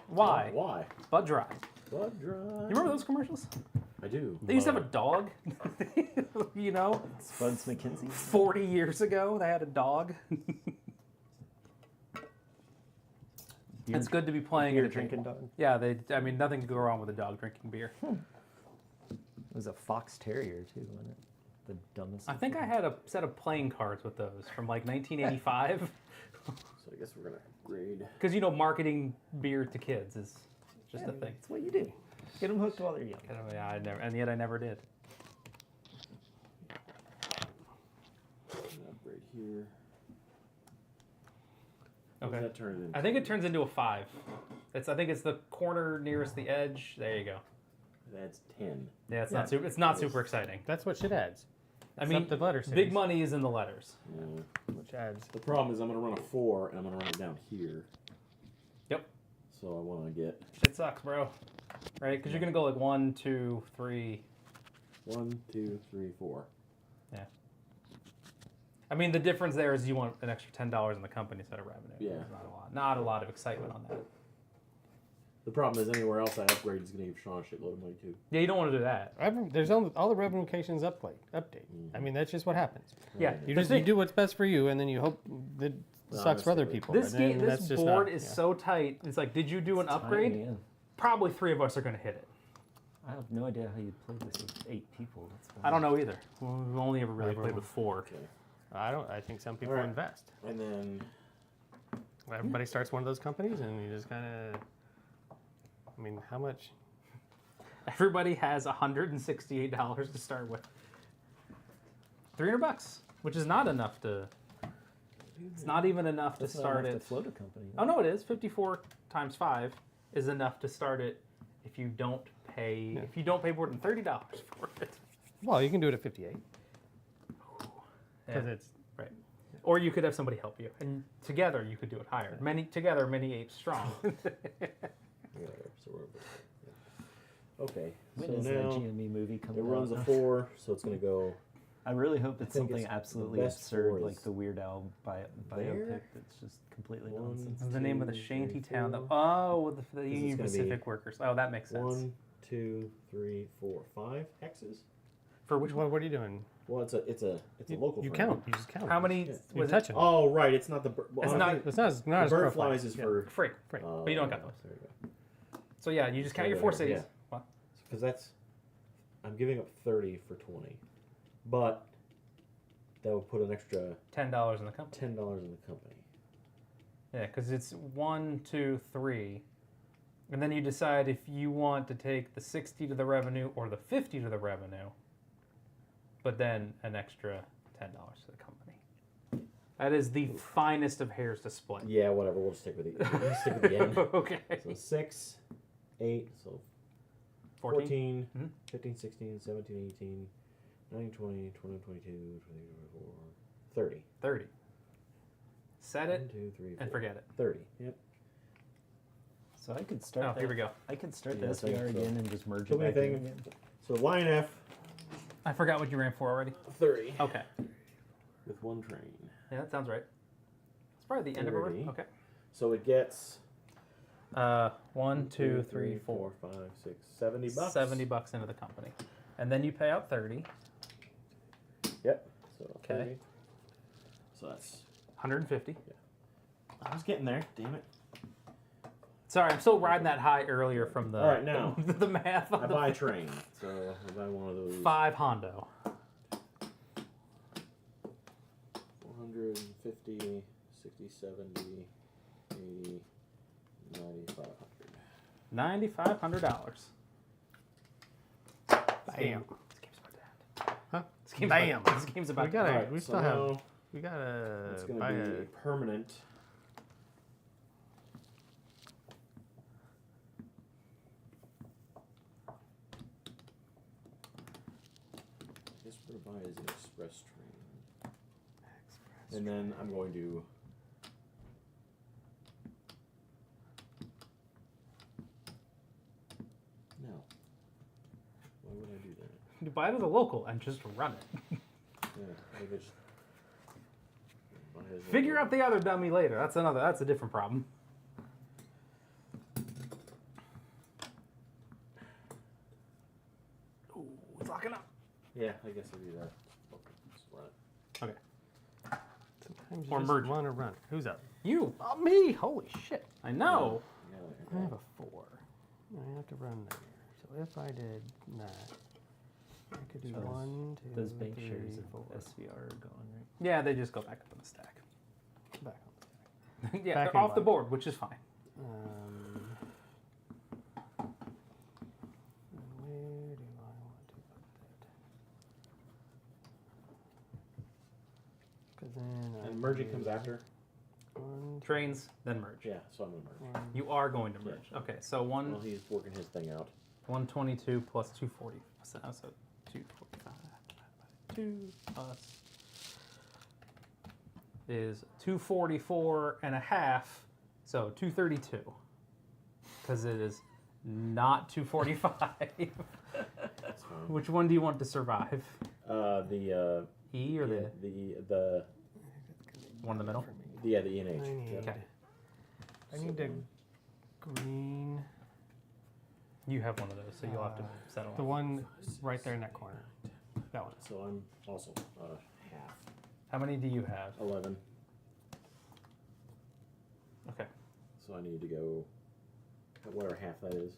Why? Why? Bud Dry. Blood dry. You remember those commercials? I do. They used to have a dog. You know, Spuds McKinsey. 40 years ago, they had a dog. It's good to be playing Beer at a drinking dog. Yeah, I mean, nothing could go wrong with a dog drinking beer. It was a fox terrier too, wasn't it? The dumbest. I think I had a set of playing cards with those from like 1985. So I guess we're gonna grade. Because marketing beer to kids is just a thing. That's what you do. Get them hooked while they're young. And yet I never did. Upgrade here. Okay. What does that turn it into? I think it turns into a 5. I think it's the corner nearest the edge. There you go. That's 10. Yeah, it's not super. It's not super exciting. That's what shit adds. I mean, Except the letter series, big money is in the letters. Yeah. which adds. The problem is I'm gonna run a 4 and I'm gonna run it down here. Yep. So I want to get Shit sucks, bro. Right? Because you're gonna go like 1, 2, 3. 1, 2, 3, 4. Yeah. I mean, the difference there is you want an extra $10 in the company instead of revenue. Yeah. There's not a lot. Not a lot of excitement on that. The problem is anywhere else I upgrade is gonna give Sean a shitload of money too. Yeah, you don't want to do that. There's all the revenue locations update. I mean, that's just what happens. Yeah. You The just thing- you do what's best for you, and then you hope that No, sucks for other that's- people. This and then game, that's this just board not- is yeah. so tight. It's like, did you do an upgrade? Tiny, yeah. Probably 3 of us are gonna hit it. I have no idea how you play this with 8 people. That's I don't know either. We've only ever really played with 4. Okay. I think some people Alright. invest. And then Everybody starts one of those companies, and you just kind of. I mean, how much? Everybody has $168 to start with. $300, which is not enough to. It's not even enough That's to not start enough it. to float a company. Oh no, it is. 54 times 5 is enough to start it if you don't pay. Yeah. If you don't pay more than $30 for it. Well, you can do it at 58 Yeah. because it's Right. Or you could have somebody help you, and together you could do it higher. Many apes strong. whatever. So we're okay. When so is now that GME movie coming it runs a out? 4, so it's gonna go. I really hope it's I think something it's absolutely the best absurd, four like is the Weird Al biopic there. that's just completely One, nonsense. This is the name of the 2, shanty 3, town. 4. Oh, the is Union gonna be Pacific workers. Oh, that makes sense. 1, 2, 3, 4, 5 hexes. For which one? What are you doing? Well, it's a local. You frame. count. You just count. How many? Yeah. You Was touch it? it. Oh, right. It's not the. It's not- It's not as The bird profile. flies is Yeah. for. Free. Free. But you don't got those. There you go. So yeah, you just count your 4 cities. Yeah. What? Because that's. I'm giving up 30 for 20, but that would put an extra $10 in the company. $10 in the company. Yeah, because it's 1, 2, 3, and then you decide if you want to take the 60 to the revenue or the 50 to the revenue, but then an extra $10 to the company. That is the finest of hairs to split. Yeah, whatever. We'll just stick with the end. Okay. So 6, 8, so 14, 15, 16, 17, 18, 19, 20, 21, 22, 23, 24, 30. 30. Set 1, it 2, 3, 4. and forget it. 30. Yep. So I could start. Oh, that. here we go. I could start Yeah, the I think SVR so. again and just merge So it many back in things. again. So line F, I forgot what you ran for already. 30 Okay. with one train. Yeah, that sounds right. It's probably the end of a 30. Okay. So it gets 1, 2, 3, 4. 5, 6, $70. $70 into the company. And then you pay out 30. Yep. So Okay. 30. So that's. 150. I was getting there. Damn it. Sorry, I'm still riding that high earlier from the All right, now. the math on I the buy a train. So I buy one of those. 5 Hondo. 450, 60, 70, 80, 9,500. $9,500. Bam. This game's about to end. Huh? This game's Bam. About, this game's about We to gotta. end. Alright, we so still have. now We gotta it's buy going to be a. permanent. I guess we're going to buy as an express train. And then I'm going to. No. Why would I do that? You buy it as a local and just run it. Yeah, maybe just. buy as a- Figure out the other dummy later. That's a different problem. Ooh, it's locking up. Yeah, I guess I'll do that. Just run it. Okay. Sometimes you Or just merge it. want to run. Who's up? You. Oh, me! Holy shit! I know. I have a 4. I have to run there. So if I did that, I could do So 1, 2, Those bank 3, shares 4. of SVR are gone, right? Yeah, they just go back up in the stack. Back Yeah, Back they're in off the black. board, which is fine. on. Where do I want to put that? Because then I And merging do comes after? 1, Trains, then merge. Yeah, so I'm going to merge. 1. You are going to merge. Yeah. Okay, so one Well, he's working his thing out. 122 plus 240. So 245 2 plus is 244 and a half. So 232. Because it is not 245. That's fine. Which one do you want to survive? The E or the one in the middle? the E and H. I need, Yeah. Okay. I need to green. You have one of those, so you'll have to settle. The on. one right there in that corner. That one. So I'm also half. How many do you have? 11. Okay. So I need to go whatever half that is.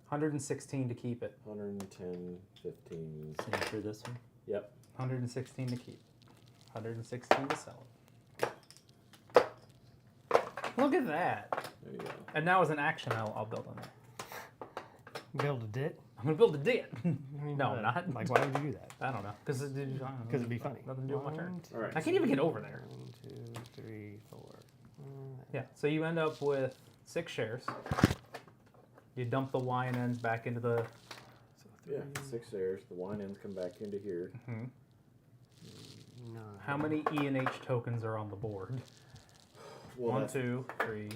116 to keep it. 110, 15. Same for this one. Yep. 116 to keep. 116 to sell it. Look at that. There you go. And now as an action, I'll build on that. Build a dit? I'm going to build a dit. No, No, I'm not. Like, why would you do that? I don't know. Because It'd be funny. Nothing to do with my turn. 1, 2, All right. I can't even get over there. 1, 2, 3, 4. Yeah, so you end up with 6 shares. You dump the Y and N's back into the... So Yeah, 6 shares. The wine ends come back into here. 9. How many E and H tokens are on the board? Well, 1, that's- 2, 3,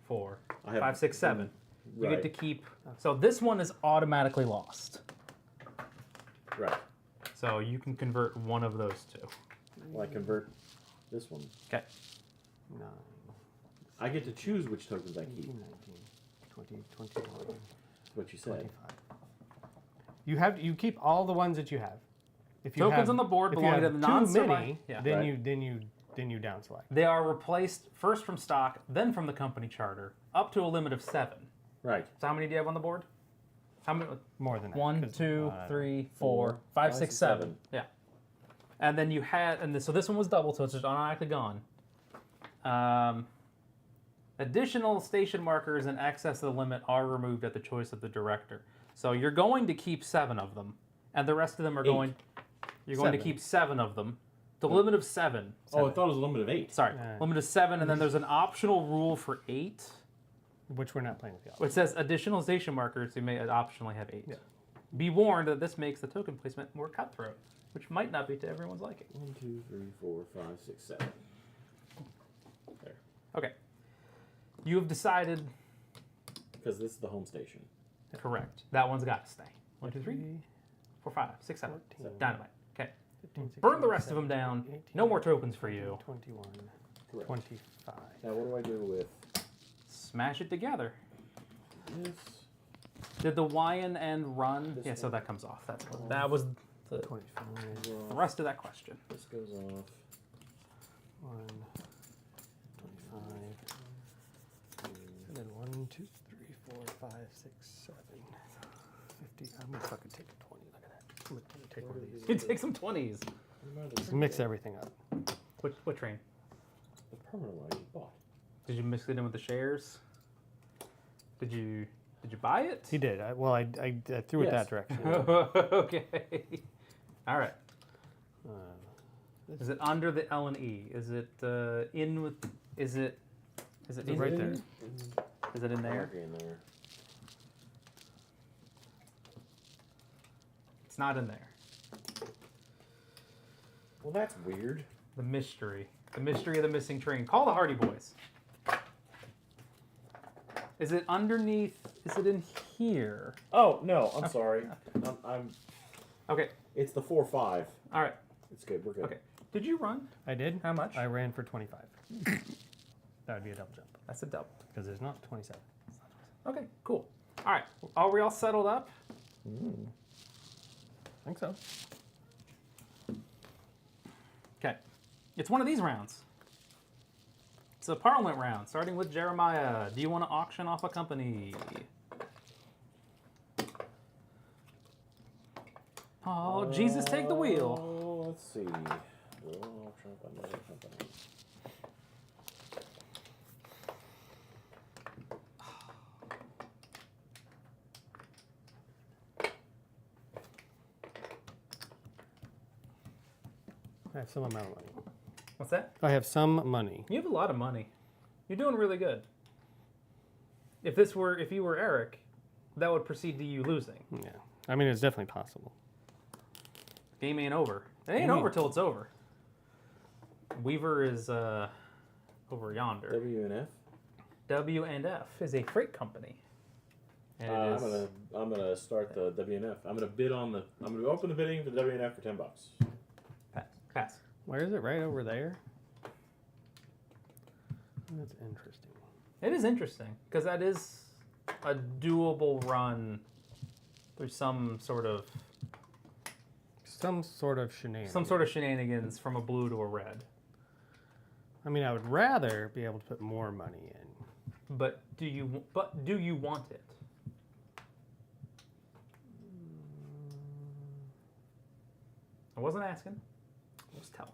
4, I have 5, 6, 7. You Right. get to keep... So this one is automatically lost. Right. So you can convert one of those two. Well, I convert this one. Okay. 9, I get to choose which tokens I 18, keep. 19, 20, 21, That's what you said. 25. You keep all the ones that you have. If you Tokens have, on the board if you belonging to have the too non-surviv- many, Yeah. then Right. you down select. They are replaced first from stock, then from the company charter, up to a limit of 7. Right. So how many do you have on the board? How many? More than that. 1, 'cause, 2, 3, 4, 5, 5, 6, 6, 7. Yeah. And then you had, so this one was double, so it's just automatically gone. Additional station markers in excess of the limit are removed at the choice of the director. So you're going to keep 7 of them, and the rest of them are going. You're going to 7. keep 7 of them. The limit of 7. Oh, I thought it was a limit of 8. Sorry, limit of 7, and then there's an optional rule for 8. Which we're not playing with y'all. Which says additional station markers, you may optionally have 8. Yeah. Be warned that this makes the token placement more cutthroat, which might not be to everyone's liking. 1, 2, 3, 4, 5, 6, 7. There. Okay. You have decided Because this is the home station. correct. That one's got to stay. 1, 2, 3, 4, 5, 6, 7. 14, Dynamite. Okay. 15, 16, Burn the rest of them 17, down. 18, No more tokens for 20, you. 21, Correct. 25. Now, what do I do with Smash it together. this? Did the YN and run? This Yeah, so one. that comes off. That was the 25. rest of that question. This goes off. 1, 25. And then 1, 2, 3, 4, 5, 6, 7, 50. I'm gonna fucking take a 20. Look at that. I'm gonna take one of these. You take some 20s. Just mix everything up. What train? The permanent one I just bought. Did you mix it in with the shares? Did you buy it? He did. I threw it Yes. that direction. Okay. All right. Uh, Is it under the L and E? Is it in with? Is it in right there. Is it in there? Okay, in there. It's not in there. Well, that's weird. The mystery. The mystery of the missing train. Call the Hardy Boys. Is it underneath? Is it in here? Oh no, I'm sorry. I'm. Okay. It's the 4-5. All right. It's good. We're good. Okay. Did you run? I did. How much? I ran for 25. That would be a double jump That's a double. because there's not 27. Okay. Cool. All right. Are we all settled up? I think so. Okay. It's one of these rounds. It's a Parliament round, starting with Jeremiah. Do you want to auction off a company? Oh, Jesus, take the wheel. Oh, let's see. Oh, Trump, another company. I have some amount of money. What's that? I have some money. You have a lot of money. You're doing really good. If you were Eric, that would proceed to you losing. Yeah. I mean, it's definitely possible. Game ain't over. It ain't over till it's over. Weaver is over yonder. W and F. W and F is a freight company. And it is I'm gonna start the W and F. I'm gonna open the bidding for the W and F for $10. pass. Where is it? Right over there? That's interesting. It is interesting because that is a doable run through some sort of shenanigans from a blue to a red. I mean, I would rather be able to put more money in. But do you want it? I wasn't asking. I was telling.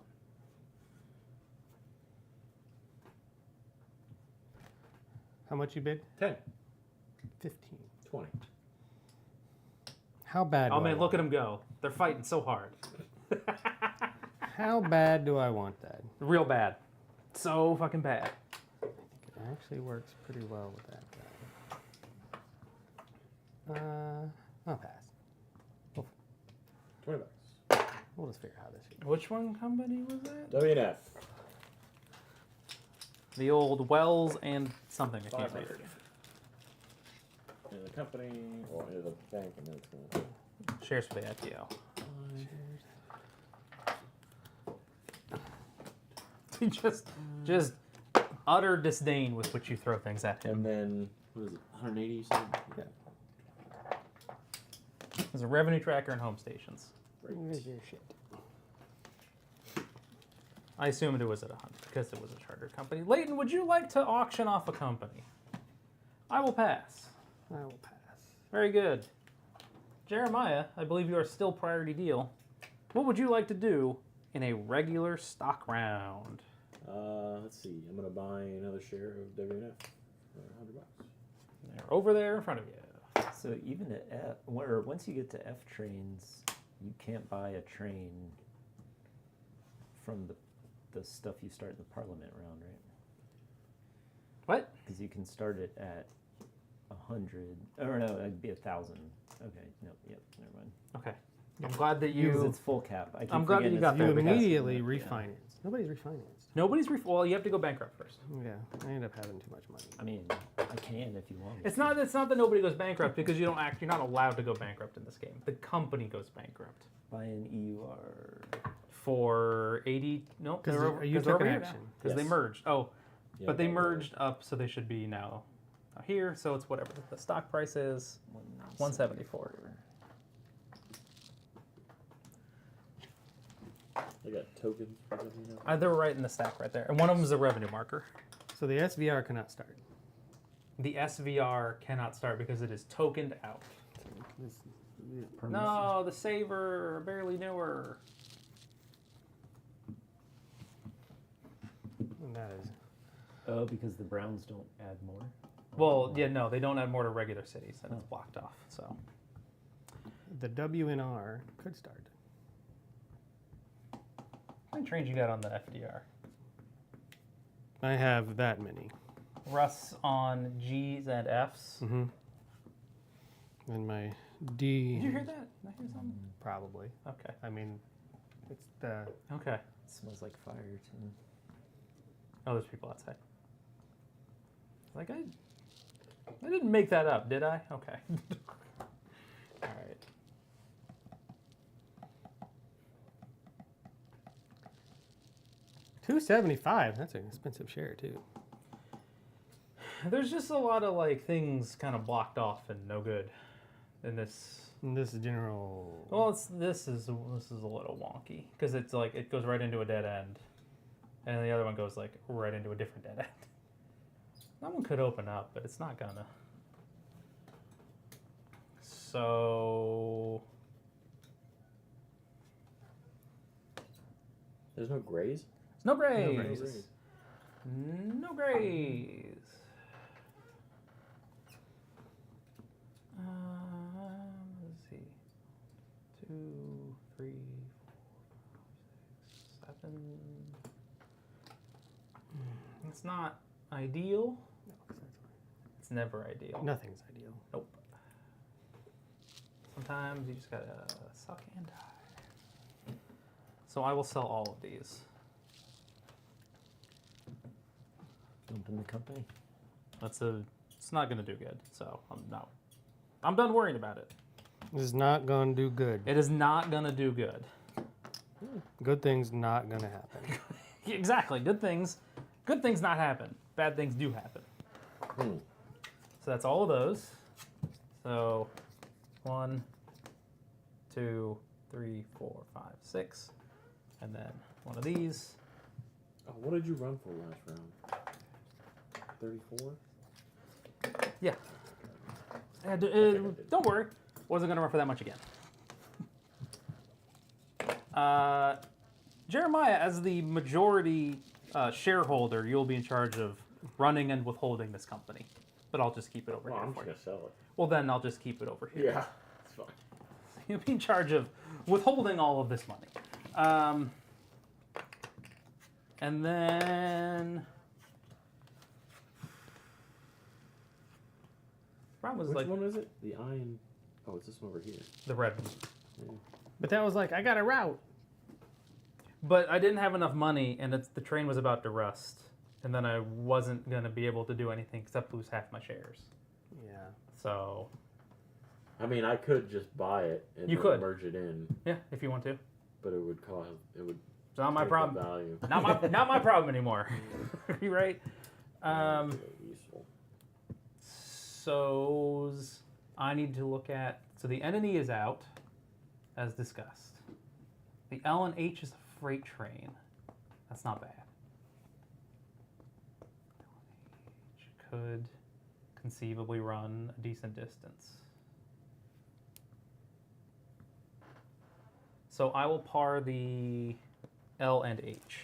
How much you bid? 10, 15. 20. How bad? Oh man, look at them go! They're fighting so hard. How bad do I want that? Real bad. So fucking bad. I think it actually works pretty well with that guy. I'll pass. $20. We'll just figure out how this is. Which one company was that? W and F. The old Wells and something. I can't 500. In the company or in the bank, and then it's gonna. Shares for the IPO. just utter disdain with which you throw things at him. And then what is it? 180? You said? Yeah. There's a revenue tracker and home stations. Where's your shit? I assumed it was at 100 because it was a charter company. Leighton, would you like to auction off a company? I will pass. I will pass. Very good. Jeremiah, I believe you are still priority deal. What would you like to do in a regular stock round? Let's see. I'm gonna buy another share of WNF for $100. They're over there in front of you. So even at F, or once you get to F trains, you can't buy a train from the stuff you start in the Parliament round, right? What? Because you can start it at 100, or no, it'd be 1,000. Okay, no, yep, never mind. Okay. I'm glad that Because you. it's full cap. I keep I'm glad that forgetting you got it's there. You full cap. immediately Yeah. refinance. Nobody's refinanced. Nobody's. Well, you have to go bankrupt first. Yeah, I end up having too much money. I mean, I can if you want me It's to. not. It's not that nobody goes bankrupt because you don't act. You're not allowed to go bankrupt in this game. The company goes bankrupt Buy an EUR. for 80. No, 'Cause they're over. you 'Cause they're took over an here now. action. Because they Yes. merged. Oh, Yeah, but they about merged up, so they should be now here. So it's whatever the stock price is. 174. I got tokens for WNF. They're right in the stack right there, and one of them is a revenue marker. So the SVR cannot start. The SVR cannot start because it is tokened out. This, No, the saver barely newer. and that is Oh, because the Browns don't add more? Well, yeah, no, they don't add more to regular cities, and it's blocked off. So the WNR could start. how many trains you got on the FDR? I have that many. Russ on G's and F's. Mm-hmm. And my D. Did you hear that? Did I hear something? Probably. Okay. I mean, it's the. Okay. It smells like fire too. Oh, there's people outside. Like I didn't make that up, did I? Okay. All right. $275. That's an expensive share too. There's just a lot of like things kind of blocked off and no good in this. And this is general. Well, this is a little wonky because it's like it goes right into a dead end, and the other one goes like right into a different dead end. That one could open up, but it's not gonna. So There's no grays? no grays. No grays. No grays. Let's see. 2, 3, 4, 5, 6, 7. It's not ideal. No, 'cause that's It's never ideal. nothing's ideal. Nope. Sometimes you just gotta suck and die. So I will sell all of these. Dump in the company. It's not gonna do good. So I'm done worrying about it. This is not going to do good. It is not gonna do good. Good things not going to happen. Exactly. Good things not happen. Bad things do happen. So that's all of those. So 1, 2, 3, 4, 5, 6, and then one of these. Oh, what did you run for last round? 34? Yeah. Don't worry. Wasn't gonna run for that much again. Jeremiah, as the majority shareholder, you'll be in charge of running and withholding this company. But I'll just keep it over Well, here I'm for just you. gonna sell it. Well, then I'll just keep it over here. Yeah, it's fine. You'll be in charge of withholding all of this money. And then... Problem was Which like one is it? The iron. Oh, it's this one over here. the red one. Yeah. But that was like, I got a route. But I didn't have enough money, and the train was about to rust. And then I wasn't going to be able to do anything except lose half my shares. Yeah. So, I mean, I could just buy it and You then could. merge it in, yeah, if you want to. but it would cost. It would. It's not my take the problem. Value. Not my problem anymore. You right? Useful. So I need to look at So the N and E is out, as discussed. The L and H is a freight train. That's not bad. H could conceivably run a decent distance. So I will par the L and H.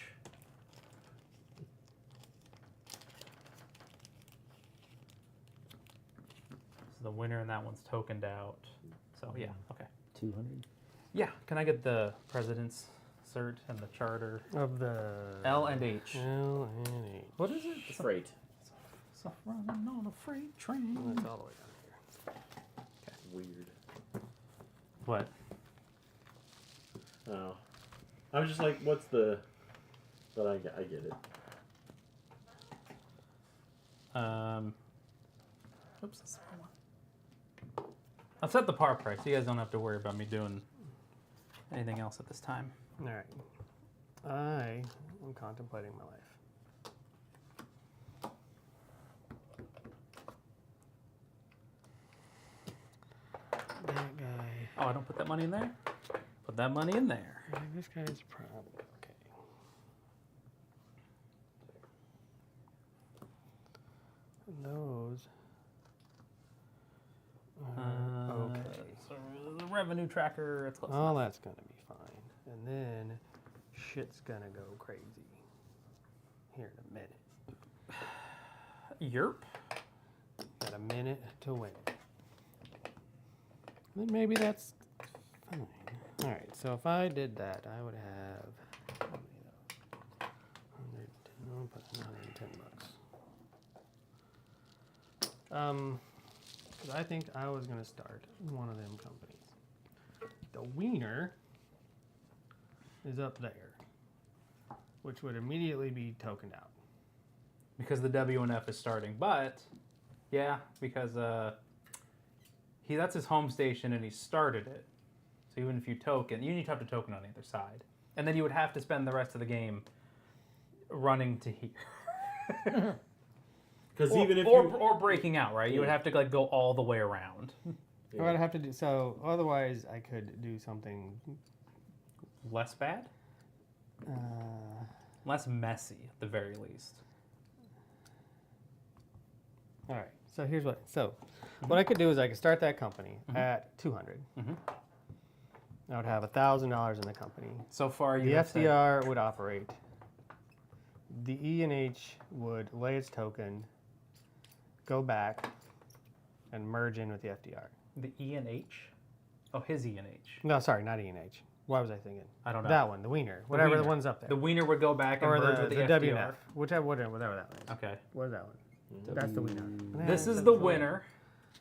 This is the winner, and that one's tokened out. So yeah, okay. 200. Yeah, can I get the president's cert and the charter? Of the L and H. L and H. What is it? Freight. So running on a freight train. That's all the way down here. Weird. What? Oh. I was just like, what's the... But I get it. Oops, that's the wrong one. I've set the par price. You guys don't have to worry about me doing anything else at this time. All right. I am contemplating my life. That guy. Oh, I don't put that money in there? Put that money in there. This guy's probably okay. And those. Okay. So the revenue tracker, it's close All enough. that's gonna be fine. And then shit's gonna go crazy here in a minute. Yerp. Got a minute to win it. Then maybe that's fine. All right, so if I did that, I would have how many of those? 110, I'll put 110 bucks. Because I think I was gonna start one of them companies. The wiener is up there, which would immediately be tokened out. Because the WNF is starting. But, yeah, because that's his home station and he started it. So even if you token, you need to have to token on either side. And then you would have to spend the rest of the game running to here. Because Or, even if or breaking out, right? You would Yeah. have to like go all the way around. Yeah. Or I'd have to do so. Otherwise, I could do something Less bad? uh, Less messy, at the very least. all right. So here's what. So what I could do is I could start that company Mhm. at 200. Mhm. I would have $1,000 in the company. So far, you The have said- FDR would operate. The E&H would lay its token, go back, and merge in with the FDR. the E and H? Oh, his E and H. No, sorry, not E&H. What was I thinking? I don't know. That one, the wiener, whatever the wiener. one's up there. The wiener would go back and or merge the, with the, the FDR. WNF, whatever that one is. Okay. What is that one? That's the wiener. This Yeah, is that's the winner,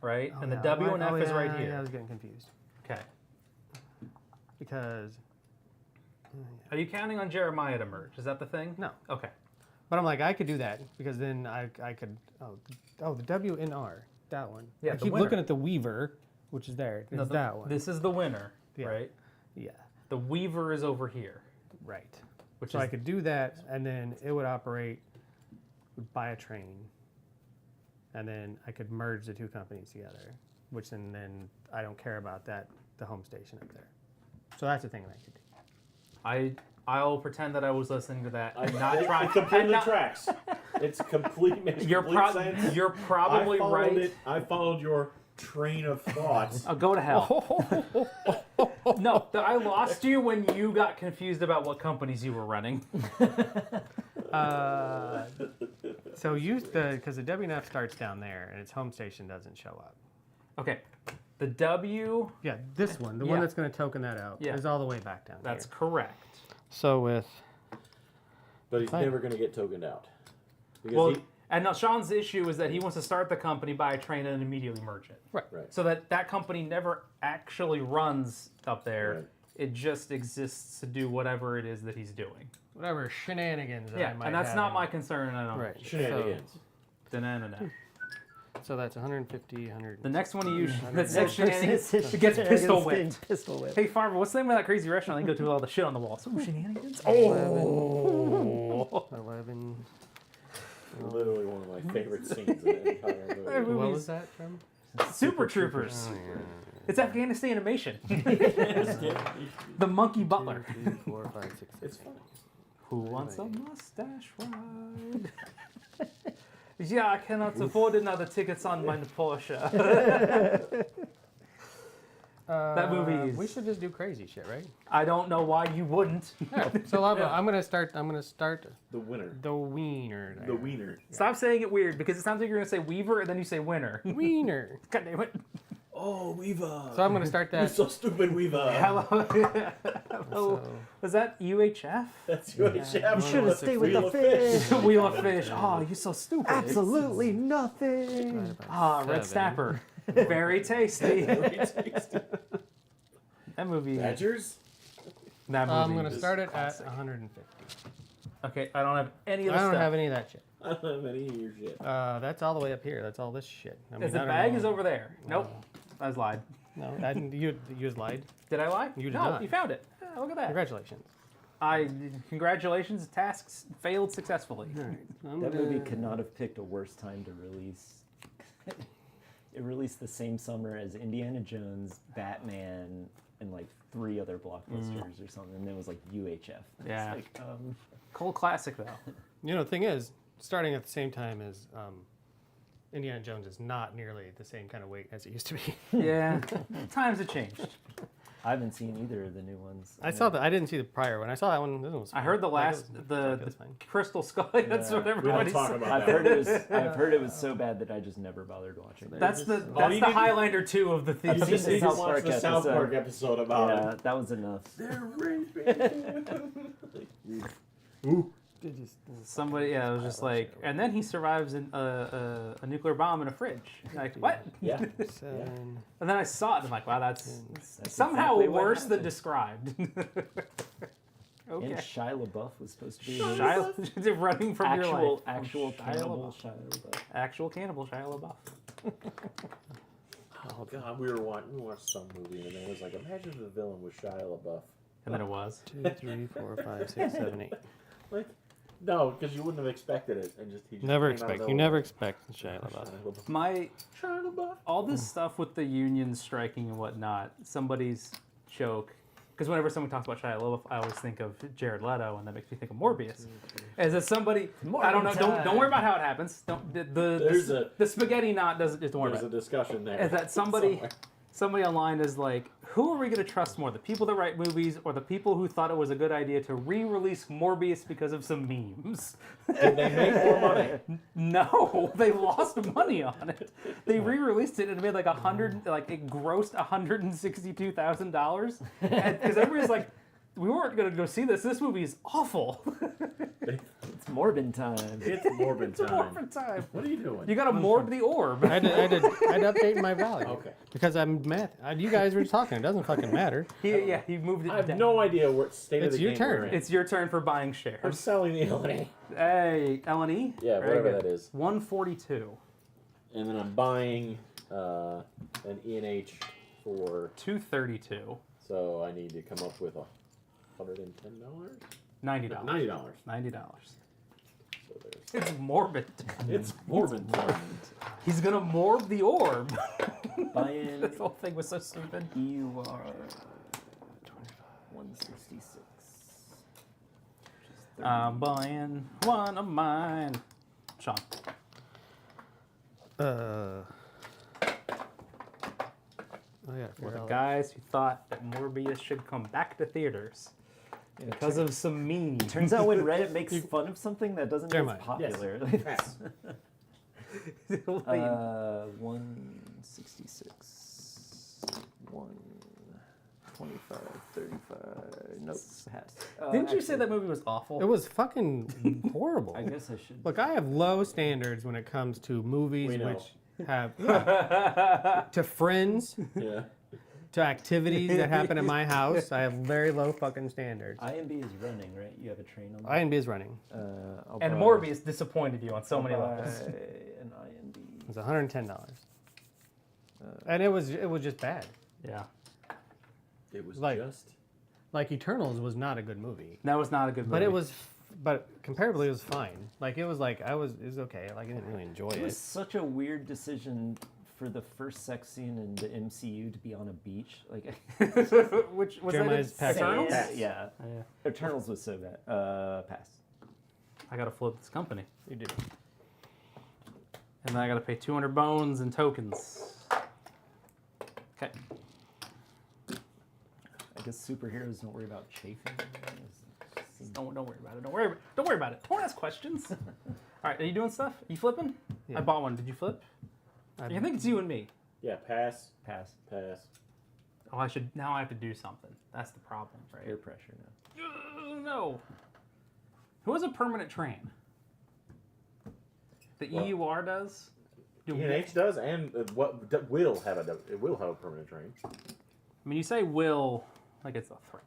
right? Oh, and the yeah. WNF is right Yeah, I here. was getting confused Okay. because Are you counting on Jeremiah to merge? Is that the thing? no. Okay. But I'm like, I could do that because then I could. Oh, the WNR, that one. Yeah, I the keep winner. looking at the Weaver, which is there. It's No, that one. This is the winner, Yeah. right? Yeah, The Weaver is over here, right. which So is I could do that, and then it would operate by a train, and then I could merge the two companies together, which then I don't care about that, the home station up there. So that's the thing that I could do. I'll pretend that I was listening to that. I I'm not trying. It completely not- tracks. It's complete. Makes You're, complete sense. you're probably I followed right. It. I followed your train of thought. Oh, go to hell. No, I lost you when you got confused about what companies you were running. So because the WNF starts down there, and its home station doesn't show up. Okay. The W, Yeah, this one, the Yeah. one that's going to token that out, Yeah. is all the way back down that's here. correct. So with But he's Fine. never going to get tokened out. Because Well, and now Sean's issue is that he wants to start the company, buy a train, and immediately merge it. right. So that company never actually runs up there. Right. It just exists to do whatever it is that he's doing. Whatever shenanigans that I Yeah, might and that's have not in- my concern. I don't. Right. Shenanigans. Da-na-na-na. So that's 150, 100. The next one you that Next says shenanigans gets pistol whipped. Pistol whipped. Hey farmer, what's the name of that crazy restaurant you go to with all the shit on the walls? Ooh, shenanigans. 11. Literally one of my favorite scenes in the entire movie. What was that from? Super Troopers. It's Afghanistan animation. The monkey butler. 2, 3, 4, 5, 6, 7. It's funny. Who wants a mustache ride? Yeah, I cannot afford another tickets on my Porsche. That movie is- We should just do crazy shit, right? I don't know why you wouldn't. So I'm gonna start. The winner. The wiener. The wiener. Stop saying it weird because it sounds like you're gonna say Weaver and then you say winner. Wiener. God damn it. Oh, Weaver. So I'm gonna start You're that. so stupid, Weaver. Hello. So, Was that UHF? That's UHF. You should have stayed with the fish. Wheel of Fish. Oh, you're so stupid. Absolutely nothing. divided by Ah, Red 7. Snapper. Very tasty. Very tasty. That movie. Badgers? That movie. I'm gonna is start it classic. at 150. Okay, I don't have any of I the don't stuff. have any of that shit. I don't have any of your shit. That's all the way up here. That's all this shit. I mean, Is the I don't bag know. is over there. Nope. I was lied. No, you just lied. Did I lie? You did no, not. you found it. Yeah, look at that. Congratulations. Congratulations, tasks failed successfully. All right. That movie could not have picked a worse time to release. It released the same summer as Indiana Jones, Batman, and like 3 other blockbusters or something. And then it was like UHF. It's Yeah. like, Cold classic though. You know, the thing is, starting at the same time as Indiana Jones is not nearly the same kind of weight as it used to be. Yeah, times have changed. I haven't seen either of the new ones. I saw that. I didn't see the prior one. I saw that one. This one was I fine. heard the Like, last, it was- the, it the was fine. Crystal Skull. That's Yeah. what We We everybody don't talk said. about I've that. heard it was. I've heard it was so bad that I just never bothered watching it. That's the Oh, that's you the need to- Highlander 2 of the You theme. I've just seen need the to South watch Park the South episode. Park episode about Yeah, it. that was enough. They're raping. Ooh. It just- Somebody, yeah, it was just like, and then he survives in a nuclear bomb in a fridge. Like what? Yeah. 7. And then I saw it, and I'm like, wow, that's That's somehow exactly what worse than happened. described. Okay. And Shia LaBeouf was supposed to be Shia, running from your life. actual Shia cannibal LaBeouf. Shia LaBeouf. Actual cannibal Shia LaBeouf. Oh God, we watched some movie and it was like, imagine if the villain was Shia LaBeouf. And then it was. 2, 3, 4, 5, 6, 7, 8. Like, no, because you wouldn't have expected it, and just he just Never came out of expect. You nowhere. never expect Shia LaBeouf. Shia LaBeouf. My Shia LaBeouf. all this stuff with the union striking and whatnot, somebody's joke. Because whenever someone talks about Shia LaBeouf, I always think of Jared Leto, and that makes me think of Morbius. As if somebody, I don't know, don't worry about how it happens. Don't the spaghetti knot doesn't just don't worry There's about a it. discussion there. Is that somebody online is like, who are we going to trust more, the people that write movies or the people who thought it was a good idea to re-release Morbius because of some memes? Did they make more money? No, they lost money on it. They re-released it and it made like it grossed $162,000. Because everybody's like, we weren't gonna go see this. This movie is awful. It's Morbin time. It's Morbin It's a time. Morbin time. What are you doing? You gotta morb the orb. I had to update my value. Okay. Because I'm math. You guys were talking. It doesn't fucking matter. He moved it I have down. no idea what state It's of the your game turn. we're in. It's your turn for buying I'm shares. selling the LNA. Hey, L&E? Yeah, Very whatever good. that is. 142. And then I'm buying an ENH for, 232. so I need to come up with $110? $90. $90. $90. So there's. It's morbid. It's Morbin time. He's gonna morb the orb. Buying This whole thing was so stupid. EUR 166. I'm buying one of mine. Sean. Oh yeah, We're the $4. guys who thought that Morbius should come back to theaters because of some memes. Turns out when Reddit makes fun of something that doesn't Jeremiah. get popular. Pass. 166. 125, 35. Nope, pass. Didn't you say that movie was awful? It was fucking horrible. I guess I should. Look, I have low standards when it comes to movies We know. which have to friends, Yeah. to activities that happen in my house. I have very low fucking standards. IMB is running, right? You have a train on that? INB is running. I'll and buy- Morbius disappointed you on so I'll many buy levels. an IMB. It's $110, and it was just bad. Yeah, It was Like- just. Like Eternals was not a good movie, that was not a good movie. but it was, but comparably it was fine. Like it was okay. Like I didn't really enjoy It was it. such a weird decision for the first sex scene in the MCU to be on a beach, like Which was Jeremiah's that? package. Eternals? yeah, Yeah. Eternals was so bad. Pass. I gotta flip this company, You did. and then I gotta pay 200 bones and tokens. Okay. I guess superheroes don't worry about chafing. Don't worry about it. Don't worry about it. Don't ask questions. All right, are you doing stuff? Are you flipping? Yeah. I bought one. Did you flip? I think it's you and me. Yeah, pass, Pass. pass. Oh, I should. Now I have to do something. That's the problem, right? Peer pressure now. No. Who has a permanent train? The Well, EUR does. ENH does, and will have a permanent train. I mean, you say will like it's a threat.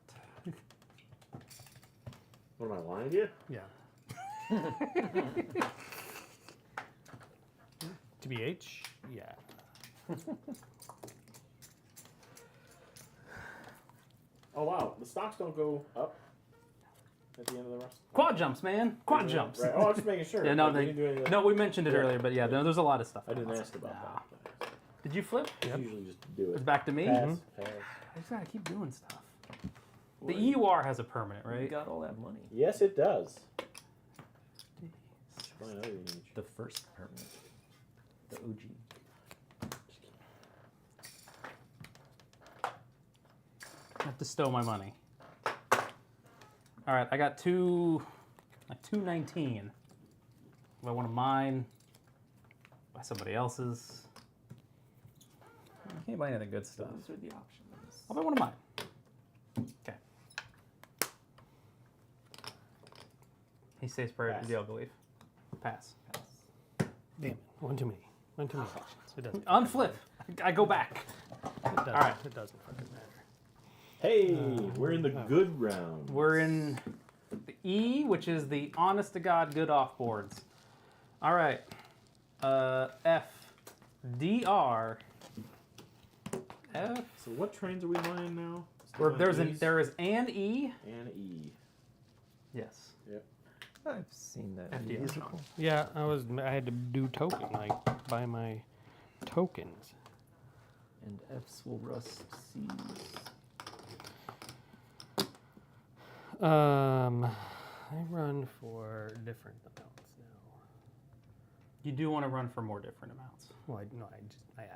What am I lying to you? Yeah. TBH? Yeah. Oh wow, the stocks don't go up at the end of the rest. Quad jumps, man. Quad jumps. Right. Oh, I was just making sure. Yeah, no, Like, we didn't do any of that. no, we mentioned it Yeah. earlier, but yeah, there's a lot of stuff. I didn't going on. ask about Nah. that. Did you flip? I usually just do It's it. back to me. Pass, pass. I just gotta keep doing stuff. The Well, EUR has a permanent, You right? got all that money. Yes, it does. Buy another ENH. The first permanent. The OG. I have to stow my money. All right, I got 219. If I want to mine, buy somebody else's. I can't buy anything good stuff. Those are the options. I'll buy one of mine. Okay. He stays prior to Pass. the deal, I believe. Pass. Damn it. One too many. One too many actions. It doesn't. Unflip. I go back. It doesn't. right. It doesn't fucking matter. Hey, we're in the good round. We're in the E, which is the honest to God good off boards. All right. F, D, R, F. So what trains are we buying now? Where Still there on is an E. and E. Yes. Yep. I've seen that. FDR. musical. Yeah, I had to do token, like buy my tokens. And F's will rust C's. I run for different amounts now. You do want to run for more different amounts. Well, I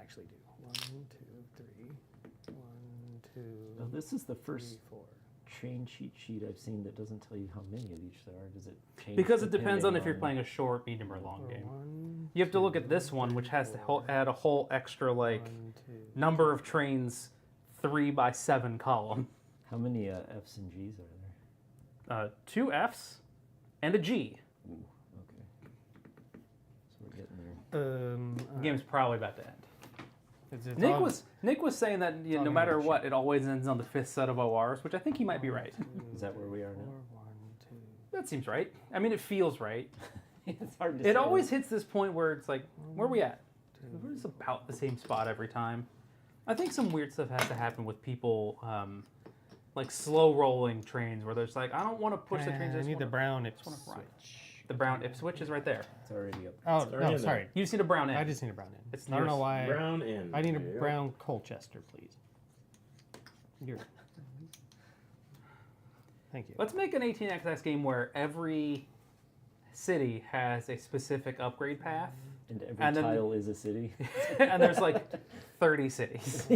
actually do. 1, 2, 3. 1, 2. Oh, this is the 3, first 4. train sheet I've seen that doesn't tell you how many of each there are. Does it change? Because it depends on depending if you're playing a short, medium, or long game. 1, You have to look at this one, which has to add a whole extra like 1, 2. number of trains, 3 by 7 column. How many F's and G's are there? 2 F's and a G. Ooh, okay. So we're getting there. The game's probably about to end. It's Nick was saying that no on matter average. what, it always ends on the 5th set of ORs, which I think he might be right. Is that where we are now? 1, 2. That seems right. I mean, it feels right. It's hard to It say. always hits this point where it's like, where are we at? We're just about the same spot every time. I think some weird stuff has to happen with people, like slow rolling trains, where they're just like, I don't want to push the trains. I just need the wanna- brown just wanna ride. Ipswich. The brown Ipswich is right there. It's already up. Oh, already no, in there. sorry. You just need a brown end. I just need a brown end. It's I don't know yours. why. Brown in. I need a There you go. brown Colchester, please. You're, thank you. Let's make an 18xx game where every city has a specific upgrade path, And every And then- tile is a city. and there's like 30 cities.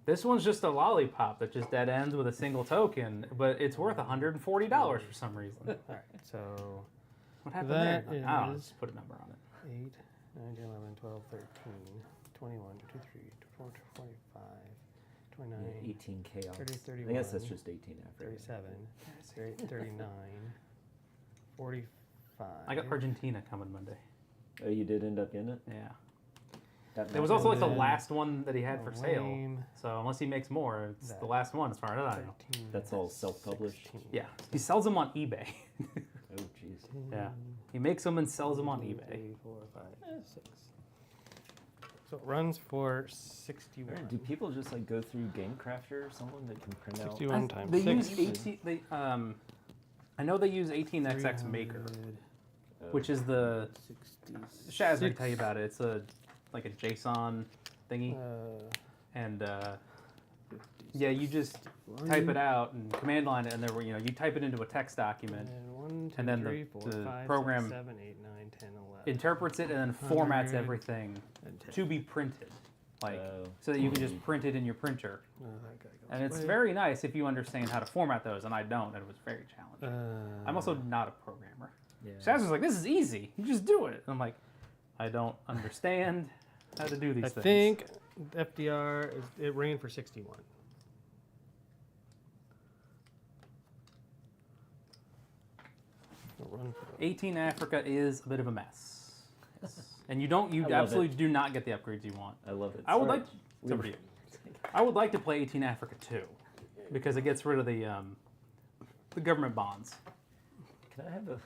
This one's just a lollipop that just dead ends with a single token, but it's worth $140 for some reason. All right, so What happened That there? I don't know, is- just put a number on it. 8, 9, 10, 11, 12, 13, 21, 23, 24, 25, 29, 18 chaos. 30, I guess that's 31, just 18 after. 37, 39, 45. I got Argentina coming Monday. Oh, you did end up in it? Yeah. That It was matters. also like the then last one that he had for sale. Lame. So unless he makes more, it's the That. last one as far as I know. 13, That's all self-published? 16, Yeah. He sells them on eBay. Oh, jeez. Yeah. He makes them and sells them on eBay. 3, 4, 5, 6. So it runs for 61. Do people just like go through GameCrafter or someone that can print out? 61 times They 6. use 18. They I know they use 18xx Maker, which is the 60, Shaz can tell you about it. It's a like a JSON thingy, and yeah, you just type it out and command line it, and there were you type it into a text document, And then the program 7, 8, 9, 10, 11. interprets it and then formats 100 everything and 10. to be printed, like Oh. so that you can just print it in your printer. That guy goes And it's away. very nice if you understand how to format those, and I don't, and it was very challenging. I'm also not a programmer. Yeah. Shaz was like, "This is easy. You just do it." And I'm like, "I don't understand how to do these I things." think FDR it ran for 61. It'll run for 18 Africa is a bit of a mess, and you I love absolutely do not get the upgrades you want. I love it. I would Sorry. like. It's over to you. I would like to play 18 Africa too, because it gets rid of the government bonds. Can I have a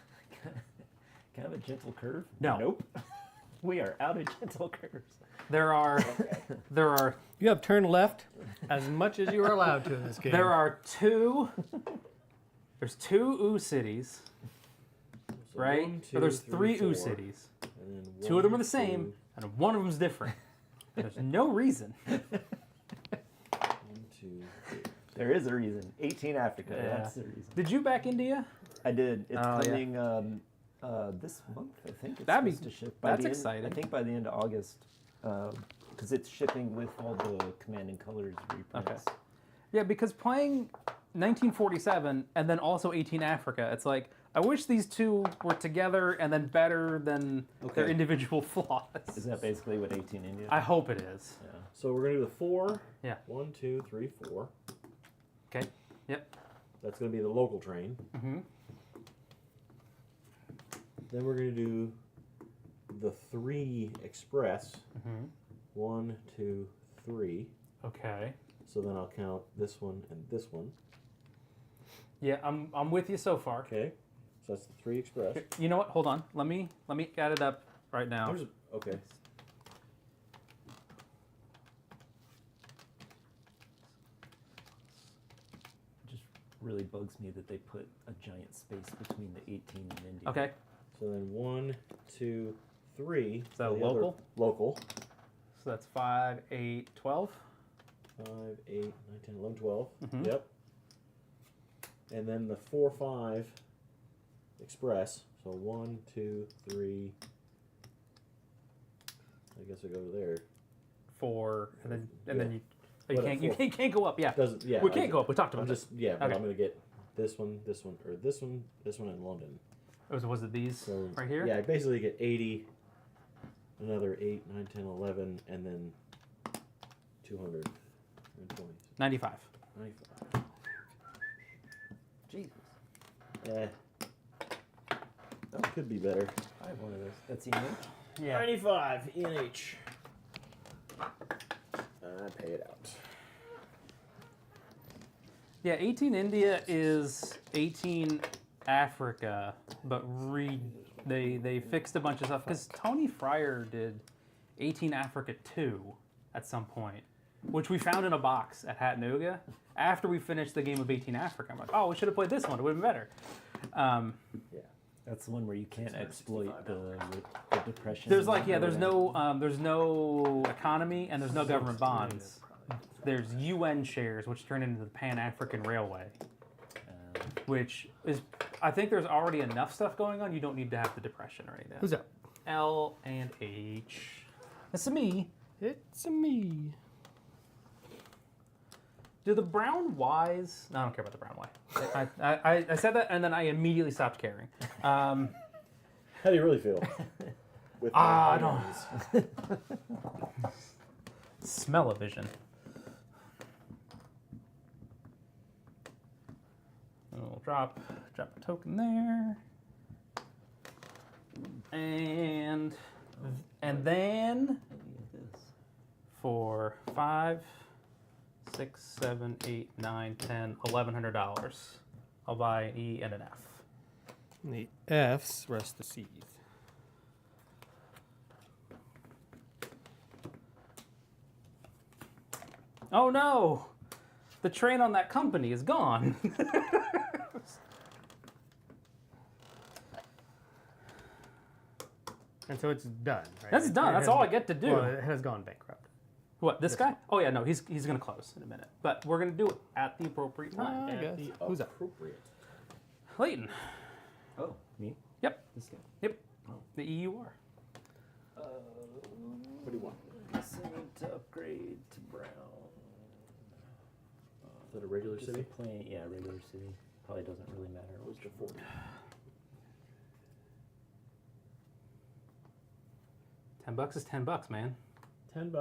can I have a gentle curve? No. Nope. We are out of gentle curves. There are You have turn left as much as you are allowed to in this game. there are two. There's two OO cities, So right? 1, So there's 2, 3 OO 4, cities. and then 2 of them are 1, the same, 2, and one of them's different. There's no reason. 1, 2, 3. There is a reason. 18 Africa. Yeah. That's the reason. Did you back India? I did. It's Oh, yeah. coming this month. I think it's That'd be- supposed to ship. By that's the end, exciting. I think by the end of August, because it's shipping with all the Command and Colors reprints. Okay. Yeah, because playing 1947 and then also 18 Africa, it's like I wish these two were together and then better than their Okay. individual flaws. Is that basically what 18 India? I hope it is. Yeah. So we're gonna do the 4. Yeah. 1, 2, 3, 4. Okay. Yep. That's gonna be the local train. Mm-hmm. Then we're gonna do the 3 express. Mm-hmm. 1, 2, 3. Okay. So then I'll count this one and this one. Yeah, I'm with you so far. Okay. So that's the 3 express. You know what? Hold on. Let me add it up right now. There's okay. It just really bugs me that they put a giant space between the 18 and India. Okay. So then 1, 2, 3. So for the other- local? Local. So that's 5, 8, 12. 5, 8, 9, 10, 11, 12. Mhm. Yep. And then the 4, 5 express. So 1, 2, 3. I guess I go there. 4, and then Yeah. you What, can't four? you can't go up. Yeah. Doesn't yeah. We can't go up. We talked I'm about just yeah, but Okay. I'm gonna get this one, or this one in London. this. Was it these So right here? Yeah, I basically get 80, another 8, 9, 10, 11, and then 220. 95. 95. Jesus. Eh. That could be better. I have one of those. That's EMH. Yeah. 95 ENH. I pay it out. Yeah, 18 India is 18 Africa, but they fixed a bunch of stuff because Tony Fryer did 18 Africa 2 at some point, which we found in a box at Hattanooga after we finished the game of 18 Africa. I'm like, oh, we should have played this one. It would have been better. Yeah. That's the one where you can't exploit the depression. There's like, yeah, or there's whatever. no economy and there's no government bonds. There's UN shares, which turn into the Pan-African Railway, which is, I think there's already enough stuff going on. You don't need to have the depression or anything. Who's that? L and H. That's me. It's me. Do the brown Ys? No, I don't care about the brown Y. I said that and then I immediately stopped caring. How do you really feel? With I my don't- eyes? Smell-o-vision. And we'll drop a token there. And then for 5, 6, 7, 8, 9, 10, $1,100, I'll buy an E and an F. And the F's rest the C's. Oh no! The train on that company is gone. And so it's done, right? That's done. That's all I get to do. Well, it has gone bankrupt. What, this guy? Oh, yeah, no, he's going to close in a minute. But we're going to do it at the appropriate time. I guess. Who's up? Appropriate. Clayton. Oh, me? Yep. This guy. Yep. The EUR. What do you want? Guess I need to upgrade to brown. Is that a regular Just city? a plain, yeah, regular city. Probably doesn't really matter. What's the 40? $10 is $10, man. $10.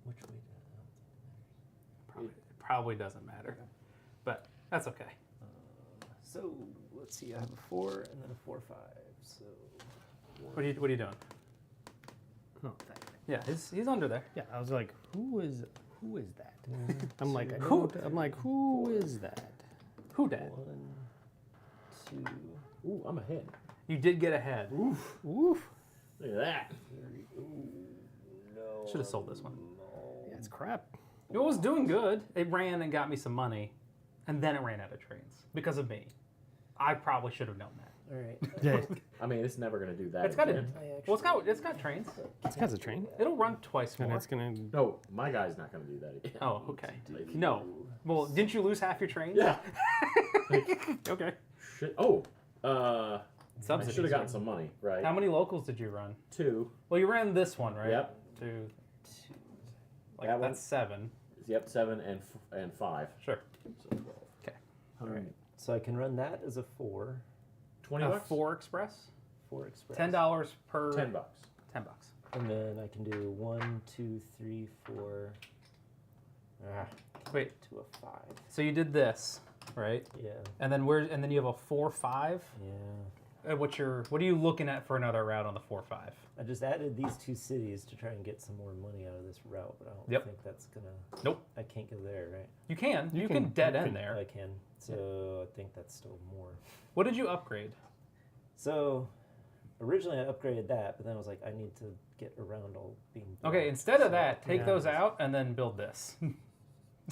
Which way Probably doesn't matter. But that's okay. So let's see. I have a 4 and then a 4, 5. So What are you doing? Oh, thank you. Yeah, he's under there. Yeah, I was like, who is that? I'm like, Who- who is that? Who dat? 1, 2, Ooh, I'm ahead. You did get ahead. Oof. Woof. Look at that. 3. Ooh, no. Should have sold this one. Yeah, it's crap. It was doing good. It ran and got me some money, and then it ran out of trains because of me. I probably should have known that. All right. Yeah, I mean, it's never going to do that. It's got a, again. well, it's got trains. it's got a train, It'll run twice and more. it's gonna. No, my guy's not going to do that again. Oh, okay. No. Well, didn't you lose half your trains? Yeah. Okay. Shit. Oh. I Subsidies, should have gotten right? some money, right? How many locals did you run? 2. Well, you ran this one, right? Yep. 2. Like That one? that's 7. Yep, 7 and 5. Sure. So 12. Okay. All right. So I can run that as a 4. 20 A bucks? 4 express. 4 express. $10 per. $10 bucks. $10. And then I can do 1, 2, 3, 4. Wait. To a 5. So you did this, right? Yeah. And then and then you have a 4, 5. Yeah. What are you looking at for another route on the 4, 5? I just added these 2 cities to try and get some more money out of this route, but I don't Yep. think that's gonna. Nope. I can't go there, right? You can. You can- can dead you end can- there. I can. So I think that's still more. What did you upgrade? So originally I upgraded that, but then I was like, I need to get around all being. Okay, blocked, instead of so- that, take Yeah. those out and then build this.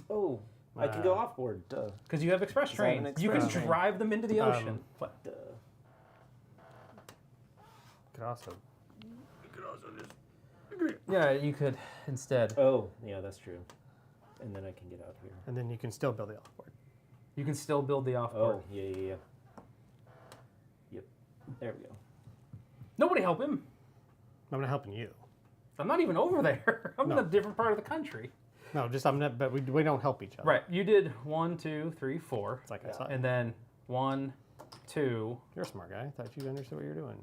Oh, I can go offboard. Duh. Because you have express Because I have an trains. You can express train. drive them into the ocean. What? Duh. Could also. Yeah, you could instead. Oh, yeah, that's true. And then I can get out here. And then you can still build the offboard. You can still build the offboard. Oh, yeah. Yep. There we go. Nobody help him. I'm not helping you. I'm not even over there. I'm in No. a different part of the country. No, just I'm not. But we don't help each other. Right. You did 1, 2, 3, 4. It's like I saw. And then 1, 2, You're a smart guy. I thought you understood what you're doing.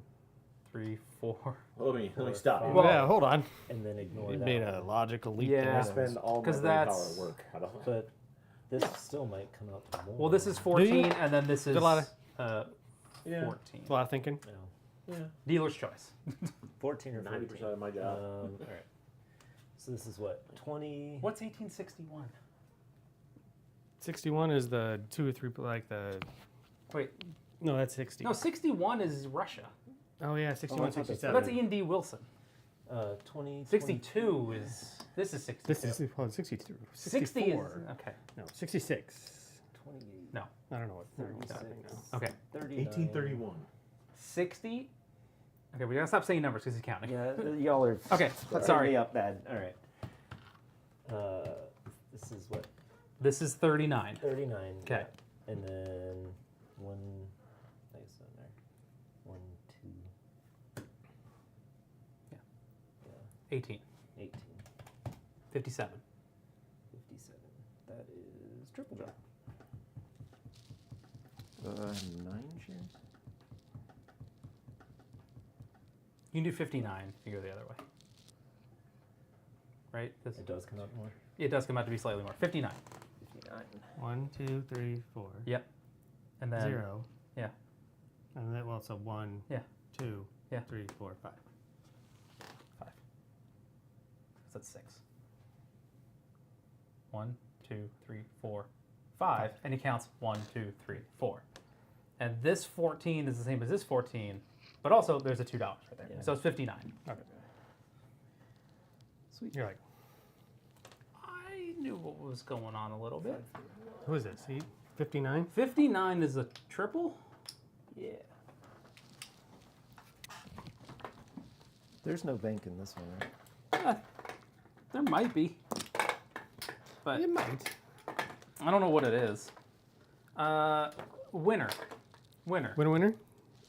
3, 4. Well, let me stop you. Well- yeah, hold on. And then ignore You that. made a logical leap Yeah. I there. spend all my 'Cause brain power that's- at work. I don't. But this still might come out to more. Well, this is 14, and then this is a lot Yeah. 14. It's a lot of thinking. No. Yeah. Dealer's choice. 14 or 14. 90% of my job. All right. So this is what? 20. What's 1861? 61 is the 2 or 3, like the. Wait, No, that's 60. no, 61 is Russia. Oh yeah, 61, I thought that's 67. That's Ian D. Wilson. 20. 62 is, this is 62. This is 62. 60 is, 64. okay, No, 66. 28. no, I don't know what. 36. now. okay. 39. 1831. 60, okay, we gotta stop saying numbers because he's counting. Yeah, y'all are. Okay, setting sorry. me up bad. All right. This is what? This is 39. 39. Okay. Yeah. And then 1. Nice on there. 1, 2. Yeah. Yeah. 18, 18. 57. 57. That is triple drop. 9 shares. You can do 59 if you go the other way. Right? This, It does come out more. it does come out to be slightly more. 59. 59. 1, 2, 3, 4. Yep. And then 0. yeah. And then, well, so 1, Yeah. 2, Yeah. 3, 4, 5. 5. That's 6. 1, 2, 3, 4, 5. And he counts 1, 2, 3, 4. And this 14 is the same as this 14, but also there's a $2 right there. Yeah. So it's 59. Okay. Sweet. You're like, I knew what was going on a little bit. who is it? See? 59? 59 is a triple? Yeah. There's no bank in this one, right? There might be, but It might. I don't know what it is. Winner. Winner.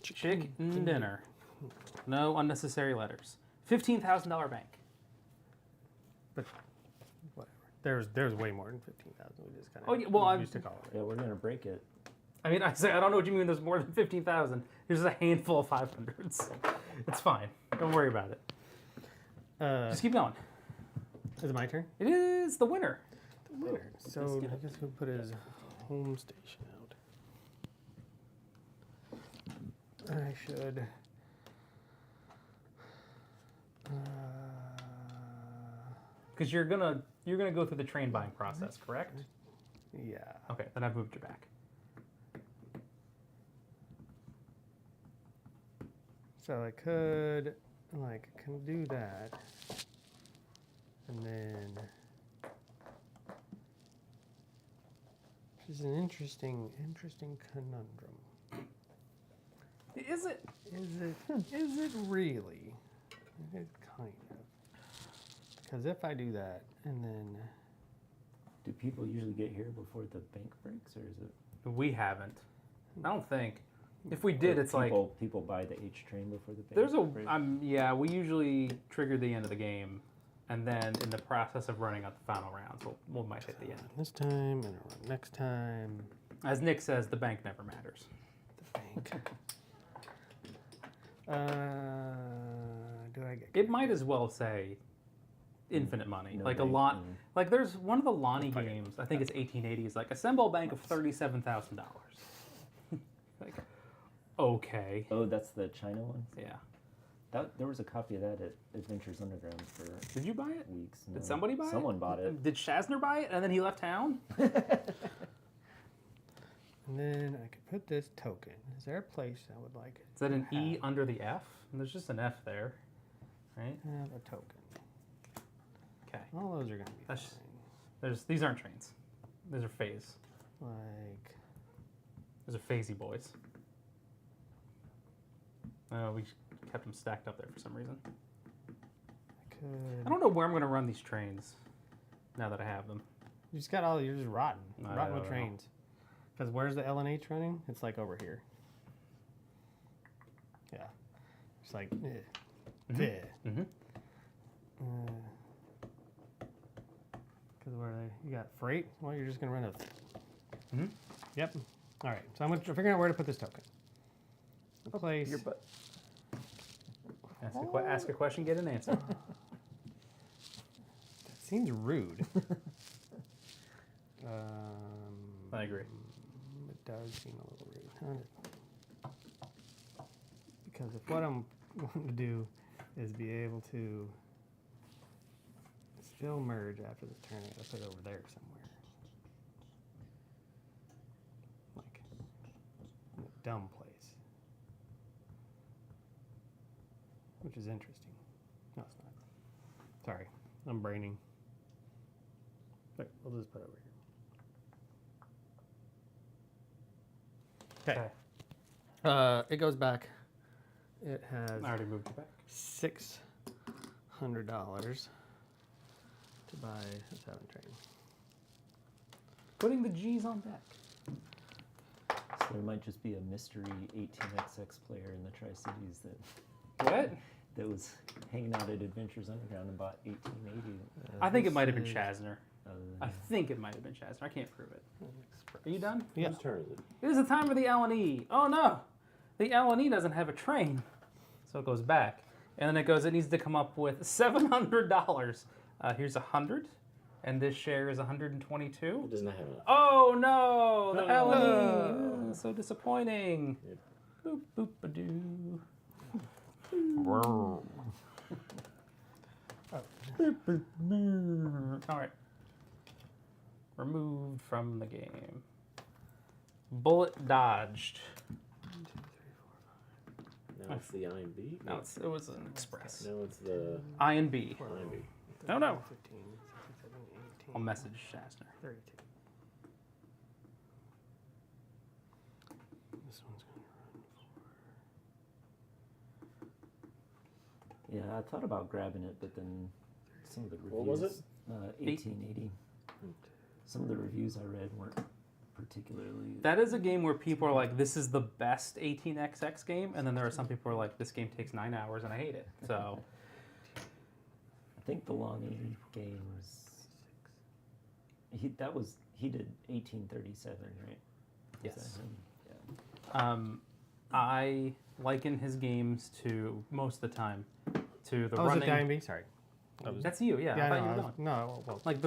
Chicken dinner. No unnecessary letters. $15,000 bank. But whatever. There's way more than 15,000. We just kind of Oh, yeah, well, used to call it. Yeah, we're gonna break it. I mean, I don't know what you mean. There's more than 15,000. There's a handful of 500s. It's fine. Don't worry about it. Just keep going. Is it my turn? It is the winner. Winner. So I guess we'll put his home station out. I should. Because you're gonna go through the train buying process, correct? Yeah. Okay, then I've moved you back. So I could, can do that. And then. Which is an interesting conundrum. Is it? Is it really? It kind of. Because if I do that, and then. Do people usually get here before the bank breaks, or is it? We haven't. I don't think. If we did, it's like people buy the H train before the bank. there's a break? yeah. We usually trigger the end of the game, and then in the process of running out the final rounds, we might hit the end. This time, and around next time. As Nick says, the bank never matters. The bank. Do I get? It might as well say infinite money. No like bank, a lot. Like there's one of the Lonnie games. I think it's 1880s. Like assemble a bank of $37,000. Like, okay. Oh, that's the China one. Yeah. There was a copy of that at Adventures Underground for Did you buy it? weeks. Did No. somebody buy it? Someone bought it. Did Shazner buy it and then he left town? And then I could put this token. Is there a place I would like it? Is that an E have- under the F? And there's just an F there, right? Have a token. Okay. All those are gonna be That's- fine. These aren't trains. These are phase. Like Those are phasey boys. We kept them stacked up there for some reason. I could. I don't know where I'm going to run these trains now that I have them. You just got all. You're just rotten. I Rotten don't with know. trains. Because where's the L and H running? It's like over here. Yeah. It's like. Yeah. Mm-hmm. Because where you got freight? Well, you're just gonna run a. Mhm. Yep. All right. So I'm gonna figure out where to put this token. A place. Your butt. Ask a question, get an answer. That seems rude. I agree. It does seem a little rude. Because if what I'm wanting to do is be able to still merge after this turn, I gotta put it over there somewhere. Like in a dumb place. Which is interesting. No, it's not. Sorry, I'm braining. Wait, we'll just put it over here. Okay. It goes back. It has I already moved it back. $600 to buy a 7 train. Putting the G's on deck. So there might just be a mystery 18XX player in the Tri-Cities What? that was hanging out at Adventures Underground and bought 1880. I think it might have been This is Shazner. I think it might have been Shazner. I can't prove it. Are you done? Yeah. Whose turn is it? It is the time for the L&E. Oh no! The L&E doesn't have a train. So it goes back. And then it goes, it needs to come up with $700. Here's 100. And this share is 122. It does not have enough. Oh no! The No. L&E. So disappointing. Yep. Boop boop a doo. All right. Removed from the game. Bullet dodged. Now it's the I and B. No, it was an express. No, it's the I and B. I and B. No, no. 15, 16, 17, I'll 18, message Shazner. 32. This one's going to run Yeah, I thought about grabbing it, but then some of the reviews. What was it? 1880. Some of the reviews I read weren't particularly. That is a game where people are like, "This is the best 18xx game," and then there are some people who are like, "This game takes 9 hours and I hate it." So I think the Lonnie games. He did 1837, right? Was Yes. that him? Yeah. I liken his games to most of the time to the Oh, was it running. the IMB? Sorry. That's you, yeah. Yeah, I thought you no, were done. no, well, Like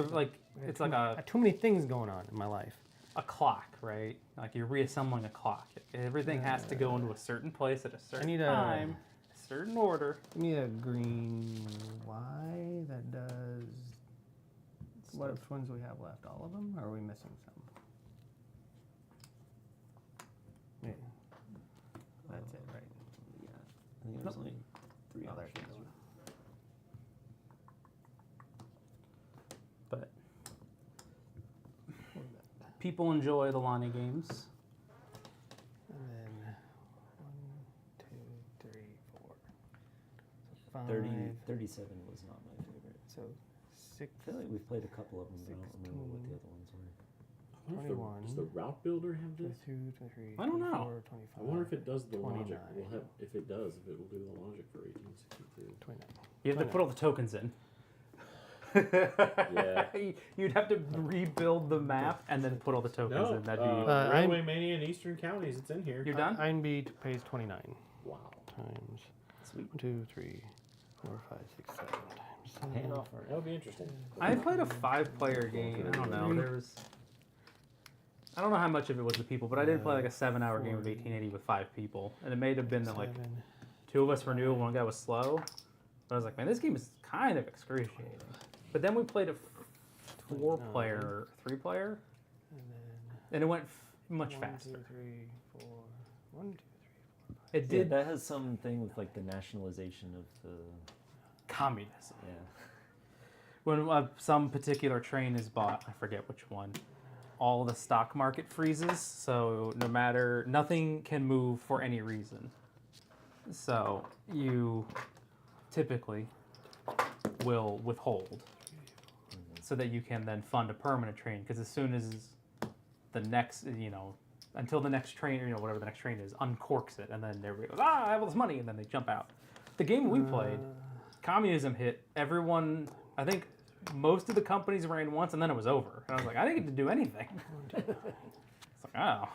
it's like too many things going on in my life. a clock, right? Like you're reassembling a clock. Everything has to go into a certain place at a certain need a- time, a certain order. Give me a green Y that does. What ones do we have left? All of them? Or are we missing some? Yeah. That's it, right? Yeah. I think there's only 3 Oh, there's options. the other one. But people enjoy the Lonnie games. And then 1, 2, 3, 4. So 30, 5. 37 was not my favorite. So 6. I feel like we've played a couple of them, but I don't remember what the 16. other ones were. I wonder if 21. Does the route builder have this? 22, 23, I don't know. 24, 25. I wonder if it does the logic. 29. We'll have, if it does, if it will do the logic for 1862. 29. You have to put all the tokens in. Yeah. You'd have to rebuild the map and then put all the tokens No, in. That'd be. Railway Mania in Eastern Counties. It's in here. You're done? INB pays 29 Wow. times Sweet. 1, 2, 3, 4, 5, 6, 7 times. Paying off already. That would be interesting. I played a 5-player game. I don't know. There was. I don't know how much of it was the people, but I did play like a 7-hour game of 1880 with 5 people, and it may have been that like 7. 2 of us were new and 1 guy was slow. But I was like, man, this game is kind of excruciating. But then we played a 4-player, 3-player, And then and it went much 1, faster. 2, 3, 4. 1, 2, 3, 4, 5. It Yeah, did that has something with like the nationalization of the. communism. Yeah. When some particular train is bought, I forget which one, all the stock market freezes. So nothing can move for any reason. So you typically will withhold so that you can then fund a permanent train. Because as soon as the next, until the next train, whatever the next train is, uncorks it, and then everybody goes, I have all this money, and then they jump out. The game we played, communism hit, everyone, I think most of the companies ran once, and then it was over. And I was like, I didn't get to do anything. It's like, oh.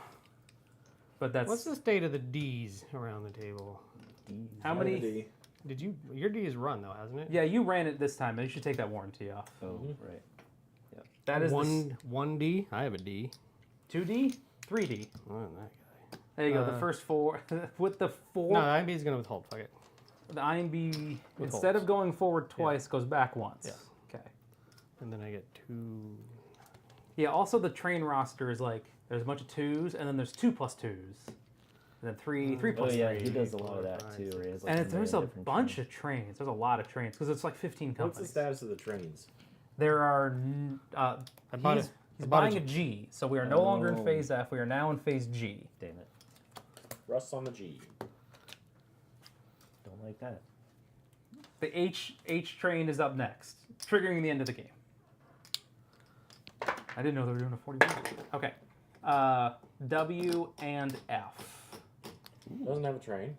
But that's... What's the state of the D's around the table? How many... Did you? Your D is run though, hasn't it? Yeah, you ran it this time. You should take that warranty off. Oh, right. That is one D. I have a D. 2D, 3D. Oh, that guy. There you go. The first 4 with the 4. No, IMB is gonna withhold. Fuck it. The IMB Withholds. instead of going forward twice goes back once. Yeah. Okay. And then I get 2. Yeah. Also, the train roster is like there's a bunch of 2s, and then there's 2 plus 2s, and then 3 Oh plus 3. yeah, he does a lot of that too. Where he has, like, And a there's million a different bunch trains. of trains. There's a lot of trains because it's like 15 What's companies. the status of the trains? There are. bought He's I bought buying a G, so we are no longer in Oh. phase F. We are now in phase G. Damn it! Russ on the G. Don't like that. The H train is up next, triggering the end of the game. I didn't know they were doing a 40 minute. Okay. W and F. Doesn't have a train.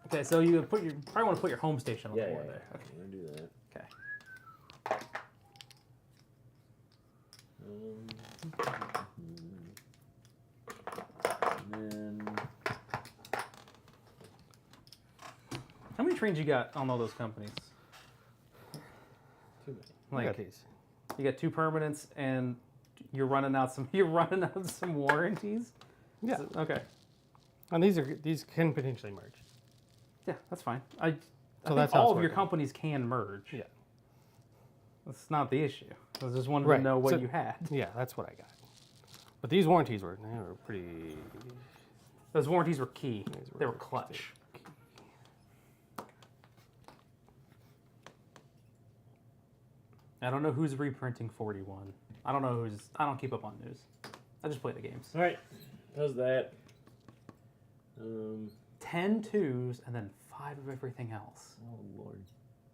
Okay, so you probably want to put your home station on Yeah, the yeah, board yeah. there. Okay. I'm gonna do that. Okay. And then How many trains you got on all those companies? too many. I got Like these. you got 2 permanents, and you're running out some warranties. Yeah. Okay. And these can potentially merge. Yeah, that's fine. I So think that's how all it's of your working. companies can merge. Yeah. That's not the issue. I just wanted Right. to know what So- you had. Yeah, that's what I got. But these warranties were pretty. Those warranties were key. These They were were clutch. I don't know who's reprinting 41. I don't keep up on news. I just play the games. All right, does that. 10 2s and then 5 of everything else. Oh Lord,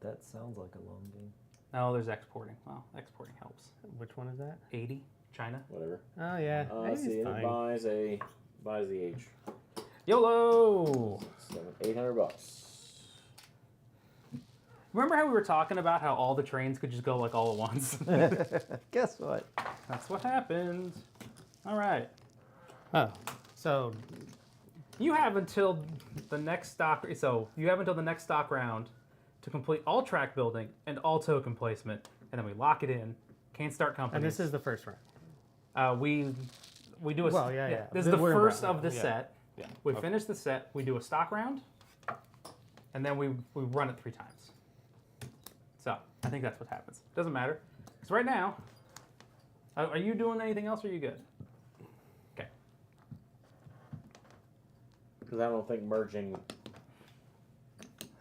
that sounds like a long game. No, there's exporting. Well, exporting helps. Which one is that? 80, China. Whatever. Oh yeah. Let's see, and it buys the H. YOLO! 800 bucks. Remember how we were talking about how all the trains could just go like all at once? Guess what? That's what happened. All right. Oh, so You have until the next stock. So you have until the next stock round to complete all track building and all token placement, and then we lock it in. Can't start companies. and this is the first round. We do a. Well, yeah. This is the We're in first round, of the yeah. set. Yeah. We finish the set. We do a stock round, and then we run it 3 times. So I think that's what happens. Doesn't matter. Because right now, are you doing anything else? Or are you good? Okay. Because I don't think merging.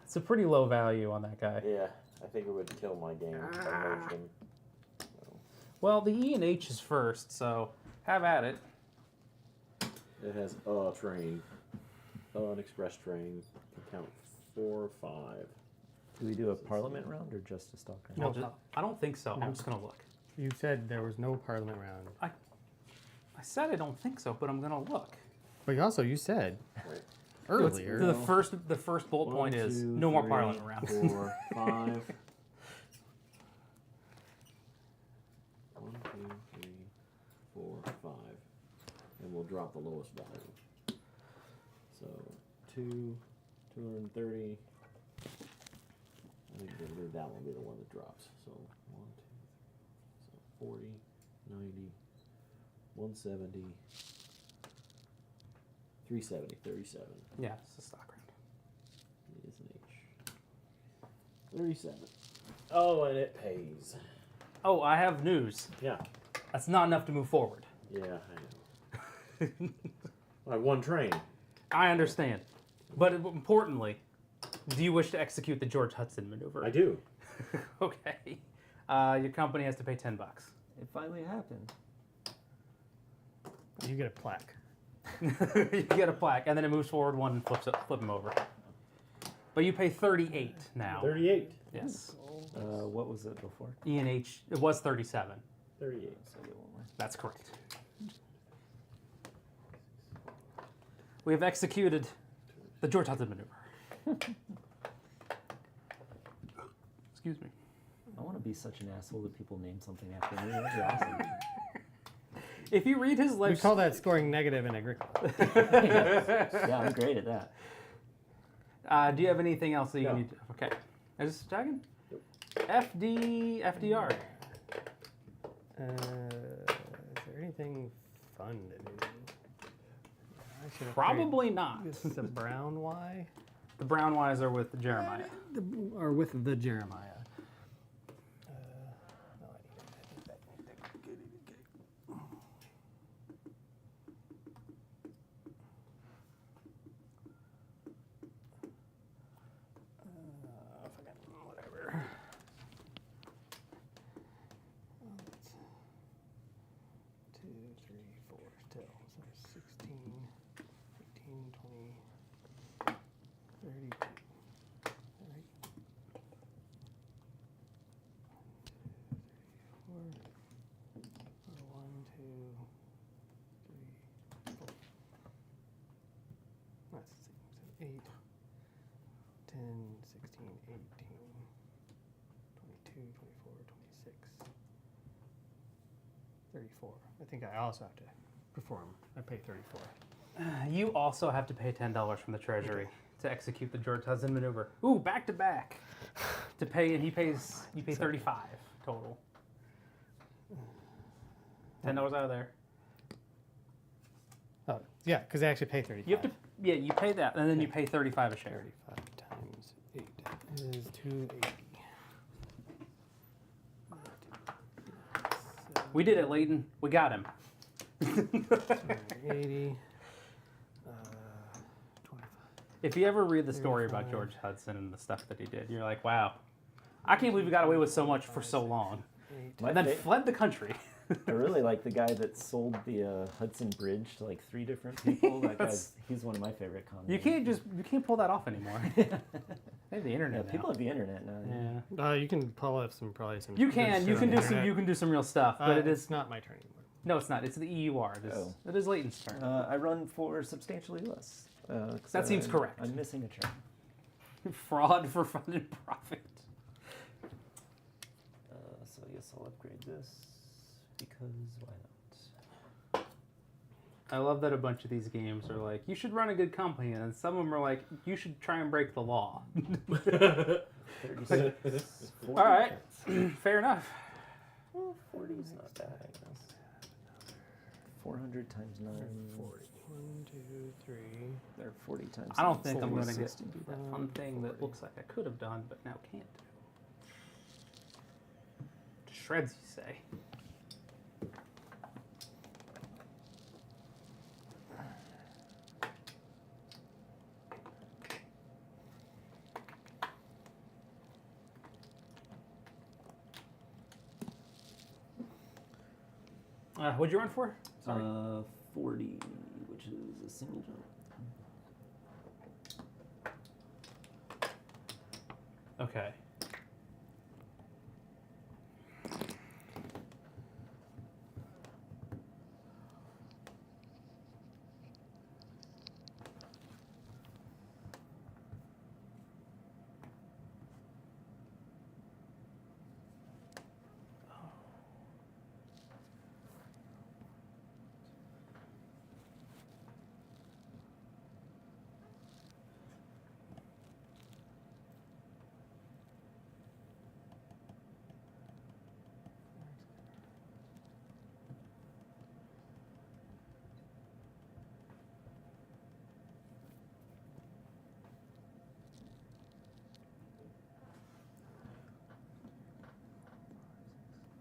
It's a pretty low value on that guy. Yeah, I think it would kill my game if I merged them. Well, the E and H is first, so have at it. It has a train, an express train. Can count 4 or 5. Do we do a parliament round or just a stock round? No. I don't think so. No. I'm just gonna look. You said there was no parliament round, I said I don't think so, but I'm gonna look. but you said Right. earlier. The first bullet point is no more parliament rounds. 4, 5. 1, 2, 3, 4, 5. And we'll drop the lowest value. So 230. I think that one will be the one that drops. So 1, 2, so 40, 90, 170, 370, 37. Yeah, it's a stock round. It is an H. 37. Oh, and it pays. Oh, I have news. Yeah. That's not enough to move forward. Yeah, I know. Like one train. I understand. But importantly, do you wish to execute the George Hudson maneuver? I do. Okay. Your company has to pay $10. It finally happened. You get a plaque. You get a plaque, and then it moves forward 1 and flip him over. But you pay 38 now. 38. Yes. What was it before? E and H, it was 37. 38. So get one more. That's correct. We have executed the George Hudson maneuver. Excuse me. I want to be such an asshole that people name something after me. That'd be awesome. If you read his We life, call that scoring negative in Agricola. Yeah, I'm great at that. do you have anything else that you No. need? Okay. Is this checking? Nope. FDR. Is there anything fun to do? I should have Probably not. This is the brown Y, The brown wise are with Jeremiah. or with the Jeremiah. No, I need it. Whatever. 2, 3, 4 still. So 16, 18, 20, 32. Right. 1, 2, 3, 4. That's the same. So 8, 10, 16, 18, 22, 24, 26, 34. I think I also have to perform. I pay 34. You also have to pay $10 from the treasury to execute the George Hudson maneuver. Ooh, back to back. To pay, and you pay 35 total. $10 out of there. Oh, yeah, because I actually pay 35. You have to, yeah, you pay that, and then you pay 35 a share. 35 times 8 is 280. We did it, Leighton. We got him. 80. 25. If you ever read the story about George Hudson and the stuff that he did, you're like, wow, I can't believe he got away with so much for so long. 8. My And then fa- fled the country. I really like the guy that sold the Hudson Bridge to like 3 different people. That he's one of my favorite comics. You can't pull that off anymore. They have the internet now. People have the internet now. Yeah. You can pull up some You can do some real stuff, but it's not my turn anymore. No, it's not. It's the EUR. It is Leighton's turn. I run for substantially less. That seems correct. I'm missing a turn. Fraud for fun and profit. So I guess I'll upgrade this because why not? I love that a bunch of these games are like, you should run a good company, and some of them are like, you should try and break the law. 36. All right, fair enough. Well, 40 is not bad, I guess. 400 times 9. 40. 1, 2, 3. Or 40 times. I don't think I'm 40, going to get 60. to do that fun thing that looks like I could have done, but now can't do. Shreds, you say? What'd you run for? Sorry. 40, which is a single jump. Okay.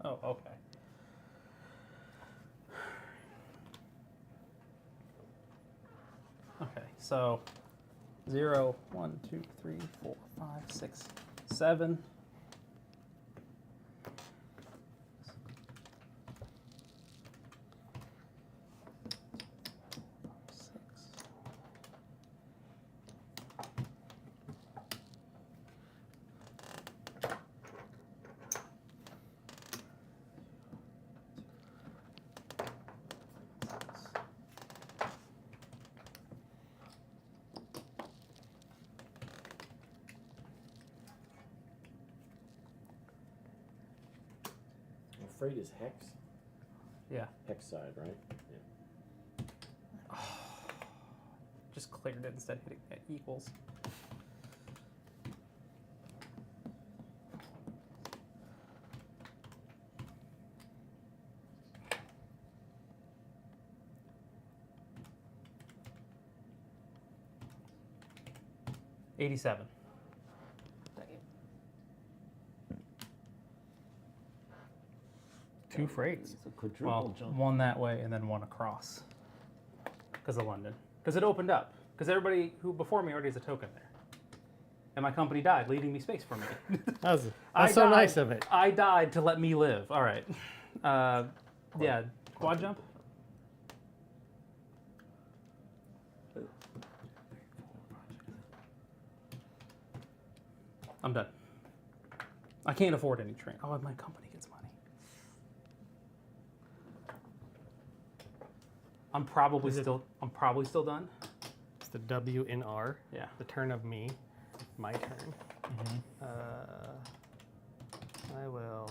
Oh, okay. Okay, so 0, 1, 2, 3, 4, 5, 6, 7. Afraid is hex? Yeah. Hex side, right? Yeah. Just cleared it instead of hitting it equals. $87. Two freights. It's a quadruple Well, jump. one that way and then one across. Because of London. Because it opened up. Because everybody who before me already has a token there. And my company died, leaving me space for me. That's so nice of it. I died to let me live. All right. Yeah, quad jump. I'm done. I can't afford any train. Oh, my company gets money. I'm probably still done. It's the W in R. Yeah. The turn of me. My turn. I will.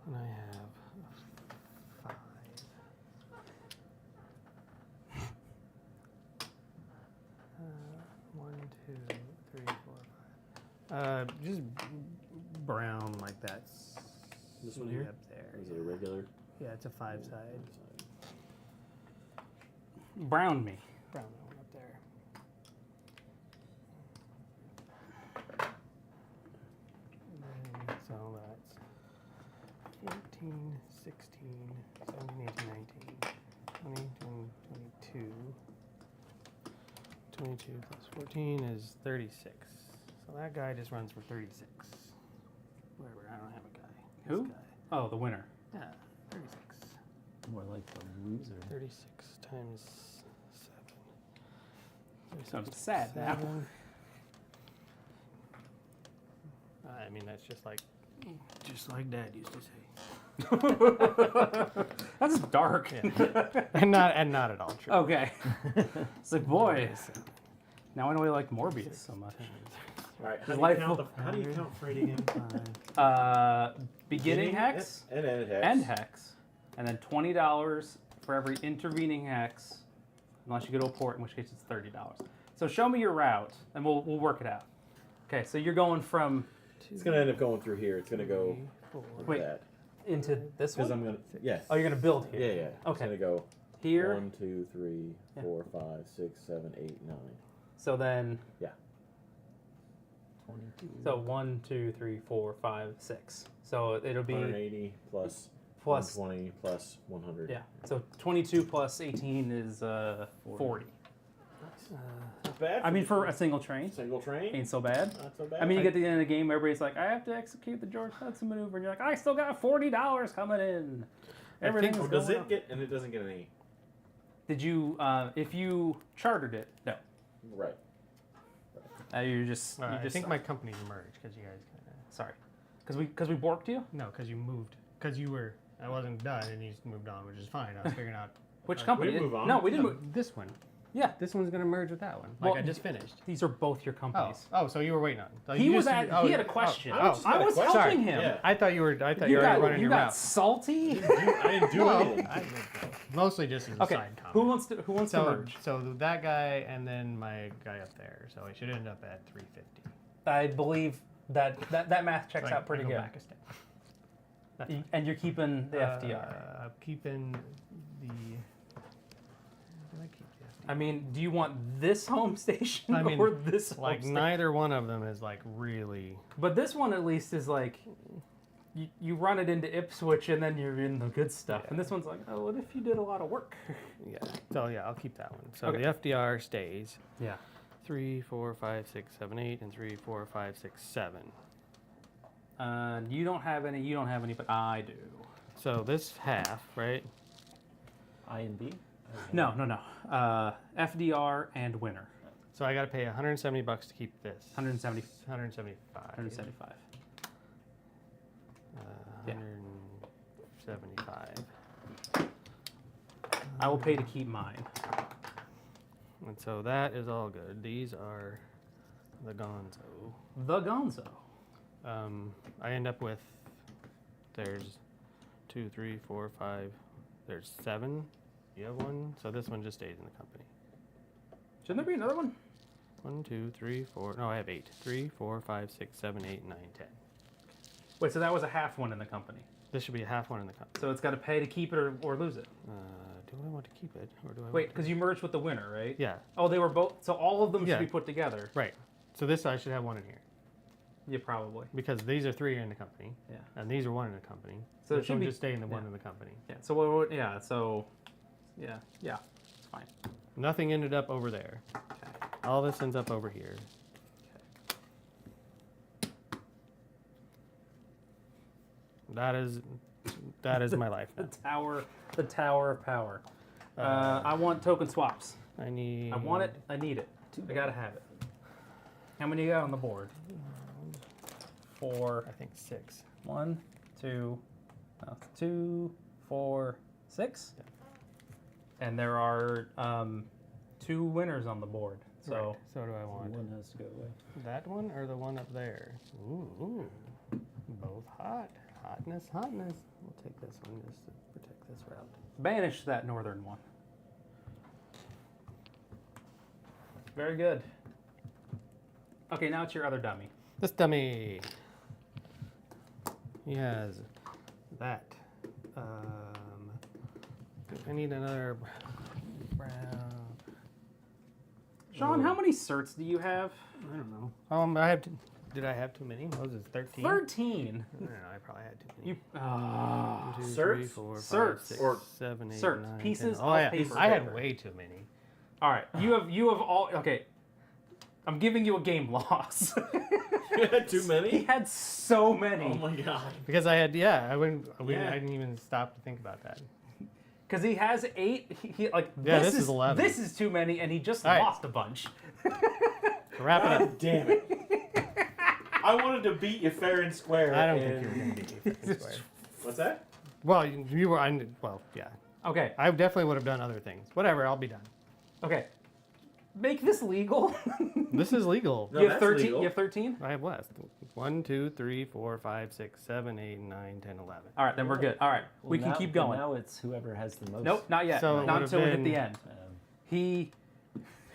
And I have 5. One, 2, 3, 4, 5. Just brown like that. This one here? Up there. Is it a regular? Yeah, it's a 5 side. Brown me. Brown one up there. And then, so that's 14, 16, 17, 18, 19, 20, 22. 22 plus 14 is 36. So that guy just runs for 36. Whatever, I don't have a guy. Who? Oh, the winner. Yeah, 36. More like the loser. 36 times 7. I'm sad now. 7. I mean, that's just like Dad used to say. That's dark. Yeah. and not at all true. Okay. It's like, boy, now I know I like Morbius so much. All right. His How life do you count, will- how do you count Freight again? Beginning hex and end hex. and hex, and then $20 for every intervening hex, unless you go to a port, in which case it's $30. So show me your route, and we'll work it out. Okay, so you're going from It's gonna end up going through here. It's gonna go like Wait. that. into this Because one. I'm gonna. Yes. Oh, you're gonna build Yeah, here. yeah. It's Okay. gonna go Here. 1, 2, 3, Yeah. 4, 5, 6, 7, 8, 9. So then, 22. so 1, 2, 3, 4, 5, 6. So it'll be 180 plus plus. 120 plus 100. Yeah. So 22 plus 18 is 40. Not bad. I mean, for a single train, single train. ain't so bad. Not so bad. I mean, you get to the end of the game, everybody's like, I have to execute the George Hudson maneuver, and you're like, I still got $40 coming in. Everything's Oh, going does it up. get? And it doesn't get any. Did you, if you chartered it, no. Right. You just, I you just think my companies merged because you guys kind of. sorry. Because we borked you? No, because you moved. Because you were. I wasn't done, and you just moved on, which is fine. I was figuring out. Which Uh, company? we didn't move on. No, we didn't No, move. this one. Yeah. This one's gonna merge with that one. Well, Like I just finished. These are both your companies. Oh, so you were waiting on. So He you was just- at, oh, he had a oh, question. oh, I just I had a was question. helping Sorry. him. Yeah. I thought you were. I thought you were already running you your got route. salty? I didn't do anything. Mostly just as a Okay. side comment. Who wants to so, merge? so that guy and then my guy up there. So it should end up at 350. I believe that math checks Like, out pretty I go good. back a step. That's fine. And you're keeping the FDR. I'm keeping the. Did I keep the FDR? I mean, do you want this home station I mean, or this home Like station? neither one of them is like really. But this one at least is like, you run it into Ipswich and then you're in the good stuff. And this one's like, oh, what if you did a lot of work? Yeah. So yeah, I'll keep that one. So Okay. the FDR stays. Yeah. 3, 4, 5, 6, 7, 8, and 3, 4, 5, 6, 7. You don't have any, but I do. So this half, right? I and B? No. FDR and winner. So I got to pay $170 to keep this. 170, 175. 175. Yeah. 175. I will pay to keep mine. And so that is all good. These are the Gonzo. The Gonzo. I end up with, there's 2, 3, 4, 5, there's 7. You have one, so this one just stays in the company. Shouldn't there be another one? 1, 2, 3, 4, no, I have 8. 3, 4, 5, 6, 7, 8, 9, 10. Wait, so that was a half one in the company. This should be a half one in the company. So it's got to pay to keep it or lose it. Do I want to keep it, or do I Wait, want because you merged with the winner, right? Yeah, Oh, they were both. So all of them Yeah. should be put together. right. So this I should have one in here. Yeah, probably. Because these are 3 in the company, Yeah. and these are 1 in the company. So it this should one be- just stay in the 1 yeah. in the company. Yeah. So what? Yeah. So. Yeah. It's fine. Nothing ended up over there. Okay. All this ends up over here. That is my life now. The tower of power. I want token swaps. I need. I want it. I need it. I gotta have it. How many you got on the board? 4. I think 6. 1, 2, 2, 4, 6. Yeah. And there are 2 winners on the board. So Right. So do I want One has to go away. that one or the one up there? Ooh. Both hot. Hotness. We'll take this one just to protect this route. banish that northern one. Very good. Okay, now it's your other dummy. This dummy. He has that. I need another brown. Sean, how many certs do you have? I don't know. Did I have too many? Moses 13. 13. I don't know. I probably had too many. You. 1, 2, Certs? 3, 4, 5, Certs. 6, Or 7, 8, certs. 9, Pieces 10. Oh, of yeah. paper. I had way too many. All right. You have all. Okay. I'm giving you a game loss. You had too He many? had so many. Oh my god. Because I had, I wouldn't, Yeah. I didn't even stop to think about that. Because he has 8. He like Yeah, this is 11. This is too many, and he just All right. lost a bunch. Wrap it up. God damn it. I wanted to beat you fair and square. I don't think and- you were going to be fair and square. What's that? Well, you were, well, yeah. Okay. I definitely would have done other things. Whatever, I'll be done. Okay. Make this legal. This is legal. No, you have that's 13. legal. You have 13. I have what? 1, 2, 3, 4, 5, 6, 7, 8, 9, 10, 11. All right, then we're good. All right, we Well, can now- keep but going. Now it's whoever has the most. Nope, not yet. So it not would've until we hit been- the end.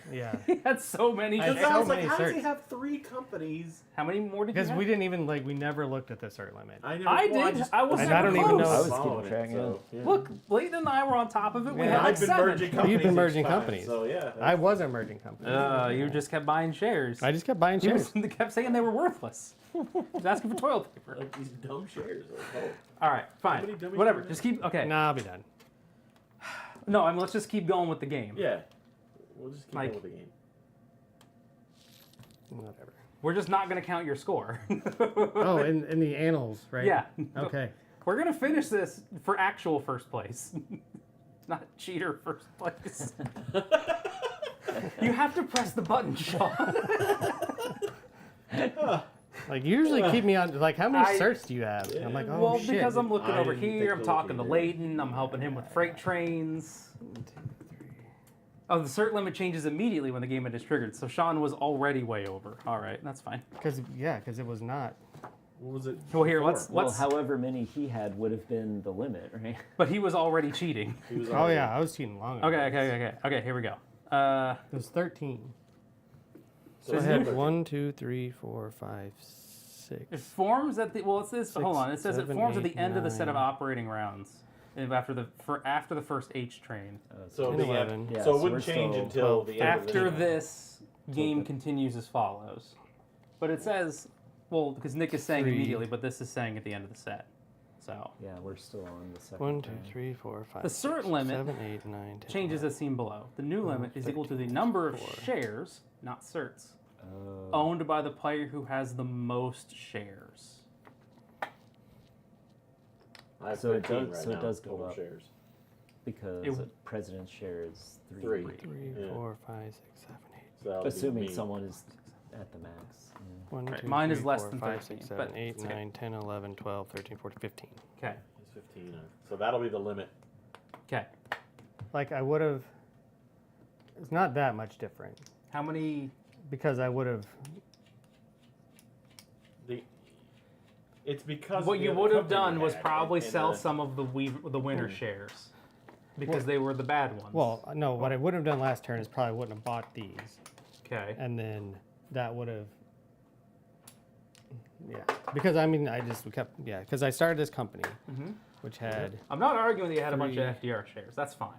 Yeah. He had so many. I Because had I so was like, many how does he certs. have 3 companies? How many more did you Because have? we didn't even, we never looked at the cert limit. I did. I was And I never don't even close. know- I was following keeping track, it, so, yeah. Look, Leighton and I were on top of it. We Yeah, had like I've been 7. merging companies. You've been each merging time, companies. So yeah. I wasn't merging companies. You just kept buying shares. I just kept buying He shares. was- kept saying they were worthless. He was asking for toilet paper. Like these dumb shares. Like, oh. All right, fine. How many dummies Whatever. do we Just keep. Okay. Nah, I'll be done. No, I mean let's just keep going with the game. Yeah. We'll just keep Like- going with the game. Whatever. We're just not gonna count your score. Oh, in the annals, right? Yeah. Okay. We're gonna finish this for actual first place, not cheater first place. You have to press the button, Sean. Like, usually keep me on, how many I- certs do you have? I'm like, oh, well, shit. because I'm looking I over didn't here, think I'm to talking to look either. Leighton, I'm helping him with freight trains. Oh, the cert limit changes immediately when the game is triggered, so Sean was already way over. All right, that's fine. Because it was not. What was it? Well, here, before? let's. Well, however many he had would have been the limit, right? But he was already cheating. He was Oh, already- yeah, I was cheating long ago. Okay, here we go. It was 13. So So I it's had numbered. 1, 2, 3, 4, 5, 6. It forms at the well. It says hold on. It says it 7, forms at 8, the end of the set of 9. operating rounds, after the first H train. So, 10, the, 11. Yeah, so so it wouldn't we're change still until 12. the end of After the this, game Okay. continues as follows. But it says, well, because Nick is saying 3. immediately, but this is saying at the end of the set. So Yeah, we're still on the second. 1, 2, turn. 3, 4, 5. The 6, cert limit 7, 8, 9, 10. changes as seen below. The new limit is equal to the 13, number of 4. shares, not certs, Oh. owned by the player who has the most shares. I have So it 13 does- right so it now, does go total up. shares. Because It- a president's share is 3. 3. 3, Yeah. 4, 5, 6, 7, 8. So that'll be Assuming me. someone is at the max. Yeah. 1, Right, 2, mine is 3, less 4, than 5, 13, 6, 7, but 8, it's okay. 9, 10, 11, 12, 13, 14, 15. Okay. It's 15. So that'll be the limit. Okay. Like, I would have. It's not that much different. How many? Because I would have. It's because What of the you other would have company done we was had, probably and sell the- some of the winner shares because they were the bad ones. Well, no, what I would have done last turn is probably wouldn't have bought these. okay. And then that would have. Yeah. Because, I mean, we kept. Yeah. Because I started this company, Mm-hmm. which had I'm not arguing that you had a bunch of 3. FDR shares. That's fine.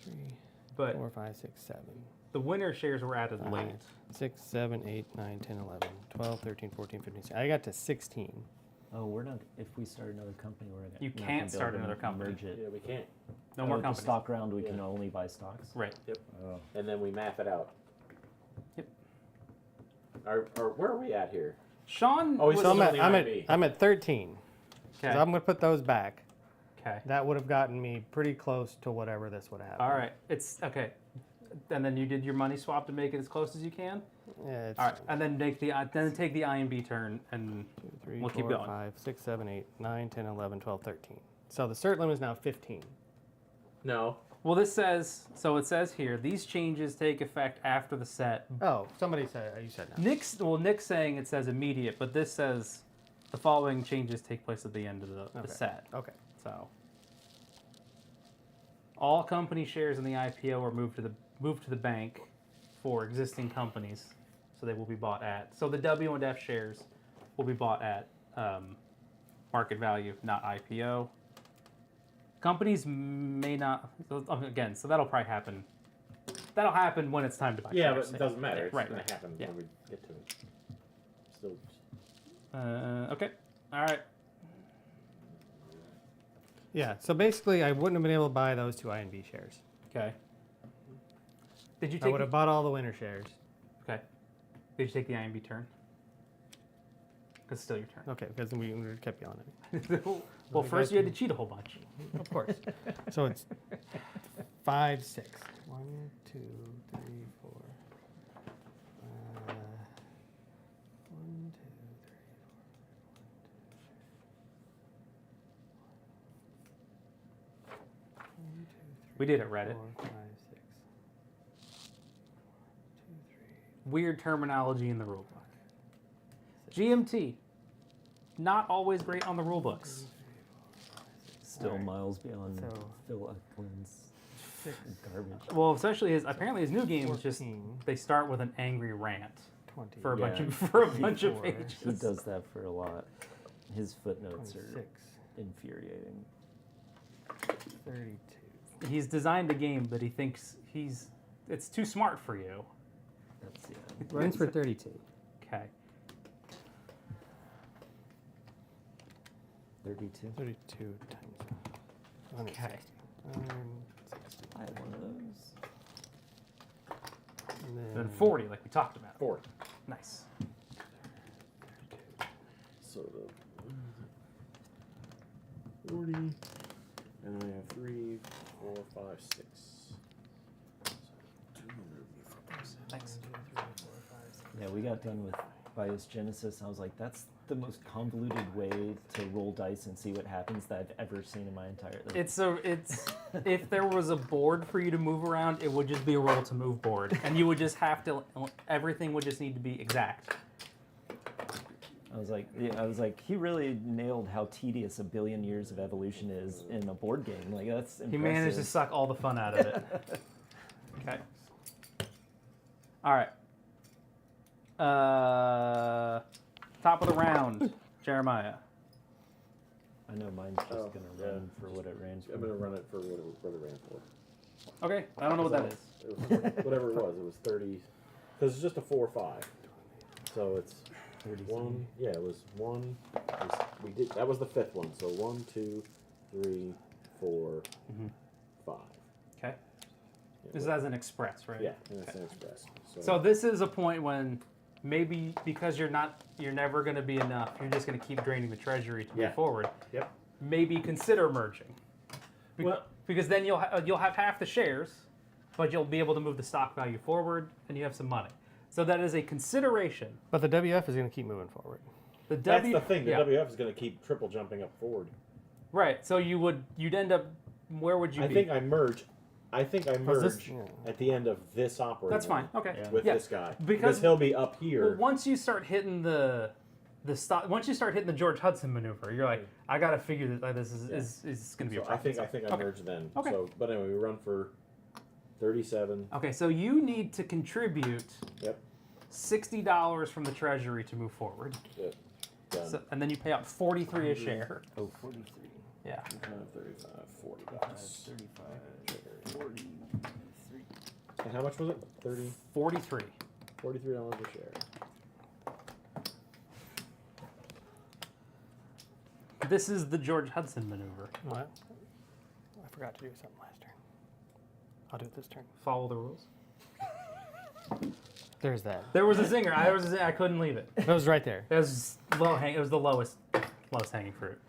3, But 4, 5, 6, 7. the winner shares were added Five, late. 6, 7, 8, 9, 10, 11, 12, 13, 14, 15, 16. I got to 16. Oh, we're not. If we start another company, we're gonna. You not gonna can't be start able to another company. Merge it. Yeah, we can't. No Oh, more the companies. stock round, we Yeah. can only buy stocks. Right. Oh. And then we map it out. Yep. Or where are we at here? Sean. Oh, he's was, So I'm only at, might be. I'm at 13. okay. So I'm going to put those back. Okay. That would have gotten me pretty close to whatever this would have happened. All right. It's okay. And then you did your money swap to make it as close as you can. Yeah, it's All right. And then take the IMB turn and 2, 3, we'll keep 4, going. 5, 6, 7, 8, 9, 10, 11, 12, 13. So the cert limit is now 15. No. well, this says so. It says here these changes take effect after the set. Oh, somebody said, you said no. Nick's saying it says immediate, but this says the following changes take place at the end of the Okay. set. Okay. So all company shares in the IPO are moved to the bank for existing companies, so they will be bought at. So the W&F shares will be bought at market value, not IPO. Companies may not. Again, so that'll probably happen. That'll happen when it's time to buy Yeah, shares. but it doesn't matter. It's Right, going right. to happen Yeah. when we get to it. Still. Okay. All right. Yeah, so basically I wouldn't have been able to buy those 2 INB shares. Okay. Did you I take? would have bought all the winner shares. Okay. Did you take the IMB turn? Because it's still your turn. Okay, because we kept yelling at me. Well, first you had to cheat a whole bunch. Of course. So it's 5, 6. 1, 2, 3, 4. 1, 2, 3, 4. We did it, Reddit. 4, 5, 6. 2, 3. Weird terminology in the rulebook. GMT, not always great on the rulebooks. Still Alright. miles beyond So- Phil Eklund's 6, garbage. Well, especially apparently his new game is just 14, they start with an angry rant 20, for a bunch Yeah. of for a bunch of 24. pages. He does that for a lot. His footnotes are 26, infuriating. 32. He's designed a game that he thinks it's too smart for you. That's Runs for 32. Okay. 32. 32 times 160. Okay. 160. I had one of those. And Then 40, like we talked about. 40. Nice. So the 40, and I have 3, 4, 5, 6. So 200. Thanks. Yeah, we got done with Bios Genesis. I was like, that's the most convoluted way to roll dice and see what happens that I've ever seen in my entire life. It's if there was a board for you to move around, it would just be a roll to move board, and you would just have to. Everything would just need to be exact. I was like, he really nailed how tedious a billion years of evolution is in a board game. Like, that's impressive. He managed to suck all the fun out of it. Okay. All right. Top of the round, Jeremiah. I know mine's just Oh, gonna yeah. run for what it ran for. I'm going to run it for what it ran for. Okay, I don't know what that is. It was whatever it was 30. Because it's just a 4 or 5. So it's 1. Yeah, it was 1. We did that was the 5th one. So 1, 2, 3, 4, 5. Okay. Yeah, This is as an express, right? yeah, and that's an express. So this is a point when maybe because you're never going to be enough, you're just going to keep draining the treasury to Yeah. move forward. Yep. Maybe consider merging. Well- Because then you'll have half the shares, but you'll be able to move the stock value forward, and you have some money. So that is a consideration. But the WF is going to keep moving forward. The That's the thing. The yeah. WF is going to keep triple jumping up forward. Right. So you'd end up. Where would you I be? think I merge this- yeah. at the end of this operating. That's fine. one Okay. With Yeah. this guy, Because- he'll be up here. Well, once you start hitting the stock, once you start hitting the George Hudson maneuver, you're like, I got to figure that this is going to be a So I profit. think I Okay. merge then. Okay. So, but anyway, we run for 37. Okay, so you need to contribute Yep. $60 from the treasury to move forward. Yep. Done. So, and then you pay out 43 a share. Oh, 43. Yeah. 35, 40 5, bucks. 35, 43. And how much was it? 30, 43. $43 a share. This is the George Hudson maneuver. What? I forgot to do something last turn. I'll do it this turn. Follow the rules. There's that. There was a zinger. I couldn't leave it. That was right there. It was It was the lowest hanging fruit.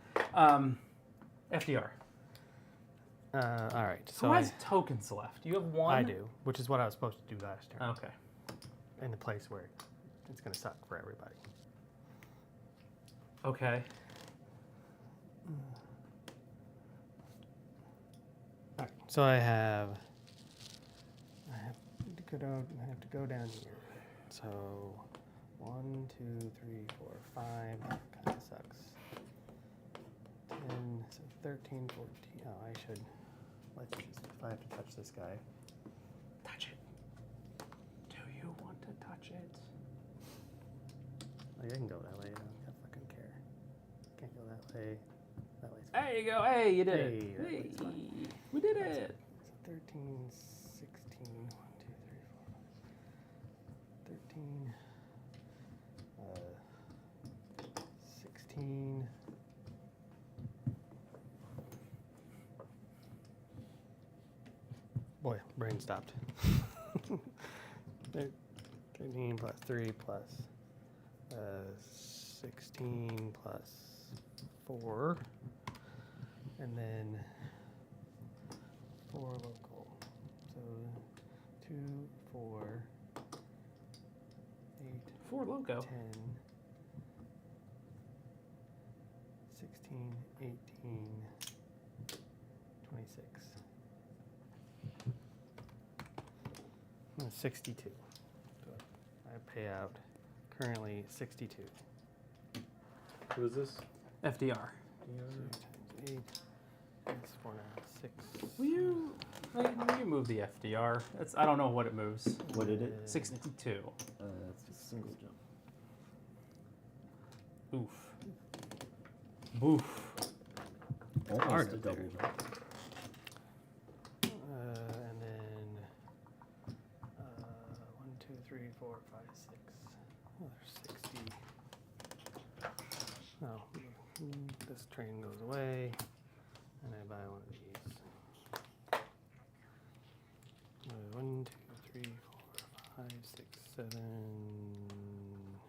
FDR. All right. So Who has tokens left? You have one. I do, which is what I was supposed to do last turn. Okay. In the place where it's going to suck for everybody. Okay. All right. So I have to go down here. So 1, 2, 3, 4, 5. That kind of sucks. 10. So 13, 14. Oh, I should. Let's just. If I have to touch this guy. Touch it. Do you want to touch it? Oh, yeah, I can go that way. I don't fucking care. Can't go that way. That way's There you go. Hey, you did Hey, it. that Hey, looks fine. we did it. 13, 16, 1, 2, 3, 4, 13, 16. Boy, brain stopped. There. 15 plus 3 plus 16 plus 4. And then 4 local. So 2, 4, 8, 4 loco. 10, 16, 18, 26. 62. So I pay out currently 62. Who is this? FDR. 8 times 4 now, 6. Will you move the FDR? I don't know what it moves. What did it? 62. That's a single jump. Oof. Oof. Almost hard a up double there. jump. And then 1, 2, 3, 4, 5, 6. Oh, there's 60. Oh, this train goes away, and I buy one of these. 1, 2, 3, 4, 5, 6, 7.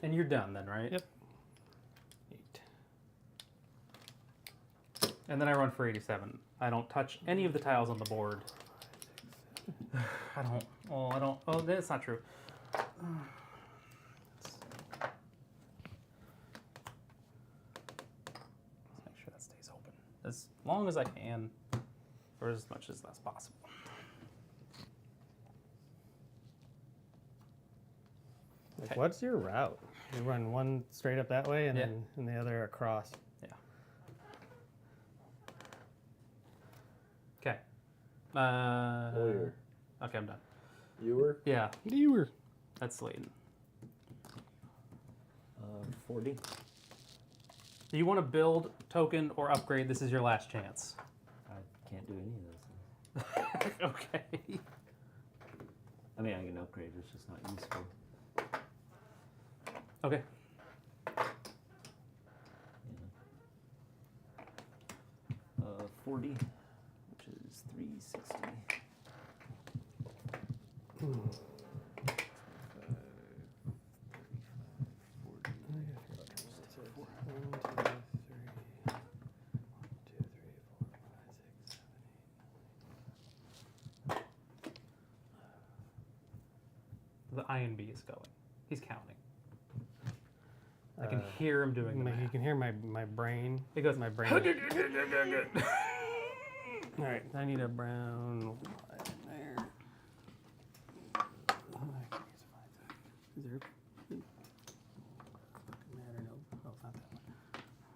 And you're done then, right? Yep. 8. And then I run for 87. I don't touch any of the tiles on the board. I don't. Oh, that's not true. Let's make sure that stays open as long as I can, for as much as that's possible. Like, Okay. what's your route? You run one straight up that way, and Yeah. then and the other across. Yeah. Okay. Lawyer. Okay, I'm done. Ewer. Yeah, You were. that's Slayton. 40. Do you want to build, token, or upgrade? This is your last chance. I can't do any of those things. Okay. I mean, I can upgrade. It's just not useful. Okay. Yeah. 40, which is 360. The INB is going. He's counting. I can hear him doing the You math. can hear my brain. It goes, My brain. All right, I need a brown one there. Oh, I can use 5. Is there? Doesn't matter. No, it's not that one.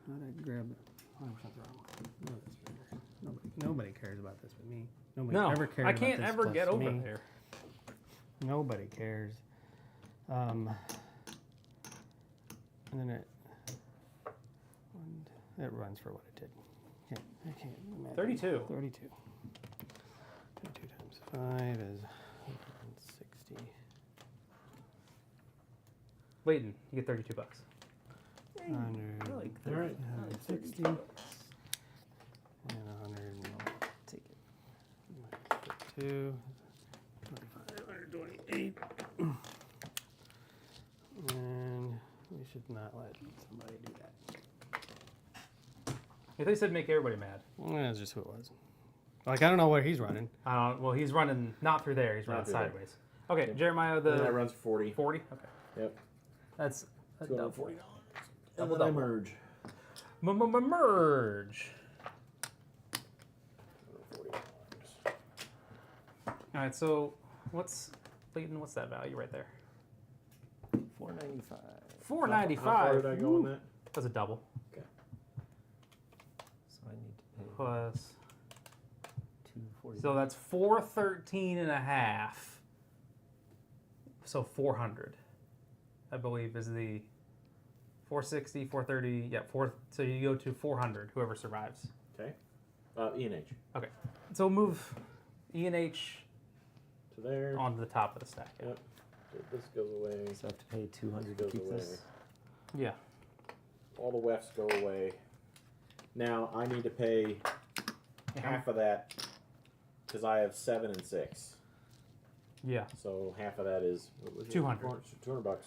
How did I grab it? Oh, that's the wrong one. No, that's bigger. Nobody cares about this but me. Nobody No, ever cares I about can't this ever plus get over me. there. Nobody cares. And then it runs for what it did. I can't imagine. 32. 32. 32 times 5 is 160. Layton, you get $32. 100. I like All right. 160. And 100. Take it. 2. 25. 128. And we should not let somebody do that. If they said make everybody mad. That's just who it was. Like, I don't know where he's running. Well, he's running not through there. He's running through there. sideways. Okay, Yep. Jeremiah, And that the runs 40. 40. Okay, Yep. that's a double. $240. Double, And then I double. merge. Merge. $40. All right, so what's Layton? What's that value right there? 495. How far did I 495. go on that? That's a double. Okay. So I need to pay Plus. 240. So that's 413 and a half. So 400, I believe, is the 460, 430. Yeah, so you go to 400. Whoever survives. Okay. E and H. Okay. So move E and H To there. onto the top of the stack. Yep. So this goes away. So I have to pay 200 to Goes keep away. this. Yeah. All the wefts go away. Now I need to pay half of that because I have 7 and 6. Yeah. So half of that is what was it? 200. $200.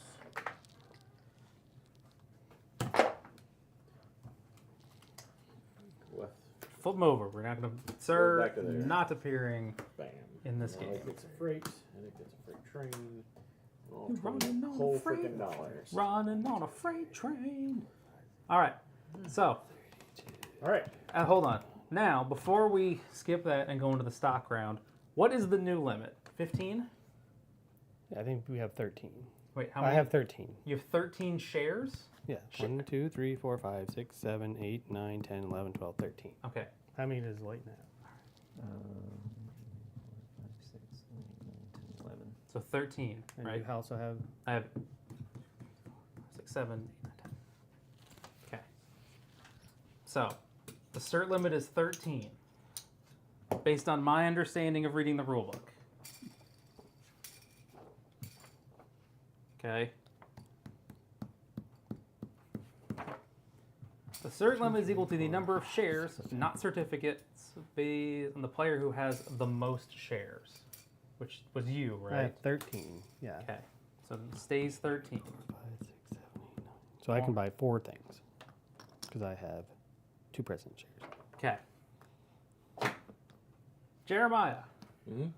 Left. Flip them over. We're not going to. Sir, back to there. not appearing Bam. in this Now game. it gets a freight, and it gets a freight train. All You're running on a whole freight freaking dollars. Running on a freight train. All right. So, All right. hold on. Now, before we skip that and go into the stock round, what is the new limit? 15? Yeah, I think we have 13. Wait, how I many? have 13. You have 13 shares? Yeah. 1, 2, 3, 4, 5, 6, 7, 8, 9, 10, 11, 12, 13. Okay. How many does Leighton have? 5, 6, 7, 8, 9, 10, 11. So 13, And right? you also have. I have 6, 7, 8, 9, 10. Okay. So, the cert limit is 13, based on my understanding of reading the rulebook. Okay. The cert limit is equal to the number of shares, not certificates, based on the player who has the most shares, which was you, I right? have 13. Yeah. Okay. So it stays 13. 5, 6, 7, 8, 9. So I can buy 4 things because I have 2 president shares. Okay. Jeremiah. Mhm.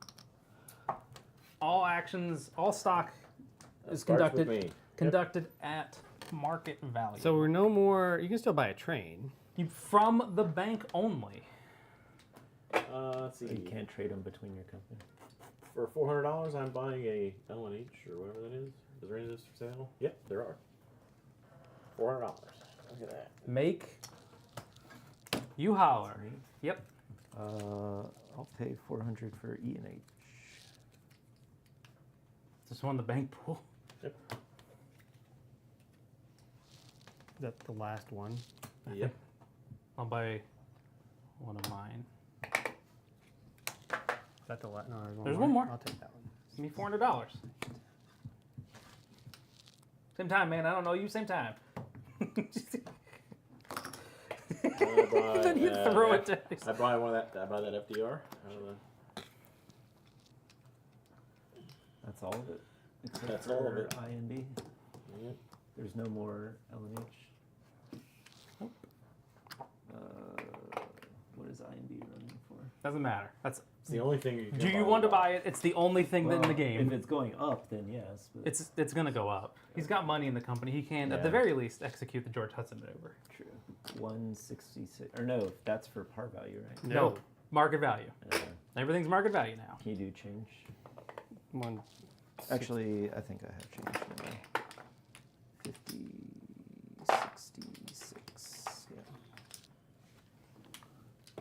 All actions, all stock That is starts with conducted me. conducted at market value. So we're no more. You can still buy a train. From the bank only. Let's see. You can't trade them between your company. For $400, I'm buying a L&H or whatever that is. Is there any of this for sale? Yep, there are. $400. Look at that. Make you holler. Yep. I'll pay 400 for E and H. Just one the bank pool. Yep. Is that the last one? Yep. I'll buy one of mine. Is that the last? No, There's one more. I'll take that one. Give me $400. Same time, man. I don't know you. Same time. Then you throw it down. I buy one of that. I buy that FDR. Out of the, That's all of it. Except That's all of for it. I and B. Yep. There's no more L and H. Nope. What is I and B running for? Doesn't matter. That's. It's the only thing you can Do you buy. want to buy it? It's the only thing in the Well, game. If it's going up, then yes. But It's gonna go up. He's got money in the company. He can, at the Yeah. very least, execute the George Hudson maneuver. true. 166. Or no, that's for par value, right? No, market value. Uh, Everything's market value now. can you do change? One. Actually, I think I have changed now. 50, 66.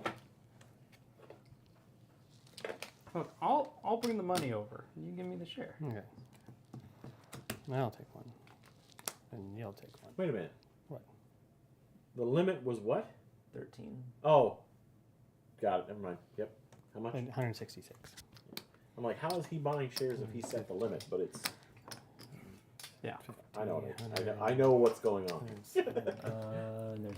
Yeah. Look, I'll bring the money over. You give me the share. Okay. I'll take one. And you'll take one. Wait a minute. What? The limit was what? 13. Oh. Got it. Never mind. Yep. How much? 166. I'm like, how is he buying shares if he set the limit? But it's. Yeah. I know. I know what's going on. There's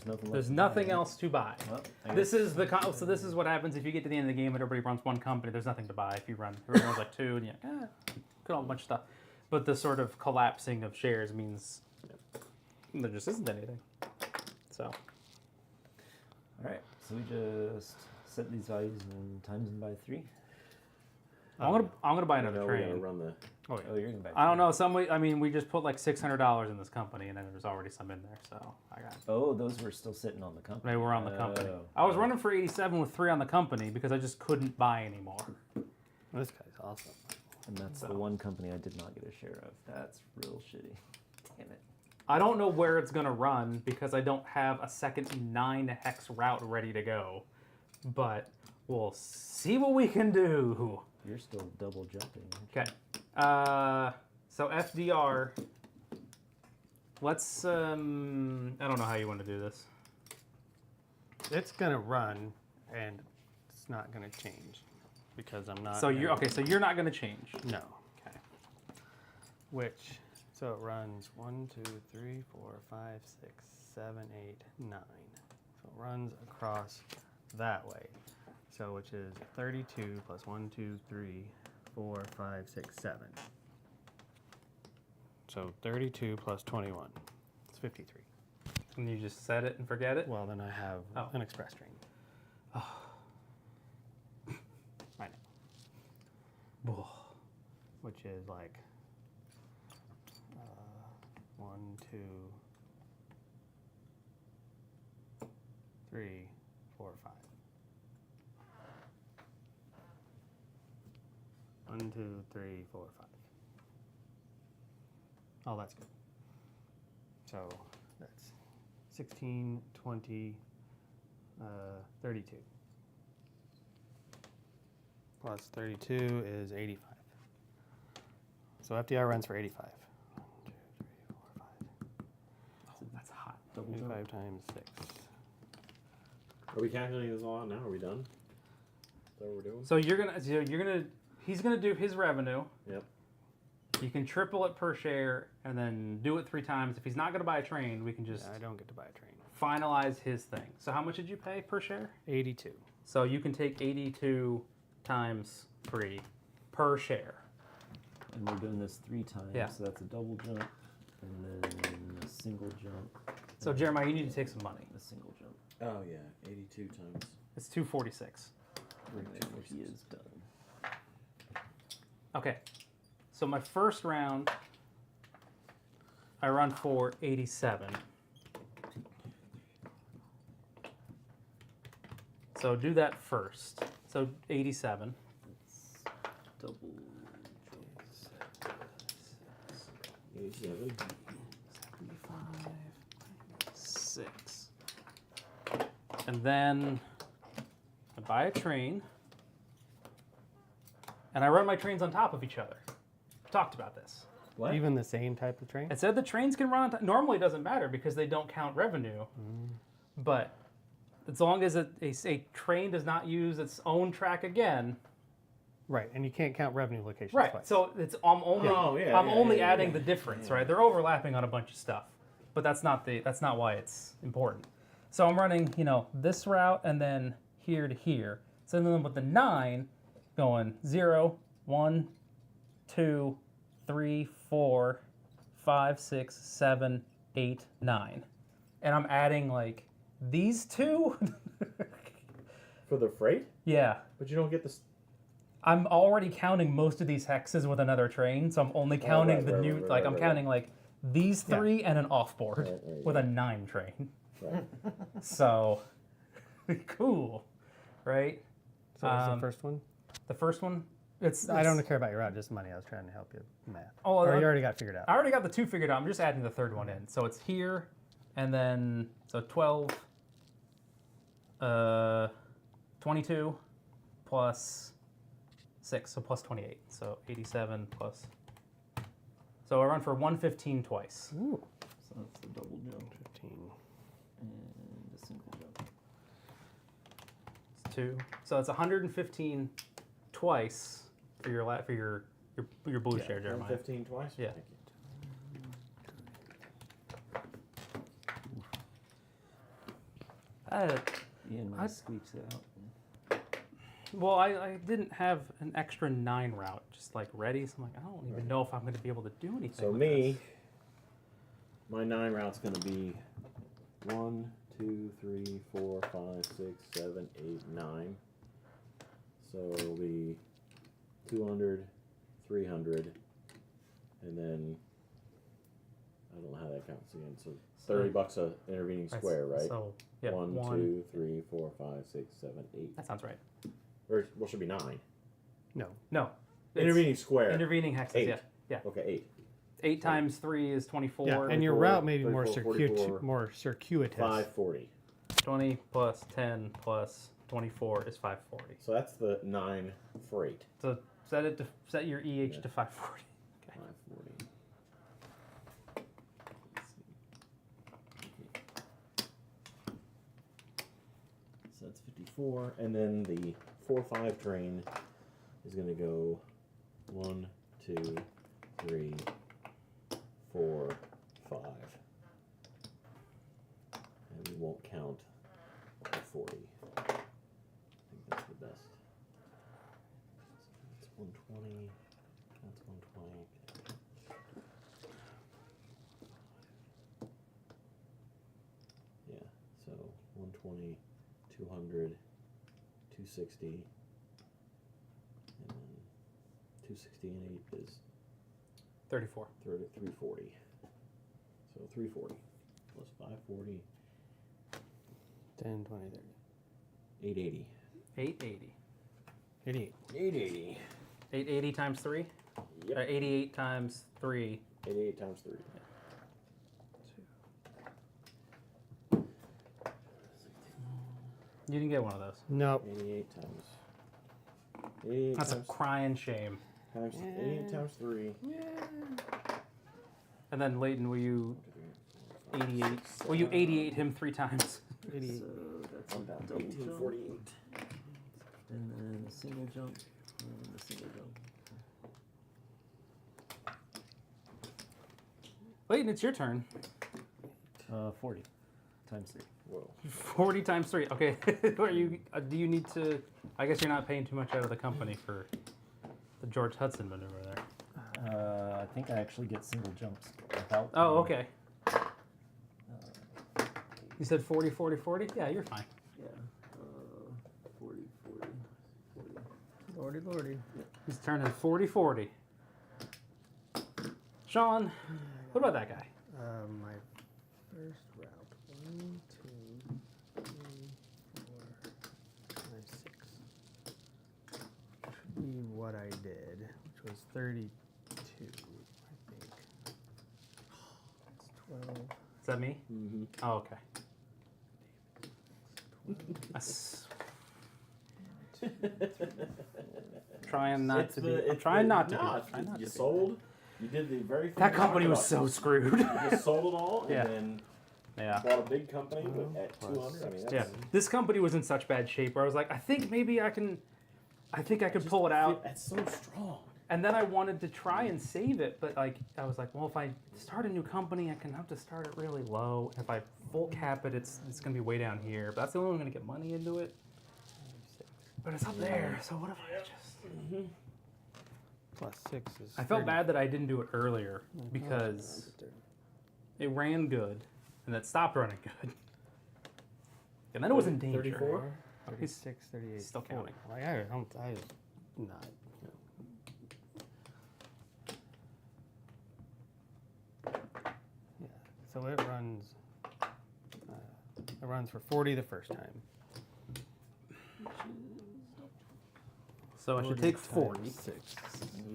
nothing. There's left nothing behind. else to buy. Well, I This guess- is the so this is what happens if you get to the end of the game and everybody runs one company. There's nothing to buy if you run. Everyone runs like 2, and you got a bunch of stuff. But the sort of collapsing of shares means there just isn't anything. So All right. So we just set these values and times them by 3. I'm gonna buy I another know we gotta train. run the. Oh, you're gonna buy. I don't know. I mean, we just put like $600 in this company, and then there's already some in there. So I got. Oh, those were still sitting on the company. They were on the company. Oh. I was running for 87 with 3 on the company because I just couldn't buy anymore. This guy's awesome. And that's So. the one company I did not get a share of. That's real shitty. Damn it. I don't know where it's gonna run because I don't have a second 9 hex route ready to go. But we'll see what we can do. You're still double jumping. Okay. So FDR. Let's. I don't know how you want to do this. It's gonna run, and it's not gonna change because I'm not. So you're okay. So you're not gonna change. No. Okay. Which, so it runs 1, 2, 3, 4, 5, 6, 7, 8, 9. So it runs across that way. So which is 32 plus 1, 2, 3, 4, 5, 6, 7. So 32 plus 21. It's 53. And you just set it and forget it? Well, then I have Oh. an express train. I know. Which is like 1, 2, 3, 4, 5. 1, 2, 3, 4, 5. Oh, that's good. So that's 16, 20, 32. Plus 32 is 85. So FDR runs for 85. 1, 2, 3, 4, 5. Oh, that's hot. Double jump. 85 times 6. Are we calculating this all out now? Are we done? Is that what we're doing? So he's gonna do his revenue. Yep. You can triple it per share and then do it 3 times. If he's not gonna buy a train, we can just I don't get to buy a train. finalize his thing. So how much did you pay per share? 82. So you can take 82 times 3 per share. And we're doing this 3 times. Yeah. So that's a double jump, and then a single jump. So Jeremiah, you need to take some money. A single jump. Oh yeah, 82 times. It's 246. And he is done. Okay. So my first round, I run for 87. So do that first. So 87. Double jump. 87. 75, 6. And then I buy a train. And I run my trains on top of each other. Talked about this. What? Even the same type of train? It said the trains can run on top. Normally it doesn't matter because they don't count revenue. But as long as a train does not use its own track again. Right, and you can't count revenue locations Right. twice. So it's I'm only adding the difference, right? They're overlapping on a bunch of stuff. But that's not why it's important. So I'm running, this route and then here to here. So then with the 9 going 0, 1, 2, 3, 4, 5, 6, 7, 8, 9. And I'm adding like these 2. For the freight? Yeah. But you don't get this. I'm already counting most of these hexes with another train, so I'm only counting I'm counting like these 3 and an offboard with a 9 train. Right. So cool, right? So what's the first one? The first one, I don't care about your route, just money. I was trying to help you math. Oh, Or you already got it figured out. I already got the 2 figured out. I'm just adding the third one in. So it's here, and then so 12, 22 plus 6, so plus 28. So 87 plus. So I run for 115 twice. Ooh, So that's the double jump 15. and a single jump. It's 2. So it's 115 twice for your blue share, Jeremiah. 15 twice? Yeah. Thank you. Ian I- squeaks it out. Well, I didn't have an extra 9 route just like ready, so I'm like, I don't even know if I'm going to be able to do anything. So with me, this. my 9 route's going to be 1, 2, 3, 4, 5, 6, 7, 8, 9. So it'll be 200, 300, and then I don't know how that counts again. So $30 a intervening That's- square, right? So yeah, 1, 2, 3, 4, 5, 6, 7, 8. That sounds right. Or what should be 9? No. No, it's Intervening square. intervening hexes. 8. Yeah. Okay, 8. 8 times 3 is 24. Yeah, and your 44, route may be more 44, more circuitous. 540. 20 plus 10 plus 24 is 540. So that's the 9 freight. So set your EH to 540. Okay. 540. So that's 54, and then the 4-5 train is going to go 1, 2, 3, 4, 5, and we won't count the 40. I think that's the best. It's 120. 120. That's 120. Yeah, so 120, 200, 260, and then 260 and 8 is 34. 340. So 340 plus 540, 10, 20, 30. 880. 880. 88. 880. 880 times 3? Yep. 88 times 3. 88 times 3. You didn't get one of those. Nope. 88 times. 88 That's a times, crying shame. times 88 times 3. And then Leighton, were you 88? Well, you 88 him 3 times. 88. So that's I'm a down to double jump, 1848. and then a single jump, and a single jump. Leighton, it's your turn. 40 times 3. Whoa. 40 times 3. Okay. Are you? Do you need to? I guess you're not paying too much out of the company for the George Hudson maneuver there. I think I actually get single jumps without. Oh, okay. You said 40, 40, 40? Yeah, you're fine. Yeah. 40, 40, 40. Lordy, lordy. He's turning 40, 40. Sean, what about that guy? My first route. 1, 2, 3, 4, 5, 6. Should be what I did, which was 32, I think. It's 12. Is that me? Mm-hmm. Oh, okay. That's- trying not to be. I'm trying not to be. Trying not You to be. sold. You did the very thing. That we company talked was about. so screwed. You just sold it all and Yeah. then Yeah. bought a big company but at Plus 200. I mean, Yeah. that's, This company was in such bad shape where I was like, I think maybe I can. I think I could pull it out. That's so strong. And then I wanted to try and save it, but like I was like, well, if I start a new company, I can have to start it really low. If I full cap it, it's gonna be way down here. But that's the only way I'm gonna get money into it. But it's up there, so what if I just? Plus 6 is. I felt 30. bad that I didn't do it earlier because it ran good, and it stopped running good, and then it was in danger. 34? 36, 38. Still 40. counting. Like, I not. Yeah. So it runs. It runs for 40 the first time. So I should take 40. times 6.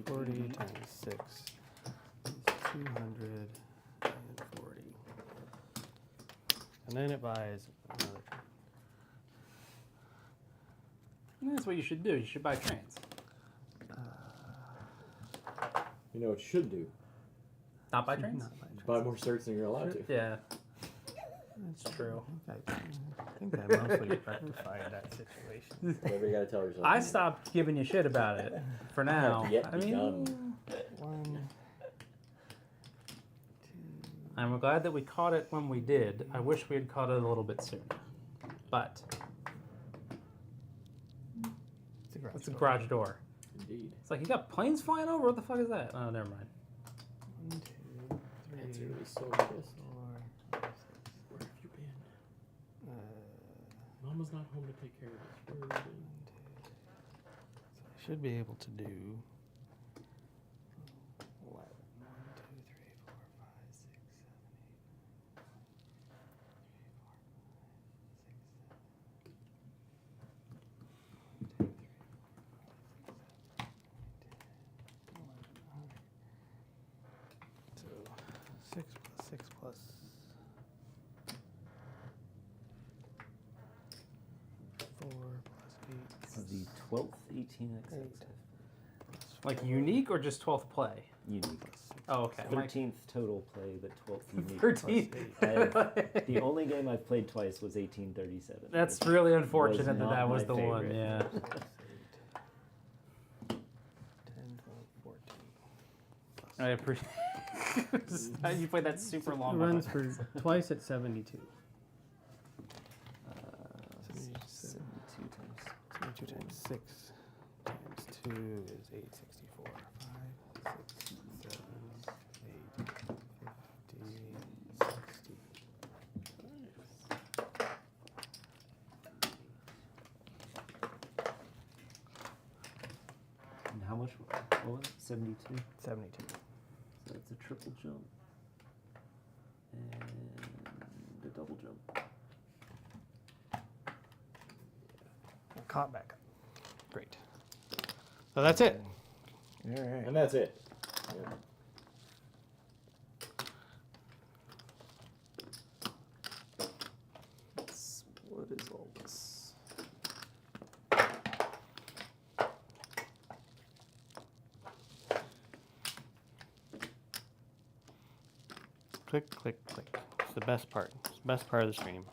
40 times 6 is 240. And then it buys another. That's what you should do. You should buy trains. You know what you should do? Not buy trains? Not buy Buy more certs than you're allowed to. Yeah, That's true. I think I mostly rectified that situation. Whatever you gotta tell yourself. I stopped giving you shit about it for now. have yet I mean, begun. 1, 2. I'm glad that we caught it when we did. I wish we had caught it a little bit sooner. But it's a garage door. Indeed. It's like, you got planes flying over? What the fuck is that? Oh, never mind. 1, 2, 3, That's really so pissed. 4, 5, 6. Where have you been? Uh, Mama's not home to take care of us. Where have you been? So I should be able to do 11. 1, 2, 3, 4, 5, 6, 7, 8, 9, 10, 11, 11. So 6 plus 6 plus 4 plus 8. This is the 12th 18 exit. Like unique or just 12th play? Unique. Oh, okay. 13th total play, but 12th unique. 13. The only game I've played twice was 1837. That's really unfortunate that not that was my the one. favorite. Yeah. 10, 12, 14. I appreciate. You played that super long. It one. runs for twice at 72. 72 times. 72 times 6 times 2 is 864. 5, 6, 7, 8, 50, 60. And how much? What was it? 72. 72. So that's a triple jump and a double jump. Caught back up. Great. So that's it. All right. And that's it. Yeah. What is all this? Click, click, click. It's the best part. It's the best part of the stream.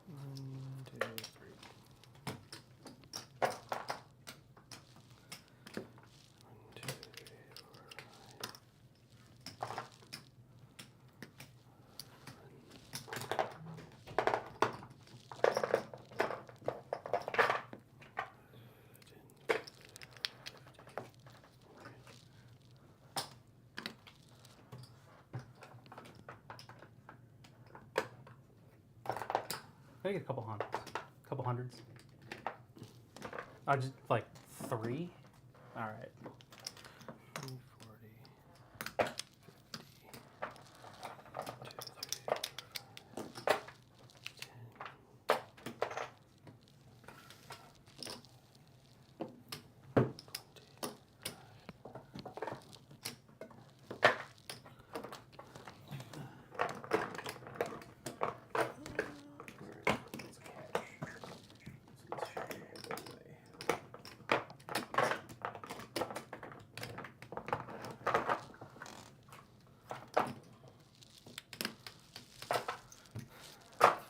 One, two, three. One, two, three, 4, 5. I get a couple hundreds. Just like 3. All right.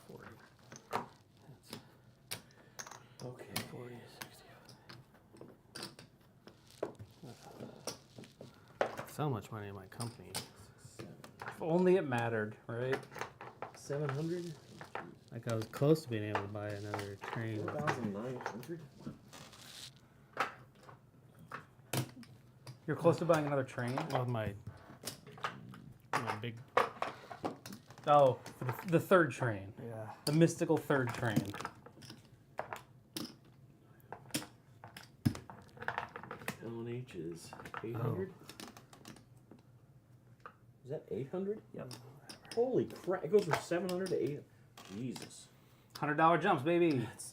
40, Okay. 40, 60. So much money in my company. If only it mattered, right? 700? Like I was close to being able to buy another train. 4,900? You're close to buying another train. Well, my big. Oh, for the third train, Yeah. the mystical third train. L&H is 800? Is that 800? Yep. Holy crap. It goes from 700 to 800. Jesus. $100 jumps, baby. That's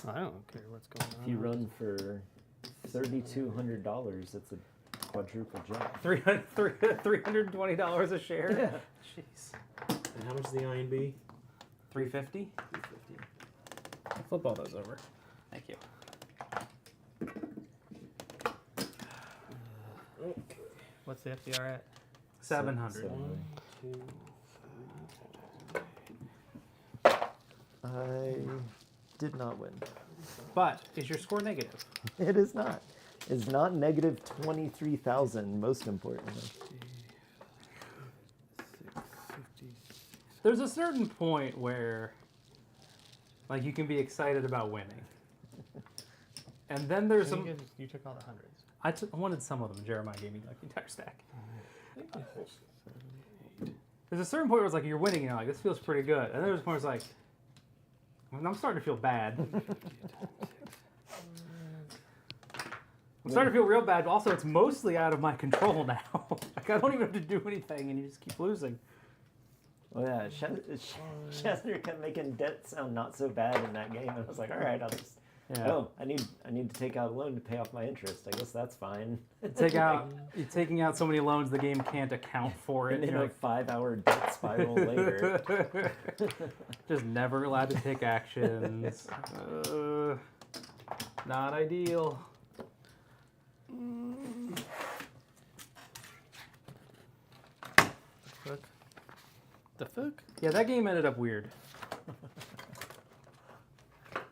I don't care what's going on. If you run for $3,200, that's a quadruple jump. $320 a share. Yeah. Jeez. And how much is the INB? 350. 350. Flip all those over. Thank you. Okay. What's the FDR at? 700. 1, 2, I did not win. But is your score negative? It is not. It's not negative 23,000, most importantly. 650. There's a certain point where, like, you can be excited about winning, and then there's some. You took all the hundreds. I wanted some of them. Jeremiah gave me like the entire stack. There's a certain point where it's like you're winning, and you're like, this feels pretty good, and there's a point where it's like, I'm starting to feel bad. I'm starting to feel real bad, but also it's mostly out of my control now. Like I don't even have to do anything, and you just keep losing. Oh yeah, Chesner kept making debt sound not so bad in that game, and I was like, all right, I'll just. Yeah. Oh, I need to take out a loan to pay off my interest. I guess that's fine. You're taking out so many loans the game can't account for it. And then You're a 5-hour debt spiral later. just never allowed to take actions. Not ideal. fuck? The fuck? Yeah, that game ended up weird.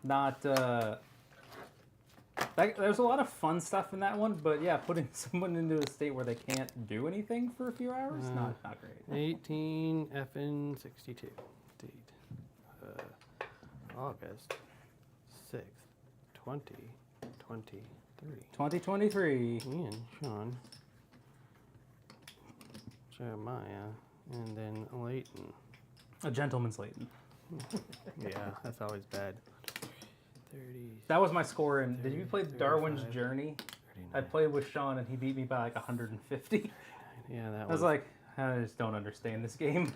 Not, there's a lot of fun stuff in that one, but yeah, putting someone into a state where they can't do anything for a few hours, not great. 18 FN 62. Date. August 6th, 2023. 2023. Ian, Sean, Jeremiah, and then Leighton. A gentleman's Leighton. Yeah, that's always bad. 30. That was my score. And did you play 35, Darwin's Journey? 39. I played with Sean, and he beat me by like 150. Yeah, that I was like, I just don't understand this game.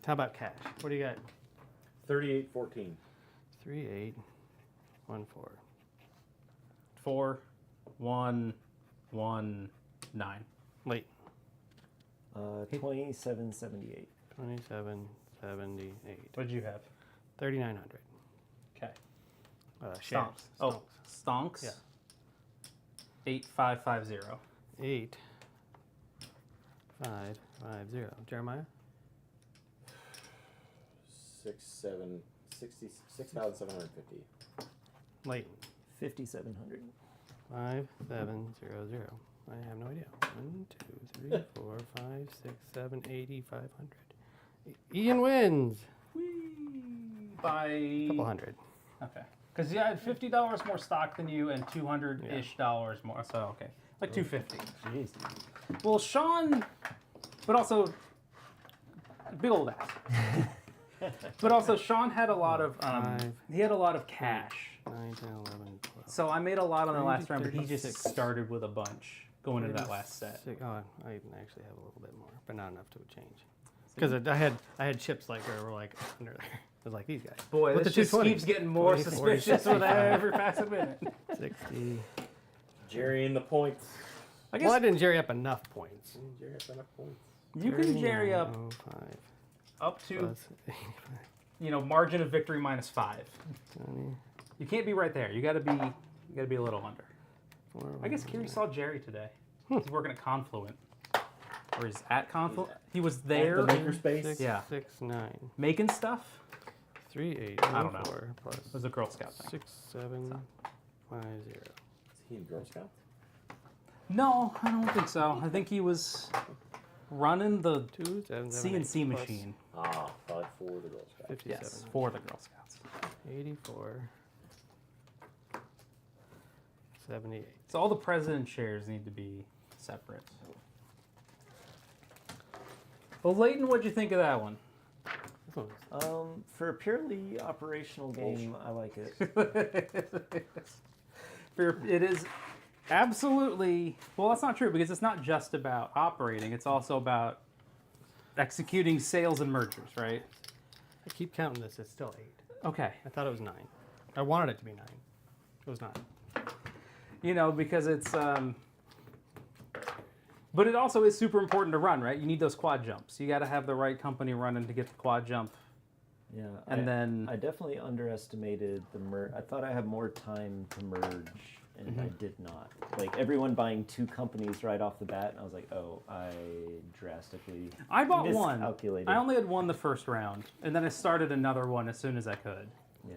How about cash? What do you got? 38-14. 3814. 4, 1, 1, 9. Late. 2778. 2778. What did you have? 3900. Okay. Shares. Stonks. Oh, Stonks. Yeah. 8550. 8550. Jeremiah? 6,750. Leighton. 5700. 5700. I have no idea. 1, 2, 3, 4, 5, 6, 7, 80, 500. Ian wins. By A couple hundred. Okay. Because I had $50 more stock than you and $200-ish dollars more. So okay, like $250. Jeez. Well, Sean, but also big old ass. But also Sean had a lot of he had a lot of cash. 9, 10, 11, 12. So I made a lot on the last round, but he 36. just started with a bunch going into that last set. Oh, I actually have a little bit more, but not enough to change. Because I had chips like were like under there. I was like these guys. Boy, With this the just 220. keeps getting more 40, 40, suspicious with 65. every passing minute. 60. Jerry in the points. I Well, I guess didn't jerry up enough points. Jerry has enough points. you can jerry up 39.05 up to plus 85. margin of victory -5. 20, You can't be right there. You got to be a little under. 4, I guess Kiri saw Jerry today. He's working at Confluent. Or he's at Confluent. He was there. At the makerspace. 6, Yeah. 6, 9. Making stuff. 3, 8, I don't know. 4 plus It was a Girl Scout thing. 6, 7, 5, 0. Is he in Girl Scouts? No, I don't think so. I think he was running the 2, 7, 7, CNC 8 plus machine. Ah, probably for the Girl Scouts. 57. Yes, for the Girl Scouts. 84. 78. So all the president shares need to be separate. Well, Leighton, what'd you think of that one? This one's For a purely operational game, I like it. It is absolutely, well, that's not true because it's not just about operating. It's also about executing sales and mergers, right? I keep counting this. It's still 8. Okay. I thought it was 9. I wanted it to be 9. It was 9. Because it's, but it also is super important to run, right? You need those quad jumps. You got to have the right company running to get the quad jump. Yeah. And then I definitely underestimated the merge. I thought I had more time to merge, and I did not. Like everyone buying 2 companies right off the bat, and I was like, oh, I drastically I bought one. miscalculated. I only had one the first round, and then I started another one as soon as I could. Yeah.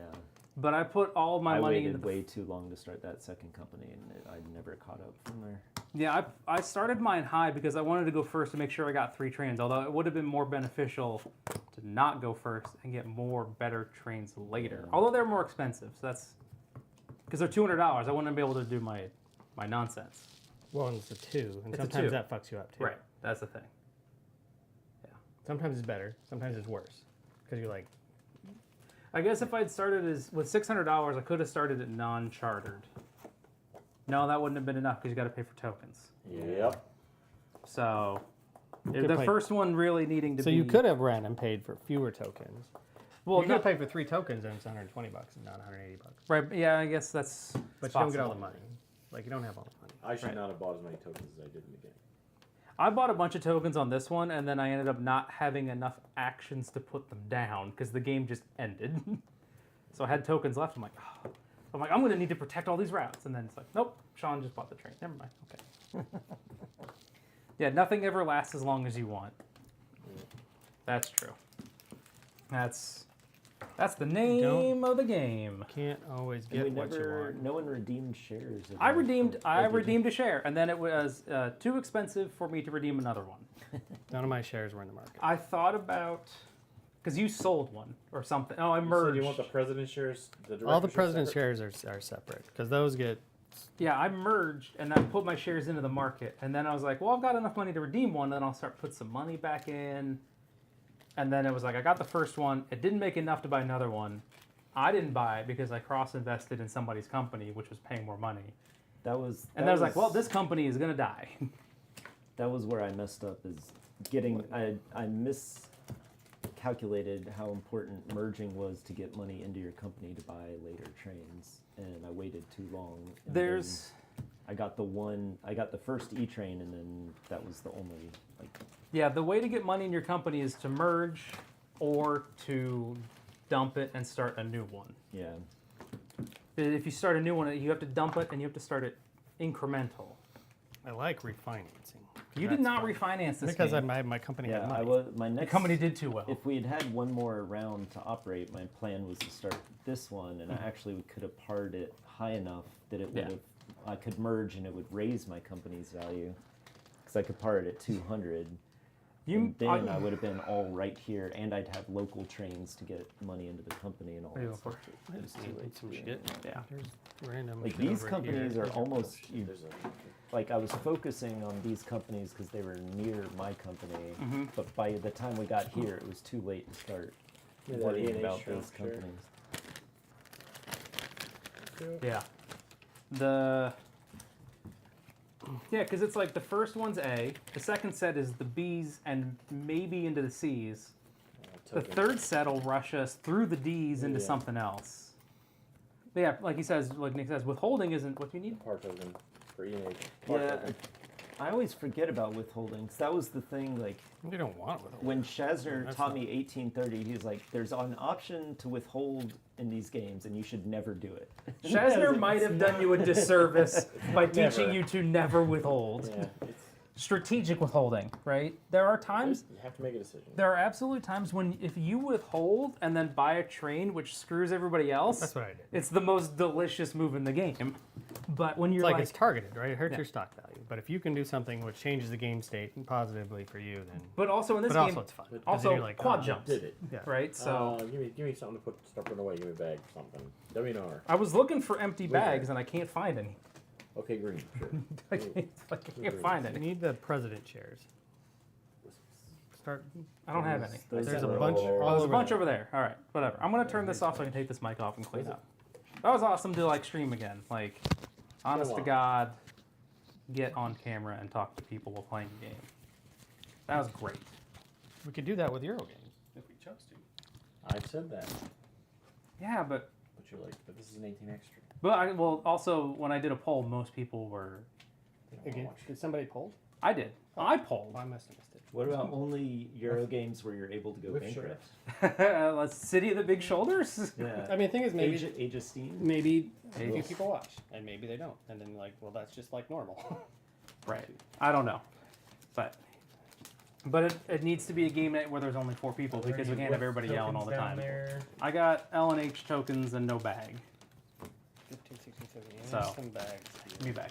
But I put all of my I money waited into the way too long to start that second company, and I never caught up from there. Yeah, I started mine high because I wanted to go first to make sure I got 3 trains, although it would have been more beneficial to not go first and get more better trains later. Although they're more expensive, so that's because they're $200. I wouldn't be able to do my nonsense. Well, and it's a 2, and It's a sometimes 2. that fucks you up too. Right, that's the thing. Sometimes it's better. Sometimes it's worse. Because you're like, I guess if I'd started with $600, I could have started it non-chartered. No, that wouldn't have been enough because you got to pay for tokens. Yep. So could the play- first one really needing to so be. you could have ran and paid for fewer tokens. Well, you could no, have paid for 3 tokens and it's $120 and not $180. right? Yeah, I guess that's. But it's you don't get all possible. the money. Like you don't have all the money. I should Right. not have bought as many tokens as I did in the game. I bought a bunch of tokens on this one, and then I ended up not having enough actions to put them down because the game just ended. So I had tokens left. I'm like, I'm going to need to protect all these routes, and then it's like, nope, Sean just bought the train. Never mind. Okay. Yeah, nothing ever lasts as long as you want. That's true. That's the name of the game. Can't always And we get what you never, want. no one redeemed shares. of I that. redeemed Oh, did you? a share, and then it was too expensive for me to redeem another one. None of my shares were in the market. I thought about because you sold one or something. Oh, I You merged. said you want the president shares? All the director president's separate? shares are separate because those get. Yeah, I merged and I put my shares into the market, and then I was like, well, I've got enough money to redeem one, then I'll start put some money back in. And then it was like I got the first one. It didn't make enough to buy another one. I didn't buy it because I cross-invested in somebody's company, which was paying more money. That was. And then I was like, well, this company is gonna die. That was where I messed up. Is getting. I miscalculated how important merging was to get money into your company to buy later trains, and I waited too long. And There's. then I got the first E train, and then that was the only like. Yeah, the way to get money in your company is to merge or to dump it and start a new one. Yeah. If you start a new one, you have to dump it and you have to start it incremental. I like refinancing. You That's did not fun. refinance this Because game. my company had Yeah, money. I was my The next company did too well. If we had had one more round to operate, my plan was to start this one, and I actually could have parred it high enough that it would Yeah. have. I could merge, and it would raise my company's value, because I could par it at 200. And then I would have been all right here, and I'd have local trains to get money into the company and all What are you that looking stuff. for? It was too late. Some to do shit. that. Yeah. There's random. Like shit these over companies here. are almost There's a. like I was focusing on these companies because they were near my company, Mhm. but by the time we got here, it was too late to start Yeah, that worrying E&H about share, those sure. companies. Yeah. Yeah, because it's like the first one's A, the second set is the B's and maybe into the C's. The third set will rush us through the D's into Yeah. something else. But yeah, like he says, like Nick says, withholding isn't what you need. Par token for E&H. Par Yeah, token. I always forget about withholdings. That was the thing, like, You don't want it with a when Shazner That's taught not- me 1830, he was like, there's an option to withhold in these games, and you should never do it. Shazner might have done you a disservice by teaching Never. you to never withhold. Yeah, it's, Strategic withholding, right? There are times, you have to make a decision. there are absolute times when if you withhold and then buy a train which screws everybody else, That's what I did. it's the most delicious move in the game. But when It's you're like, like, it's targeted, right? It hurts Yeah. your stock value. But if you can do something which changes the game state positively for you, then. but also in this But game, also it's fun. 'cause then also you're like, quad oh, jumps, Did it? Yeah. right? So give me something to put. Start putting away. Give me a bag or something. W&R. I was looking for empty Wait. bags and I can't find any. Okay, green. Sure. I can't find You any. need the president shares. Start. I don't have any. Those There's a are bunch all- all Oh, there's a over bunch there. over there. All right, whatever. I'm gonna turn this off so I can take this mic off and clean up. That was awesome to like stream again. Like, honest to on. God, get on camera and talk to people while playing the game. That was great. We could do that with Euro games if we chose to. I said that, Yeah, but but you're like, but this is an 18 extra. well, also when I did a poll, most people were. They don't wanna Again, watch. did somebody poll? I did. I polled. Oh, I must have missed it. What about only Euro games where you're able to go With bankrupt? City of the Big Shoulders. Yeah. I mean, the thing is, maybe Age of Steam? maybe a few Maybe. people watch, and maybe they don't, and then like, well, that's just like normal. Right. I don't know, but it needs to be a game night where there's only 4 people because we can't have everybody yelling all the time. I got L and H tokens and no bag. 15, 16, 17. So. Some bags. New bag.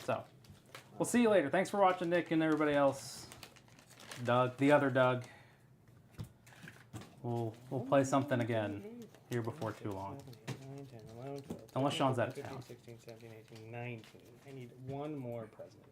So, we'll see you later. Thanks for watching, Nick and everybody else. Doug, the other Doug. We'll play something again here before too long. 9, 10, 11, 12, Unless Sean's out of 15, town. 16, 17, 18, 19. I need one more president share.